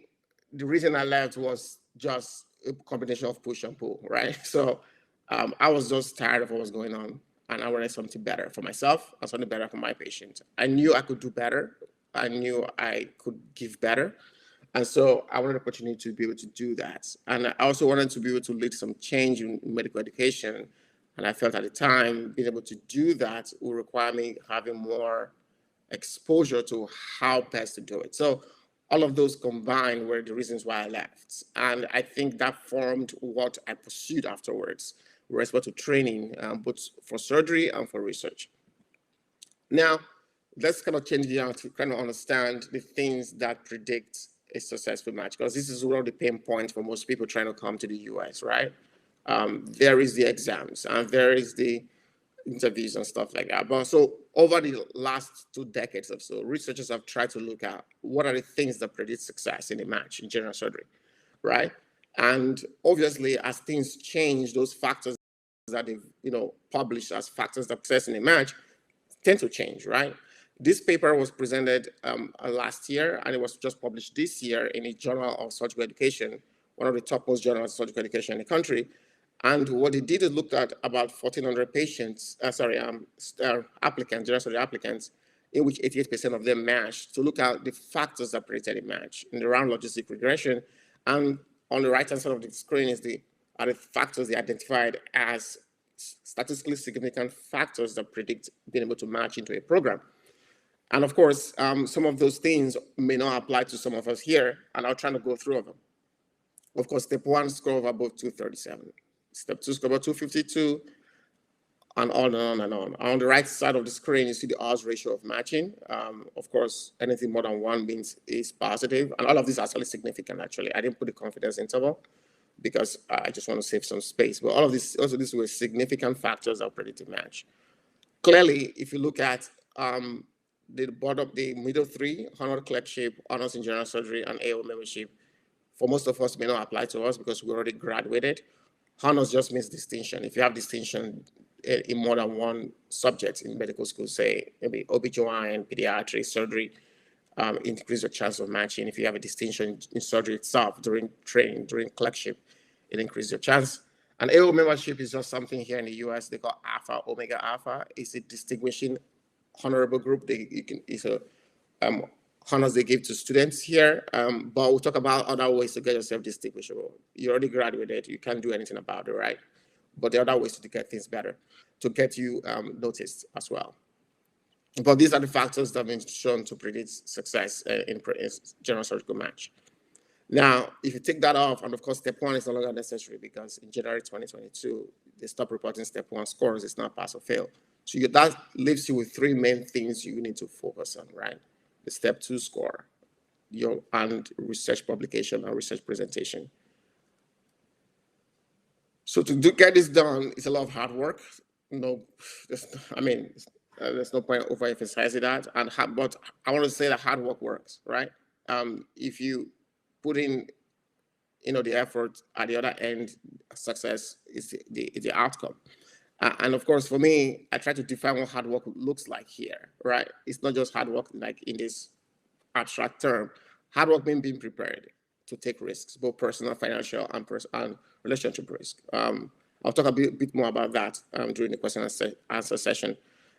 the reason I left was just a combination of push and pull, right? So I was just tired of what was going on, and I wanted something better for myself and something better for my patient. I knew I could do better. I knew I could give better. And so I wanted an opportunity to be able to do that. And I also wanted to be able to lead some change in medical education. And I felt at the time being able to do that would require me having more exposure to how best to do it. So all of those combined were the reasons why I left. And I think that formed what I pursued afterwards with respect to training, both for surgery and for research. Now, let's kind of change gear to kind of understand the things that predict a successful match, because this is one of the pain points for most people trying to come to the US, right? There is the exams and there is the interviews and stuff like that. But so over the last 2 decades or so, researchers have tried to look at what are the things that predict success in a match in general surgery, right? And obviously, as things change, those factors that they've published as factors of success in a match tend to change, right? This paper was presented last year, and it was just published this year in a journal of surgical education, one of the topmost journals of surgical education in the country. And what they did is looked at about 1,400 patients, applicants, general surgery applicants, in which 88% of them matched, to look at the factors that predicted a match in the round logistic regression. And on the right-hand side of the screen are the factors they identified as statistically significant factors that predict being able to match into a program. And of course, some of those things may not apply to some of us here, and I'll try to go through them. Of course, step 1 score of above 237, step 2 score about 252, and on and on and on. On the right side of the screen, you see the odds ratio of matching. Of course, anything more than 1 means is positive, and all of these are actually significant, actually. I didn't put the confidence interval because I just want to save some space, but all of these, also these were significant factors that predict a match. Clearly, if you look at the bottom, the middle 3, honor clerkship, honors in general surgery, and AO membership, for most of us may not apply to us because we already graduated. Honors just means distinction. If you have distinction in more than 1 subject in medical school, say maybe OB/GYN, pediatrics, surgery, increase your chance of matching. If you have a distinction in surgery itself during training, during clerkship, it increases your chance. And AO membership is just something here in the US they call Alpha, Omega Alpha. It's a distinguishing honorable group. It's a honors they give to students here, but we'll talk about other ways to get yourself distinguishable. You already graduated, you can't do anything about it, right? But there are other ways to get things better, to get you noticed as well. But these are the factors that have been shown to predict success in general surgical match. Now, if you take that off, and of course, step 1 is no longer necessary because in January 2022, they stopped reporting step 1 scores. It's now pass or fail. So that leaves you with 3 main things you need to focus on, right? The step 2 score, and research publication and research presentation. So to get this done, it's a lot of hard work. There's no point overemphasizing that. But I want to say that hard work works, right? If you put in, the effort at the other end, success is the outcome. And of course, for me, I try to define what hard work looks like here, right? It's not just hard work like in this abstract term. Hard work means being prepared to take risks, both personal, financial, and relationship risk. I'll talk a bit more about that during the question and answer session.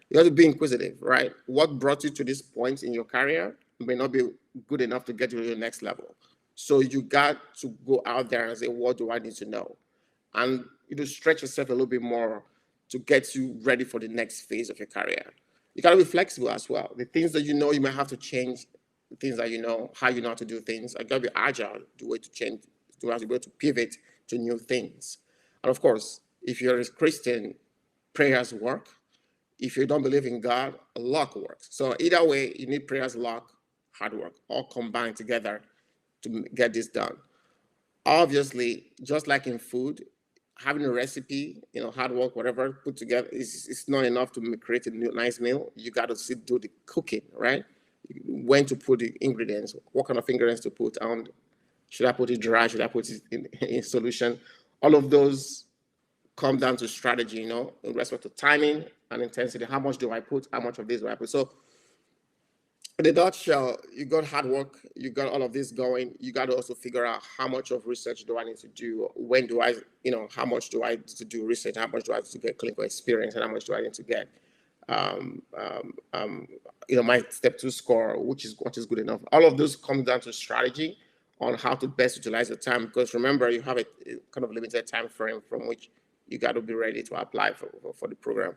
You have to be inquisitive, right? What brought you to this point in your career may not be good enough to get you to the next level. So you got to go out there and say, what do I need to know? And stretch yourself a little bit more to get you ready for the next phase of your career. You got to be flexible as well. The things that you might have to change. The things that how you know how to do things. You got to be agile, the way to change, to be able to pivot to new things. And of course, if you're a Christian, prayers work. If you don't believe in God, luck works. So either way, you need prayers, luck, hard work, all combined together to get this done. Obviously, just like in food, having a recipe, hard work, whatever, put together, it's not enough to create a nice meal. You got to do the cooking, right? When to put the ingredients, what kind of ingredients to put on. Should I put it dry? Should I put it in solution? All of those come down to strategy, in respect to timing and intensity. How much do I put? How much of this do I put? So in a nutshell, you got hard work, you got all of this going. You got to also figure out how much of research do I need to do? When do I, how much do I need to do research? How much do I need to get clinical experience? And how much do I need to get, my step 2 score, which is what is good enough. All of those come down to strategy on how to best utilize the time. Because remember, you have a kind of limited time frame from which you got to be ready to apply for the program.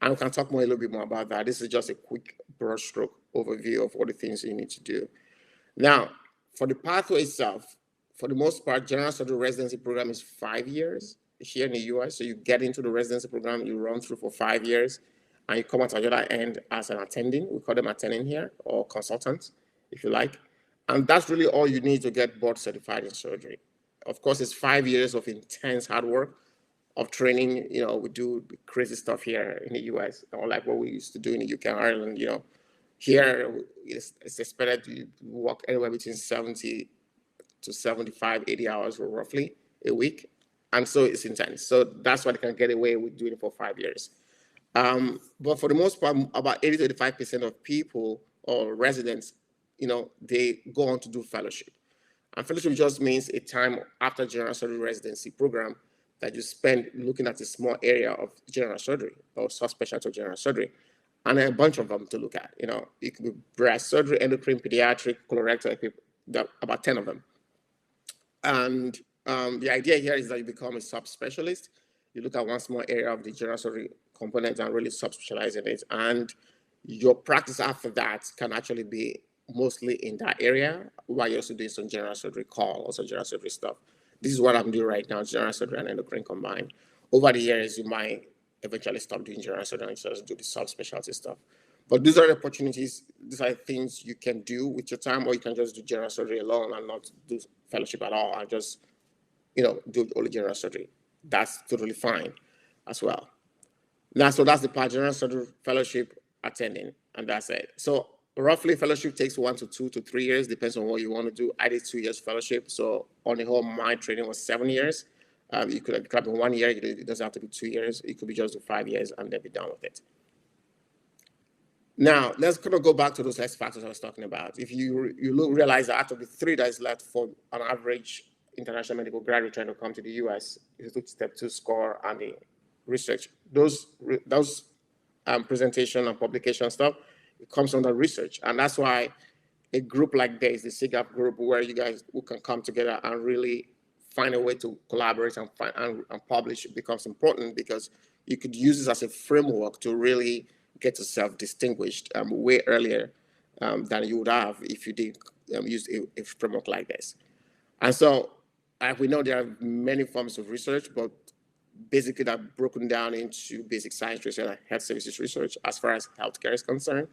And we can talk a little bit more about that. This is just a quick brushstroke overview of all the things you need to do. Now, for the pathway itself, for the most part, general surgery residency program is 5 years here in the US. So you get into the residency program, you run through for 5 years, and you come out at the other end as an attending. We call them attending here, or consultants, if you like. And that's really all you need to get board certified in surgery. Of course, it's 5 years of intense hard work, of training. We do crazy stuff here in the US, or like what we used to do in the UK and Ireland. Here it's expected to work anywhere between 70 to 75, 80 hours roughly a week. And so it's intense. So that's why they can get away with doing it for 5 years. But for the most part, about 80 to 85% of people or residents, they go on to do fellowship. And fellowship just means a time after general surgery residency program that you spend looking at a small area of general surgery or subspecialty of general surgery, and a bunch of them to look at. It could be breast surgery, endocrine, pediatric, colorectal, about 10 of them. And the idea here is that you become a subspecialist. You look at one small area of the general surgery component and really subspecialize in it. And your practice after that can actually be mostly in that area, while you're also doing some general surgery call, also general surgery stuff. This is what I'm doing right now, general surgery and endocrine combined. Over the years, you might eventually stop doing general surgery and just do the subspecialty stuff. But these are the opportunities, these are things you can do with your time, or you can just do general surgery alone and not do fellowship at all, and just, do only general surgery. That's totally fine as well. Now, so that's the part, general surgery fellowship attending, and that's it. So roughly fellowship takes 1 to 2 to 3 years, depends on what you want to do. I did 2 years fellowship. So on the whole, my training was 7 years. You could grab in 1 year, it doesn't have to be 2 years. It could be just 5 years and then be done with it. Now, let's kind of go back to those X factors I was talking about. If you realize that out of the 3 that is left for an average international medical graduate trying to come to the US, is the step 2 score and the research. Those presentation and publication stuff, it comes under research. And that's why a group like this, the SIGAf group, where you guys who can come together and really find a way to collaborate and publish, it becomes important, because you could use this as a framework to really get yourself distinguished way earlier than you would have if you did use a framework like this. And so we know there are many forms of research, but basically they're broken down into basic science research and health services research as far as healthcare is concerned.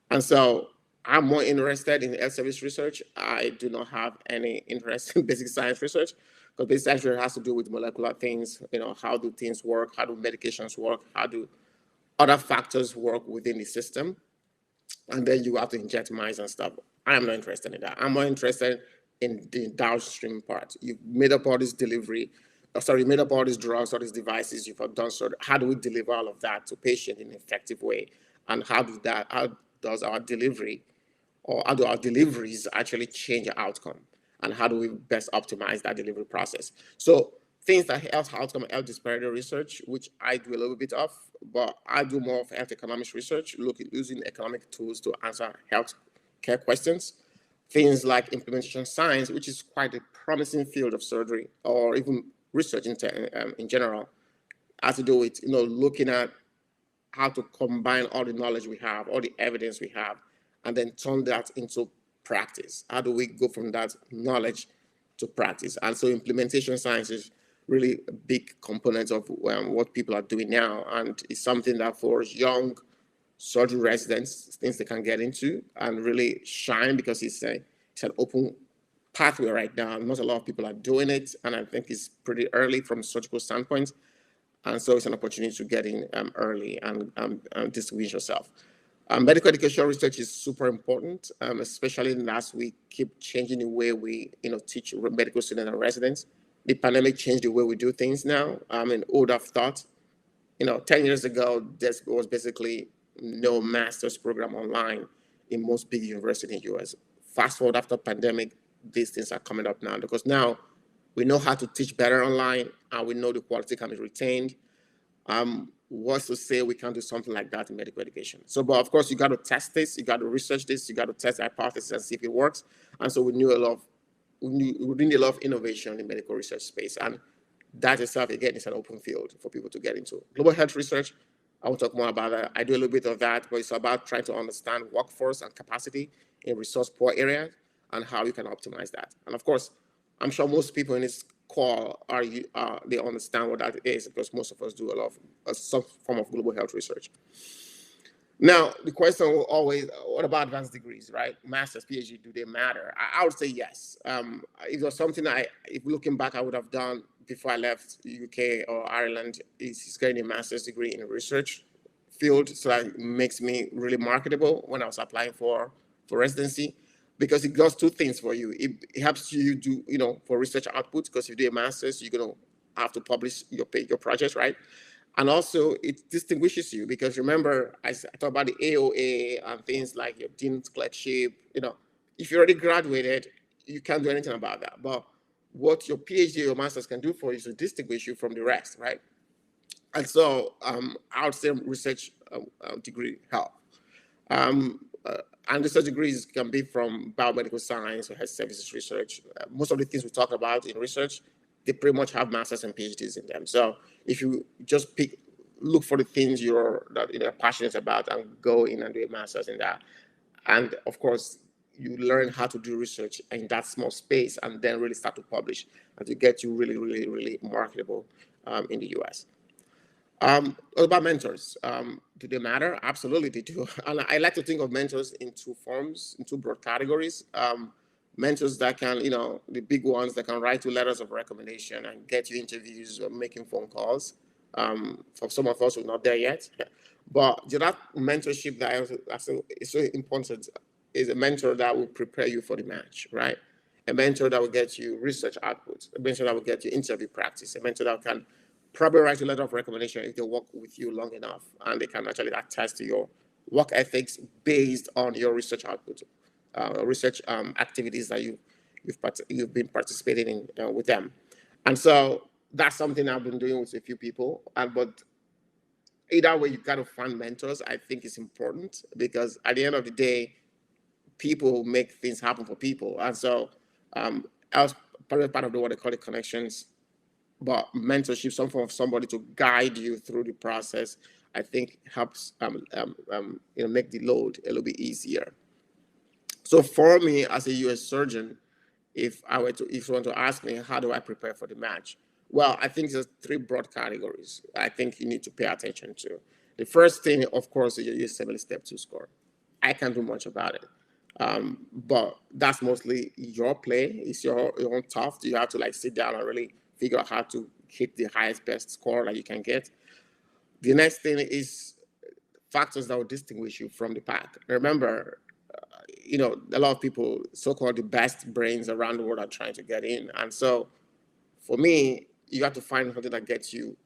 And so I'm more interested in health service research. I do not have any interest in basic science research, because basic science research has to do with molecular things. How do things work? How do medications work? How do other factors work within the system? And then you have to inject mice and stuff. I am not interested in that. I'm more interested in the downstream part. You've made up all this delivery, you made up all these drugs, all these devices, you've done so. How do we deliver all of that to patients in an effective way? And how does our delivery, or how do our deliveries actually change the outcome? And how do we best optimize that delivery process? So things like health outcome and health disparity research, which I do a little bit of, but I do more of health economics research, using economic tools to answer health care questions. Things like implementation science, which is quite a promising field of surgery, or even research in general, has to do with looking at how to combine all the knowledge we have, all the evidence we have, and then turn that into practice. How do we go from that knowledge to practice? And so implementation science is really a big component of what people are doing now, and it's something that for young surgery residents, things they can get into and really shine, because it's an open pathway right now. Not a lot of people are doing it, and I think it's pretty early from a surgical standpoint. And so it's an opportunity to get in early and distinguish yourself. Medical education research is super important, especially as we keep changing the way we teach medical students and residents. The pandemic changed the way we do things now. Who would have thought, 10 years ago, there was basically no master's program online in most big universities in the US. Fast forward after pandemic, these things are coming up now because now we know how to teach better online and we know the quality can be retained. What's to say we can't do something like that in medical education? So, but of course, you got to test this, you got to research this, you got to test the hypothesis and see if it works. And so we need a lot of innovation in medical research space. And that itself, again, is an open field for people to get into. Global health research, I will talk more about that. I do a little bit of that, but it's about trying to understand workforce and capacity in resource-poor areas and how you can optimize that. And of course, I'm sure most people in this call they understand what that is because most of us do a lot of some form of global health research. Now, the question will always, what about advanced degrees, right? Master's, PhD, do they matter? I would say yes. If there's something if looking back, I would have done before I left UK or Ireland, is getting a master's degree in a research field. So that makes me really marketable when I was applying for residency, because it does two things for you. It helps you do, for research output, because if you do a master's, you're going to have to publish your project, right? And also it distinguishes you because remember, I talked about the AOA and things like your dean's clerkship. If you already graduated, you can't do anything about that. But what your PhD or your master's can do for you is to distinguish you from the rest, right? And so I would say research degree help. And research degrees can be from biomedical science or health services research. Most of the things we talk about in research, they pretty much have masters and PhDs in them. So if you just look for the things you're passionate about and go in and do a master's in that. And of course, you learn how to do research in that small space and then really start to publish and to get you really, really, really marketable in the US. What about mentors? Do they matter? Absolutely, they do. And I like to think of mentors in two forms, in two broad categories. Mentors that can, the big ones that can write you letters of recommendation and get you interviews or making phone calls. For some of us, we're not there yet. But that mentorship that is so important is a mentor that will prepare you for the match, right? A mentor that will get you research output, a mentor that will get you interview practice, a mentor that can probably write a letter of recommendation if they work with you long enough and they can actually attest to your work ethics based on your research output, research activities that you've been participating in with them. And so that's something I've been doing with a few people. But either way, you got to find mentors. I think it's important because at the end of the day, people make things happen for people. And so I was part of what they call the connections. But mentorship, some form of somebody to guide you through the process, I think helps make the load a little bit easier. So for me as a US surgeon, if you want to ask me, how do I prepare for the match? Well, I think there's three broad categories I think you need to pay attention to. The first thing, of course, is your USMLE Step 2 score. I can't do much about it. But that's mostly your play. It's your own tough. You have to sit down and really figure out how to hit the highest, best score that you can get. The next thing is factors that will distinguish you from the pack. Remember, a lot of people, so-called the best brains around the world, are trying to get in. And so for me, you have to find something that gets you,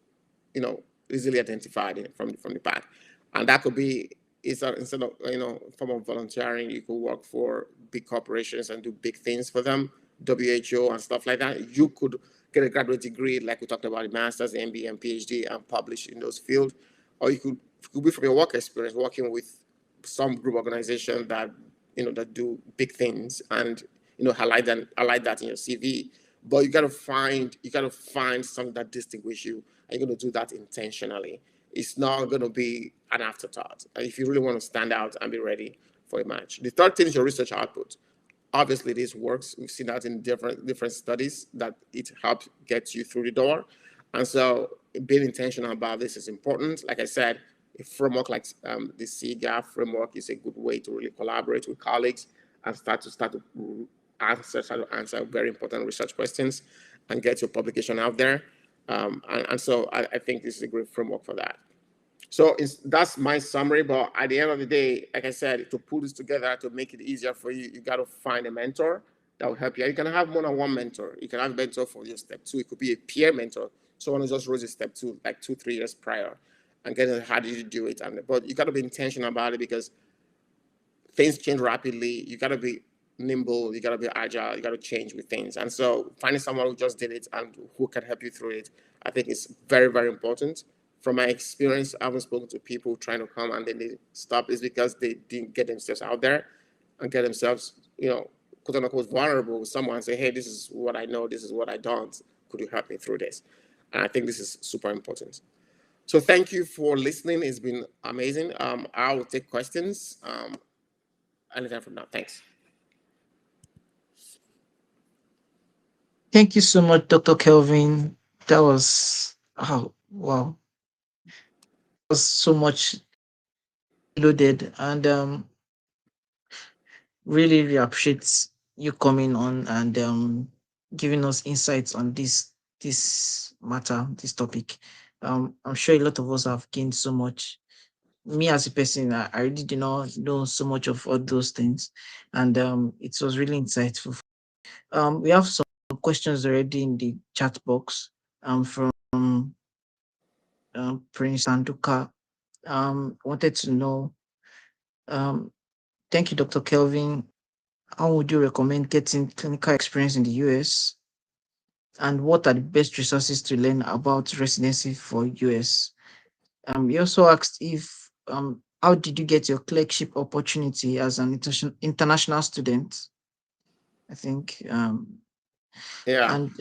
easily identified from the pack. And that could be, instead of, form of volunteering, you could work for big corporations and do big things for them, WHO and stuff like that. You could get a graduate degree, like we talked about, the master's, MBA, and PhD, and publish in those fields. Or you could be from your work experience, working with some group organization that, that do big things and, highlight that in your CV. But you gotta find something that distinguishes you, and you're gonna do that intentionally. It's not gonna be an afterthought. If you really want to stand out and be ready for a match. The third thing is your research output. Obviously, this works. We've seen that in different studies that it helps get you through the door. And so being intentional about this is important. Like I said, a framework like the SIGAf framework is a good way to really collaborate with colleagues and start to answer very important research questions and get your publication out there. And so I think this is a great framework for that. So that's my summary, but at the end of the day, like I said, to pull this together, to make it easier for you, you got to find a mentor that will help you. You can have one-on-one mentor. You can have a mentor for your step 2. It could be a peer mentor, someone who just rose a step 2, like 2-3 years prior, and get how did you do it. But you got to be intentional about it, because things change rapidly. You got to be nimble, you got to be agile, you got to change with things. And so finding someone who just did it and who can help you through it, I think is very, very important. From my experience, I haven't spoken to people trying to come and then they stop, is because they didn't get themselves out there and get themselves, you know, quote unquote vulnerable with someone and say, hey, this is what I know, this is what I don't, could you help me through this? And I think this is super important. So thank you for listening. It's been amazing. I will take questions anytime from now. Thanks. Thank you so much, Dr. Kelvin. That was, oh, wow. That was so much loaded. And really appreciate you coming on and giving us insights on this matter, this topic. I'm sure a lot of us have gained so much. Me as a person, I really did not know so much of all those things, and it was really insightful. We have some questions already in the chat box. From Prince Sanduka. Wanted to know. Thank you, Dr. Kelvin. How would you recommend getting clinical experience in the US? And what are the best resources to learn about residency for US? He also asked if how did you get your clerkship opportunity as an international student? I think yeah. And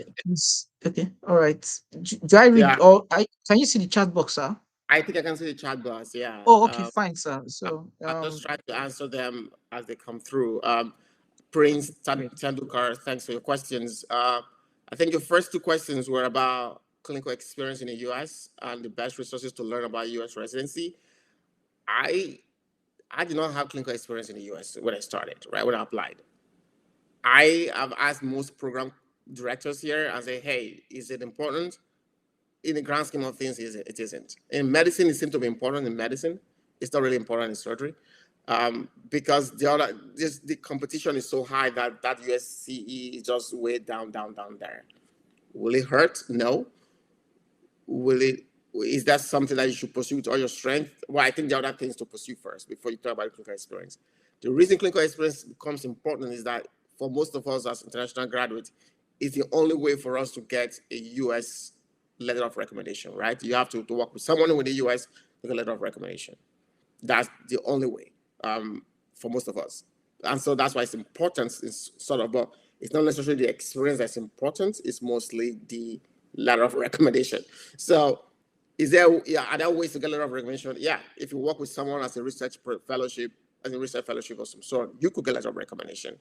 okay, all right. Do I read? Yeah. Or can you see the chat box, sir? I think I can see the chat box. Yeah. Oh, okay, fine, sir. So I'll just try to answer them as they come through. Prince Tendulkar, thanks for your questions. I think your first two questions were about clinical experience in the US and the best resources to learn about US residency. I did not have clinical experience in the US when I started, right, when I applied. I have asked most program directors here and say, hey, is it important? In the grand scheme of things, it isn't. In medicine, it seems to be important in medicine. It's not really important in surgery. Because the competition is so high that USCE is just way down there. Will it hurt? No. Is that something that you should pursue with all your strength? Well, I think there are other things to pursue first before you talk about clinical experience. The reason clinical experience becomes important is that for most of us as international graduates, it's the only way for us to get a US letter of recommendation, right? You have to work with someone with the US to get a letter of recommendation. That's the only way for most of us. And so that's why it's important. It's sort of, but it's not necessarily the experience that's important. It's mostly the letter of recommendation. So are there ways to get a letter of recommendation? Yeah. If you work with someone as a research fellowship of some sort, you could get a letter of recommendation.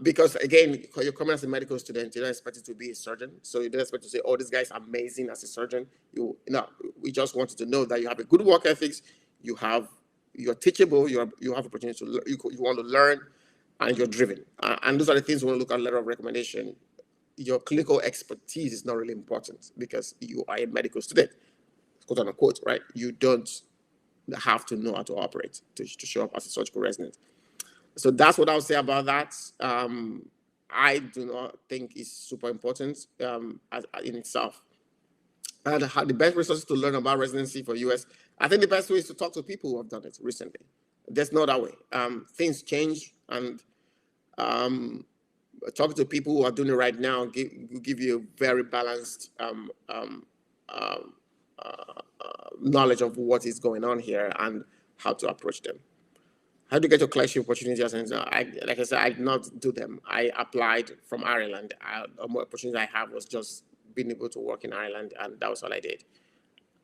Because again, you're coming as a medical student, you don't expect it to be a surgeon. So you don't expect to say, oh, this guy's amazing as a surgeon. We just want you to know that you have a good work ethics, you're teachable, you have opportunity to you want to learn, and you're driven. And those are the things we want to look at letter of recommendation. Your clinical expertise is not really important because you are a medical student, quote unquote, right? You don't have to know how to operate to show up as a surgical resident. So that's what I'll say about that. I do not think it's super important in itself. And the best resources to learn about residency for US, I think the best way is to talk to people who have done it recently. There's no other way. Things change, and talking to people who are doing it right now give you a very balanced knowledge of what is going on here and how to approach them. How do you get your clerkship opportunities? Like I said, I did not do them. I applied from Ireland. The opportunity I have was just being able to work in Ireland, and that was all I did.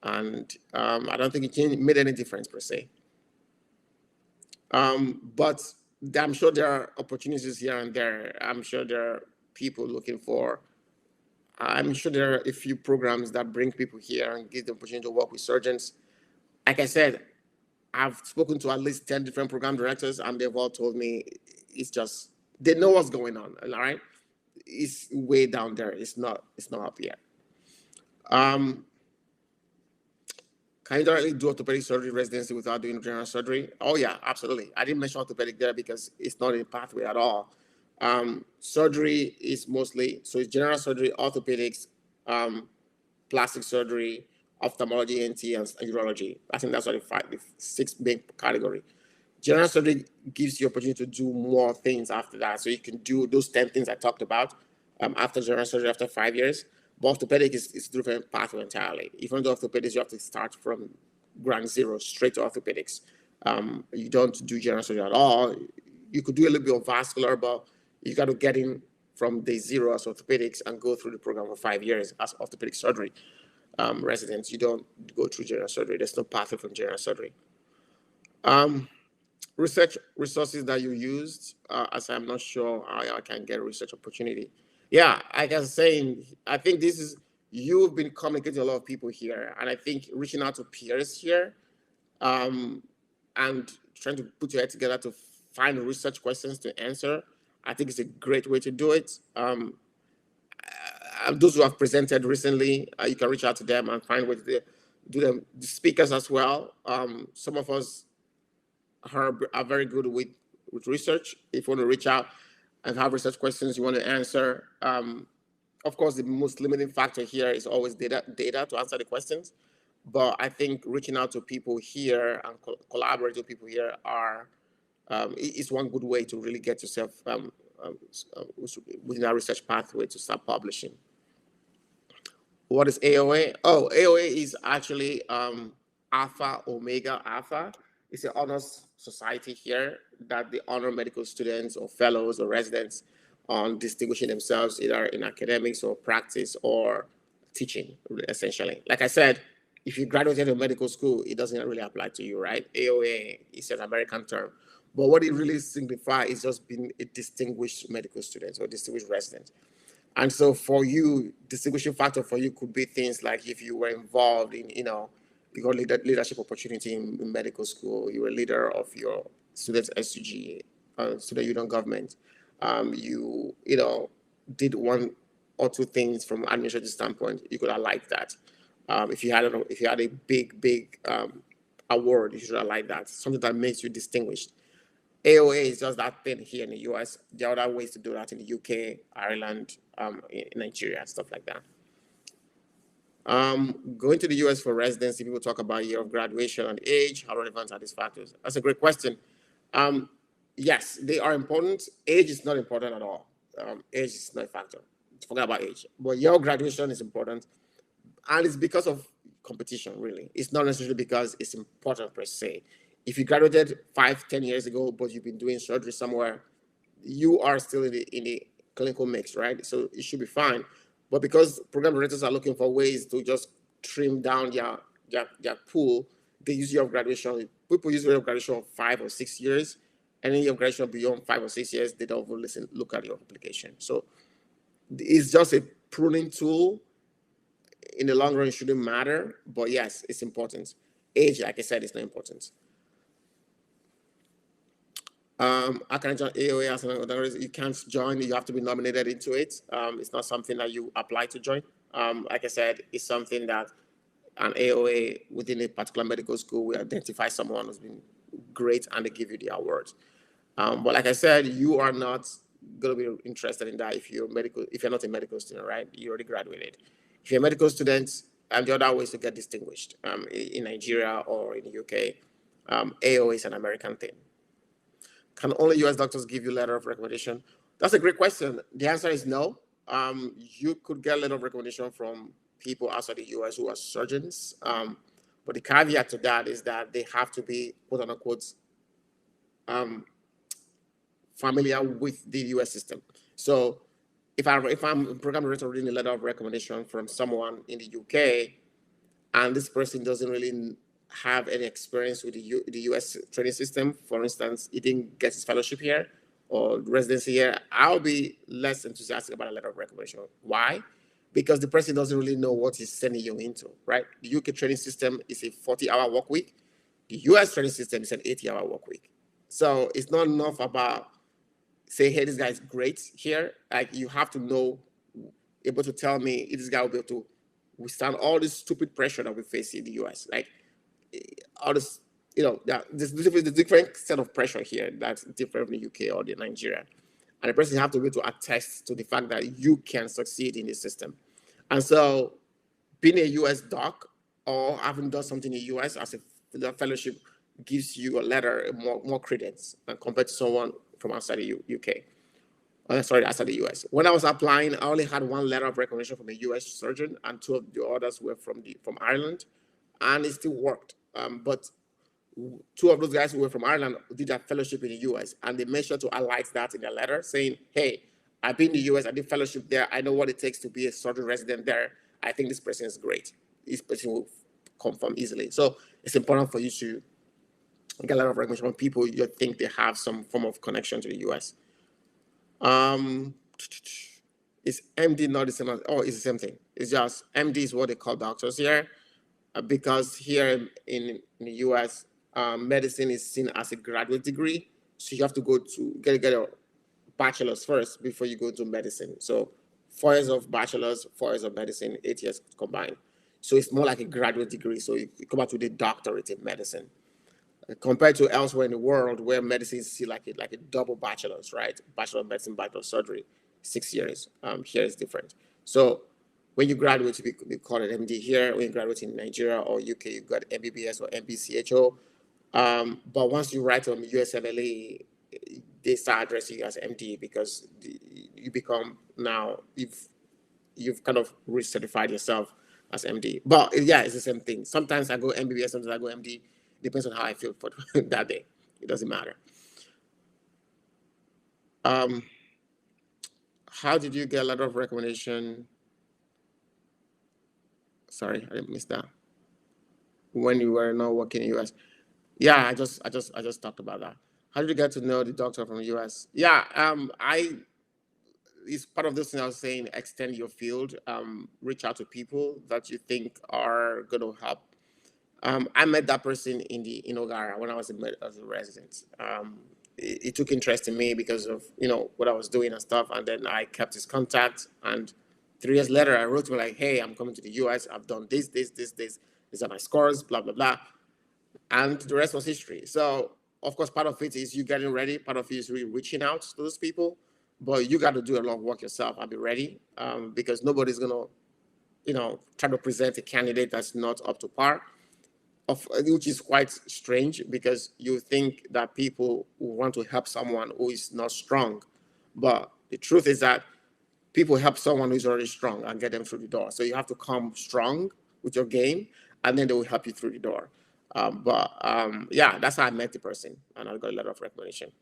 And I don't think it made any difference per se. But I'm sure there are opportunities here and there. I'm sure there are people looking for. I'm sure there are a few programs that bring people here and give the opportunity to work with surgeons. Like I said, I've spoken to at least 10 different program directors, and they've all told me it's just, they know what's going on, all right? It's way down there. It's not up here. Can you directly do orthopedic surgery residency without doing general surgery? Oh yeah, absolutely. I didn't mention orthopedic there because it's not in the pathway at all. Surgery is mostly, so it's general surgery, orthopedics, plastic surgery, ophthalmology, ENT, and urology. I think that's what the 6 main category. General surgery gives you opportunity to do more things after that. So you can do those 10 things I talked about after general surgery after 5 years. But orthopedic is a different pathway entirely. If you do orthopedics, you have to start from ground zero, straight to orthopedics. You don't do general surgery at all. You could do a little bit of vascular, but you got to get in from day zero as orthopedics and go through the program for 5 years as orthopedic surgery residents. You don't go through general surgery. There's no pathway from general surgery. Research resources that you used, as I'm not sure how I can get a research opportunity. Yeah, like I was saying, I think this is, you've been communicating to a lot of people here, and I think reaching out to peers here and trying to put your head together to find research questions to answer, I think it's a great way to do it. Those who have presented recently, you can reach out to them and find ways to do them. The speakers as well. Some of us are very good with research. If you want to reach out and have research questions you want to answer, of course, the most limiting factor here is always data to answer the questions. But I think reaching out to people here and collaborating with people here is one good way to really get yourself within our research pathway to start publishing. What is AOA? Oh, AOA is actually Alpha Omega Alpha. It's an honors society here that they honor medical students or fellows or residents on distinguishing themselves either in academics or practice or teaching, essentially. Like I said, if you graduated in medical school, it doesn't really apply to you, right? AOA is an American term. But what it really signifies is just being a distinguished medical student or distinguished resident. And so for you, distinguishing factor for you could be things like if you were involved in, you got leadership opportunity in medical school, you were a leader of your students' SUG, student union government, you did one or two things from an administrative standpoint, you could have liked that. If you had a big award, you should have liked that. Something that makes you distinguished. AOA is just that thing here in the US. There are other ways to do that in the UK, Ireland, in Nigeria, stuff like that. Going to the US for residency, people talk about year of graduation and age. How relevant are these factors? That's a great question. Yes, they are important. Age is not important at all. Age is not a factor. Forget about age. But year of graduation is important. And it's because of competition, really. It's not necessarily because it's important per se. If you graduated 5-10 years ago, but you've been doing surgery somewhere, you are still in the clinical mix, right? So it should be fine. But because program directors are looking for ways to just trim down their pool, they use year of graduation. People use year of graduation of 5 or 6 years. Any year of graduation beyond 5 or 6 years, they don't even look at your application. So it's just a pruning tool. In the long run, it shouldn't matter. But yes, it's important. Age, like I said, is not important. I can join AOA as an organization. You can't join, you have to be nominated into it. It's not something that you apply to join. Like I said, it's something that an AOA within a particular medical school will identify someone who's been great and they give you the award. But like I said, you are not going to be interested in that if you're not a medical student, right? You already graduated. If you're a medical student, and the other ways to get distinguished in Nigeria or in the UK, AOA is an American thing. Can only US doctors give you letter of recommendation? That's a great question. The answer is no. You could get a letter of recommendation from people outside the US who are surgeons. But the caveat to that is that they have to be, quote unquote, familiar with the US system. So if I'm a program director reading a letter of recommendation from someone in the UK, and this person doesn't really have any experience with the US training system, for instance, he didn't get his fellowship here or residency here, I'll be less enthusiastic about a letter of recommendation. Why? Because the person doesn't really know what he's sending you into, right? The UK training system is a 40-hour work week. The US training system is an 80-hour work week. So it's not enough about say, hey, this guy's great here. Like, you have to know, able to tell me if this guy will be able to withstand all this stupid pressure that we face in the US. Like, all this, there's a different set of pressure here that's different from the UK or the Nigeria. And the person have to be able to attest to the fact that you can succeed in the system. And so being a US doc or having done something in the US as a fellowship gives you a letter more credence compared to someone from outside the UK. Outside the US. When I was applying, I only had one letter of recommendation from a US surgeon, and two of the others were from Ireland, and it still worked. But two of those guys who were from Ireland did a fellowship in the US, and they made sure to highlight that in their letter, saying, "Hey, I've been in the US, I did fellowship there, I know what it takes to be a surgery resident there. I think this person is great. This person will confirm easily." So it's important for you to get a lot of recognition from people you think they have some form of connection to the US. Is MD not the same as, it's the same thing. It's just MD is what they call doctors here, because here in the US, medicine is seen as a graduate degree. So you have to go to get a bachelor's first before you go to medicine. So 4 years of bachelor's, 4 years of medicine, 8 years combined. So it's more like a graduate degree. So you come out with a doctorate in medicine. Compared to elsewhere in the world where medicine is like a double bachelor's, right? Bachelor of medicine, bachelor of surgery, 6 years. Here is different. So when you graduate, we call it MD here. When you graduate in Nigeria or UK, you got MBBS or MBCHO. But once you write on USMLE, they start addressing you as MD because you become now, you've kind of recertified yourself as MD. But yeah, it's the same thing. Sometimes I go MBBS, sometimes I go MD. Depends on how I feel for that day. It doesn't matter. How did you get a letter of recommendation? Sorry, I didn't miss that. When you were not working in the US. Yeah, I just talked about that. How did you get to know the doctor from the US? Yeah, it's part of this thing I was saying, extend your field, reach out to people that you think are going to help. I met that person in Ogara when I was as a resident. He took interest in me because of what I was doing and stuff, and then I kept his contact. And 3 years later, I wrote to him like, "Hey, I'm coming to the US. I've done this. These are my scores. Blah blah blah," and the rest was history. So of course, part of it is you getting ready. Part of it is really reaching out to those people, but you got to do a lot of work yourself and be ready, because nobody's gonna, try to present a candidate that's not up to par. Which is quite strange because you think that people will want to help someone who is not strong. But the truth is that people help someone who's already strong and get them through the door. So you have to come strong with your game, and then they will help you through the door. Yeah, that's how I met the person, and I got a letter of recommendation.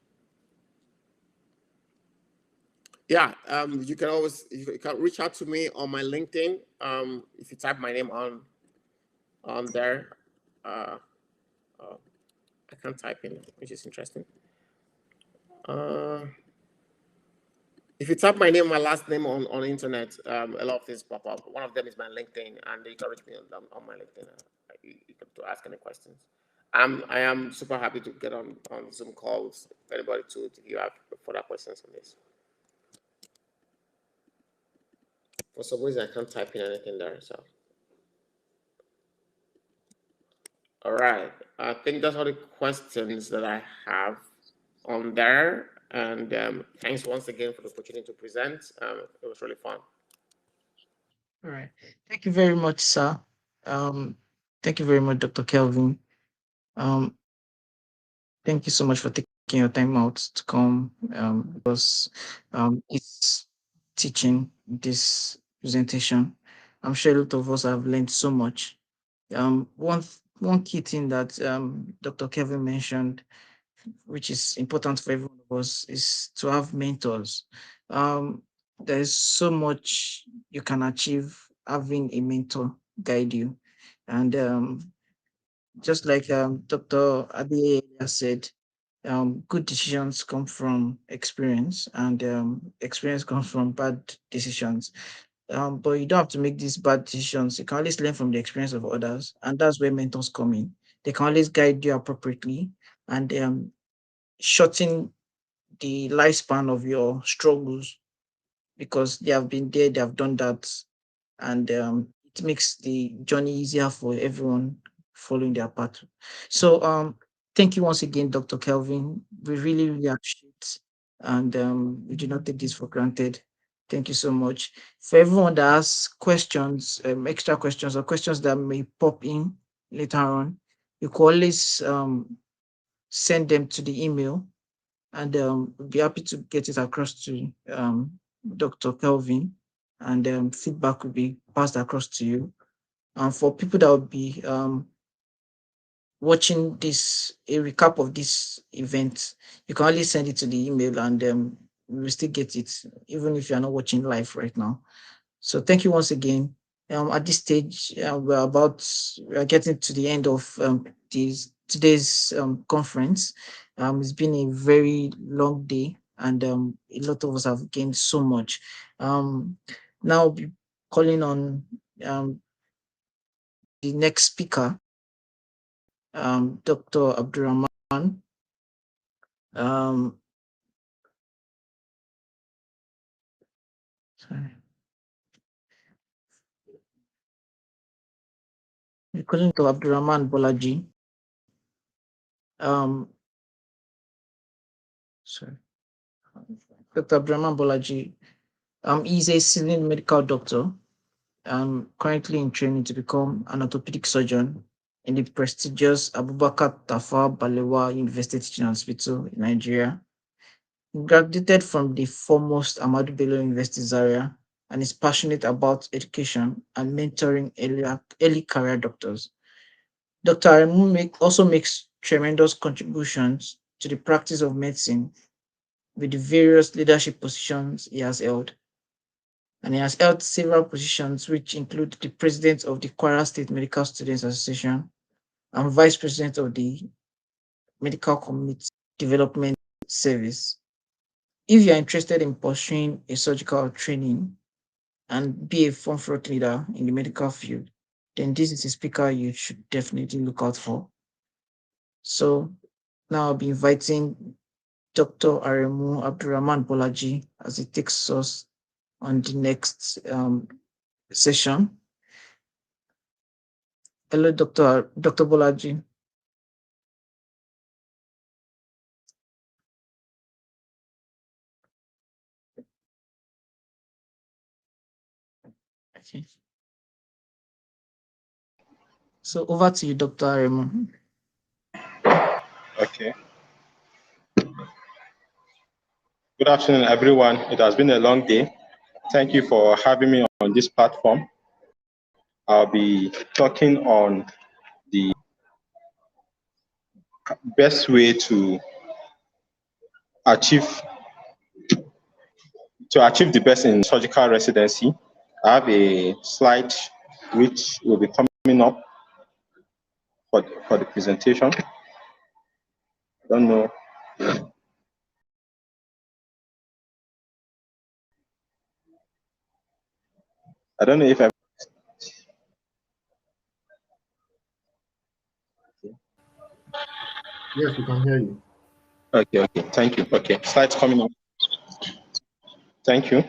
Yeah, you can reach out to me on my LinkedIn. If you type my name on there. I can't type in, which is interesting. If you type my name, my last name on the internet, a lot of things pop up. One of them is my LinkedIn, and you can reach me on my LinkedIn. You can to ask any questions. I am super happy to get on Zoom calls with anybody to you have further questions on this. For some reason, I can't type in anything there, so. All right, I think that's all the questions that I have on there. And thanks once again for the opportunity to present. It was really fun. All right. Thank you very much, sir. Thank you very much, Dr. Kelvin. Thank you so much for taking your time out to come, because it's teaching this presentation. I'm sure a lot of us have learned so much. One key thing that Dr. Kelvin mentioned, which is important for every one of us, is to have mentors. There's so much you can achieve having a mentor guide you. And just like Dr. Adeyeye said, good decisions come from experience, and experience comes from bad decisions. But you don't have to make these bad decisions. You can always learn from the experience of others, and that's where mentors come in. They can always guide you appropriately and shorten the lifespan of your struggles, because they have been there, they have done that, and it makes the journey easier for everyone following their path. So thank you once again, Dr. Kelvin. We really, really appreciate, and we do not take this for granted. Thank you so much. For everyone that has questions, extra questions, or questions that may pop in later on, you can always send them to the email, and we'll be happy to get it across to Dr. Kelvin, and feedback will be passed across to you. And for people that will be watching a recap of this event, you can only send it to the email, and we will still get it, even if you are not watching live right now. So thank you once again. At this stage, we are getting to the end of today's conference. It's been a very long day, and a lot of us have gained so much. Now I'll be calling on the next speaker, Dr. Abdurrahman. Sorry. We're calling to Abdurrahman Bolaji. Sorry. Dr. Abdurrahman Bolaji. He's a senior medical doctor, currently in training to become an orthopedic surgeon in the prestigious Abubakar Tafawa Balewa University Teaching Hospital in Nigeria. He graduated from the foremost Ahmadu Bello University Zaria and is passionate about education and mentoring early career doctors. Dr. Aremu also makes tremendous contributions to the practice of medicine with the various leadership positions he has held. And he has held several positions, which include the president of the Kwara State Medical Students Association and vice president of the Medical Community Development Service. If you are interested in pursuing a surgical training and be a forefront leader in the medical field, then this is a speaker you should definitely look out for. So now I'll be inviting Dr. Aremu Abdurrahman Bolaji as he takes us on the next session. Hello, Dr. Bolaji. Okay. So over to you, Dr. Aremu. Okay. Good afternoon, everyone. It has been a long day. Thank you for having me on this platform. I'll be talking on the best way to achieve the best in surgical residency. I have a slide which will be coming up for the presentation. I don't know. I don't know if Yes, we can hear you. Okay, thank you. Okay, slides coming up. Thank you.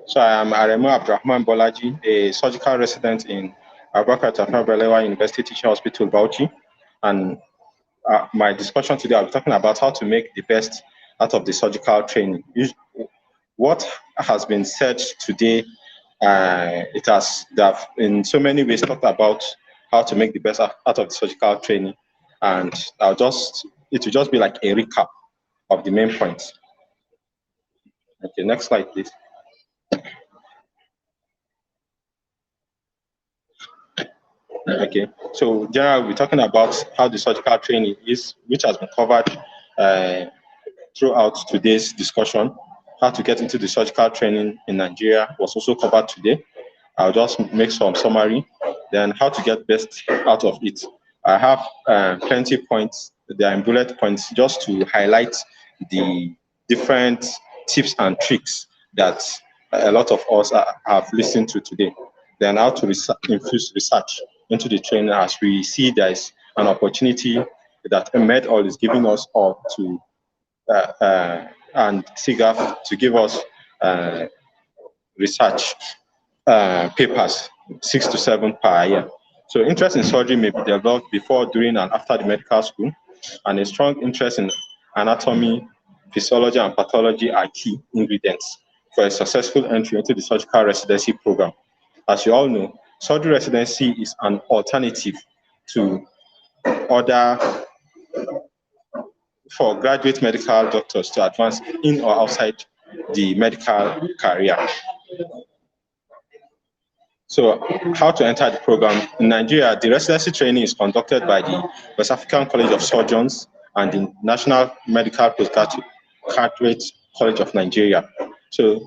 So I am Aremu Abdurrahman Bolaji, a surgical resident in Abubakar Tafawa Balewa University Teaching Hospital, Bauchi. And my discussion today, I'll be talking about how to make the best out of the surgical training. What has been said today, they have in so many ways talked about how to make the best out of the surgical training. And it will just be like a recap of the main points. Okay, next slide, please. Okay, so generally we're talking about how the surgical training is, which has been covered throughout today's discussion. How to get into the surgical training in Nigeria was also covered today. I'll just make some summary. Then how to get best out of it. I have plenty points. They are in bullet points just to highlight the different tips and tricks that a lot of us have listened to today. Then how to infuse research into the training, as we see there is an opportunity that MedAll is giving us all to and SIGAf to give us research papers, 6 to 7 per year. So interest in surgery may be developed before, during, and after the medical school, and a strong interest in anatomy, physiology, and pathology are key ingredients for a successful entry into the surgical residency program. as you all know, surgery residency is an alternative to other for graduate medical doctors to advance in or outside the medical career. So how to enter the program? In Nigeria, the residency training is conducted by the West African College of Surgeons and the National Medical Postgraduate College of Nigeria. So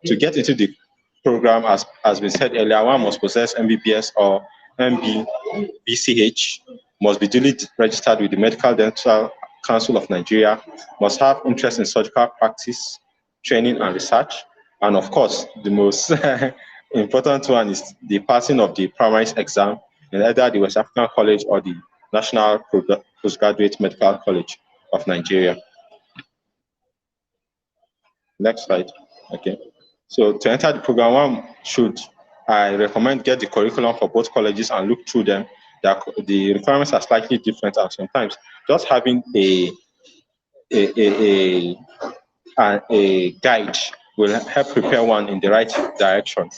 to get into the program, as we said earlier, one must possess MBBS or MBBCH, must be duly registered with the Medical Dental Council of Nigeria, must have interest in surgical practice, training and research, and of course, the most important one is the passing of the primary exam in either the West African College or the National Postgraduate Medical College of Nigeria. Next slide. Okay. So to enter the program, one should, I recommend, get the curriculum for both colleges and look through them. The requirements are slightly different, and sometimes just having a guide will help prepare one in the right direction.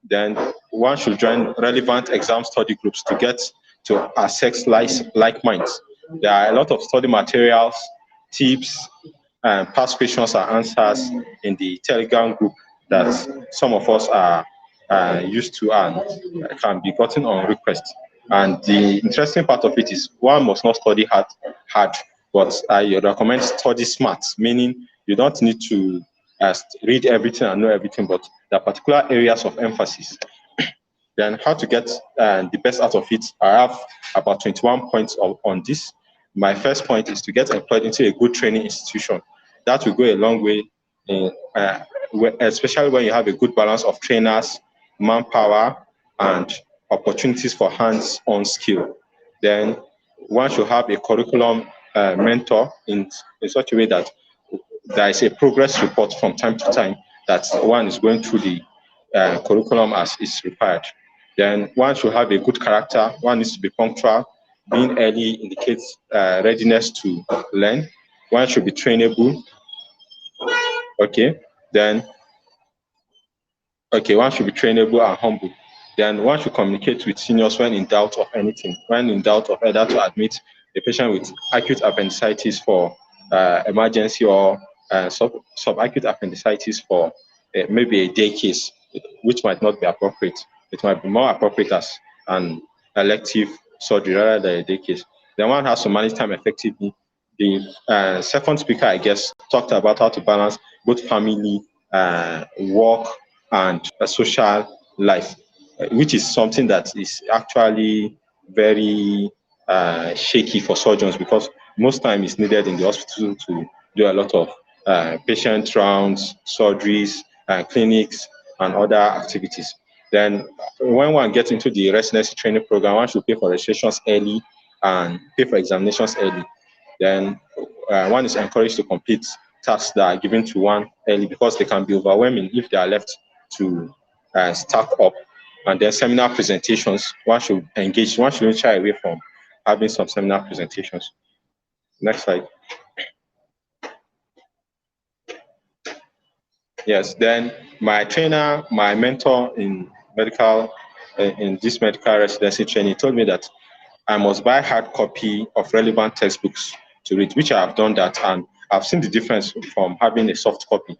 Then one should join relevant exam study groups to get to assess like minds. There are a lot of study materials, tips, and past questions and answers in the Telegram group that some of us are used to and can be gotten on request. And the interesting part of it is one must not study hard, but I recommend study smart, meaning you don't need to read everything and know everything, but there are particular areas of emphasis. Then how to get the best out of it, I have about 21 points on this. My first point is to get employed into a good training institution. That will go a long way, especially when you have a good balance of trainers, manpower, and opportunities for hands-on skill. Then one should have a curriculum mentor in such a way that there is a progress report from time to time that one is going through the curriculum as is required. Then one should have a good character. One needs to be punctual. Being early indicates readiness to learn. One should be trainable. Okay. Then, one should be trainable and humble. Then one should communicate with seniors when in doubt of anything. When in doubt of whether to admit a patient with acute appendicitis for emergency or subacute appendicitis for maybe a day case, which might not be appropriate. It might be more appropriate as an elective surgery rather than a day case. Then one has to manage time effectively. The second speaker, I guess, talked about how to balance both family, work, and social life, which is something that is actually very shaky for surgeons, because most time is needed in the hospital to do a lot of patient rounds, surgeries, clinics, and other activities. Then when one gets into the residency training program, one should pay for registrations early and pay for examinations early. Then one is encouraged to complete tasks that are given to one early, because they can be overwhelming if they are left to stack up. And then seminar presentations, one should engage, one shouldn't shy away from having some seminar presentations. Next slide. Yes, then my trainer, my mentor in this medical residency training told me that I must buy hard copy of relevant textbooks to read, which I have done that, and I've seen the difference from having a soft copy.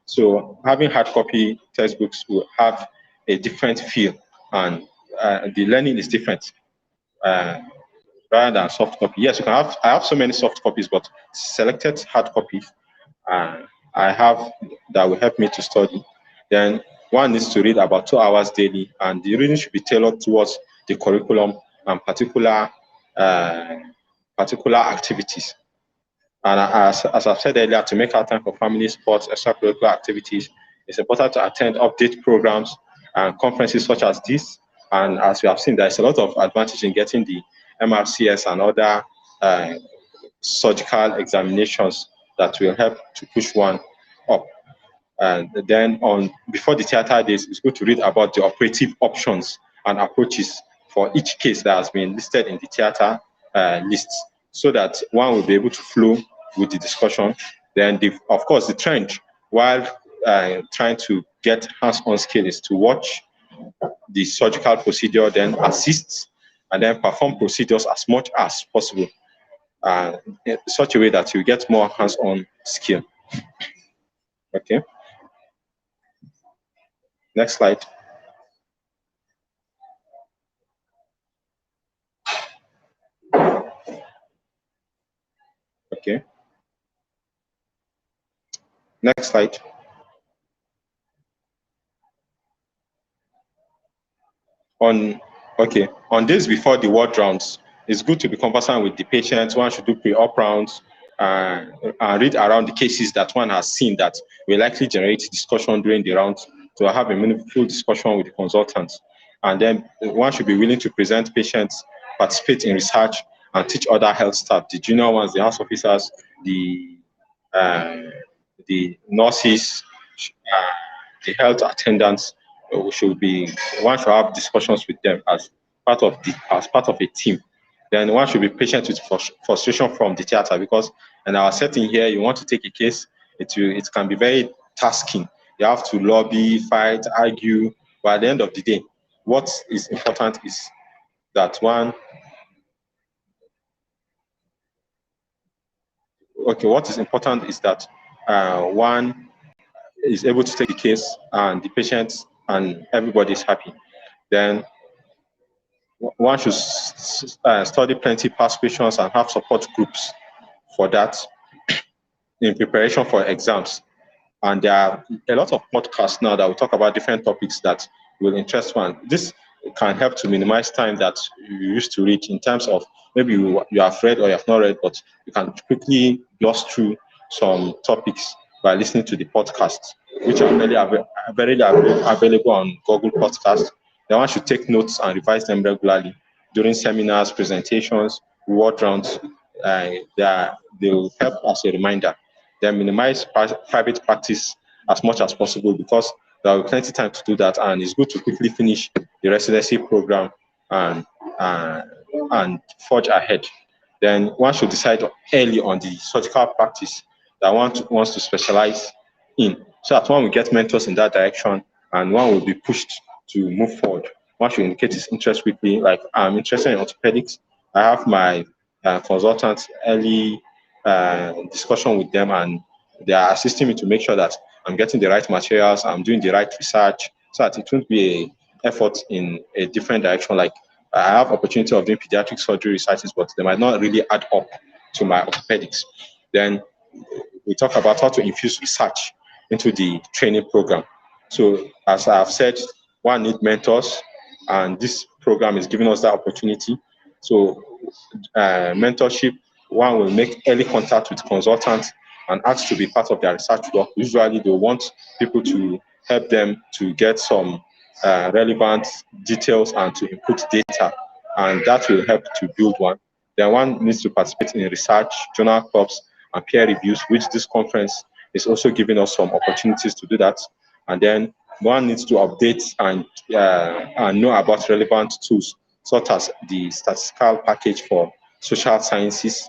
So having hard copy textbooks will have a different feel, and the learning is different rather than soft copy. Yes, you can have. I have so many soft copies, but selected hard copies I have that will help me to study. Then one needs to read about 2 hours daily, and the reading should be tailored towards the curriculum and particular activities. And as I've said earlier, to make our time for family, sports, extracurricular activities, it's important to attend update programs and conferences such as this. And as we have seen, there's a lot of advantage in getting the MRCS and other surgical examinations that will help to push one up. And then before the theater days, it's good to read about the operative options and approaches for each case that has been listed in the theater lists, so that one will be able to flow with the discussion. Then, of course, the trend while trying to get hands-on skill is to watch the surgical procedure, then assist, and then perform procedures as much as possible in such a way that you get more hands-on skill. Okay. Next slide. Okay. Next slide. On days before the ward rounds, it's good to be conversant with the patient. One should do pre-op rounds and read around the cases that one has seen that will likely generate discussion during the rounds, to have a meaningful discussion with the consultants. And then one should be willing to present patients, participate in research, and teach other health staff, the junior ones, the house officers, the nurses, the health attendants. One should have discussions with them as part of a team. Then one should be patient with frustration from the theater, because in our setting here, you want to take a case, it can be very tasking. You have to lobby, fight, argue, but at the end of the day, what is important is that one is able to take the case, and the patient and everybody is happy. Then one should study plenty past questions and have support groups for that in preparation for exams. And there are a lot of podcasts now that will talk about different topics that will interest one. This can help to minimize time that you used to read, in terms of maybe you have read or you have not read, but you can quickly gloss through some topics by listening to the podcasts, which are very available on Google Podcasts. Then one should take notes and revise them regularly during seminars, presentations, word rounds. They will help as a reminder. Then minimize private practice as much as possible, because there will be plenty of time to do that, and it's good to quickly finish the residency program and forge ahead. Then one should decide early on the surgical practice that one wants to specialize in, so that one will get mentors in that direction and one will be pushed to move forward. One should indicate his interest quickly, like, I'm interested in orthopedics. I have my consultants early discussion with them, and they are assisting me to make sure that I'm getting the right materials, I'm doing the right research, so that it won't be an effort in a different direction. Like, I have opportunity of doing pediatric surgery researches, but they might not really add up to my orthopedics. Then we talk about how to infuse research into the training program. So as I have said, one needs mentors, and this program is giving us that opportunity. So mentorship, one will make early contact with consultants and ask to be part of their research work. Usually they want people to help them to get some relevant details and to input data, and that will help to build one. Then one needs to participate in research, journal clubs, and peer reviews, which this conference is also giving us some opportunities to do that. And then one needs to update and know about relevant tools, such as the statistical package for social sciences,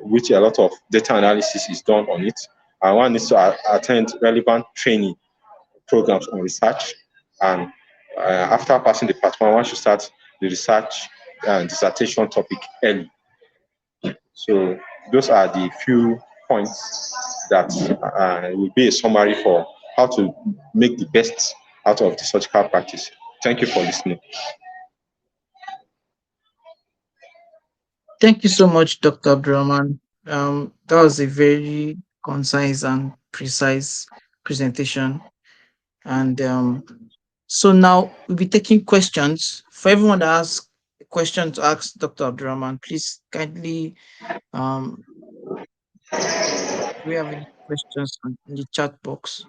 which a lot of data analysis is done on it. And one needs to attend relevant training programs on research. And after passing the part one should start the research and dissertation topic early. So those are the few points that will be a summary for how to make the best out of the surgical practice. Thank you for listening. Thank you so much, Dr. Abdurrahman. That was a very concise and precise presentation. And so now we'll be taking questions. For everyone that has a question to ask Dr. Abdurrahman, please kindly, do we have any questions in the chat box?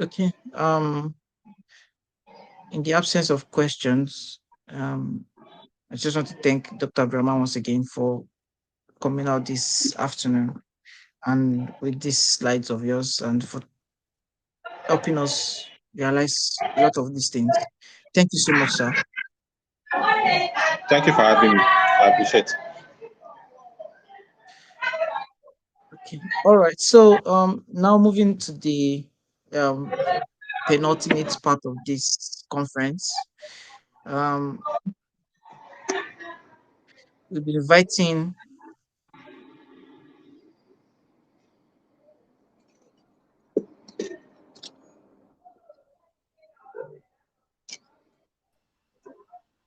Okay. In the absence of questions, I just want to thank Dr. Abdurrahman once again for coming out this afternoon and with these slides of yours, and for helping us realize a lot of these things. Thank you so much, sir. Thank you for having me. I appreciate it. Okay. All right. So now moving to the penultimate part of this conference. We'll be inviting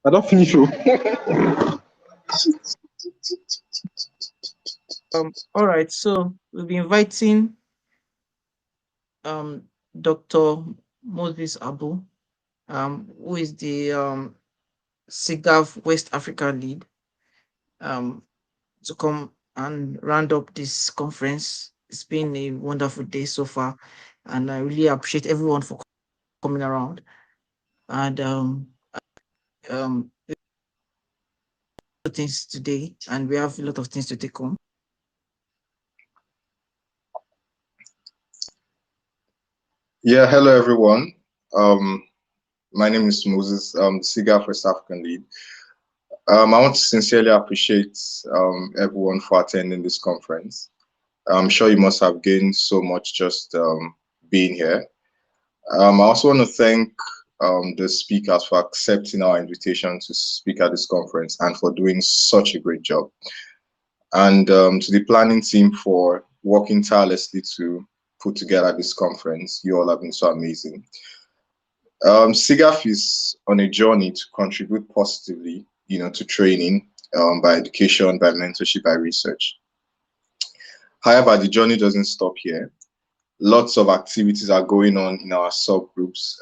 I don't finish. all right, so we'll be inviting Dr. Moses Abu, who is the SIGAf West Africa lead, to come and round up this conference. It's been a wonderful day so far, and I really appreciate everyone for coming around. And things today, and we have a lot of things to take home. Yeah, hello everyone. My name is Moses, SIGAf West African lead. I want to sincerely appreciate everyone for attending this conference. I'm sure you must have gained so much just being here. I also want to thank the speakers for accepting our invitation to speak at this conference and for doing such a great job. And to the planning team for working tirelessly to put together this conference. You all have been so amazing. SIGAf is on a journey to contribute positively, to training, by education, by mentorship, by research. However, the journey doesn't stop here. Lots of activities are going on in our subgroups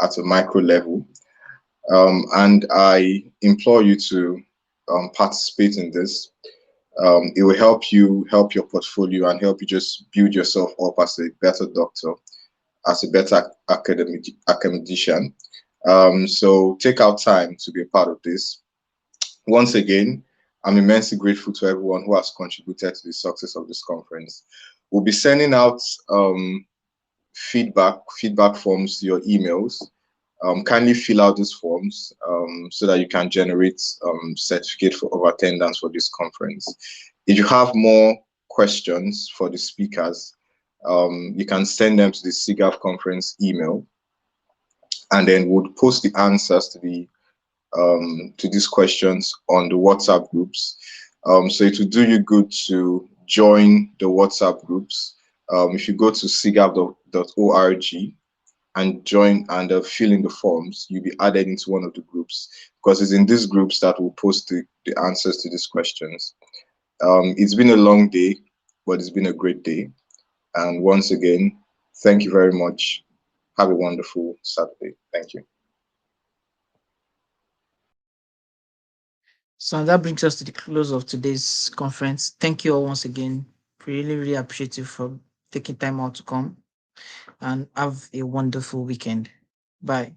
at a micro level. And I implore you to participate in this. It will help you help your portfolio and help you just build yourself up as a better doctor, as a better academician. So take out time to be a part of this. Once again, I'm immensely grateful to everyone who has contributed to the success of this conference. We'll be sending out feedback forms to your emails. Kindly fill out these forms so that you can generate certificate of attendance for this conference. If you have more questions for the speakers, you can send them to the SIGAf conference email, and then we'll post the answers to these questions on the WhatsApp groups. So it will do you good to join the WhatsApp groups. If you go to sigaf.org and join and fill in the forms, you'll be added into one of the groups, because it's in these groups that we'll post the answers to these questions. It's been a long day, but it's been a great day. And once again, thank you very much. Have a wonderful Saturday. Thank you. So that brings us to the close of today's conference. Thank you all once again. Really, really appreciate you for taking time out to come, and have a wonderful weekend. Bye.